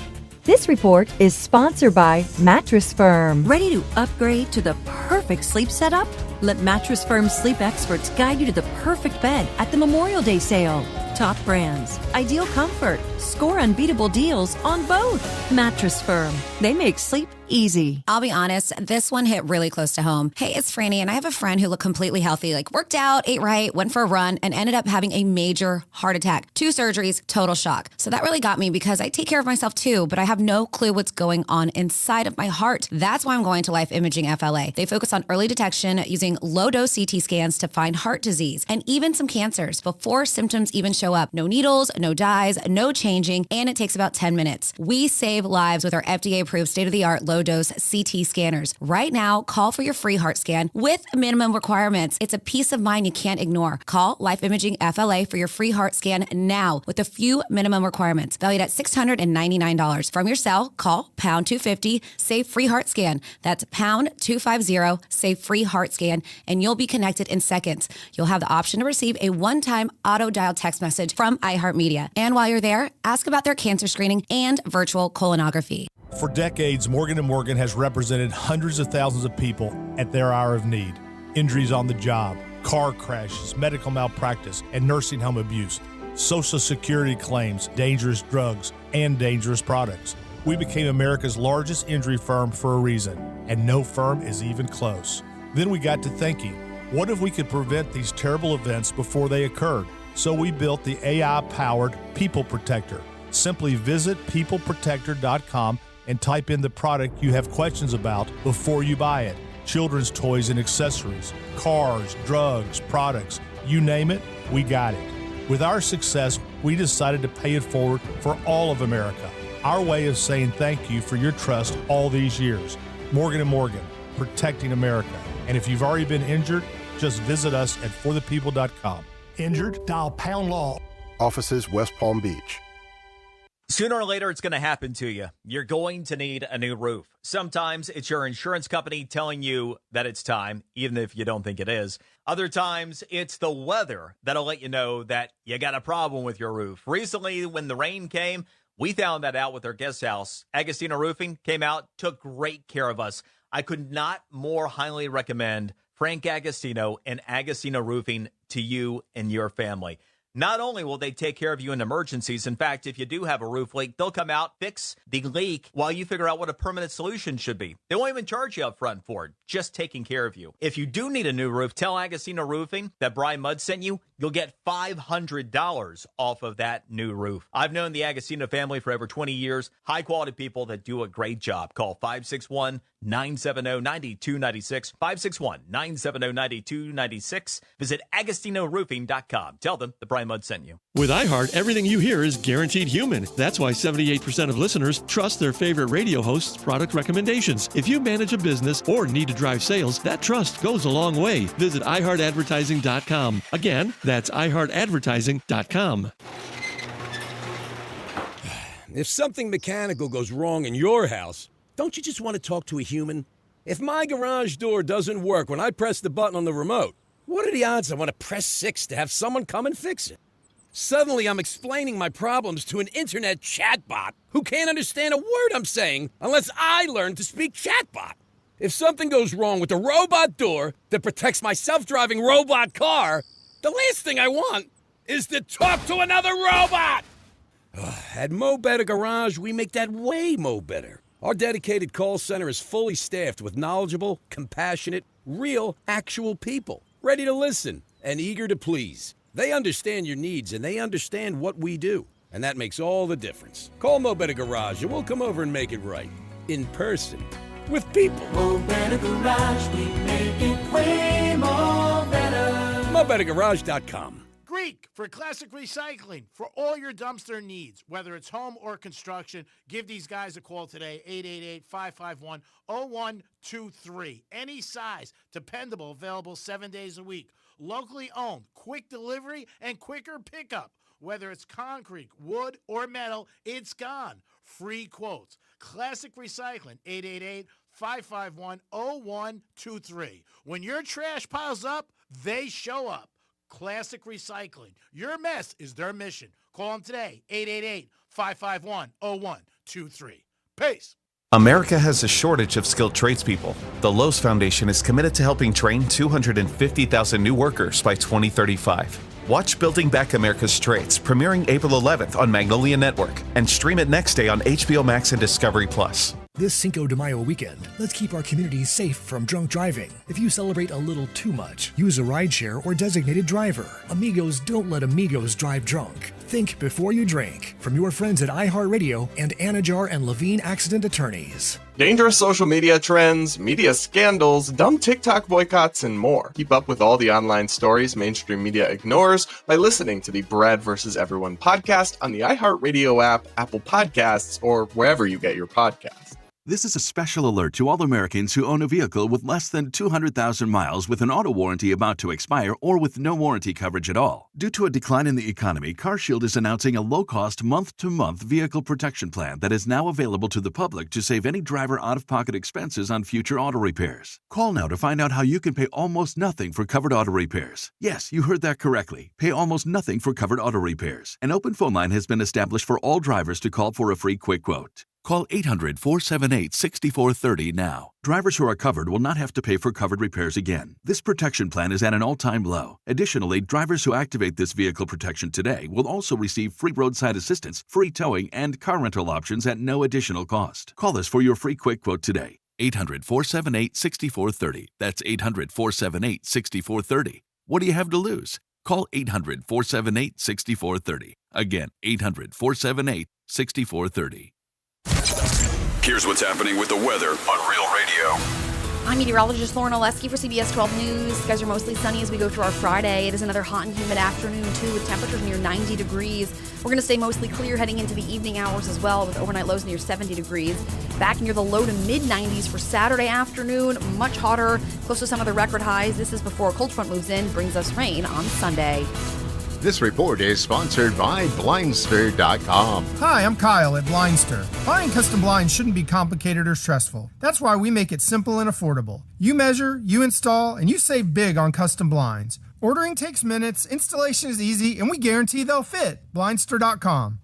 This report is sponsored by Mattress Firm. Ready to upgrade to the perfect sleep setup? Let Mattress Firm sleep experts guide you to the perfect bed at the Memorial Day sale. Top brands, ideal comfort, score unbeatable deals on both. Mattress Firm. They make sleep easy. I'll be honest, this one hit really close to home. Hey, it's Franny, and I have a friend who looked completely healthy, like worked out, ate right, went for a run, and ended up having a major heart attack. 2 surgeries, total shock. So that really got me because I take care of myself too, but I have no clue what's going on inside of my heart. That's why I'm going to Life Imaging FLA. They focus on early detection using low-dose CT scans to find heart disease and even some cancers before symptoms even show up. No needles, no dyes, no changing, and it takes about 10 minutes. We save lives with our FDA-approved state-of-the-art low low-dose CT scanners. Right now, call for your free heart scan with minimum requirements. It's a peace of mind you can't ignore. Call Life Imaging FLA for your free heart scan now with a few minimum requirements, valued at $699. From your cell, call pound 250, save free heart scan. That's pound 250, save free heart scan, and you'll be connected in seconds. You'll have the option to receive a one-time auto-dial text message from iHeartMedia. And while you're there, ask about their cancer screening and virtual colonography. For decades, Morgan & Morgan has represented hundreds of thousands of people at their hour of need. Injuries on the job, car crashes, medical malpractice, and nursing home abuse, Social Security claims, dangerous drugs, and dangerous products. We became America's largest injury firm for a reason, and no firm is even close. Then we got to thinking, what if we could prevent these terrible events before they occurred? So we built the AI-powered People Protector. Simply visit peopleprotector.com and type in the product you have questions about before you buy it. Children's toys and accessories, cars, drugs, products, you name it, we got it. With our success, we decided to pay it forward for all of America. Our way of saying thank you for your trust all these years. Morgan & Morgan, protecting America. And if you've already been injured, just visit us at forthepeople.com. Injured? Dial pound law. Offices West Palm Beach. Sooner or later, it's going to happen to you. You're going to need a new roof. Sometimes it's your insurance company telling you that it's time, even if you don't think it is. Other times, it's the weather that'll let you know that you got a problem with your roof. Recently, when the rain came, we found that out with our guest house. Agostino Roofing came out, took great care of us. I could not more highly recommend Frank Agostino and Agostino Roofing to you and your family. Not only will they take care of you in emergencies, in fact, if you do have a roof leak, they'll come out, fix the leak while you figure out what a permanent solution should be. They won't even charge you up front for it, just taking care of you. If you do need a new roof, tell Agostino Roofing that Brian Mudd sent you. You'll get $500 off of that new roof. I've known the Agostino family for over 20 years. High-quality people that do a great job. Call 561-970-9296, 561-970-9296. Visit AgostinoRoofing.com. Tell them the Brian Mudd sent you. With iHeart, everything you hear is guaranteed human. That's why 78% of listeners trust their favorite radio host's product recommendations. If you manage a business or need to drive sales, that trust goes a long way. Visit iHeartAdvertising.com. Again, that's iHeartAdvertising.com. If something mechanical goes wrong in your house, don't you just want to talk to a human? If my garage door doesn't work when I press the button on the remote, what are the odds I want to press 6 to have someone come and fix it? Suddenly, I'm explaining my problems to an internet chatbot who can't understand a word I'm saying unless I learn to speak chatbot. If something goes wrong with the robot door that protects my self-driving robot car, the last thing I want is to talk to another robot. At Mo Better Garage, we make that way mo better. Our dedicated call center is fully staffed with knowledgeable, compassionate, real, actual people, ready to listen and eager to please. They understand your needs and they understand what we do, and that makes all the difference. Call Mo Better Garage and we'll come over and make it right. In person. With people. Mo Better Garage, we make it way more better. MoBetterGarage.com. Greek for Classic Recycling. For all your dumpster needs, whether it's home or construction, give these guys a call today, 888-551-0123. Any size, dependable, available 7 days a week. Locally owned, quick delivery, and quicker pickup. Whether it's concrete, wood, or metal, it's gone. Free quotes. Classic Recycling, 888-551-0123. When your trash piles up, they show up. Classic Recycling. Your mess is their mission. Call them today, 888-551-0123. Peace. America has a shortage of skilled tradespeople. The Lowe's Foundation is committed to helping train 250,000 new workers by 2035. Watch Building Back America's Trades, premiering April 11th on Magnolia Network, and stream it next day on HBO Max and Discovery Plus. This Cinco de Mayo weekend, let's keep our communities safe from drunk driving. If you celebrate a little too much, use a rideshare or designated driver. Amigos don't let amigos drive drunk. Think before you drink. From your friends at iHeartRadio and Anajar and Levine Accident Attorneys. Dangerous social media trends, media scandals, dumb TikTok boycotts, and more. Keep up with all the online stories mainstream media ignores by listening to the Brad vs. Everyone podcast on the iHeartRadio app, Apple Podcasts, or wherever you get your podcasts. This is a special alert to all Americans who own a vehicle with less than 200,000 miles with an auto warranty about to expire or with no warranty coverage at all. Due to a decline in the economy, CarShield is announcing a low-cost month-to-month vehicle protection plan that is now available to the public to save any driver out-of-pocket expenses on future auto repairs. Call now to find out how you can pay almost nothing for covered auto repairs. Yes, you heard that correctly. Pay almost nothing for covered auto repairs. An open phone line has been established for all drivers to call for a free quick quote. Call 800-478-6430 now. Drivers who are covered will not have to pay for covered repairs again. This protection plan is at an all-time low. Additionally, drivers who activate this vehicle protection today will also receive free roadside assistance, free towing, and car rental options at no additional cost. Call us for your free quick quote today. 800-478-6430. That's 800-478-6430. What do you have to lose? Call 800-478-6430. Again, 800-478-6430. Here's what's happening with the weather on Real Radio. I'm meteorologist Lauren Oleski for CBS 12 News. Skies are mostly sunny as we go through our Friday. It is another hot and humid afternoon, too, with temperatures near 90 degrees. We're going to stay mostly clear heading into the evening hours as well, with overnight lows near 70 degrees. Back near the low to mid-90s for Saturday afternoon. Much hotter, close to some of the record highs. This is before a cold front moves in, brings us rain on Sunday. This report is sponsored by Blindster.com. Hi, I'm Kyle at Blindster. Buying custom blinds shouldn't be complicated or stressful. That's why we make it simple and affordable. You measure, you install, and you save big on custom blinds. Ordering takes minutes, installation is easy, and we guarantee they'll fit. Blindster.com.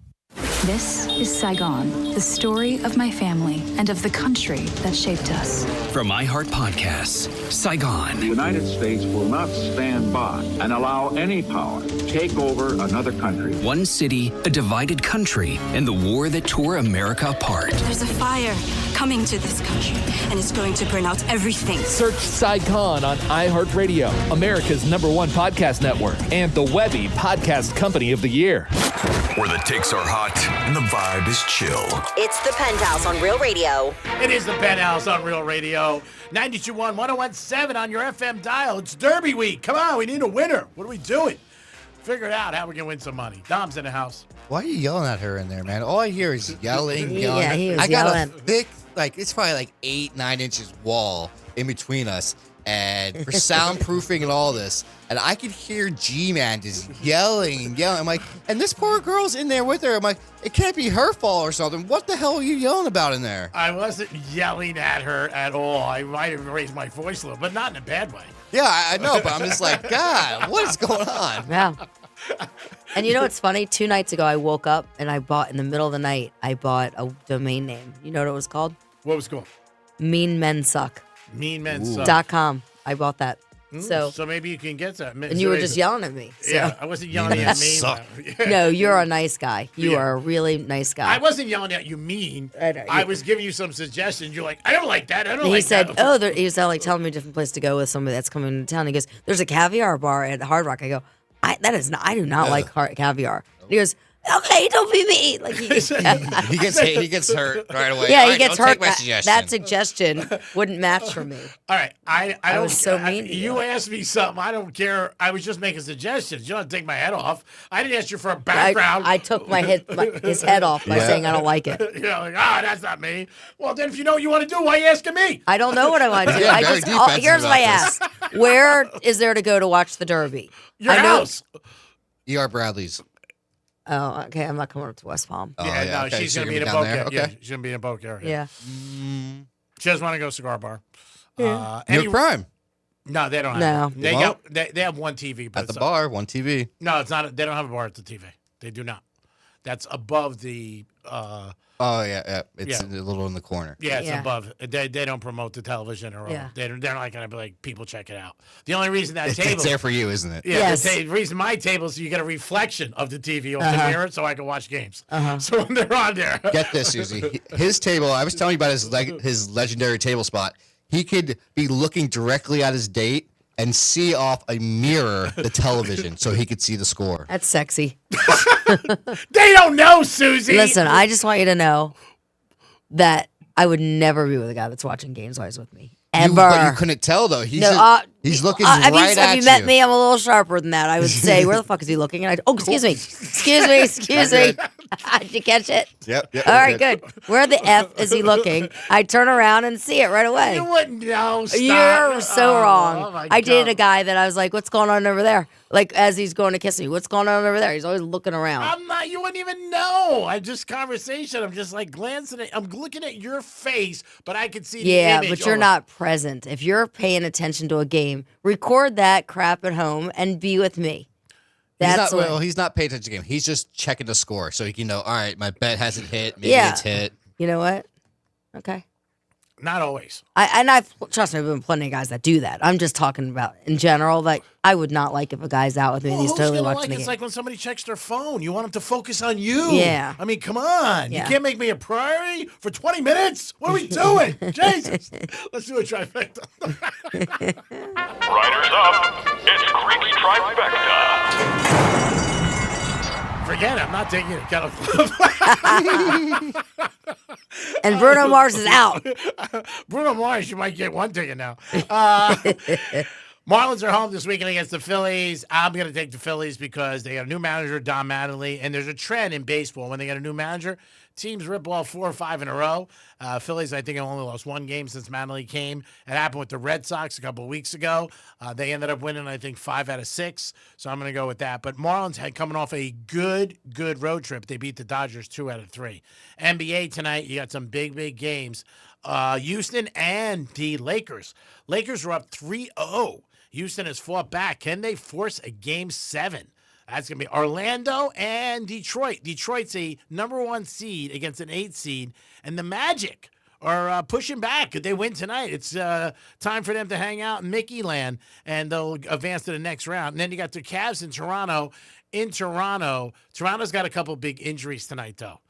This is Saigon, the story of my family and of the country that shaped us. From iHeart Podcasts, Saigon. The United States will not stand by and allow any power to take over another country. One city, a divided country, and the war that tore America apart. There's a fire coming to this country, and it's going to burn out everything. Search Saigon on iHeartRadio, America's #1 podcast network, and the Webby Podcast Company of the Year. Where the takes are hot and the vibe is chill. It's the Penthouse on Real Radio. It is the Penthouse on Real Radio. 92.1, 101.7 on your FM dial. It's Derby week. Come on, we need a winner. What are we doing? Figure it out how we can win some money. Dom's in the house. Why are you yelling at her in there, man? All I hear is yelling. Yeah, he was I got yelling. a thick, it's probably like 8-9 inches wall in between us. And for soundproofing and all this, and I could hear G-Man just yelling and yelling. I'm like, and this poor girl's in there with her. I'm like, it can't be her fault or something. What the hell are you yelling about in there? I wasn't yelling at her at all. I might have raised my voice a little, but not in a bad way. Yeah, I know, but I'm just like, God, what is going on? Yeah. And you know what's funny? 2 nights ago, I woke up and I bought, in the middle of the night, I bought a domain name. You know what it was called? What was it called? Mean Men Suck. .com. I bought that. So maybe you can get that. And you were just yelling at me. So. Yeah, I wasn't yelling at me. No, you're a nice guy. You are a really nice guy. I wasn't yelling at you mean. I was giving you some suggestions. You're like, I don't like that. I don't and like he said, that. he was like telling me a different place to go with somebody that's coming to town. He goes, there's a caviar bar at Hard Rock. I go, I do not like caviar. And he goes, okay, don't be mean. Like he gets hurt right away. Yeah, All he gets don't hurt. take my suggestion. That suggestion wouldn't match for me. All right, I don't. was so mean to you asked me something. I don't care. I was just making suggestions. You don't have to take my head off. I didn't ask you for a background. I took his head off by saying I don't like it. You know, like, that's not me. Well, then if you know what you want to do, why are you asking me? I don't know what I want to do. Yeah, I very just defensive here's what I about asked. Where is there to go to watch the Derby? Your house. E.R. Bradley's. Oh, okay. I'm not coming up to West Palm. No, okay, she's so going to you're be in a gonna boat. be down there? Yeah, Okay. she's going to be in a boat area. Yeah. She doesn't want to go cigar bar. Yeah. New York Prime. No, they don't No. have it. They have one TV. But At the bar, one TV. No, it's not. They don't have a bar at the TV. They do not. That's above the. Oh yeah. It's a little in the corner. Yeah, it's above. They don't promote the television or they're not going to be like people check it out. The only reason that table It's there for you, isn't it? Yeah, Yes. the reason my table is so you get a reflection of the TV off the mirror, so I can watch games. Uh-huh. So when they're on there, Get this, Susie. His table. I was telling you about his legendary table spot. He could be looking directly at his date and see off a mirror the television, so he could see the score. That's sexy. they don't know, Susie. Listen, I just want you to know that I would never be with a guy that's watching games always with me. But you couldn't tell though. He's looking right at you. Have you met me? I'm a little sharper than that. I would say, where the fuck is he looking? And excuse me. Excuse me. Did you catch it? Yep. All right, good. Where the F is he looking? I turn around and see it right away. You wouldn't know. Stop. You're so wrong. Oh my I dated God. a guy that I was like, what's going on over there? Like, as he's going to kiss me, what's going on over there? He's always looking around. I'm not. You wouldn't even know. I'm just conversation. I'm just like glancing at. I'm looking at your face, but I can see the image. But you're not present. If you're paying attention to a game, record that crap at home and be with me. He's not paying attention to the game. He's just checking the score so he can know, all right, my bet hasn't hit. Maybe it's hit. You know what? Okay. Not always. Trust me, I've been plenty of guys that do that. I'm just talking about in general. Like, I would not like if a guy's out with me and he's totally watching the game. It's like when somebody checks their phone. You want them to focus on you. Yeah. I mean, come on. Yeah. You can't make me a priority for 20 minutes? What are we doing? Jesus. Let's do a trifecta. Riders up. It's Greek's Trifecta. Forget it. I'm not taking it. Kettle Club. And Bruno Mars is out. Bruno Mars, you might get one ticket now. Marlins are home this weekend against the Phillies. I'm going to take the Phillies because they got a new manager, Don Mattingly, and there's a trend in baseball. When they get a new manager, teams rip off 4 or 5 in a row. Phillies, I think, have only lost 1 game since Mattingly came. It happened with the Red Sox a couple of weeks ago. They ended up winning, I think, 5 out of 6. So I'm going to go with that. But Marlins had coming off a good road trip. They beat the Dodgers 2 out of 3. NBA tonight, you got some big games. Houston and the Lakers. Lakers are up 3-0. Houston has fought back. Can they force a Game 7? That's going to be Orlando and Detroit. Detroit's a number 1 seed against an 8 seed. And the Magic are pushing back. Could they win tonight? It's time for them to hang out in Mickey Land, and they'll advance to the next round. And then you got the Cavs in Toronto. Toronto's got a couple big injuries tonight, though.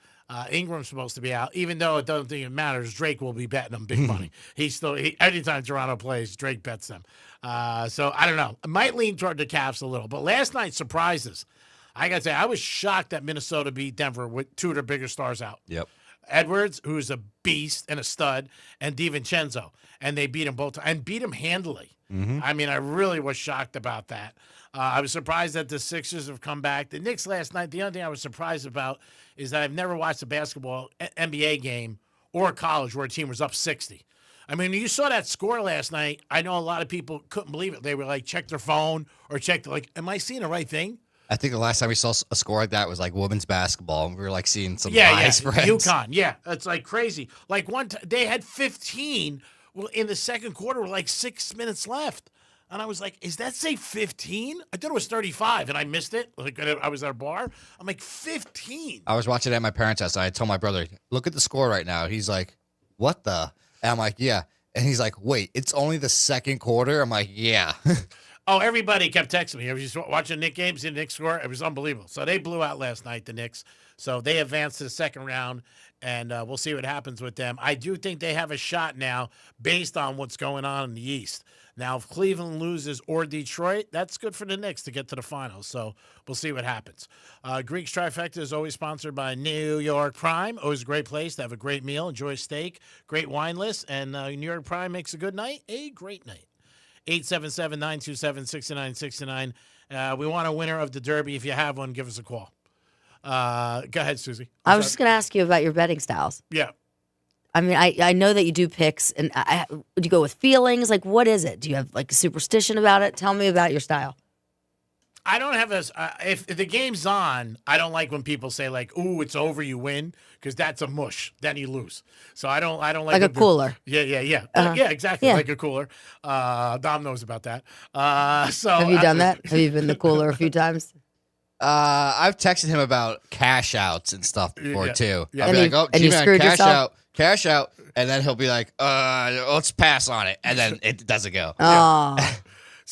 Ingram's supposed to be out, even though it doesn't think it matters. Drake will be betting them big money. Anytime Toronto plays, Drake bets them. So I don't know. I might lean toward the Cavs a little, but last night surprises. I got to say, I was shocked that Minnesota beat Denver with 2 of their bigger stars out. Yep. Edwards, who's a beast and a stud, and DiVincenzo, and they beat him both and beat him handily. Mm-hmm. I mean, I really was shocked about that. I was surprised that the Sixers have come back. The Knicks last night, the only thing I was surprised about is that I've never watched a basketball NBA game or college where a team was up 60. I mean, you saw that score last night. I know a lot of people couldn't believe it. They were like, check their phone or check, am I seeing the right thing? I think the last time we saw a score like that was like women's basketball, and we were like seeing some high spreads. UConn, yeah. It's like crazy. Like they had 15 in the second quarter with like 6 minutes left. And I was like, is that say 15? I thought it was 35, and I missed it. Like I was at a bar. I'm like, 15. I was watching it at my parents' house. I told my brother, look at the score right now. He's like, what the? And I'm like, yeah. And he's like, wait, it's only the second quarter? I'm like, yeah. Oh, everybody kept texting me. I was just watching Knicks games, the Knicks score. It was unbelievable. So they blew out last night, the Knicks. So they advanced to the second round, and we'll see what happens with them. I do think they have a shot now based on what's going on in the East. Now, if Cleveland loses or Detroit, that's good for the Knicks to get to the finals. So we'll see what happens. Greek's Trifecta is always sponsored by New York Prime. Always a great place to have a great meal, enjoy a steak, great wine list, and New York Prime makes a good night a great night. 877-927-6969. We want a winner of the Derby. If you have one, give us a call. Go ahead, Susie. I was just going to ask you about your betting styles. Yeah. I mean, I know that you do picks, and do you go with feelings? Like, what is it? Do you have like a superstition about it? Tell me about your style. I don't have if the game's on, I don't like when people say like, "Ooh, it's over, you win," because that's a mush. Then you lose. So I don't like a cooler. Yeah. Yeah, exactly. Yeah. Like a cooler. Dom knows about that. So have you done that? Have you been the cooler a few times? I've texted him about cash outs and stuff before too. Yeah. I'll be like, "Oh, and you G-Man, screwed cash out," and then he'll be like, let's pass on it," and then it doesn't go. Oh.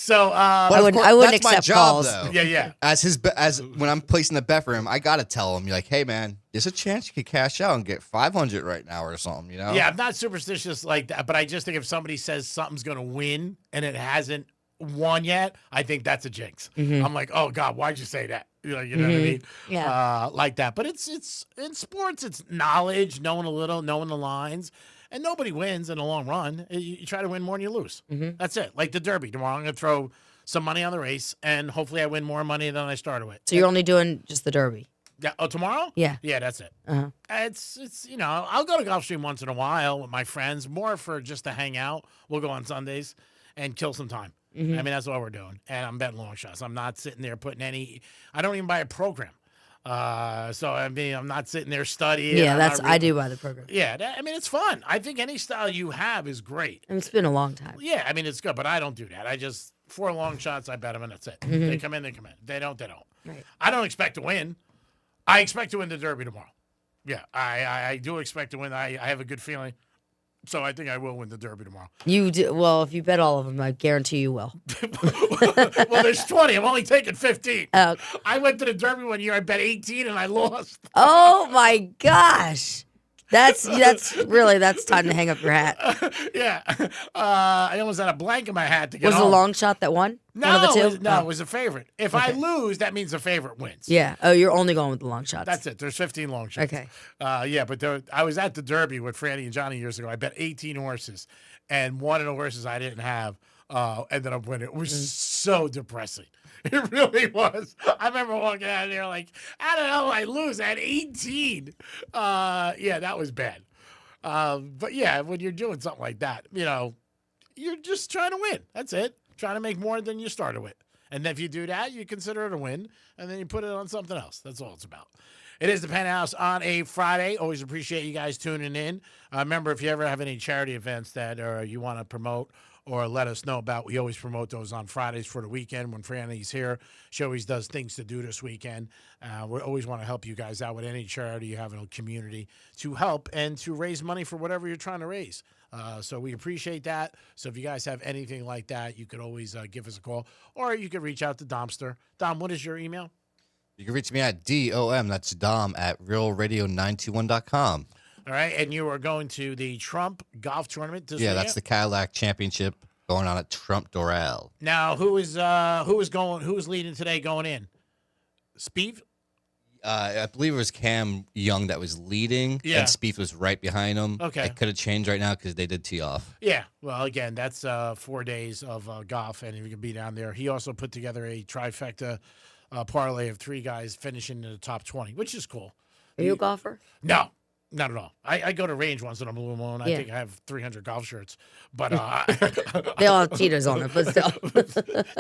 So I wouldn't that's accept my job, calls. though. Yeah. As when I'm placing the bet for him, I gotta tell him, you're like, hey man, there's a chance you could cash out and get 500 right now or something, you know? Yeah, I'm not superstitious like that, but I just think if somebody says something's gonna win and it hasn't won yet, I think that's a jinx. Mm-hmm. I'm like, oh God, why'd you say that? You know what I mean? Yeah. Like that. But it's in sports, it's knowledge, knowing a little, knowing the lines. And nobody wins in the long run. You try to win more than you lose. That's it. Like the Derby tomorrow, I'm going to throw some money on the race, and hopefully I win more money than I started with. So you're only doing just the Derby? Yeah. Oh, tomorrow? Yeah. Yeah, that's it. Uh-huh. It's I'll go to Gulfstream once in a while with my friends, more for just to hang out. We'll go on Sundays and kill some time. I mean, that's what we're doing. And I'm betting long shots. I'm not sitting there putting I don't even buy a program. So, I mean, I'm not sitting there studying. Yeah, I do buy the program. Yeah, I mean, it's fun. I think any style you have is great. And it's been a long time. Yeah, I mean, it's good, but I don't do that. I just, 4 long shots, I bet them, and that's it. Mhm. They come in, they come in. They don't, they don't. Right. I don't expect to win. I expect to win the Derby tomorrow. Yeah, I do expect to win. I have a good feeling. So I think I will win the Derby tomorrow. You do well if you bet all of them. I guarantee you will. Well, there's 20. I'm only taking 15. Oh. I went to the Derby one year. I bet 18 and I lost. Oh my gosh, that's time to hang up your hat. Yeah, I almost had a blank in my hat to get Was it a home. long shot that won? No, One of the two? it was a favorite. If I lose, that means the favorite wins. Yeah. Oh, you're only going with the long shots. That's it. There's 15 long shots. Okay. Yeah, but I was at the Derby with Franny and Johnny years ago. I bet 18 horses, and one of the horses I didn't have ended up winning. It was so depressing. It really was. I remember walking out of there like, I don't know, I lose at 18. Yeah, that was bad. But yeah, when you're doing something like that, you're just trying to win. That's it. Trying to make more than you started with. And if you do that, you consider it a win, and then you put it on something else. That's all it's about. It is the Penthouse on a Friday. Always appreciate you guys tuning in. Remember, if you ever have any charity events that you want to promote or let us know about, we always promote those on Fridays for the weekend when Franny's here. She always does things to do this weekend. We always want to help you guys out with any charity you have in a community to help and to raise money for whatever you're trying to raise. So we appreciate that. So if you guys have anything like that, you could always give us a call, or you could reach out to Domster. Dom, what is your email? You can reach me at DOM, that's Dom, at realradio921.com. All right, and you are going to the Trump golf tournament this weekend? That's the Cadillac Championship going on at Trump Doral. Now, who is leading today going in? Spieth? I believe it was Cam Young that was leading, Yeah. and Spieth was right behind him. Okay. It could have changed right now because they did tee off. Yeah, well, again, that's 4 days of golf, and you can be down there. He also put together a trifecta parlay of 3 guys finishing in the top 20, which is cool. Are you a golfer? No, not at all. I go to range once in a blue moon. I Yeah. think I have 300 golf shirts, but They all have Tito's on it, but still.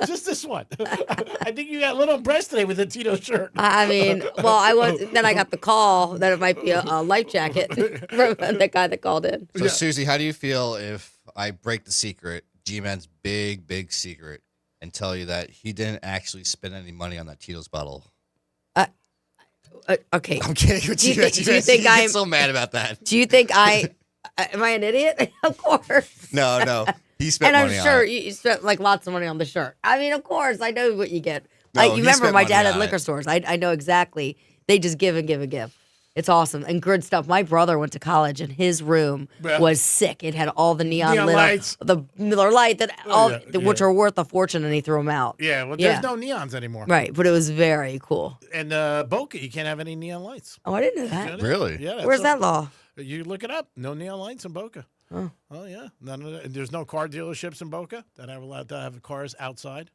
just this one. I think you got a little impressed today with the Tito shirt. I mean, then I got the call that it might be a life jacket from the guy that called in. So, Susie, how do you feel if I break the secret, G-Man's big secret, and tell you that he didn't actually spend any money on that Tito's bottle? Okay. I'm kidding with you. Do you think I'm I'm so mad about that? Do you think am I an idiot? Of course. No. He spent And I'm money sure on it. you spent like lots of money on the shirt. I mean, of course, I know what you get. No, You he remember spent my money dad had on liquor it. stores. I know exactly. They just give and give and give. It's awesome and good stuff. My brother went to college and his room Yeah. was sick. It had all the neon lit up, lights. the Miller Lite which yeah. are worth a fortune, and he threw them out. Yeah, well, there's no neons anymore. Right, but it was very cool. And Boca, you can't have any neon lights. Oh, I didn't know that. Really? Yeah. that's Where's a- that law? You look it up. No neon lights in Boca. Oh. Oh yeah. None of that. There's no car dealerships in Boca that are allowed to have cars outside.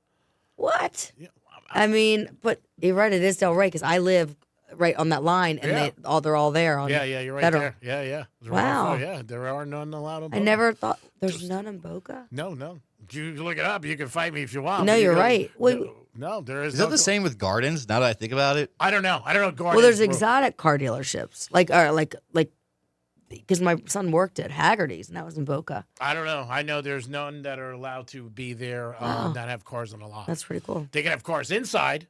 What? Yeah. I mean, but you're right. It is Del Rey because I live right on that line, and Yeah. they're all there. On Yeah, you're right Federal. there. Yeah. Wow. Yeah, there are none allowed in Boca. I never thought there's none in Boca. No. You look it up. You can fight me if you want. No, but you you're go- right. Wait, No, there is. Is no that the same with Gardens, now that I think about it? I don't know. Gardens. well, there's exotic car dealerships, like because my son worked at Haggerty's, and that was in Boca. I don't know. I know there's none that are allowed to be there Wow. that have cars on the lot. That's pretty cool. They can have cars inside,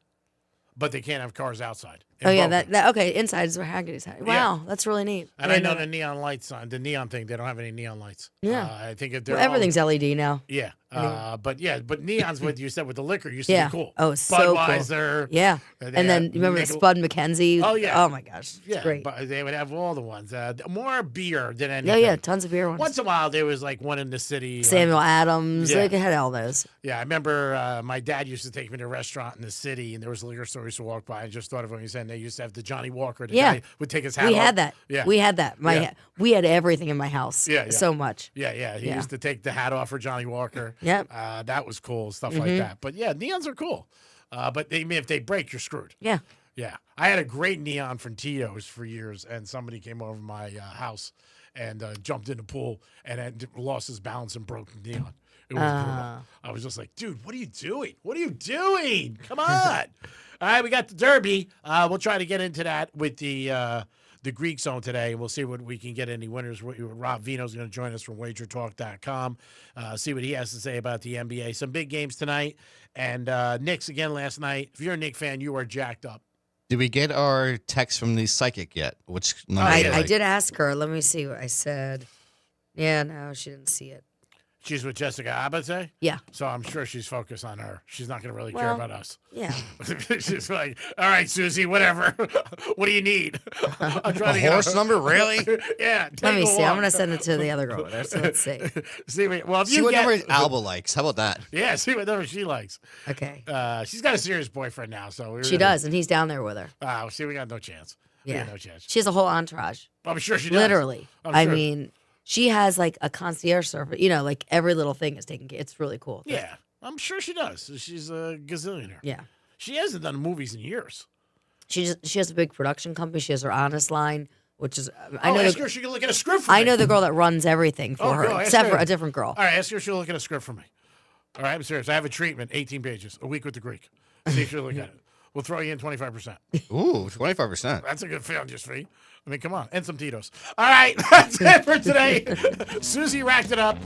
but they can't have cars outside. in Oh yeah, Boca. that okay. Inside is where Haggerty's had. Wow, that's really neat. And I know didn't the neon lights on the neon thing. They don't have any neon lights. Yeah. I think if Well, they're everything's LED now. Yeah. But neons with you said with the liquor used Yeah. to be cool. Oh, it's so cool. Budweiser. Yeah. they And then had you remember the Nickel- Spud McKenzie? Oh yeah. Oh my gosh. It's Yeah, great. but they would have all the ones. More beer than Yeah, anything. yeah, tons of beer ones. Once in a while, there was like one in the city. Samuel Adams. Yeah. They had all those. Yeah, I remember my dad used to take me to a restaurant in the city, and there was a liquor store we used to walk by and just thought of when he said they used to have the Johnny Walker. The Yeah. guy would take his hat We off. had that. Yeah. We had that. Yeah. We had everything in my house. Yeah, yeah. So much. Yeah. He used to take the hat off for Johnny Walker. Yep. That was cool, stuff Mhm. like that. But yeah, neons are cool. But if they break, you're screwed. Yeah. Yeah. I had a great neon from Tito's for years, and somebody came over my house and jumped in the pool and then lost his balance and broke the neon. It was brutal. I was just like, dude, what are you doing? What are you doing? Come on. All right, we got the Derby. We'll try to get into that with the Greek Zone today. We'll see what we can get any winners. Rob Vino's going to join us from wagertalk.com. See what he has to say about the NBA. Some big games tonight. And Knicks again last night. If you're a Knicks fan, you are jacked up. Did we get our text from the psychic yet? Which number? I did ask her. Let me see what I said. Yeah, no, she didn't see it. She's with Jessica Abate? Yeah. So I'm sure she's focused on her. She's not going to really care Well, about us. yeah. She's like, all right, Susie, whatever. What do you need? I'm trying A to get horse number? Really? Yeah. Let me take a see. I'm walk. going to send it to the other girl over there. So let's see. See, well, if See you what get, number Alba likes. How about that? Yeah, see what number she likes. Okay. She's got a serious boyfriend now, so She does, and he's down there with her. See, we got no chance. We Yeah. got no chance. She has a whole entourage. I'm sure she does. Literally. I'm I sure. mean, she has like a concierge service. Like every little thing is taken care. It's really cool. Yeah, I'm sure she does. She's a gazillionaire. Yeah. She hasn't done movies in years. She has a big production company. She has her Honest line, which is Ask her if she can look at a script for I me. know the girl that runs everything for Oh, her, go, ask except her. for a different girl. All right, ask her if she'll look at a script for me. All right, I'm serious. I have a treatment, 18 pages, a week with the Greek. See if she'll look at it. We'll throw you in 25%. Ooh, 25%. That's a good just fee. I mean, come on. And some Tito's. All right, that's it for today. Susie racked it up.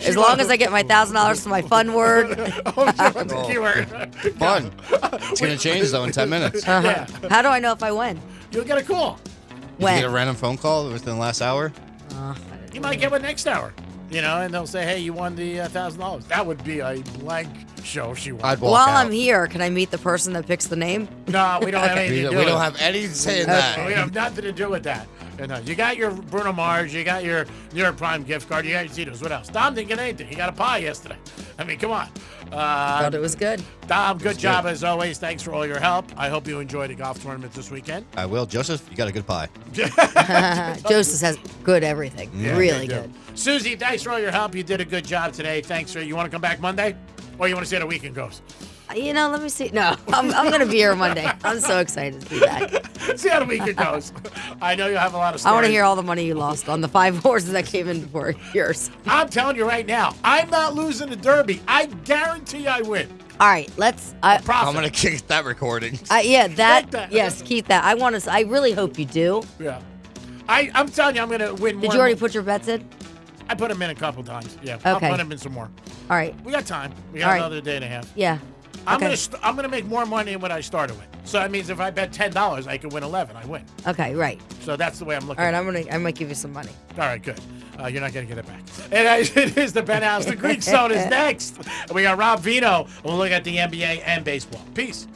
As long as I get my $1,000 to my fun word. the keyword. Fun. It's going to change, though, in 10 minutes. Uh-huh. How do I know if I win? You'll get a call. Did you get a random phone call within the last hour? You might get one next hour. And they'll say, hey, you won the $1,000. That would be a blank show if she won. I'd walk While out. I'm here, can I meet the person that picks the name? No, we don't have Okay. anything to do We with don't it. have any say in that. We have nothing to do with that. You got your Bruno Mars, you got your New York Prime gift card, you got your Tito's. What else? Dom didn't get anything. He got a pie yesterday. I mean, come on. Thought it was good. Dom, good job as always. Thanks for all your help. I hope you enjoyed the golf tournament this weekend. I will. Joseph, you got a good pie. Joseph has good everything. Yeah, really they do. good. Susie, thanks for all your help. You did a good job today. Thanks. You want to come back Monday? Or you want to see how the weekend goes? Let me see. No, I'm going to be here Monday. I'm so excited to be back. See how the weekend goes. I know you'll have a lot of I stories. want to hear all the money you lost on the 5 horses that came in before yours. I'm telling you right now, I'm not losing the Derby. I guarantee I win. All right, let's. I'm going to kick that recording. Yes, keep that. I really hope you do. Yeah. I'm telling you, I'm going to win more. Did you already put your bets in? I put them in a couple times. Yeah. Okay. I'll put them in some more. All right. We got time. We All got right. another day and a half. Yeah. I'm Okay. gonna make more money than what I started with. So that means if I bet $10, I could win 11. I win. Okay, right. So that's the way I'm looking. All right, at it. I might give you some money. All right, good. You're not gonna get it back. And it is the Penthouse. The Greek Zone is next. We got Rob Vino. We'll look at the NBA and baseball. Peace.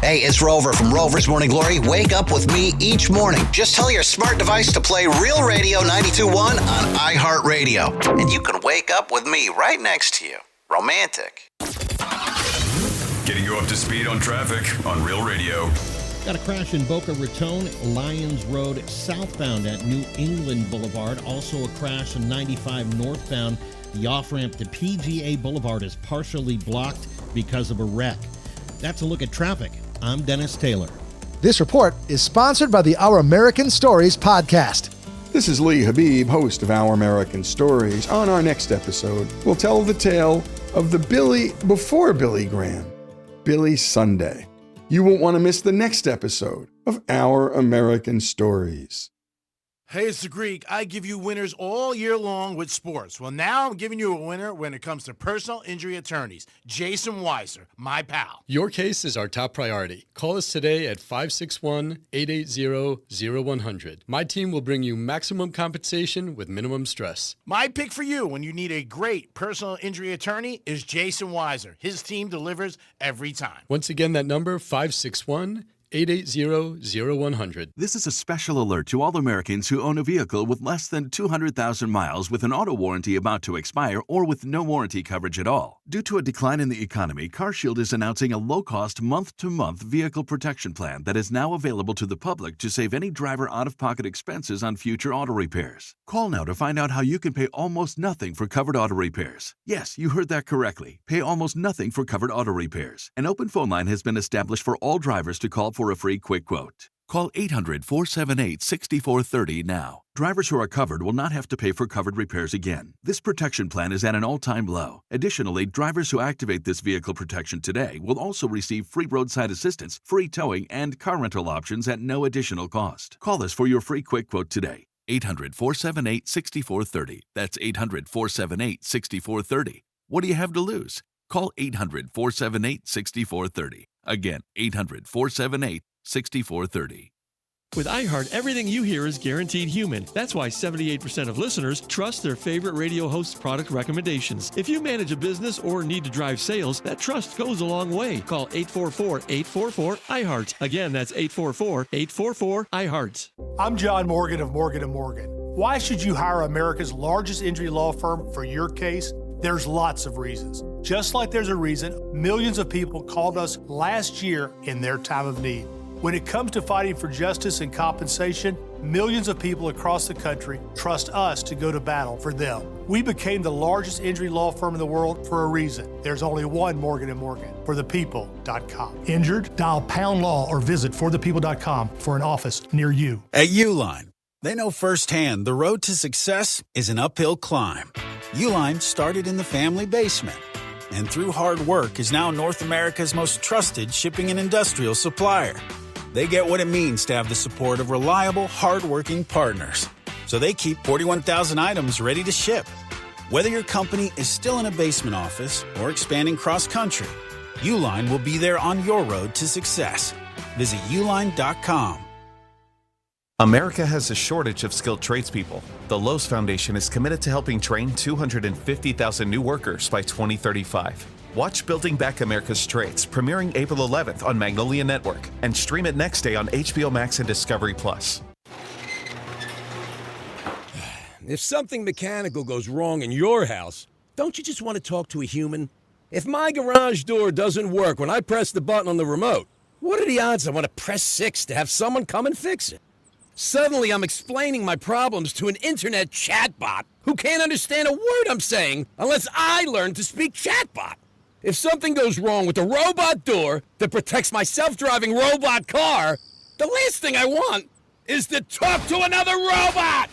Hey, it's Rover from Rover's Morning Glory. Wake up with me each morning. Just tell your smart device to play Real Radio 92.1 on iHeartRadio. And you can wake up with me right next to you. Romantic. Getting you up to speed on traffic on Real Radio. Got a crash in Boca Raton, Lyons Road southbound at New England Boulevard. Also a crash on 95 northbound. The off-ramp to PGA Boulevard is partially blocked because of a wreck. That's a look at traffic. I'm Dennis Taylor. This report is sponsored by the Our American Stories podcast. This is Lee Habib, host of Our American Stories. On our next episode, we'll tell the tale of the Billy before Billy Graham, Billy Sunday. You won't want to miss the next episode of Our American Stories. Hey, it's the Greek. I give you winners all year long with sports. Well, now I'm giving you a winner when it comes to personal injury attorneys. Jason Weiser, my pal. Your case is our top priority. Call us today at 561-880-0100. My team will bring you maximum compensation with minimum stress. My pick for you when you need a great personal injury attorney is Jason Weiser. His team delivers every time. Once again, that number, 561-880-0100. This is a special alert to all Americans who own a vehicle with less than 200,000 miles with an auto warranty about to expire or with no warranty coverage at all. Due to a decline in the economy, CarShield is announcing a low-cost month-to-month vehicle protection plan that is now available to the public to save any driver out-of-pocket expenses on future auto repairs. Call now to find out how you can pay almost nothing for covered auto repairs. Yes, you heard that correctly. Pay almost nothing for covered auto repairs. An open phone line has been established for all drivers to call for a free quick quote. Call 800-478-6430 now. Drivers who are covered will not have to pay for covered repairs again. This protection plan is at an all-time low. Additionally, drivers who activate this vehicle protection today will also receive free roadside assistance, free towing, and car rental options at no additional cost. Call us for your free quick quote today. 800-478-6430. That's 800-478-6430. What do you have to lose? Call 800-478-6430. Again, 800-478-6430. With iHeart, everything you hear is guaranteed human. That's why 78% of listeners trust their favorite radio host's product recommendations. If you manage a business or need to drive sales, that trust goes a long way. Call 844-844-iHeart. Again, that's 844-844-iHeart. I'm John Morgan of Morgan & Morgan. Why should you hire America's largest injury law firm for your case? There's lots of reasons. Just like there's a reason millions of people called us last year in their time of need. When it comes to fighting for justice and compensation, millions of people across the country trust us to go to battle for them. We became the largest injury law firm in the world for a reason. There's only one Morgan & Morgan, forthepeople.com. Injured? Dial #law or visit forthepeople.com for an office near you. At Uline, they know firsthand the road to success is an uphill climb. Uline started in the family basement, and through hard work is now North America's most trusted shipping and industrial supplier. They get what it means to have the support of reliable, hard-working partners. So they keep 41,000 items ready to ship. Whether your company is still in a basement office or expanding cross-country, Uline will be there on your road to success. Visit uline.com. America has a shortage of skilled tradespeople. The Lowe's Foundation is committed to helping train 250,000 new workers by 2035. Watch Building Back America's Trades, premiering April 11th on Magnolia Network, and stream it next day on HBO Max and Discovery+. If something mechanical goes wrong in your house, don't you just want to talk to a human? If my garage door doesn't work when I press the button on the remote, what are the odds I want to press 6 to have someone come and fix it? Suddenly, I'm explaining my problems to an internet chatbot who can't understand a word I'm saying unless I learn to speak chatbot. If something goes wrong with the robot door that protects my self-driving robot car, the last thing I want is to talk to another robot!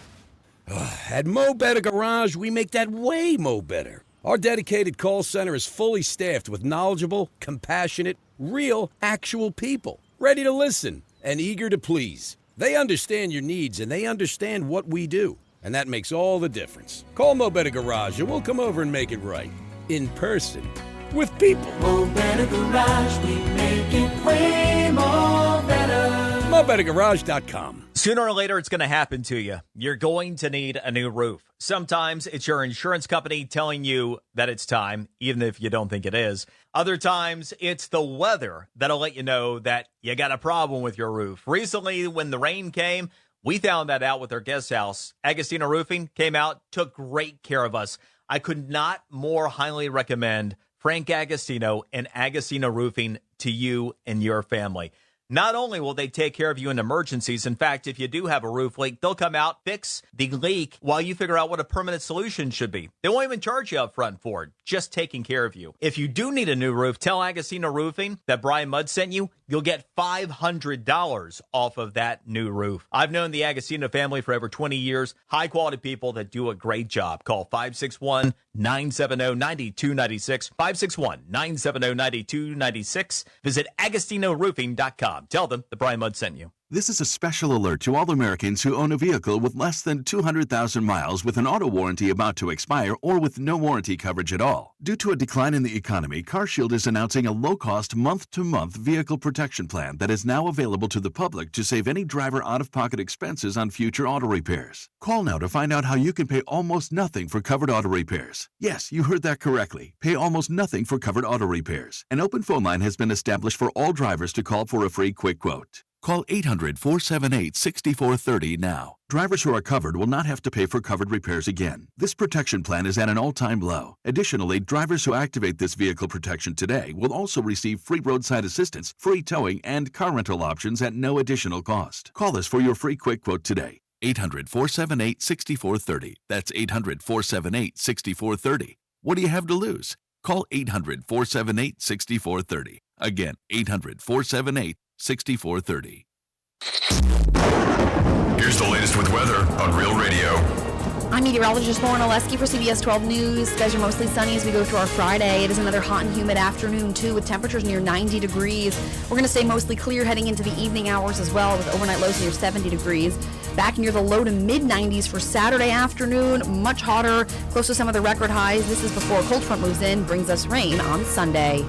At Mo Better Garage, we make that way mo better. Our dedicated call center is fully staffed with knowledgeable, compassionate, real, actual people, ready to listen and eager to please. They understand your needs and they understand what we do, and that makes all the difference. Call Mo Better Garage and we'll come over and make it right. In person. With people. Mo Better Garage, we make it way more better. MoBetterGarage.com. Sooner or later, it's going to happen to you. You're going to need a new roof. Sometimes it's your insurance company telling you that it's time, even if you don't think it is. Other times, it's the weather that'll let you know that you got a problem with your roof. Recently, when the rain came, we found that out with our guest house. Agostino Roofing came out, took great care of us. I could not more highly recommend Frank Agostino and Agostino Roofing to you and your family. Not only will they take care of you in emergencies, in fact, if you do have a roof leak, they'll come out, fix the leak while you figure out what a permanent solution should be. They won't even charge you up front for it, just taking care of you. If you do need a new roof, tell Agostino Roofing that Brian Mudd sent you. You'll get $500 off of that new roof. I've known the Agostino family for over 20 years. High-quality people that do a great job. Call 561-970-9296. 561-970-9296. Visit AgostinoRoofing.com. Tell them that Brian Mudd sent you. This is a special alert to all Americans who own a vehicle with less than 200,000 miles with an auto warranty about to expire or with no warranty coverage at all. Due to a decline in the economy, CarShield is announcing a low-cost month-to-month vehicle protection plan that is now available to the public to save any driver out-of-pocket expenses on future auto repairs. Call now to find out how you can pay almost nothing for covered auto repairs. Yes, you heard that correctly. Pay almost nothing for covered auto repairs. An open phone line has been established for all drivers to call for a free quick quote. Call 800-478-6430 now. Drivers who are covered will not have to pay for covered repairs again. This protection plan is at an all-time low. Additionally, drivers who activate this vehicle protection today will also receive free roadside assistance, free towing, and car rental options at no additional cost. Call us for your free quick quote today. 800-478-6430. That's 800-478-6430. What do you have to lose? Call 800-478-6430. Again, 800-478-6430. Here's the latest with weather on Real Radio. I'm meteorologist Lauren Oleski for CBS 12 News. Skies are mostly sunny as we go through our Friday. It is another hot and humid afternoon, too, with temperatures near 90 degrees. We're going to stay mostly clear heading into the evening hours as well, with overnight lows near 70 degrees. Back near the low to mid-90s for Saturday afternoon. Much hotter, close to some of the record highs. This is before a cold front moves in, brings us rain on Sunday.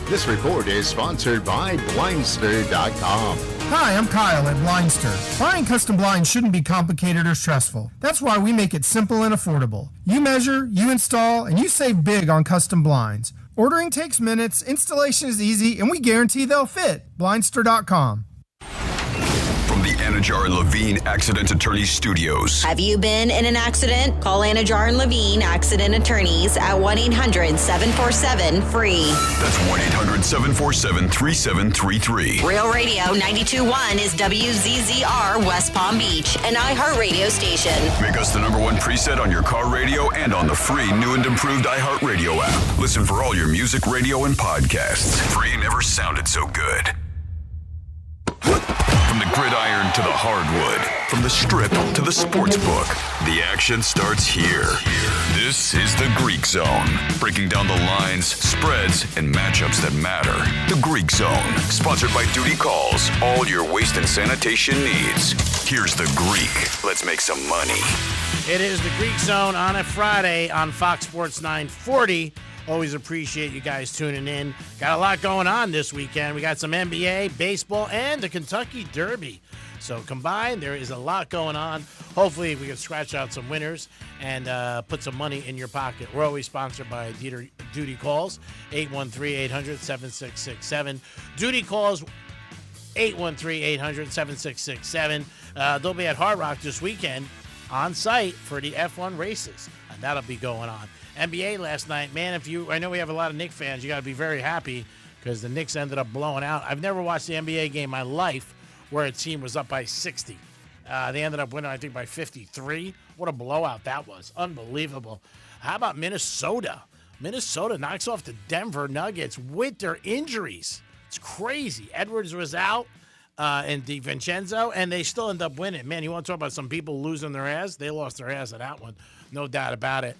This report is sponsored by Blindster.com. Hi, I'm Kyle at Blindster. Buying custom blinds shouldn't be complicated or stressful. That's why we make it simple and affordable. You measure, you install, and you save big on custom blinds. Ordering takes minutes, installation is easy, and we guarantee they'll fit. Blindster.com. From the Anajar and Levine Accident Attorneys Studios. Have you been in an accident? Call Anajar and Levine Accident Attorneys at 1-800-747-FREE. That's 1-800-747-3733. Real Radio 92.1 is WZZR West Palm Beach, an iHeartRadio station. Make us the #1 preset on your car radio and on the free new and improved iHeartRadio app. Listen for all your music, radio, and podcasts. Free never sounded so good. From the gridiron to the hardwood, from the strip to the sports book, the action starts here. This is the Greek Zone, breaking down the lines, spreads, and matchups that matter. The Greek Zone, sponsored by Duty Calls, all your waste and sanitation needs. Here's the Greek. Let's make some money. It is the Greek Zone on a Friday on Fox Sports 940. Always appreciate you guys tuning in. Got a lot going on this weekend. We got some NBA, baseball, and the Kentucky Derby. So combined, there is a lot going on. Hopefully, we can scratch out some winners and put some money in your pocket. We're always sponsored by Duty Calls, 813-800-7667. Duty Calls, 813-800-7667. They'll be at Hard Rock this weekend on site for the F1 races, and that'll be going on. NBA last night, man, I know we have a lot of Knicks fans, you got to be very happy because the Knicks ended up blowing out. I've never watched the NBA game in my life where a team was up by 60. They ended up winning, I think, by 53. What a blowout that was. Unbelievable. How about Minnesota? Minnesota knocks off the Denver Nuggets with their injuries. It's crazy. Edwards was out and DiVincenzo, and they still end up winning. Man, you want to talk about some people losing their ass? They lost their ass at that one. No doubt about it.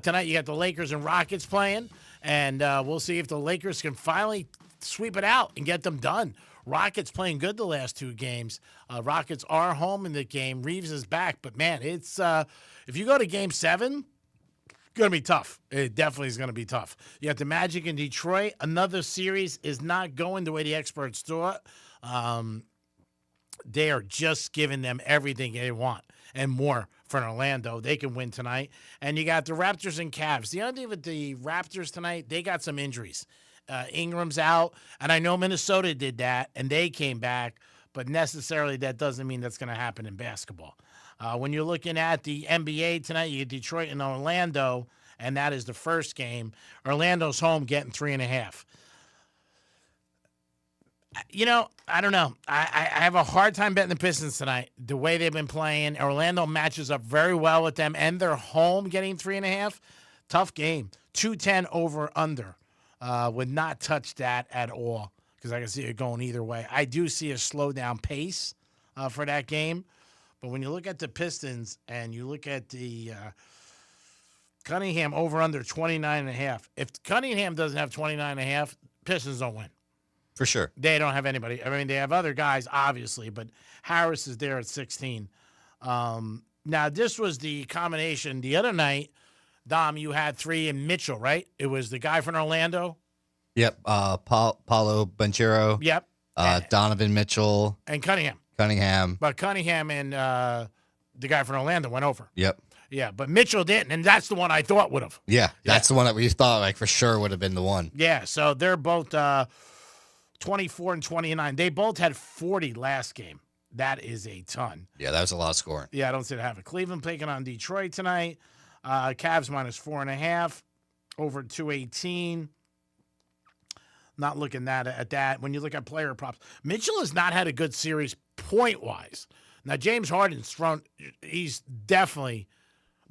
Tonight you got the Lakers and Rockets playing, and we'll see if the Lakers can finally sweep it out and get them done. Rockets playing good the last two games. Rockets are home in the game. Reeves is back, but man, it's if you go to Game 7, going to be tough. It definitely is going to be tough. You got the Magic in Detroit. Another series is not going the way the experts thought. They are just giving them everything they want and more for Orlando. They can win tonight. And you got the Raptors and Cavs. The only thing with the Raptors tonight, they got some injuries. Ingram's out, and I know Minnesota did that, and they came back, but necessarily that doesn't mean that's going to happen in basketball. When you're looking at the NBA tonight, you get Detroit and Orlando, and that is the first game. Orlando's home getting 3.5. You know, I don't know. I have a hard time betting the Pistons tonight. The way they've been playing, Orlando matches up very well with them, and they're home getting 3.5. Tough game. 210 over under. Would not touch that at all because I can see it going either way. I do see a slow down pace for that game, but when you look at the Pistons and you look at the Cunningham over under 29.5, if Cunningham doesn't have 29.5, Pistons don't win. For sure. They don't have anybody. I mean, they have other guys, obviously, but Harris is there at 16. Now, this was the combination. The other night, Dom, you had 3 in Mitchell, right? It was the guy from Orlando. Yep. Paulo Banchero. Yep. Donovan Mitchell. And Cunningham. But Cunningham and the guy from Orlando went over. Yep. Yeah, but Mitchell didn't, and that's the one I thought would have. Yeah, that's the one that we thought like for sure would have been the one. Yeah, so they're both 24 and 29. They both had 40 last game. That is a ton. Yeah, that was a lot of scoring. Yeah, I don't see it happen. Cleveland taking on Detroit tonight. Cavs minus 4.5 over 218. Not looking at that. When you look at player props, Mitchell has not had a good series point-wise. Now, James Harden's he's definitely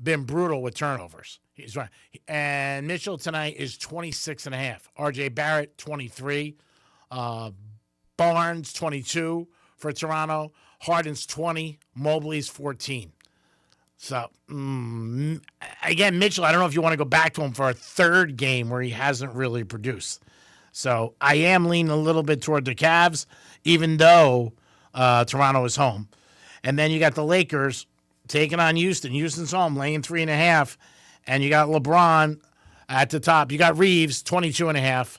been brutal with turnovers. He's right. And Mitchell tonight is 26.5. R.J. Barrett, 23. Barnes, 22 for Toronto. Harden's 20. Mobley's 14. So, again, Mitchell, I don't know if you want to go back to him for a third game where he hasn't really produced. So, I am leaning a little bit toward the Cavs, even though Toronto is home. And then you got the Lakers taking on Houston. Houston's home, laying 3.5. And you got LeBron at the top. You got Reeves, 22.5.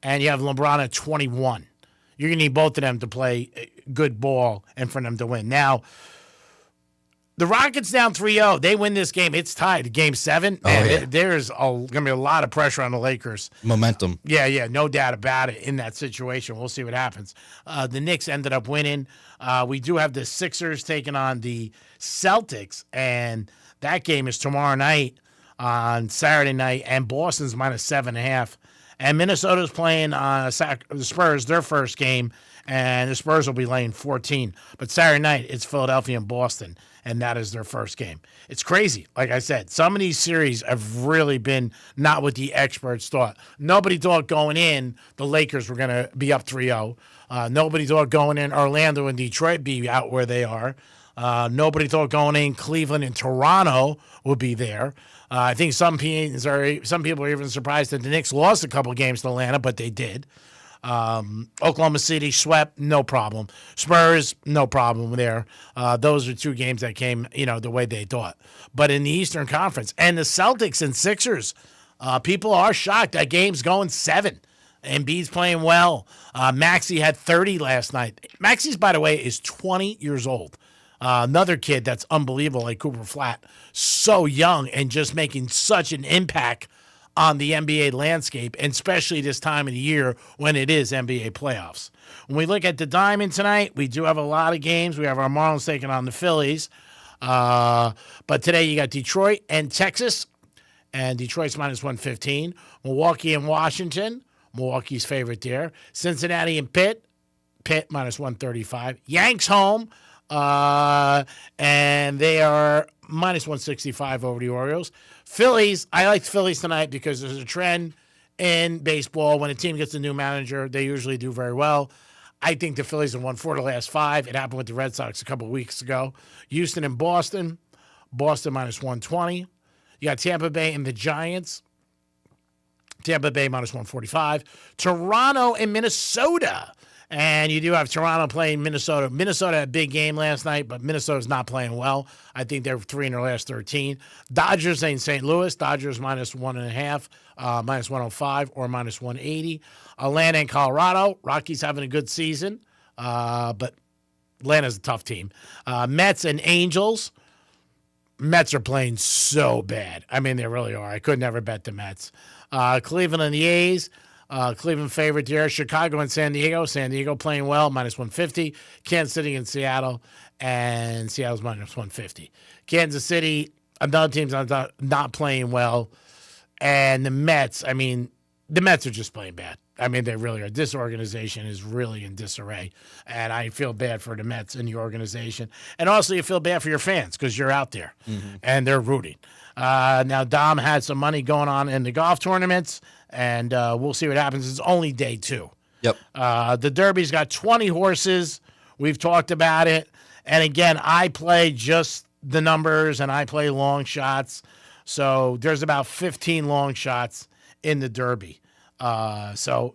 And you have LeBron at 21. You're going to need both of them to play good ball and for them to win. Now, the Rockets down 3-0. They win this game. It's tied. Game 7. Man, there's going to be a lot of pressure on the Lakers. Momentum. Yeah, no doubt about it in that situation. We'll see what happens. The Knicks ended up winning. We do have the Sixers taking on the Celtics, and that game is tomorrow night on Saturday night, and Boston's minus 7.5. And Minnesota's playing the Spurs, their first game, and the Spurs will be laying 14. But Saturday night, it's Philadelphia and Boston, and that is their first game. It's crazy. Like I said, some of these series have really been not what the experts thought. Nobody thought going in the Lakers were going to be up 3-0. Nobody thought going in Orlando and Detroit be out where they are. Nobody thought going in Cleveland and Toronto would be there. I think some people are even surprised that the Knicks lost a couple games to Atlanta, but they did. Oklahoma City swept, no problem. Spurs, no problem there. Those are 2 games that came, the way they thought. But in the Eastern Conference, and the Celtics and Sixers, people are shocked. That game's going 7. Embiid's playing well. Maxey had 30 last night. Maxey's, by the way, is 20 years old. Another kid that's unbelievable, like Cooper Flat, so young and just making such an impact on the NBA landscape, and especially this time of the year when it is NBA playoffs. When we look at the Diamond tonight, we do have a lot of games. We have our Marlins taking on the Phillies. But today you got Detroit and Texas, and Detroit's minus 115. Milwaukee and Washington, Milwaukee's favorite there. Cincinnati and Pitt minus 135. Yanks home. And they are minus 165 over the Orioles. Phillies, I like the Phillies tonight because there's a trend in baseball. When a team gets a new manager, they usually do very well. I think the Phillies have won 4 of the last 5. It happened with the Red Sox a couple of weeks ago. Houston and Boston. Boston minus 120. You got Tampa Bay and the Giants. Tampa Bay minus 145. Toronto and Minnesota. And you do have Toronto playing Minnesota. Minnesota had a big game last night, but Minnesota's not playing well. I think they're 3 in their last 13. Dodgers in St. Louis. Dodgers minus 1.5, minus 105 or minus 180. Atlanta and Colorado. Rockies having a good season, but Atlanta's a tough team. Mets and Angels. Mets are playing so bad. I mean, they really are. I could never bet the Mets. Cleveland and the A's. Cleveland favorite there. Chicago and San Diego. San Diego playing well, minus 150. Kansas City and Seattle, and Seattle's minus 150. Kansas City, another team's not playing well. And the Mets, the Mets are just playing bad. They really are. This organization is really in disarray. And I feel bad for the Mets and the organization. And also you feel bad for your fans because you're out there and they're rooting. Now, Dom had some money going on in the golf tournaments, and we'll see what happens. It's only day 2. Yep. The Derby's got 20 horses. We've talked about it. And again, I play just the numbers, and I play long shots. So there's about 15 long shots in the Derby. So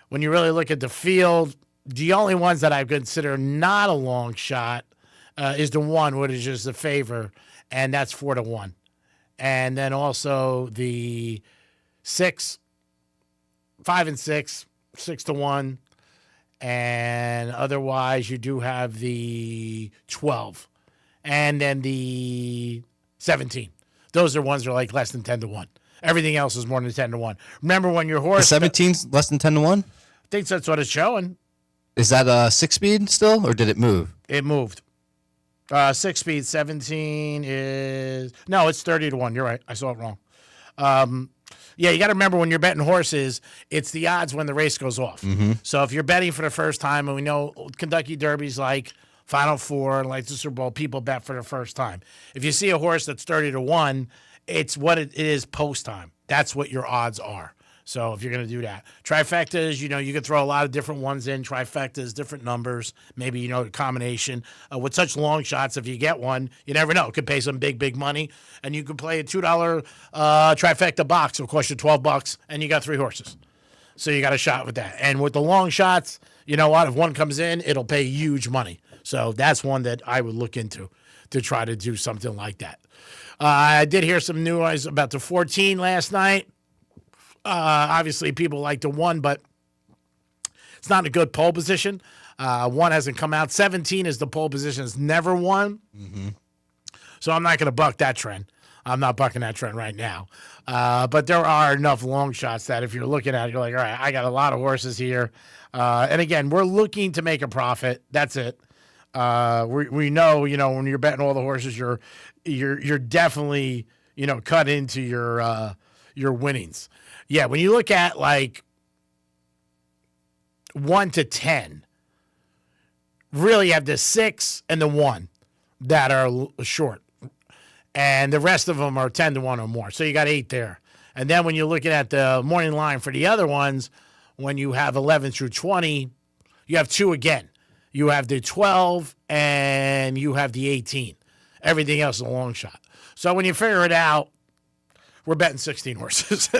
when you really look at the field, the only ones that I consider not a long shot is the 1, which is just a favor, and that's 4-1. And then also the 6, 5 and 6, 6-1. And otherwise, you do have the 12. And then the 17. Those are ones that are like less than 10-1. Everything else is more than 10-1. Remember when your horse... The 17's less than 10-1? I think that's what it's showing. Is that a 6-speed still, or did it move? It moved. 6-speed, 17 is... No, it's 30-1. You're right. I saw it wrong. Yeah, you got to remember when you're betting horses, it's the odds when the race goes off. Mm-hmm. So if you're betting for the first time, and we know Kentucky Derby's like Final Four, like the Super Bowl, people bet for the first time. If you see a horse that's 30-1, it's what it is post time. That's what your odds are. So if you're going to do that. Trifectas, you can throw a lot of different ones in. Trifectas, different numbers, maybe, a combination. With such long shots, if you get one, you never know. It could pay some big, big money. And you could play a $2 trifecta box. It'll cost you $12, and you got 3 horses. So you got a shot with that. And with the long shots, you know what? If one comes in, it'll pay huge money. So that's one that I would look into to try to do something like that. I did hear some news about the 14 last night. Obviously, people like the 1, but it's not in a good pole position. 1 hasn't come out. 17 is the pole position. It's never won. Mm-hmm. So I'm not going to buck that trend. I'm not bucking that trend right now. But there are enough long shots that if you're looking at it, you're like, all right, I got a lot of horses here. And again, we're looking to make a profit. That's it. We know, when you're betting all the horses, you're definitely, cut into your winnings. Yeah, when you look at like 1 to 10, really you have the 6 and the 1 that are short. And the rest of them are 10-1 or more. So you got 8 there. And then when you're looking at the morning line for the other ones, when you have 11 through 20, you have 2 again. You have the 12 and you have the 18. Everything else is a long shot. So when you figure it out, we're betting 16 horses.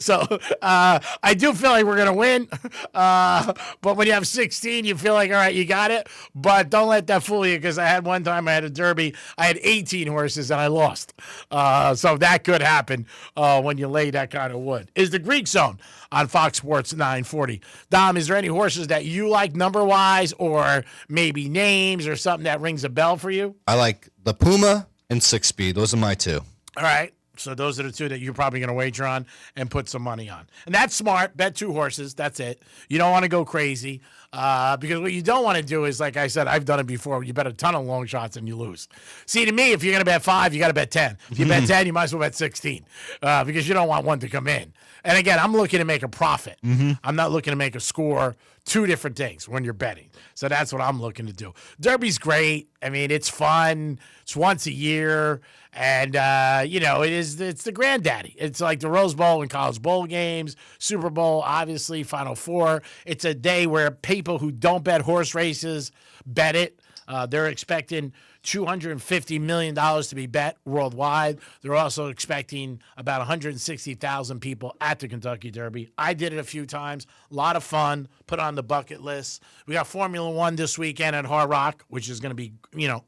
So I do feel like we're going to win. But when you have 16, you feel like, all right, you got it. But don't let that fool you, because I had one time I had a Derby. I had 18 horses and I lost. So that could happen when you lay that kind of wood. Is the Greek Zone on Fox Sports 940. Dom, is there any horses that you like number-wise, or maybe names or something that rings a bell for you? I like the Puma and 6-speed. Those are my 2. All right. So those are the 2 that you're probably going to wager on and put some money on. And that's smart. Bet 2 horses. That's it. You don't want to go crazy because what you don't want to do is, like I said, I've done it before. You bet a ton of long shots and you lose. See, to me, if you're going to bet 5, you got to bet 10. If you bet 10, you might as well bet 16 because you don't want one to come in. And again, I'm looking to make a profit. Mm-hmm. I'm not looking to make a score. 2 different things when you're betting. So that's what I'm looking to do. Derby's great. I mean, it's fun. It's once a year. And, it's the granddaddy. It's like the Rose Bowl and college bowl games, Super Bowl, obviously, Final Four. It's a day where people who don't bet horse races bet it. They're expecting $250 million to be bet worldwide. They're also expecting about 160,000 people at the Kentucky Derby. I did it a few times. A lot of fun. Put on the bucket list. We got Formula One this weekend at Hard Rock, which is going to be,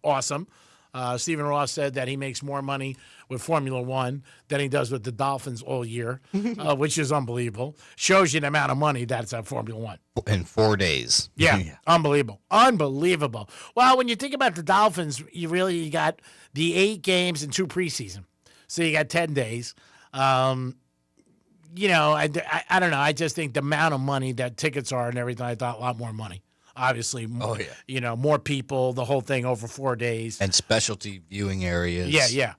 awesome. Stephen Ross said that he makes more money with Formula One than he does with the Dolphins all year, which is unbelievable. Shows you the amount of money that's at Formula One. In 4 days. Yeah, unbelievable. Unbelievable. Well, when you think about the Dolphins, you got the 8 games and 2 preseason. So you got 10 days. I don't know. I just think the amount of money that tickets are and everything, I thought a lot more money. Obviously, more people, the whole thing over 4 days. And specialty viewing areas. Yeah.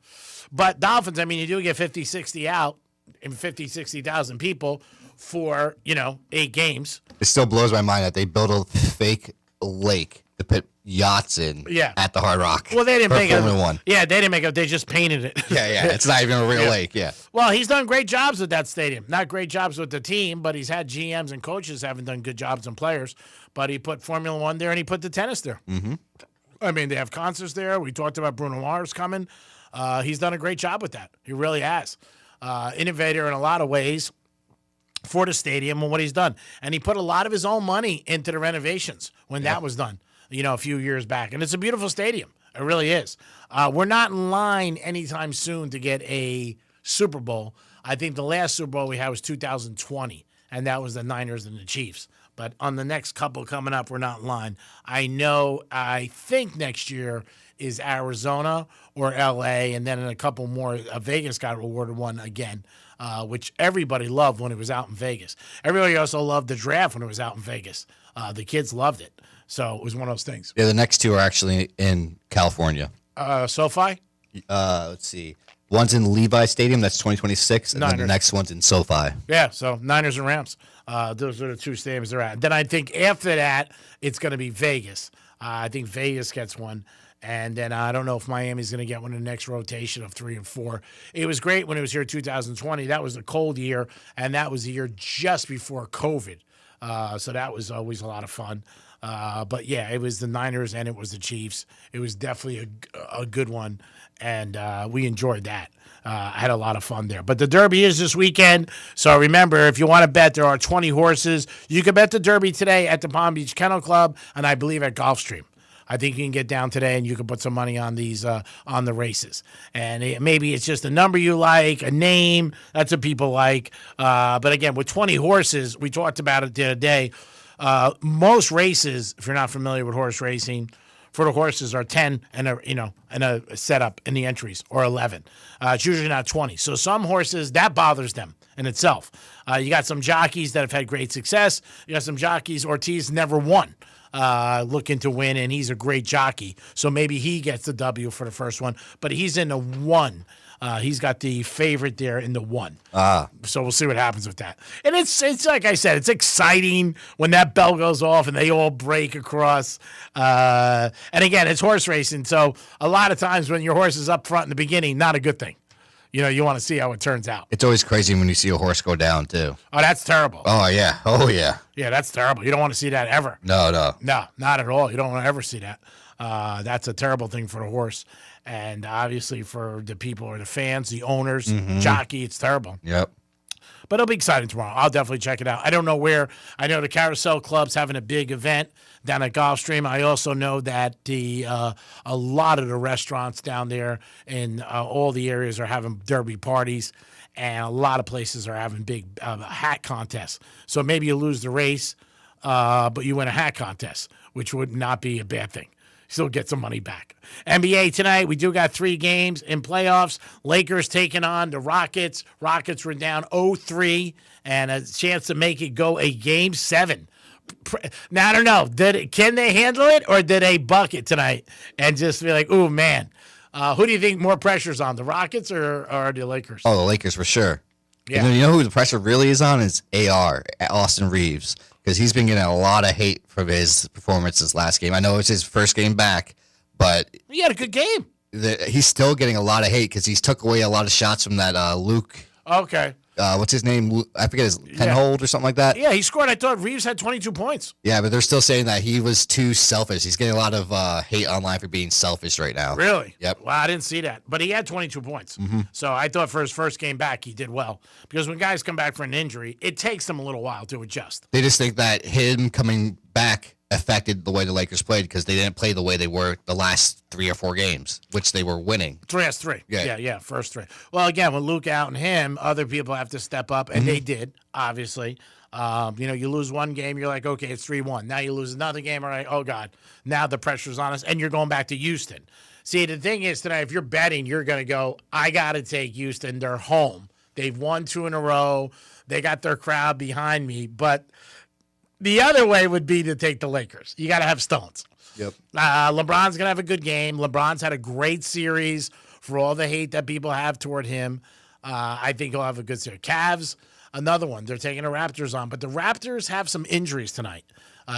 But Dolphins, I mean, you do get 50, 60 out and 50, 60,000 people for, 8 games. It still blows my mind that they built a fake lake to put yachts in at the Hard Rock. Well, they didn't make it. Formula One. Yeah, they didn't make it. They just painted it. Yeah. It's not even a real lake. Yeah. Well, he's done great jobs with that stadium. Not great jobs with the team, but he's had GMs and coaches haven't done good jobs and players. But he put Formula One there and he put the tennis there. Mm-hmm. I mean, they have concerts there. We talked about Bruno Mars coming. He's done a great job with that. He really has. Innovator in a lot of ways. for the stadium and what he's done. And he put a lot of his own money into the renovations when that was done, a few years back. And it's a beautiful stadium. It really is. We're not in line anytime soon to get a Super Bowl. I think the last Super Bowl we had was 2020, and that was the Niners and the Chiefs. But on the next couple coming up, we're not in line. I think next year is Arizona or LA, and then in a couple more, Vegas got awarded one again, which everybody loved when it was out in Vegas. Everybody also loved the draft when it was out in Vegas. The kids loved it. So it was one of those things. Yeah, the next two are actually in California. SoFi? Let's see. One's in Levi Stadium. That's 2026. And then the next one's in SoFi. Yeah, so Niners and Rams. Those are the two stadiums they're at. Then I think after that, it's going to be Vegas. I think Vegas gets one. And then I don't know if Miami's going to get one in the next rotation of 3 and 4. It was great when it was here 2020. That was a cold year, and that was the year just before COVID. So that was always a lot of fun. But, yeah, it was the Niners and it was the Chiefs. It was definitely a good one, and we enjoyed that. I had a lot of fun there. But the Derby is this weekend. So remember, if you want to bet, there are 20 horses. You can bet the Derby today at the Palm Beach Kennel Club and I believe at Gulfstream. I think you can get down today and you can put some money on these on the races. And maybe it's just a number you like, a name. That's what people like. But again, with 20 horses, we talked about it the other day. Most races, if you're not familiar with horse racing, for the horses are 10 and a setup in the entries, or 11. It's usually not 20. So some horses, that bothers them in itself. You got some jockeys that have had great success. You got some jockeys, Ortiz never won. Looking to win, and he's a great jockey. So maybe he gets the W for the first one, but he's in the 1. He's got the favorite there in the 1. So we'll see what happens with that. And it's like I said, it's exciting when that bell goes off and they all break across. And again, it's horse racing. So a lot of times when your horse is up front in the beginning, not a good thing. You want to see how it turns out. It's always crazy when you see a horse go down, too. Oh, that's terrible. Oh, yeah. Oh, yeah. Yeah, that's terrible. You don't want to see that ever. No. No, not at all. You don't want to ever see that. That's a terrible thing for the horse. And obviously for the people or the fans, the owners, jockey, it's terrible. Yep. But it'll be exciting tomorrow. I'll definitely check it out. I don't know where. I know the Carousel Club's having a big event down at Gulfstream. I also know that a lot of the restaurants down there in all the areas are having derby parties, and a lot of places are having big hat contests. So maybe you lose the race, but you win a hat contest, which would not be a bad thing. Still get some money back. NBA tonight, we do got 3 games in playoffs. Lakers taking on the Rockets. Rockets were down 0-3 and a chance to make it go a Game 7. Now, I don't know. Can they handle it, or did they buck it tonight and just be like, ooh, man. Who do you think more pressure's on, the Rockets or the Lakers? Oh, the Lakers for sure. Yeah. And you know who the pressure really is on is AR, Austin Reeves, because he's been getting a lot of hate from his performances last game. I know it's his first game back, but he had a good game. He's still getting a lot of hate because he's took away a lot of shots from that Luke. Okay. What's his name? I forget his Penhold or something like that. Yeah, he scored. I thought Reeves had 22 points. Yeah, but they're still saying that he was too selfish. He's getting a lot of hate online for being selfish right now. Really? Yep. Well, I didn't see that. But he had 22 points. So I thought for his first game back, he did well. Because when guys come back from an injury, it takes them a little while to adjust. They just think that him coming back affected the way the Lakers played because they didn't play the way they were the last 3 or 4 games, which they were winning. Last 3. Yeah. First 3. Well, again, with Luke out and him, other people have to step up, and they did, obviously. You lose one game, you're like, okay, it's 3-1. Now you lose another game, all right, oh, God. Now the pressure's on us, and you're going back to Houston. See, the thing is tonight, if you're betting, you're going to go, I got to take Houston. They're home. They've won 2 in a row. They got their crowd behind me, but the other way would be to take the Lakers. You got to have stones. Yep. LeBron's going to have a good game. LeBron's had a great series for all the hate that people have toward him. I think he'll have a good series. Cavs, another one. They're taking the Raptors on, but the Raptors have some injuries tonight.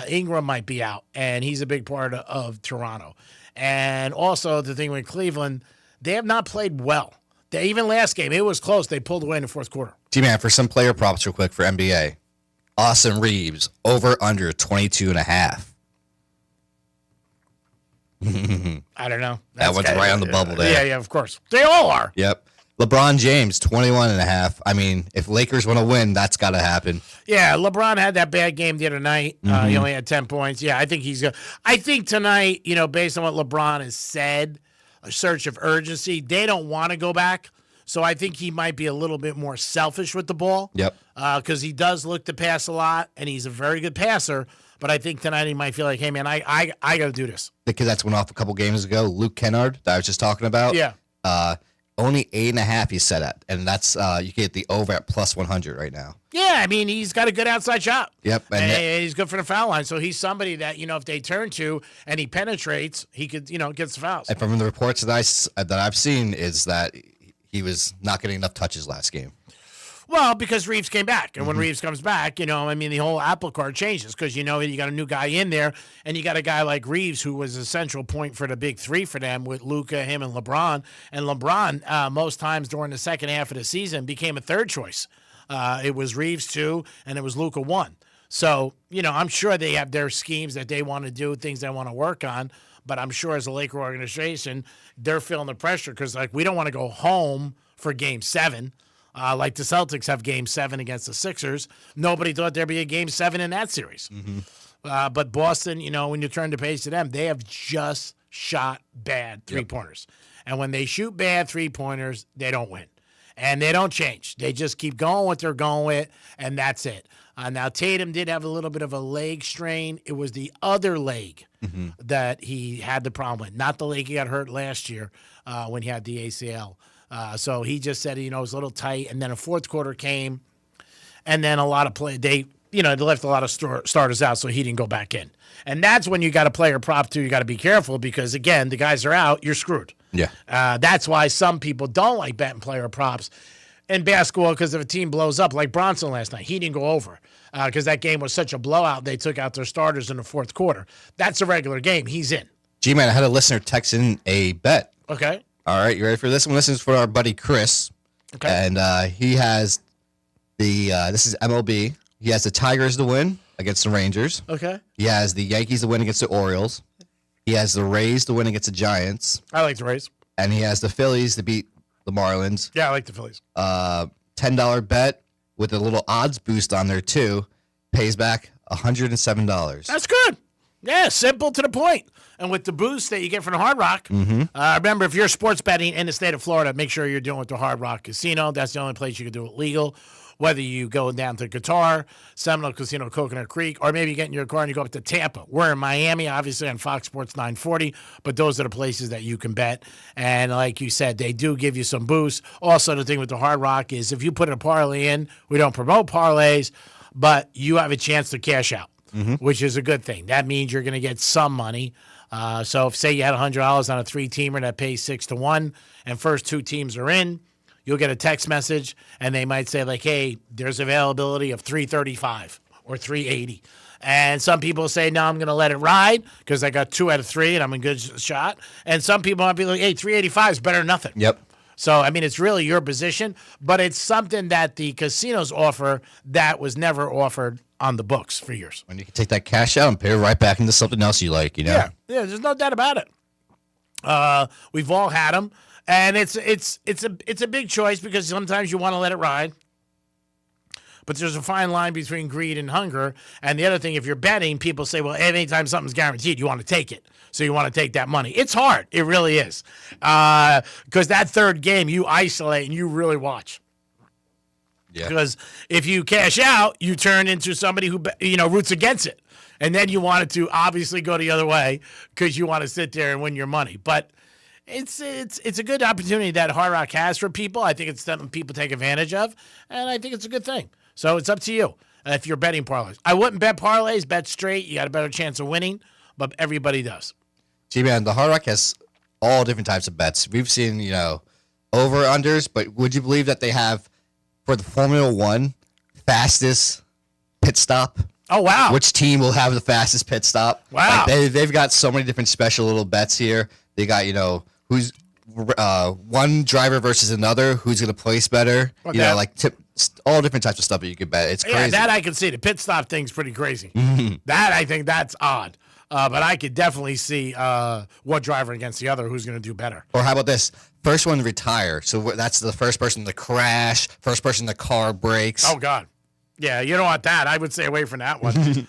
Ingram might be out, and he's a big part of Toronto. And also the thing with Cleveland, they have not played well. Even last game, it was close. They pulled away in the fourth quarter. T-Man, for some player props real quick for NBA. Austin Reeves, over under 22.5. I don't know. That one's right on the bubble there. Yeah, of course. They all are. Yep. LeBron James, 21.5. I mean, if Lakers want to win, that's got to happen. Yeah, LeBron had that bad game the other night. He only had 10 points. Yeah, I think he's good. I think tonight, based on what LeBron has said, a surge of urgency, they don't want to go back. So I think he might be a little bit more selfish with the ball. Yep. Because he does look to pass a lot, and he's a very good passer. But I think tonight he might feel like, hey, man, I got to do this. Because that's went off a couple games ago. Luke Kennard, that I was just talking about. Yeah. Only 8.5 he's set at, and that's you get the over at plus 100 right now. Yeah, I mean, he's got a good outside shot. Yep. And he's good for the foul line. So he's somebody that, if they turn to and he penetrates, he could, get the fouls. And from the reports that I've seen is that he was not getting enough touches last game. Well, because Reeves came back. And when Reeves comes back, the whole apple cart changes because, you got a new guy in there and you got a guy like Reeves who was a central point for the big three for them with Luka, him, and LeBron. And LeBron, most times during the second half of the season, became a third choice. It was Reeves 2 and it was Luka 1. So, I'm sure they have their schemes that they want to do, things they want to work on. But I'm sure as a Laker organization, they're feeling the pressure because, we don't want to go home for Game 7. Like the Celtics have Game 7 against the Sixers. Nobody thought there'd be a Game 7 in that series. But Boston, when you turn the page to them, they have just shot bad three-pointers. And when they shoot bad three-pointers, they don't win. And they don't change. They just keep going what they're going with, and that's it. Now, Tatum did have a little bit of a leg strain. It was the other leg that he had the problem with, not the leg he got hurt last year when he had the ACL. So he just said, it was a little tight. And then a fourth quarter came, and then a lot of they left a lot of starters out, so he didn't go back in. And that's when you got a player prop too. You got to be careful because, again, the guys are out, you're screwed. Yeah. That's why some people don't like betting player props in basketball because if a team blows up, like Bronson last night, he didn't go over because that game was such a blowout. They took out their starters in the fourth quarter. That's a regular game. He's in. G-Man, I had a listener text in a bet. Okay. All right, you ready for this one? This is for our buddy Chris. Okay. And he has this is MLB. He has the Tigers to win against the Rangers. Okay. He has the Yankees to win against the Orioles. He has the Rays to win against the Giants. I like the Rays. And he has the Phillies to beat the Marlins. Yeah, I like the Phillies. $10 bet with a little odds boost on there too. Pays back $107. That's good. Yeah, simple to the point. And with the boost that you get from the Hard Rock, remember, if you're sports betting in the state of Florida, make sure you're doing it with the Hard Rock Casino. That's the only place you can do it legal. Whether you go down to Qatar, Seminole Casino, Coconut Creek, or maybe you get in your car and you go up to Tampa. We're in Miami, obviously on Fox Sports 940, but those are the places that you can bet. And like you said, they do give you some boosts. Also, the thing with the Hard Rock is if you put a parlay in, we don't promote parlays, but you have a chance to cash out, which is a good thing. That means you're going to get some money. So if, say, you had $100 on a three-teamer that pays 6-1, and first two teams are in, you'll get a text message, and they might say, like, hey, there's availability of $335 or $380. And some people say, no, I'm going to let it ride because I got 2 out of 3 and I'm in good shot. And some people might be like, hey, $385 is better than nothing. Yep. So, it's really your position, but it's something that the casinos offer that was never offered on the books for years. When you can take that cash out and pay it right back into something else you like, Yeah, there's no doubt about it. We've all had them. And it's a big choice because sometimes you want to let it ride. But there's a fine line between greed and hunger. And the other thing, if you're betting, people say, well, anytime something's guaranteed, you want to take it. So you want to take that money. It's hard. It really is. Because that third game, you isolate and you really watch. Yeah. Because if you cash out, you turn into somebody who roots against it. And then you want it to obviously go the other way because you want to sit there and win your money. But it's a good opportunity that Hard Rock has for people. I think it's something people take advantage of, and I think it's a good thing. So it's up to you if you're betting parlays. I wouldn't bet parlays, bet straight. You got a better chance of winning, but everybody does. G-Man, the Hard Rock has all different types of bets. We've seen, over-unders, but would you believe that they have, for the Formula One, fastest pit stop? Oh, wow. Which team will have the fastest pit stop? Wow. They've got so many different special little bets here. They got, who's one driver versus another, who's going to place better. Okay. All different types of stuff that you could bet. It's crazy. Yeah, that I can see. The pit stop thing's pretty crazy. That, I think that's odd. But I could definitely see one driver against the other who's going to do better. Or how about this? First one to retire. So that's the first person to crash, first person the car breaks. Oh, God. Yeah, you don't want that. I would stay away from that one.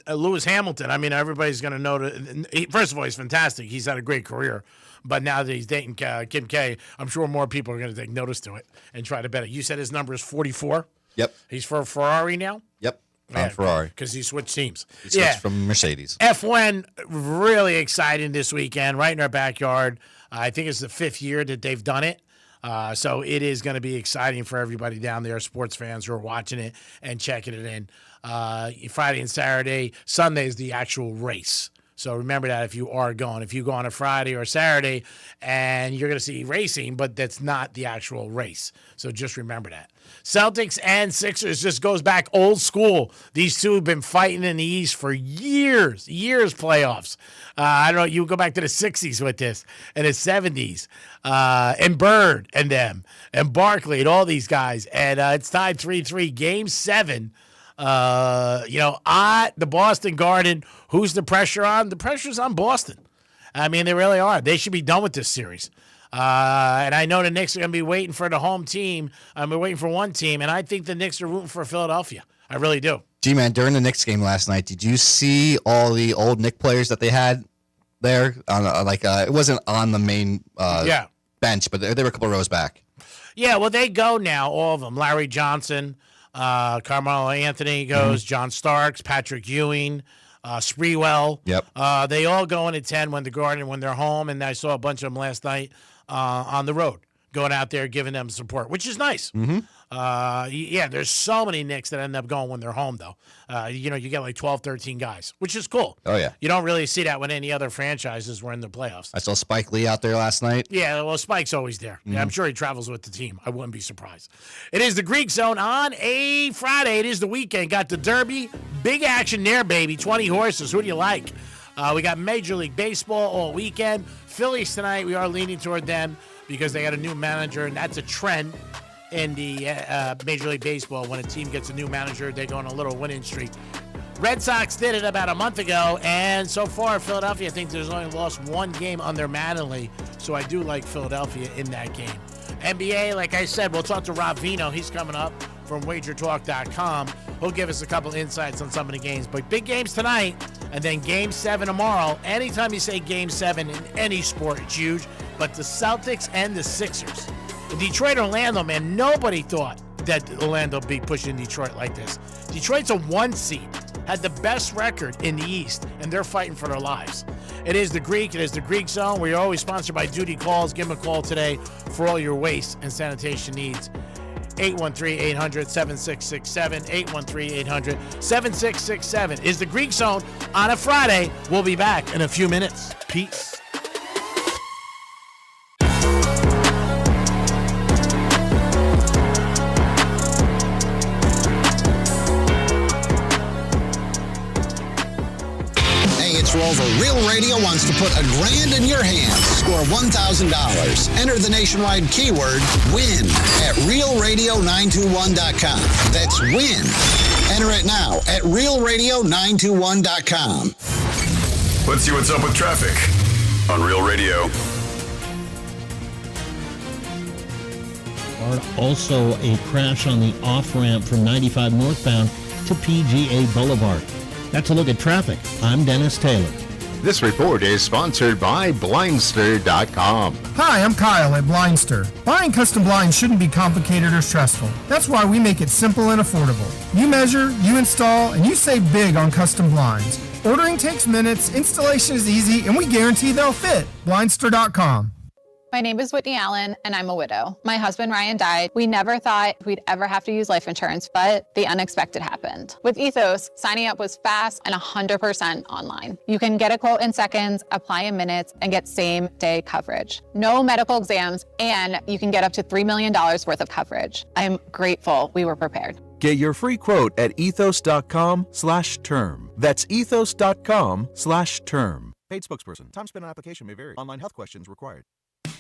Lewis Hamilton, I mean, everybody's going to know. First of all, he's fantastic. He's had a great career. But now that he's dating Kim K, I'm sure more people are going to take notice to it and try to bet it. You said his number is 44? Yep. He's for Ferrari now? Yep. On Ferrari. Because he switched teams. He switched from Mercedes. F1, really exciting this weekend, right in our backyard. I think it's the 5th year that they've done it. So it is going to be exciting for everybody down there, sports fans who are watching it and checking it in. Friday and Saturday. Sunday is the actual race. So remember that if you are going. If you go on a Friday or Saturday and you're going to see racing, but that's not the actual race. So just remember that. Celtics and Sixers just goes back old school. These two have been fighting in the East for years playoffs. I don't know, you go back to the 60s with this and the 70s. And Bird and them and Barkley and all these guys. And it's tied 3-3, Game 7. The Boston Garden, who's the pressure on? The pressure's on Boston. I mean, they really are. They should be done with this series. And I know the Knicks are going to be waiting for the home team. We're waiting for one team, and I think the Knicks are rooting for Philadelphia. I really do. G-Man, during the Knicks game last night, did you see all the old Knicks players that they had there? It wasn't on the main bench, but they were a couple rows back. Yeah, well, they go now, all of them. Larry Johnson, Carmelo Anthony goes, John Starks, Patrick Ewing, Sprewell. Yep. They all go in at 10 when they're home, and I saw a bunch of them last night on the road, going out there giving them support, which is nice. Mm-hmm. There's so many Knicks that end up going when they're home, though. You get like 12, 13 guys, which is cool. Oh, yeah. You don't really see that when any other franchises were in the playoffs. I saw Spike Lee out there last night. Yeah, well, Spike's always there. Mm-hmm. Yeah, I'm sure he travels with the team. I wouldn't be surprised. It is the Greek Zone on a Friday. It is the weekend. Got the Derby. Big action there, baby. 20 horses. Who do you like? We got Major League Baseball all weekend. Phillies tonight, we are leaning toward them because they got a new manager, and that's a trend in the Major League Baseball. When a team gets a new manager, they go on a little winning streak. Red Sox did it about a month ago, and so far, Philadelphia, I think there's only lost one game under Mattingly, so I do like Philadelphia in that game. NBA, like I said, we'll talk to Rob Vino. He's coming up from WagerTalk.com. He'll give us a couple insights on some of the games. But big games tonight, and then Game 7 tomorrow. Anytime you say Game 7 in any sport, it's huge. But the Celtics and the Sixers. Detroit, Orlando, man, nobody thought that Orlando would be pushing Detroit like this. Detroit's a 1 seed, had the best record in the East, and they're fighting for their lives. It is the Greek. It is the Greek Zone. We're always sponsored by Duty Calls. Give them a call today for all your waste and sanitation needs. 813-800-7667. 813-800-7667 is the Greek Zone on a Friday. We'll be back in a few minutes. Peace. It's Rover. Real Radio wants to put $1,000 in your hands. Score $1,000. Enter the nationwide keyword WIN at realradio921.com. That's WIN. Enter it now at realradio921.com. Let's see what's up with traffic on Real Radio. Also, a crash on the off-ramp from 95 northbound to PGA Boulevard. That's a look at traffic. I'm Dennis Taylor. This report is sponsored by Blindster.com. Hi, I'm Kyle at Blindster. Buying custom blinds shouldn't be complicated or stressful. That's why we make it simple and affordable. You measure, you install, and you save big on custom blinds. Ordering takes minutes, installation is easy, and we guarantee they'll fit. Blindster.com. My name is Whitney Allen, and I'm a widow. My husband, Ryan, died. We never thought we'd ever have to use life insurance, but the unexpected happened. With Ethos, signing up was fast and 100% online. You can get a quote in seconds, apply in minutes, and get same-day coverage. No medical exams, and you can get up to $3 million worth of coverage. I'm grateful we were prepared. Get your free quote at ethos.com/term. That's ethos.com/term. Paid spokesperson. Time spent on application may vary. Online health questions required.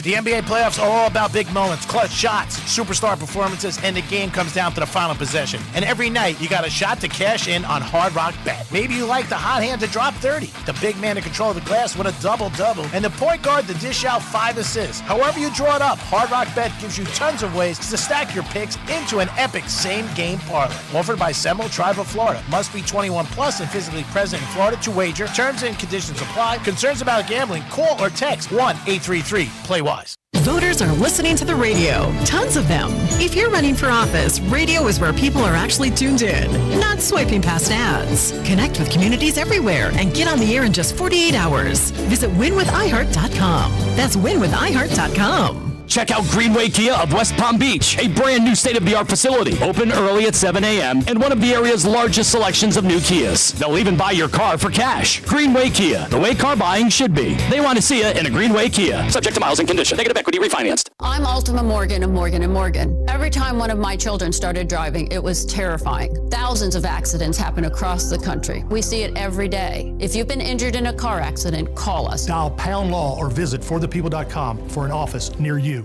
The NBA playoffs are all about big moments, clutch shots, superstar performances, and the game comes down to the final possession. And every night, you got a shot to cash in on Hard Rock Bet. Maybe you like the hot hand to drop 30, the big man to control the glass with a double-double, and the point guard to dish out 5 assists. However you draw it up, Hard Rock Bet gives you tons of ways to stack your picks into an epic same-game parlay. Offered by Seminole Tribe of Florida. Must be 21 plus and physically present in Florida to wager. Terms and conditions apply. Concerns about gambling? Call or text 1-833-PLAY-WISE. Voters are listening to the radio. Tons of them. If you're running for office, radio is where people are actually tuned in, not swiping past ads. Connect with communities everywhere and get on the air in just 48 hours. Visit winwithiheart.com. That's winwithiheart.com. Check out Greenway Kia of West Palm Beach, a brand new state-of-the-art facility, open early at 7 a.m. and one of the area's largest selections of new Kias. They'll even buy your car for cash. Greenway Kia, the way car buying should be. They want to see you in a Greenway Kia. Subject to miles and condition. Negative equity refinanced. I'm Ultima Morgan of Morgan & Morgan. Every time one of my children started driving, it was terrifying. Thousands of accidents happen across the country. We see it every day. If you've been injured in a car accident, call us. Dial pound law or visit forthepeople.com for an office near you.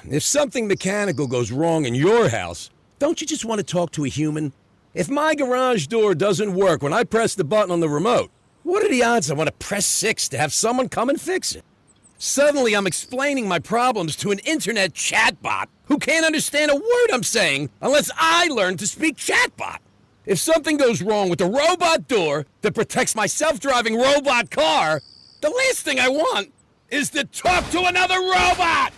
If something mechanical goes wrong in your house, don't you just want to talk to a human? If my garage door doesn't work when I press the button on the remote, what are the odds I want to press 6 to have someone come and fix it? Suddenly, I'm explaining my problems to an internet chatbot who can't understand a word I'm saying unless I learn to speak chatbot. If something goes wrong with the robot door that protects my self-driving robot car, the last thing I want is to talk to another robot!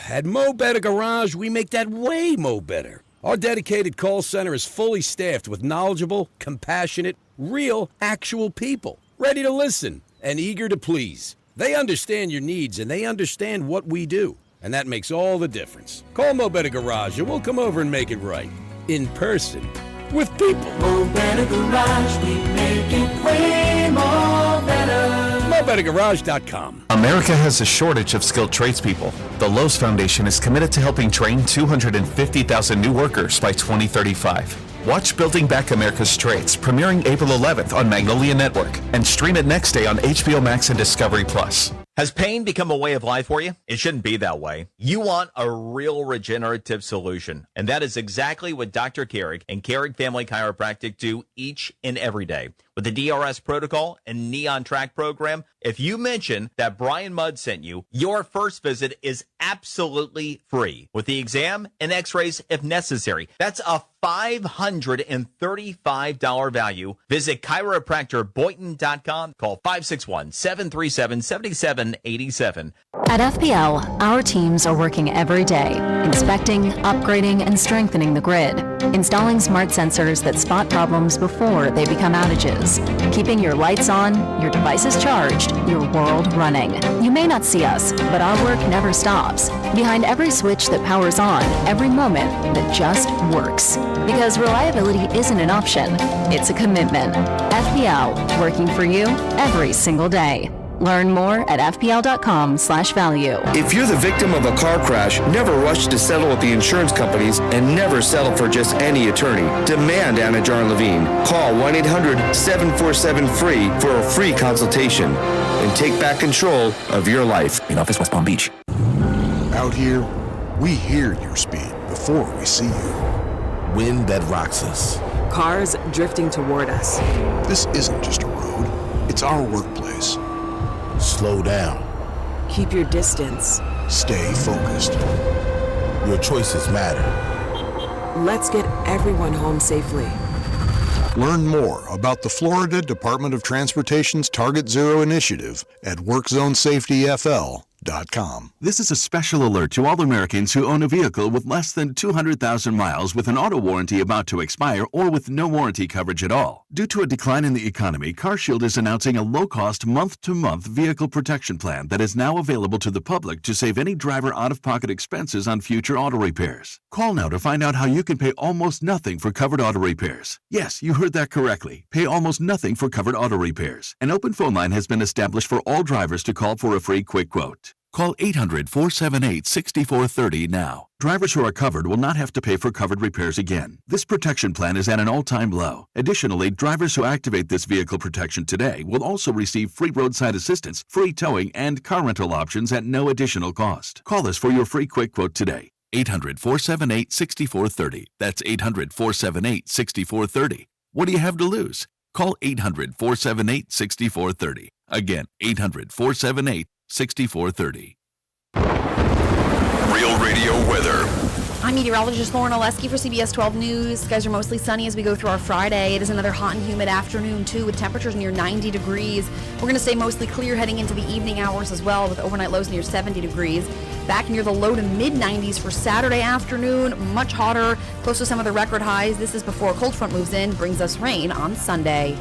At Mo Better Garage, we make that way mo better. Our dedicated call center is fully staffed with knowledgeable, compassionate, real, actual people, ready to listen and eager to please. They understand your needs and they understand what we do, and that makes all the difference. Call Mo Better Garage and we'll come over and make it right. In person. With people. Mo Better Garage, we make it way more better. MoBetterGarage.com. America has a shortage of skilled tradespeople. The Lowe's Foundation is committed to helping train 250,000 new workers by 2035. Watch Building Back America's Trades, premiering April 11th on Magnolia Network, and stream it next day on HBO Max and Discovery Plus. Has pain become a way of life for you? It shouldn't be that way. You want a real regenerative solution, and that is exactly what Dr. Carrick and Carrick Family Chiropractic do each and every day. With the DRS protocol and Neon Track program, if you mention that Brian Mudd sent you, your first visit is absolutely free, with the exam and x-rays if necessary. That's a $535 value. Visit chiropractorboynton.com. Call 561-737-7787. At FPL, our teams are working every day, inspecting, upgrading, and strengthening the grid, installing smart sensors that spot problems before they become outages, keeping your lights on, your devices charged, your world running. You may not see us, but our work never stops. Behind every switch that powers on, every moment that just works. Because reliability isn't an option, it's a commitment. FPL, working for you every single day. Learn more at fpl.com/value. If you're the victim of a car crash, never rush to settle with the insurance companies and never settle for just any attorney. Demand Anna Jar Levine. Call 1-800-747-FREE for a free consultation and take back control of your life. In office, West Palm Beach. Out here, we hear your speed before we see you. Wind that rocks us. Cars drifting toward us. This isn't just a road, it's our workplace. Slow down. Keep your distance. Stay focused. Your choices matter. Let's get everyone home safely. Learn more about the Florida Department of Transportation's Target Zero initiative at WorkZoneSafetyFL.com. This is a special alert to all Americans who own a vehicle with less than 200,000 miles with an auto warranty about to expire or with no warranty coverage at all. Due to a decline in the economy, CarShield is announcing a low-cost month-to-month vehicle protection plan that is now available to the public to save any driver out-of-pocket expenses on future auto repairs. Call now to find out how you can pay almost nothing for covered auto repairs. Yes, you heard that correctly. Pay almost nothing for covered auto repairs. An open phone line has been established for all drivers to call for a free quick quote. Call 800-478-6430 now. Drivers who are covered will not have to pay for covered repairs again. This protection plan is at an all-time low. Additionally, drivers who activate this vehicle protection today will also receive free roadside assistance, free towing, and car rental options at no additional cost. Call us for your free quick quote today. 800-478-6430. That's 800-478-6430. What do you have to lose? Call 800-478-6430. Again, 800-478-6430. Real Radio weather. I'm meteorologist Lauren Oleski for CBS 12 News. Skies are mostly sunny as we go through our Friday. It is another hot and humid afternoon, too, with temperatures near 90 degrees. We're going to stay mostly clear heading into the evening hours as well, with overnight lows near 70 degrees. Back near the low to mid-90s for Saturday afternoon. Much hotter, close to some of the record highs. This is before a cold front moves in, brings us rain on Sunday.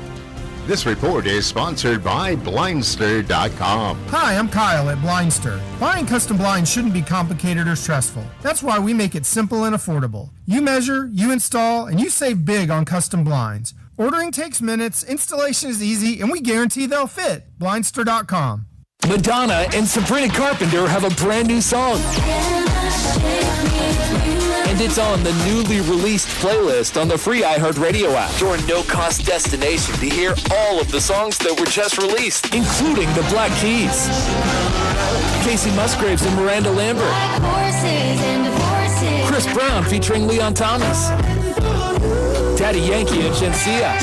This report is sponsored by Blindster.com. Hi, I'm Kyle at Blindster. Buying custom blinds shouldn't be complicated or stressful. That's why we make it simple and affordable. You measure, you install, and you save big on custom blinds. Ordering takes minutes, installation is easy, and we guarantee they'll fit. Blindster.com. Madonna and Sabrina Carpenter have a brand new song. And it's on the newly released playlist on the free iHeartRadio app. Your no-cost destination to hear all of the songs that were just released, including the Black Keys, Casey Musgraves and Miranda Lambert, Chris Brown featuring Leon Thomas, Daddy Yankee and Shensia,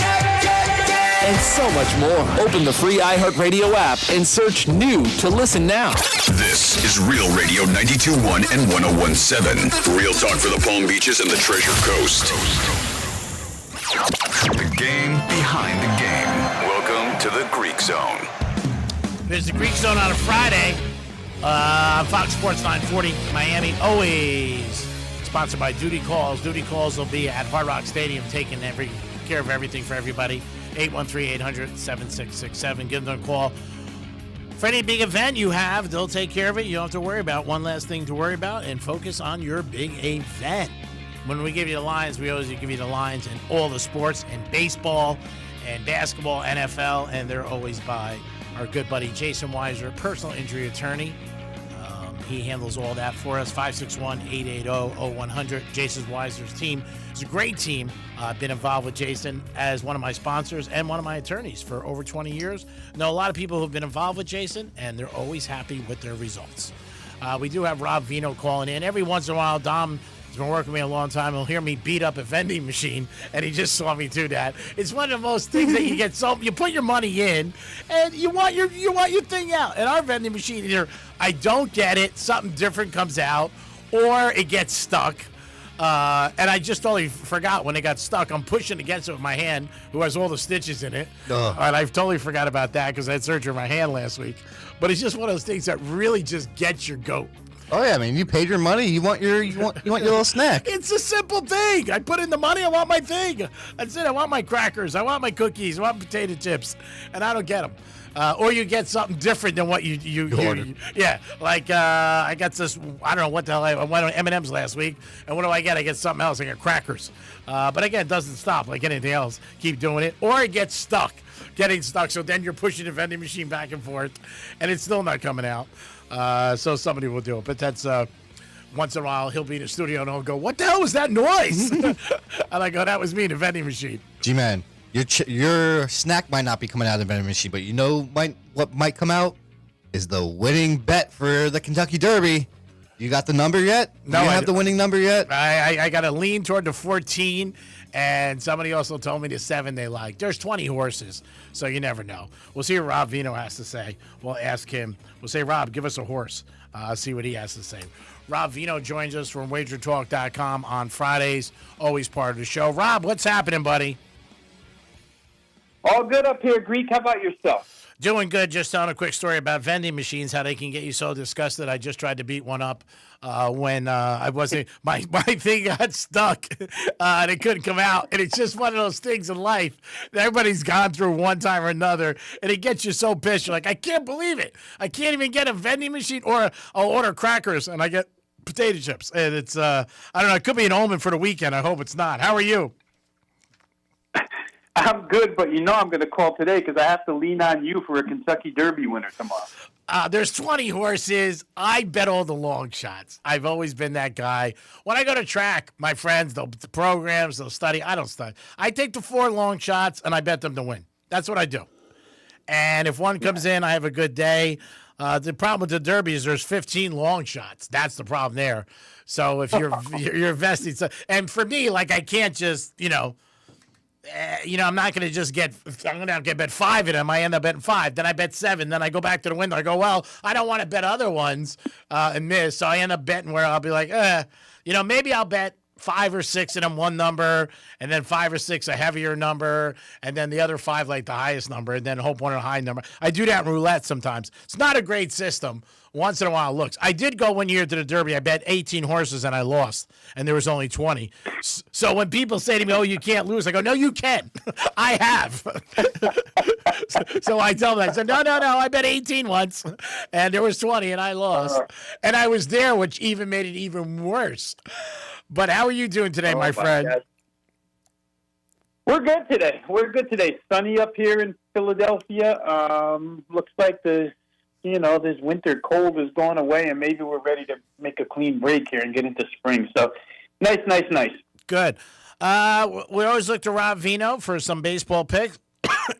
and so much more. Open the free iHeartRadio app and search new to listen now. This is Real Radio 92.1 and 101.7. Real talk for the Palm Beaches and the Treasure Coast. The game behind the game. Welcome to the Greek Zone. There's the Greek Zone on a Friday. Fox Sports 940, Miami, always sponsored by Duty Calls. Duty Calls will be at Hard Rock Stadium taking care of everything for everybody. 813-800-7667. Give them a call. For any big event you have, they'll take care of it. You don't have to worry about one last thing to worry about and focus on your big event. When we give you the lines, we always give you the lines in all the sports, and baseball and basketball, NFL, and they're always by our good buddy Jason Weiser, personal injury attorney. He handles all that for us. 561-880-0100. Jason Weiser's team is a great team. I've been involved with Jason as one of my sponsors and one of my attorneys for over 20 years. Know a lot of people who've been involved with Jason, and they're always happy with their results. We do have Rob Vino calling in. Every once in a while, Dom has been working with me a long time. He'll hear me beat up a vending machine, and he just saw me do that. It's one of those things that you get you put your money in, and you want your thing out. And our vending machine either I don't get it, something different comes out, or it gets stuck. And I just totally forgot when it got stuck. I'm pushing against it with my hand, who has all the stitches in it. And I totally forgot about that because I had surgery on my hand last week. But it's just one of those things that really just gets your goat. Oh yeah, I mean, you paid your money. You want your little snack. It's a simple thing. I put in the money. I want my thing. That's it. I want my crackers. I want my cookies. I want potato chips, and I don't get them. Or you get something different than what you ordered. Yeah, like I got this. I don't know what the hell. I went on M&M's last week, and what do I get? I get something else. I get crackers. But again, it doesn't stop like anything else. Keep doing it, or it gets stuck. Getting stuck. So then you're pushing the vending machine back and forth, and it's still not coming out. So somebody will do it. But that's once in a while he'll be in the studio and he'll go, "What the hell was that noise?" And I go, "That was me in the vending machine." G-Man, your snack might not be coming out of the vending machine, but you know what might come out is the winning bet for the Kentucky Derby. You got the number yet? No, you have the winning number yet? I got to lean toward the 14, and somebody also told me the 7 they like. There's 20 horses, so you never know. We'll see what Rob Vino has to say. We'll ask him. We'll say, Rob, give us a horse. See what he has to say. Rob Vino joins us from WagerTalk.com on Fridays, always part of the show. Rob, what's happening, buddy? All good up here, Greek. How about yourself? Doing good. Just telling a quick story about vending machines, how they can get you so disgusted. I just tried to beat one up when I wasn't. My thing got stuck and it couldn't come out. And it's just one of those things in life that everybody's gone through one time or another. And it gets you so pissed. You're like, I can't believe it. I can't even get a vending machine, or I'll order crackers and I get potato chips. And it's I don't know. It could be an omen for the weekend. I hope it's not. How are you? I'm good, but you know I'm going to call today because I have to lean on you for a Kentucky Derby winner tomorrow. There's 20 horses. I bet all the long shots. I've always been that guy. When I go to track, my friends, the programs, they'll study. I don't study. I take the 4 long shots, and I bet them to win. That's what I do. And if one comes in, I have a good day. The problem with the Derby is there's 15 long shots. That's the problem there. So if you're invested, and for me, like I can't just, I'm not going to just I'm going to bet 5 of them. I end up betting 5. Then I bet 7. Then I go back to the window. I go, well, I don't want to bet other ones and miss. So I end up betting where I'll be like, maybe I'll bet 5 or 6 of them one number, and then 5 or 6 a heavier number, and then the other 5 like the highest number, and then hope one a high number. I do that in roulette sometimes. It's not a great system. Once in a while it looks. I did go one year to the Derby. I bet 18 horses and I lost, and there was only 20. So when people say to me, oh, you can't lose, I go, no, you can. I have. So I tell them, I said, no, I bet 18 once, and there was 20, and I lost. And I was there, which even made it even worse. But how are you doing today, my friend? God. We're good today. Sunny up here in Philadelphia. Looks like this winter cold is going away, and maybe we're ready to make a clean break here and get into spring. So, nice. Good. We always look to Rob Vino for some baseball picks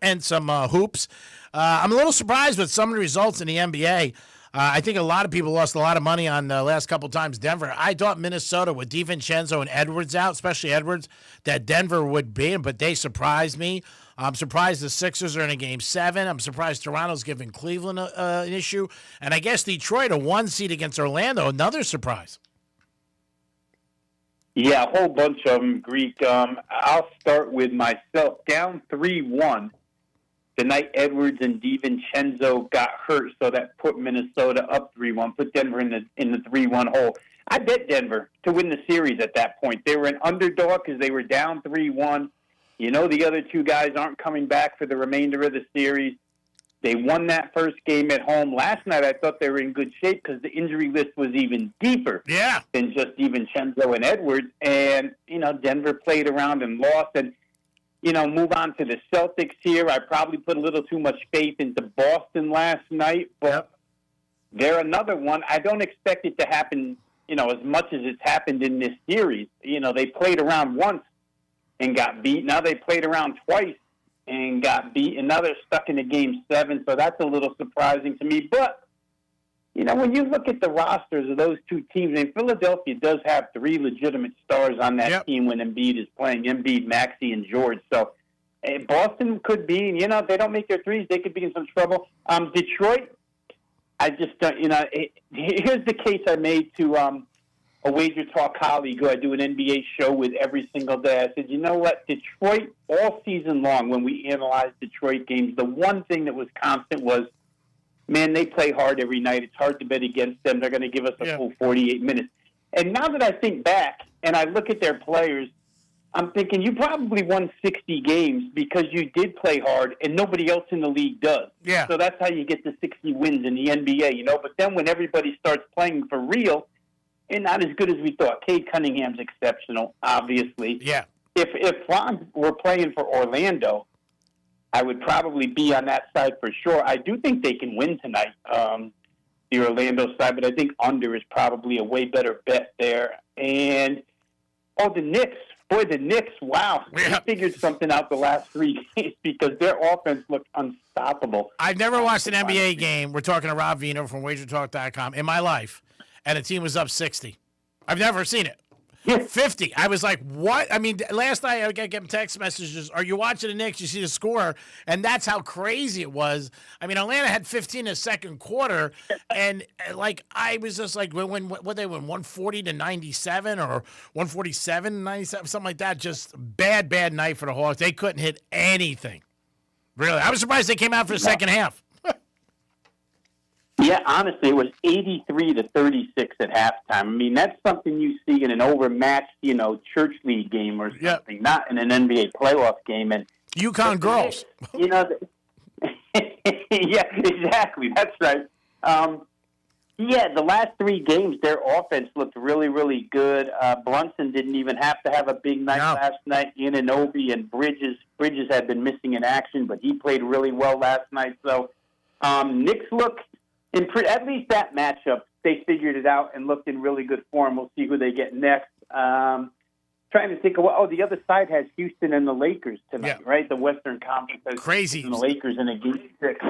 and some hoops. I'm a little surprised with some of the results in the NBA. I think a lot of people lost a lot of money on the last couple times. Denver. I thought Minnesota with DiVincenzo and Edwards out, especially Edwards, that Denver would be, but they surprised me. I'm surprised the Sixers are in a Game 7. I'm surprised Toronto's giving Cleveland an issue. And I guess Detroit, a 1 seed against Orlando, another surprise. Yeah, a whole bunch of them, Greek. I'll start with myself. Down 3-1. The night Edwards and DiVincenzo got hurt, so that put Minnesota up 3-1, put Denver in the 3-1 hole. I bet Denver to win the series at that point. They were an underdog because they were down 3-1. The other 2 guys aren't coming back for the remainder of the series. They won that first game at home. Last night I thought they were in good shape because the injury list was even deeper than just DiVincenzo and Edwards. And, Denver played around and lost. And move on to the Celtics here. I probably put a little too much faith into Boston last night, but they're another one. I don't expect it to happen, as much as it's happened in this series. They played around once and got beat. Now they played around twice and got beat. And now they're stuck in a Game 7, so that's a little surprising to me. But, when you look at the rosters of those 2 teams, and Philadelphia does have 3 legitimate stars on that team when Embiid is playing, Embiid, Maxey, and George. So Boston could be, if they don't make their threes, they could be in some trouble. Detroit, I just don't, here's the case I made to a Wager Talk colleague who I do an NBA show with every single day. I said, you know what, Detroit, all season long when we analyzed Detroit games, the one thing that was constant was, man, they play hard every night. It's hard to bet against them. They're going to give us a full 48 minutes. And now that I think back and I look at their players, I'm thinking you probably won 60 games because you did play hard and nobody else in the league does. Yeah. So that's how you get the 60 wins in the NBA, But then when everybody starts playing for real, and not as good as we thought. Cade Cunningham's exceptional, obviously. Yeah. If Franz were playing for Orlando, I would probably be on that side for sure. I do think they can win tonight, the Orlando side, but I think under is probably a way better bet there. And, the Knicks. Boy, the Knicks, wow. They figured something out the last 3 games because their offense looked unstoppable. I've never watched an NBA game. We're talking to Rob Vino from WagerTalk.com in my life, and the team was up 60. I've never seen it. 50. I was like, what? I mean, last night I got getting text messages. Are you watching the Knicks? You see the score. And that's how crazy it was. I mean, Atlanta had 15 in the second quarter. And I was just like, what they win, 140 to 97 or 147 to 97, something like that. Just bad night for the Hawks. They couldn't hit anything. Really. I was surprised they came out for the second half. Yeah, honestly, it was 83 to 36 at halftime. I mean, that's something you see in an overmatched, church league game or something, not in an NBA playoff game. And UConn girls. Yeah, exactly. That's right. The last 3 games, their offense looked really, really good. Brunson didn't even have to have a big night last night. Anunoby and Bridges had been missing in action, but he played really well last night. So Knicks look At least that matchup, they figured it out and looked in really good form. We'll see who they get next. Trying to think of the other side has Houston and the Lakers tonight, right? The Western Conference has Crazy. Houston and the Lakers in a game 6.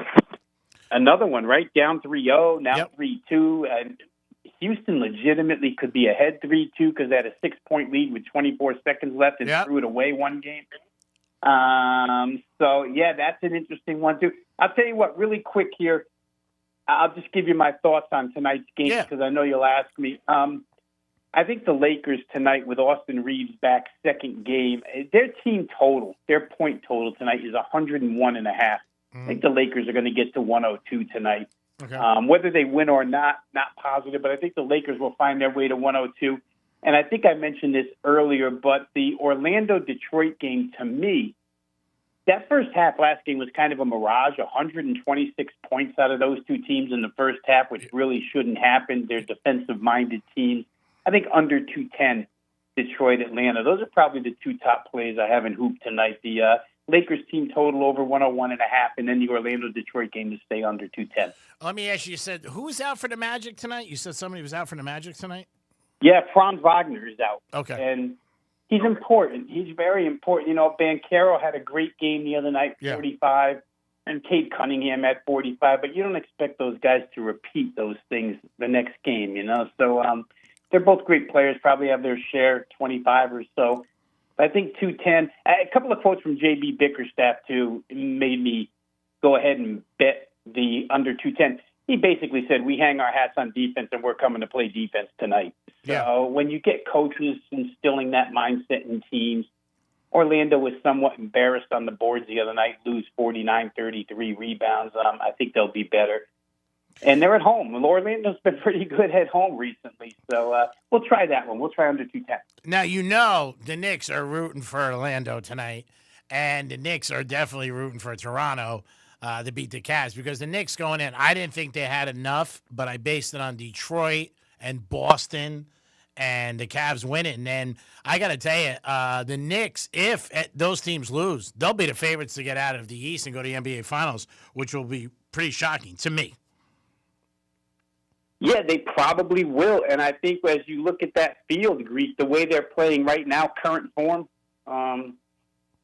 Another one, right? Down 3-0, now 3-2. And Houston legitimately could be ahead 3-2 because they had a 6-point lead with 24 seconds left and threw it away one game. So, yeah, that's an interesting one, too. I'll tell you what, really quick here. I'll just give you my thoughts on tonight's game because I know you'll ask me. I think the Lakers tonight with Austin Reeves back second game, their team total, their point total tonight is 101.5. I think the Lakers are going to get to 102 tonight. Okay. Whether they win or not positive, but I think the Lakers will find their way to 102. And I think I mentioned this earlier, but the Orlando-Detroit game, to me, that first half last game was kind of a mirage, 126 points out of those two teams in the first half, which really shouldn't happen. They're defensive-minded teams. I think under 210, Detroit, Atlanta. Those are probably the two top plays I have in hoop tonight. The Lakers team total over 101.5, and then the Orlando-Detroit game to stay under 210. Let me ask you, you said, who was out for the Magic tonight? You said somebody was out for the Magic tonight? Yeah, Franz Wagner is out. Okay. And he's important. He's very important. You know, Banchero had a great game the other night, 45, and Cade Cunningham had 45, but you don't expect those guys to repeat those things the next game, you know? So they're both great players, probably have their share, 25 or so. But I think 210. A couple of quotes from J.B. Bickerstaff, too, made me go ahead and bet the under 210. He basically said, we hang our hats on defense and we're coming to play defense tonight. So when you get coaches instilling that mindset in teams, Orlando was somewhat embarrassed on the boards the other night, lose 49, 33 rebounds. I think they'll be better. And they're at home. Orlando's been pretty good at home recently. So we'll try that one. We'll try under 210. Now, you know the Knicks are rooting for Orlando tonight, and the Knicks are definitely rooting for Toronto to beat the Cavs because the Knicks going in, I didn't think they had enough, but I based it on Detroit and Boston and the Cavs winning. And I got to tell you, the Knicks, if those teams lose, they'll be the favorites to get out of the East and go to the NBA Finals, which will be pretty shocking to me. Yeah, they probably will. And I think as you look at that field, Greek, the way they're playing right now, current form,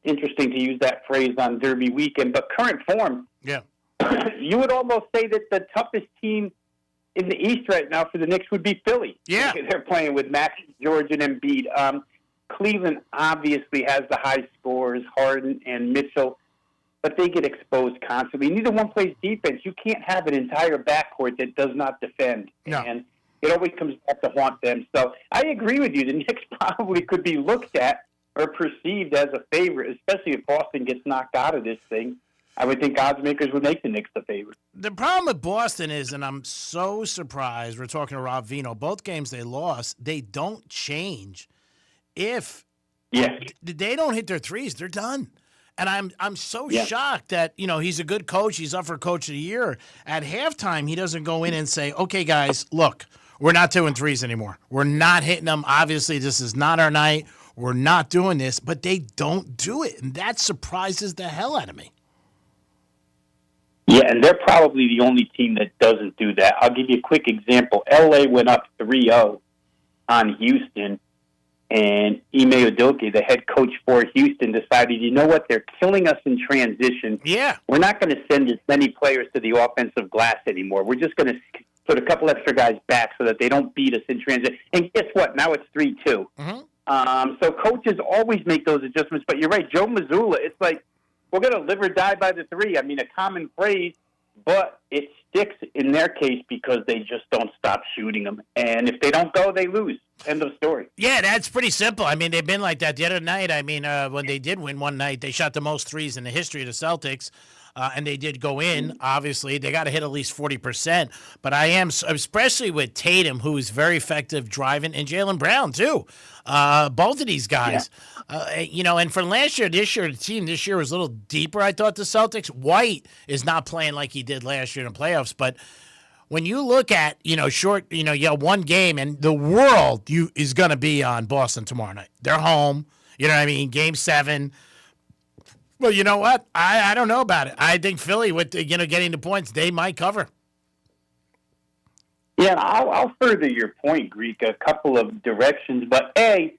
interesting to use that phrase on Derby weekend, but current form, you would almost say that the toughest team in the East right now for the Knicks would be Philly. Yeah. They're playing with Max, George, and Embiid. Cleveland obviously has the high scorers, Harden and Mitchell, but they get exposed constantly. Neither one plays defense. You can't have an entire backcourt that does not defend. No. And it always comes back to haunt them. So I agree with you. The Knicks probably could be looked at or perceived as a favorite, especially if Boston gets knocked out of this thing. I would think odds makers would make the Knicks the favorite. The problem with Boston is, and I'm so surprised, we're talking to Rob Vino, both games they lost, they don't change. If they don't hit their threes, they're done. And I'm so shocked that, you know, he's a good coach. He's up for Coach of the Year. At halftime, he doesn't go in and say, okay, guys, look, we're not doing threes anymore. We're not hitting them. Obviously, this is not our night. We're not doing this. But they don't do it. And that surprises the hell out of me. Yeah, and they're probably the only team that doesn't do that. I'll give you a quick example. L.A. went up 3-0 on Houston. And Ime Udoka, the head coach for Houston, decided, you know what, they're killing us in transition. Yeah. We're not going to send as many players to the offensive glass anymore. We're just going to put a couple extra guys back so that they don't beat us in transition. And guess what? Now it's 3-2. Mm-hmm. So coaches always make those adjustments. But you're right, Joe Mazzulla, it's like, we're going to live or die by the three. I mean, a common phrase, but it sticks in their case because they just don't stop shooting them. And if they don't go, they lose. End of story. Yeah, that's pretty simple. I mean, they've been like that the other night. I mean, when they did win one night, they shot the most threes in the history of the Celtics, and they did go in, obviously. They got to hit at least 40%. But I am, especially with Tatum, who is very effective driving, and Jaylen Brown, too. Both of these guys. You know, and from last year, this year, the team this year was a little deeper, I thought, the Celtics. White is not playing like he did last year in the playoffs, but when you look at, you know, you have one game, and the world is going to be on Boston tomorrow night. They're home. You know what I mean? Game 7. Well, you know what? I don't know about it. I think Philly, with getting the points, they might cover. Yeah, I'll further your point, Greek, a couple of directions. But A,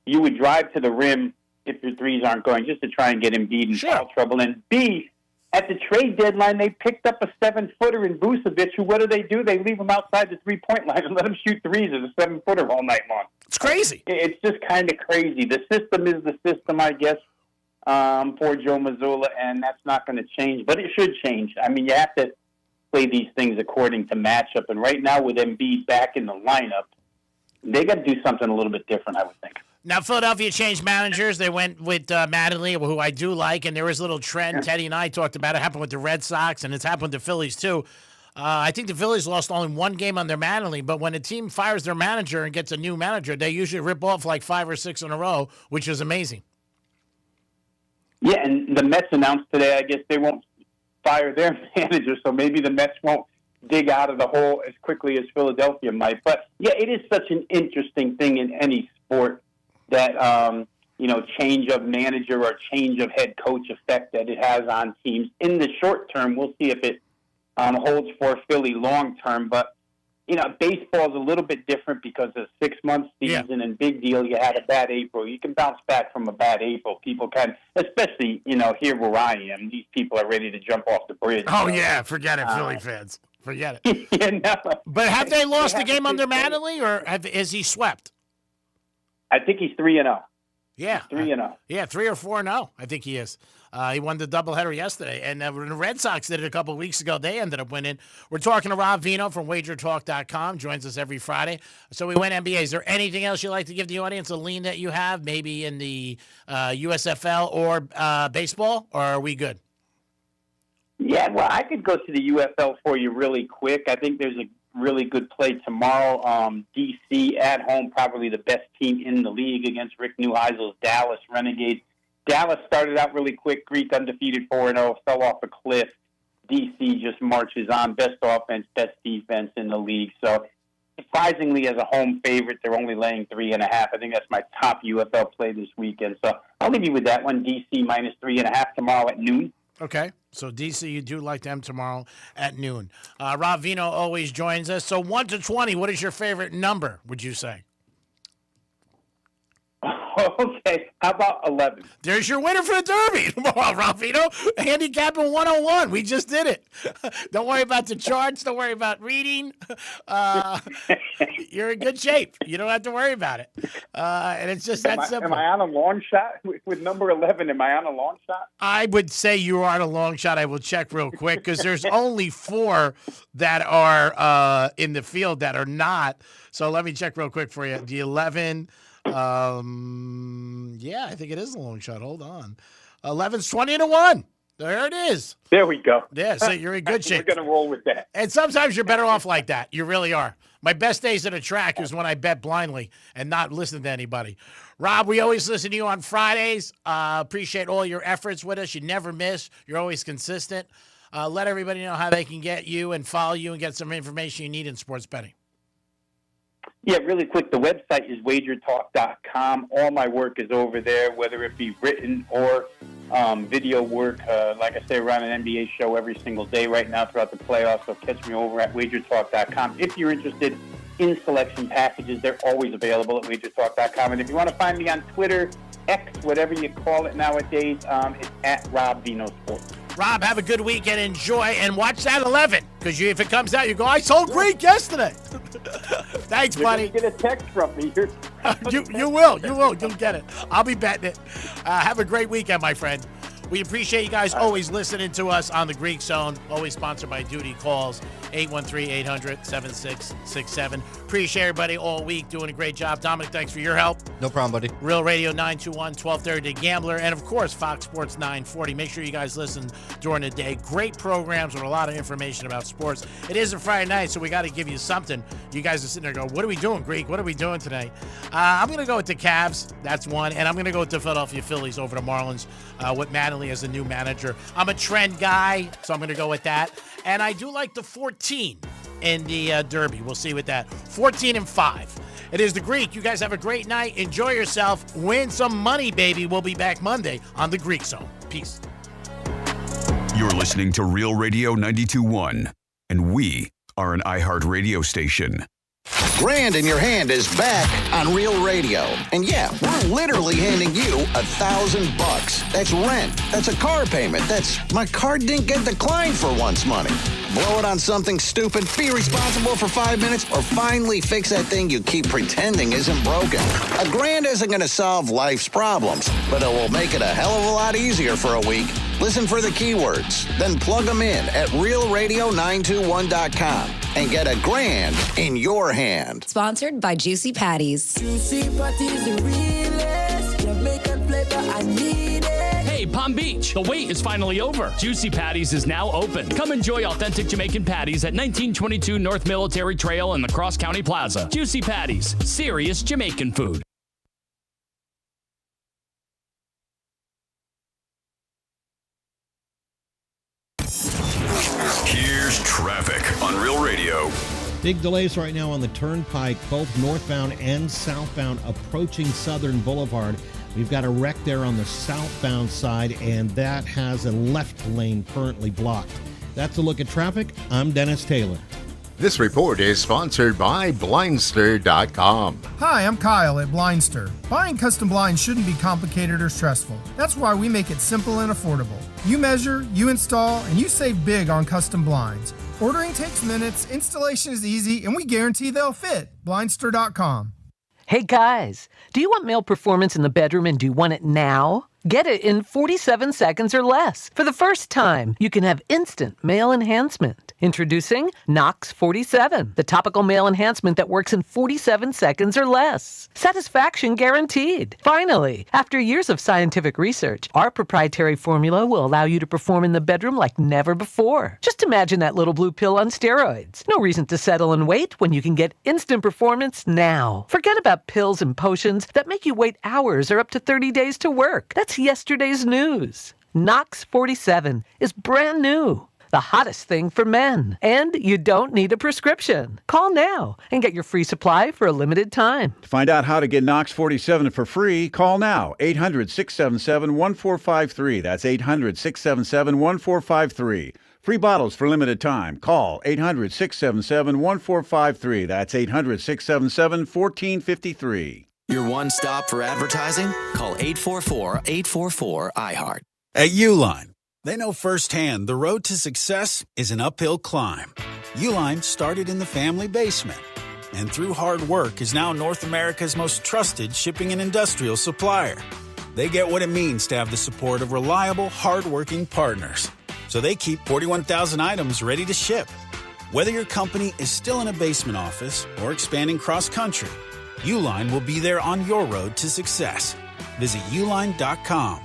you would drive to the rim if your threes aren't going, just to try and get Embiid in foul trouble. And B, at the trade deadline, they picked up a 7-footer in Vucevic, who, what do? They leave him outside the three-point line and let him shoot threes as a 7-footer all night long. It's crazy. It's just kind of crazy. The system is the system, I guess, for Joe Mazzulla, and that's not going to change. But it should change. I mean, you have to play these things according to matchup. And right now, with Embiid back in the lineup, they got to do something a little bit different, I would think. Now, Philadelphia changed managers. They went with Mattingly, who I do like, and there was a little trend. Teddy and I talked about it. It happened with the Red Sox, and it's happened with the Phillies, too. I think the Phillies lost only one game on their Mattingly, but when a team fires their manager and gets a new manager, they usually rip off like 5 or 6 in a row, which is amazing. Yeah, and the Mets announced today, I guess they won't fire their manager, so maybe the Mets won't dig out of the hole as quickly as Philadelphia might. But, yeah, it is such an interesting thing in any sport that, change of manager or change of head coach effect that it has on teams. In the short term, we'll see if it holds for Philly long term. But, baseball is a little bit different because of 6-month season and big deal. You had a bad April. You can bounce back from a bad April. People can, especially, here where I am, these people are ready to jump off the bridge. Oh, yeah. Forget it, Philly fans. Forget it. But have they lost the game under Mattingly, or is he swept? I think he's 3-0. Yeah. 3-0. Yeah, 3 or 4-0. I think he is. He won the doubleheader yesterday. And when the Red Sox did it a couple of weeks ago, they ended up winning. We're talking to Rob Vino from WagerTalk.com. Joins us every Friday. So we went NBA. Is there anything else you'd like to give the audience, a lean that you have, maybe in the USFL or baseball, or are we good? Yeah, well, I could go to the UFL for you really quick. I think there's a really good play tomorrow. D.C. at home, probably the best team in the league against Rick Neuheisel's Dallas Renegades. Dallas started out really quick, Greek undefeated 4-0, fell off a cliff. D.C. just marches on, best offense, best defense in the league. So, surprisingly, as a home favorite, they're only laying 3.5. I think that's my top UFL play this weekend. So, I'll leave you with that one, D.C. minus 3.5 tomorrow at noon. Okay, so DC, you do like them tomorrow at noon. Rob Vino always joins us. So 1 to 20, what is your favorite number, would you say? Okay, how about 11? There's your winner for the Derby tomorrow, Rob Vino. Handicapping 101. We just did it. Don't worry about the charts. Don't worry about reading. You're in good shape. You don't have to worry about it. And it's just that simple. Am I on a long shot with number 11? Am I on a long shot? I would say you are on a long shot. I will check real quick because there's only 4 that are in the field that are not. So let me check real quick for you. The 11. Yeah, I think it is a long shot. Hold on. 11's 20 to 1. There it is. There we go. Yeah, so you're in good shape. We're going to roll with that. And sometimes you're better off like that. You really are. My best days at a track is when I bet blindly and not listen to anybody. Rob, we always listen to you on Fridays. Appreciate all your efforts with us. You never miss. You're always consistent. Let everybody know how they can get you and follow you and get some information you need in sports betting. Yeah, really quick, the website is wagertalk.com. All my work is over there, whether it be written or video work. Like I say, we're on an NBA show every single day right now throughout the playoffs, so catch me over at wagertalk.com. If you're interested in selection packages, they're always available at wagertalk.com. And if you want to find me on Twitter, X, whatever you call it nowadays, it's at Rob Vino Sports. Rob, have a good weekend. Enjoy and watch that 11 because if it comes out, you go, I sold Greek yesterday. Thanks, buddy. You're going to get a text from me. You will. You'll get it. I'll be betting it. Have a great weekend, my friend. We appreciate you guys always listening to us on the Greek Zone, always sponsored by Duty Calls, 813-800-7667. Appreciate everybody all week doing a great job. Dominic, thanks for your help. No problem, buddy. Real Radio 921-1230 The Gambler, and of course, Fox Sports 940. Make sure you guys listen during the day. Great programs with a lot of information about sports. It is a Friday night, so we got to give you something. You guys are sitting there going, what are we doing, Greek? What are we doing today? I'm going to go with the Cavs. That's one. And I'm going to go with the Philadelphia Phillies over the Marlins with Mattingly as the new manager. I'm a trend guy, so I'm going to go with that. And I do like the 14 in the Derby. We'll see with that. 14-5. It is the Greek. You guys have a great night. Enjoy yourself. Win some money, baby. We'll be back Monday on the Greek Zone. Peace. You're listening to Real Radio 92.1, and we are an iHeart radio station. Grand in Your Hand is back on Real Radio. And yeah, we're literally handing you $1,000. That's rent. That's a car payment. That's my car didn't get declined for once money. Blow it on something stupid, be responsible for 5 minutes, or finally fix that thing you keep pretending isn't broken. $1,000 isn't going to solve life's problems, but it will make it a hell of a lot easier for a week. Listen for the keywords, then plug them in at realradio921.com and get $1,000 in your hand. Sponsored by Juicy Patties. Juicy Patties, the realest Jamaican flavor, I need it. Hey, Palm Beach, the wait is finally over. Juicy Patties is now open. Come enjoy authentic Jamaican patties at 1922 North Military Trail in the Cross County Plaza. Juicy Patties, serious Jamaican food. Here's traffic on Real Radio. Big delays right now on the Turnpike, both northbound and southbound approaching Southern Boulevard. We've got a wreck there on the southbound side, and that has a left lane currently blocked. That's a look at traffic. I'm Dennis Taylor. This report is sponsored by Blindster.com. Hi, I'm Kyle at Blindster. Buying custom blinds shouldn't be complicated or stressful. That's why we make it simple and affordable. You measure, you install, and you save big on custom blinds. Ordering takes minutes, installation is easy, and we guarantee they'll fit. Blindster.com. Hey guys, do you want male performance in the bedroom and do you want it now? Get it in 47 seconds or less. For the first time, you can have instant male enhancement. Introducing Knox 47, the topical male enhancement that works in 47 seconds or less. Satisfaction guaranteed. Finally, after years of scientific research, our proprietary formula will allow you to perform in the bedroom like never before. Just imagine that little blue pill on steroids. No reason to settle and wait when you can get instant performance now. Forget about pills and potions that make you wait hours or up to 30 days to work. That's yesterday's news. Knox 47 is brand new. The hottest thing for men. And you don't need a prescription. Call now and get your free supply for a limited time. To find out how to get Knox 47 for free, call now. 800-677-1453. That's 800-677-1453. Free bottles for limited time. Call 800-677-1453. That's 800-677-1453. Your one stop for advertising? Call 844-844-iHeart. At Uline, they know firsthand the road to success is an uphill climb. Uline started in the family basement and through hard work is now North America's most trusted shipping and industrial supplier. They get what it means to have the support of reliable, hard-working partners. So they keep 41,000 items ready to ship. Whether your company is still in a basement office or expanding cross-country, Uline will be there on your road to success. Visit uline.com.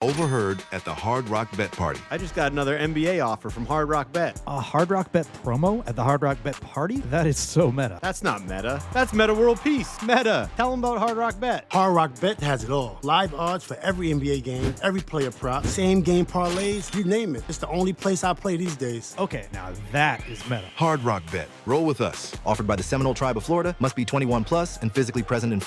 Overheard at the Hard Rock Bet Party. I just got another NBA offer from Hard Rock Bet. A Hard Rock Bet promo at the Hard Rock Bet Party? That is so meta. That's not meta. That's Meta World Peace. Meta. Tell them about Hard Rock Bet. Hard Rock Bet has it all. Live odds for every NBA game, every player prop, same game parlays, you name it. It's the only place I play these days. Okay, now that is meta. Hard Rock Bet. Roll with us. Offered by the Seminole Tribe of Florida. Must be 21 plus and physically present in Florida.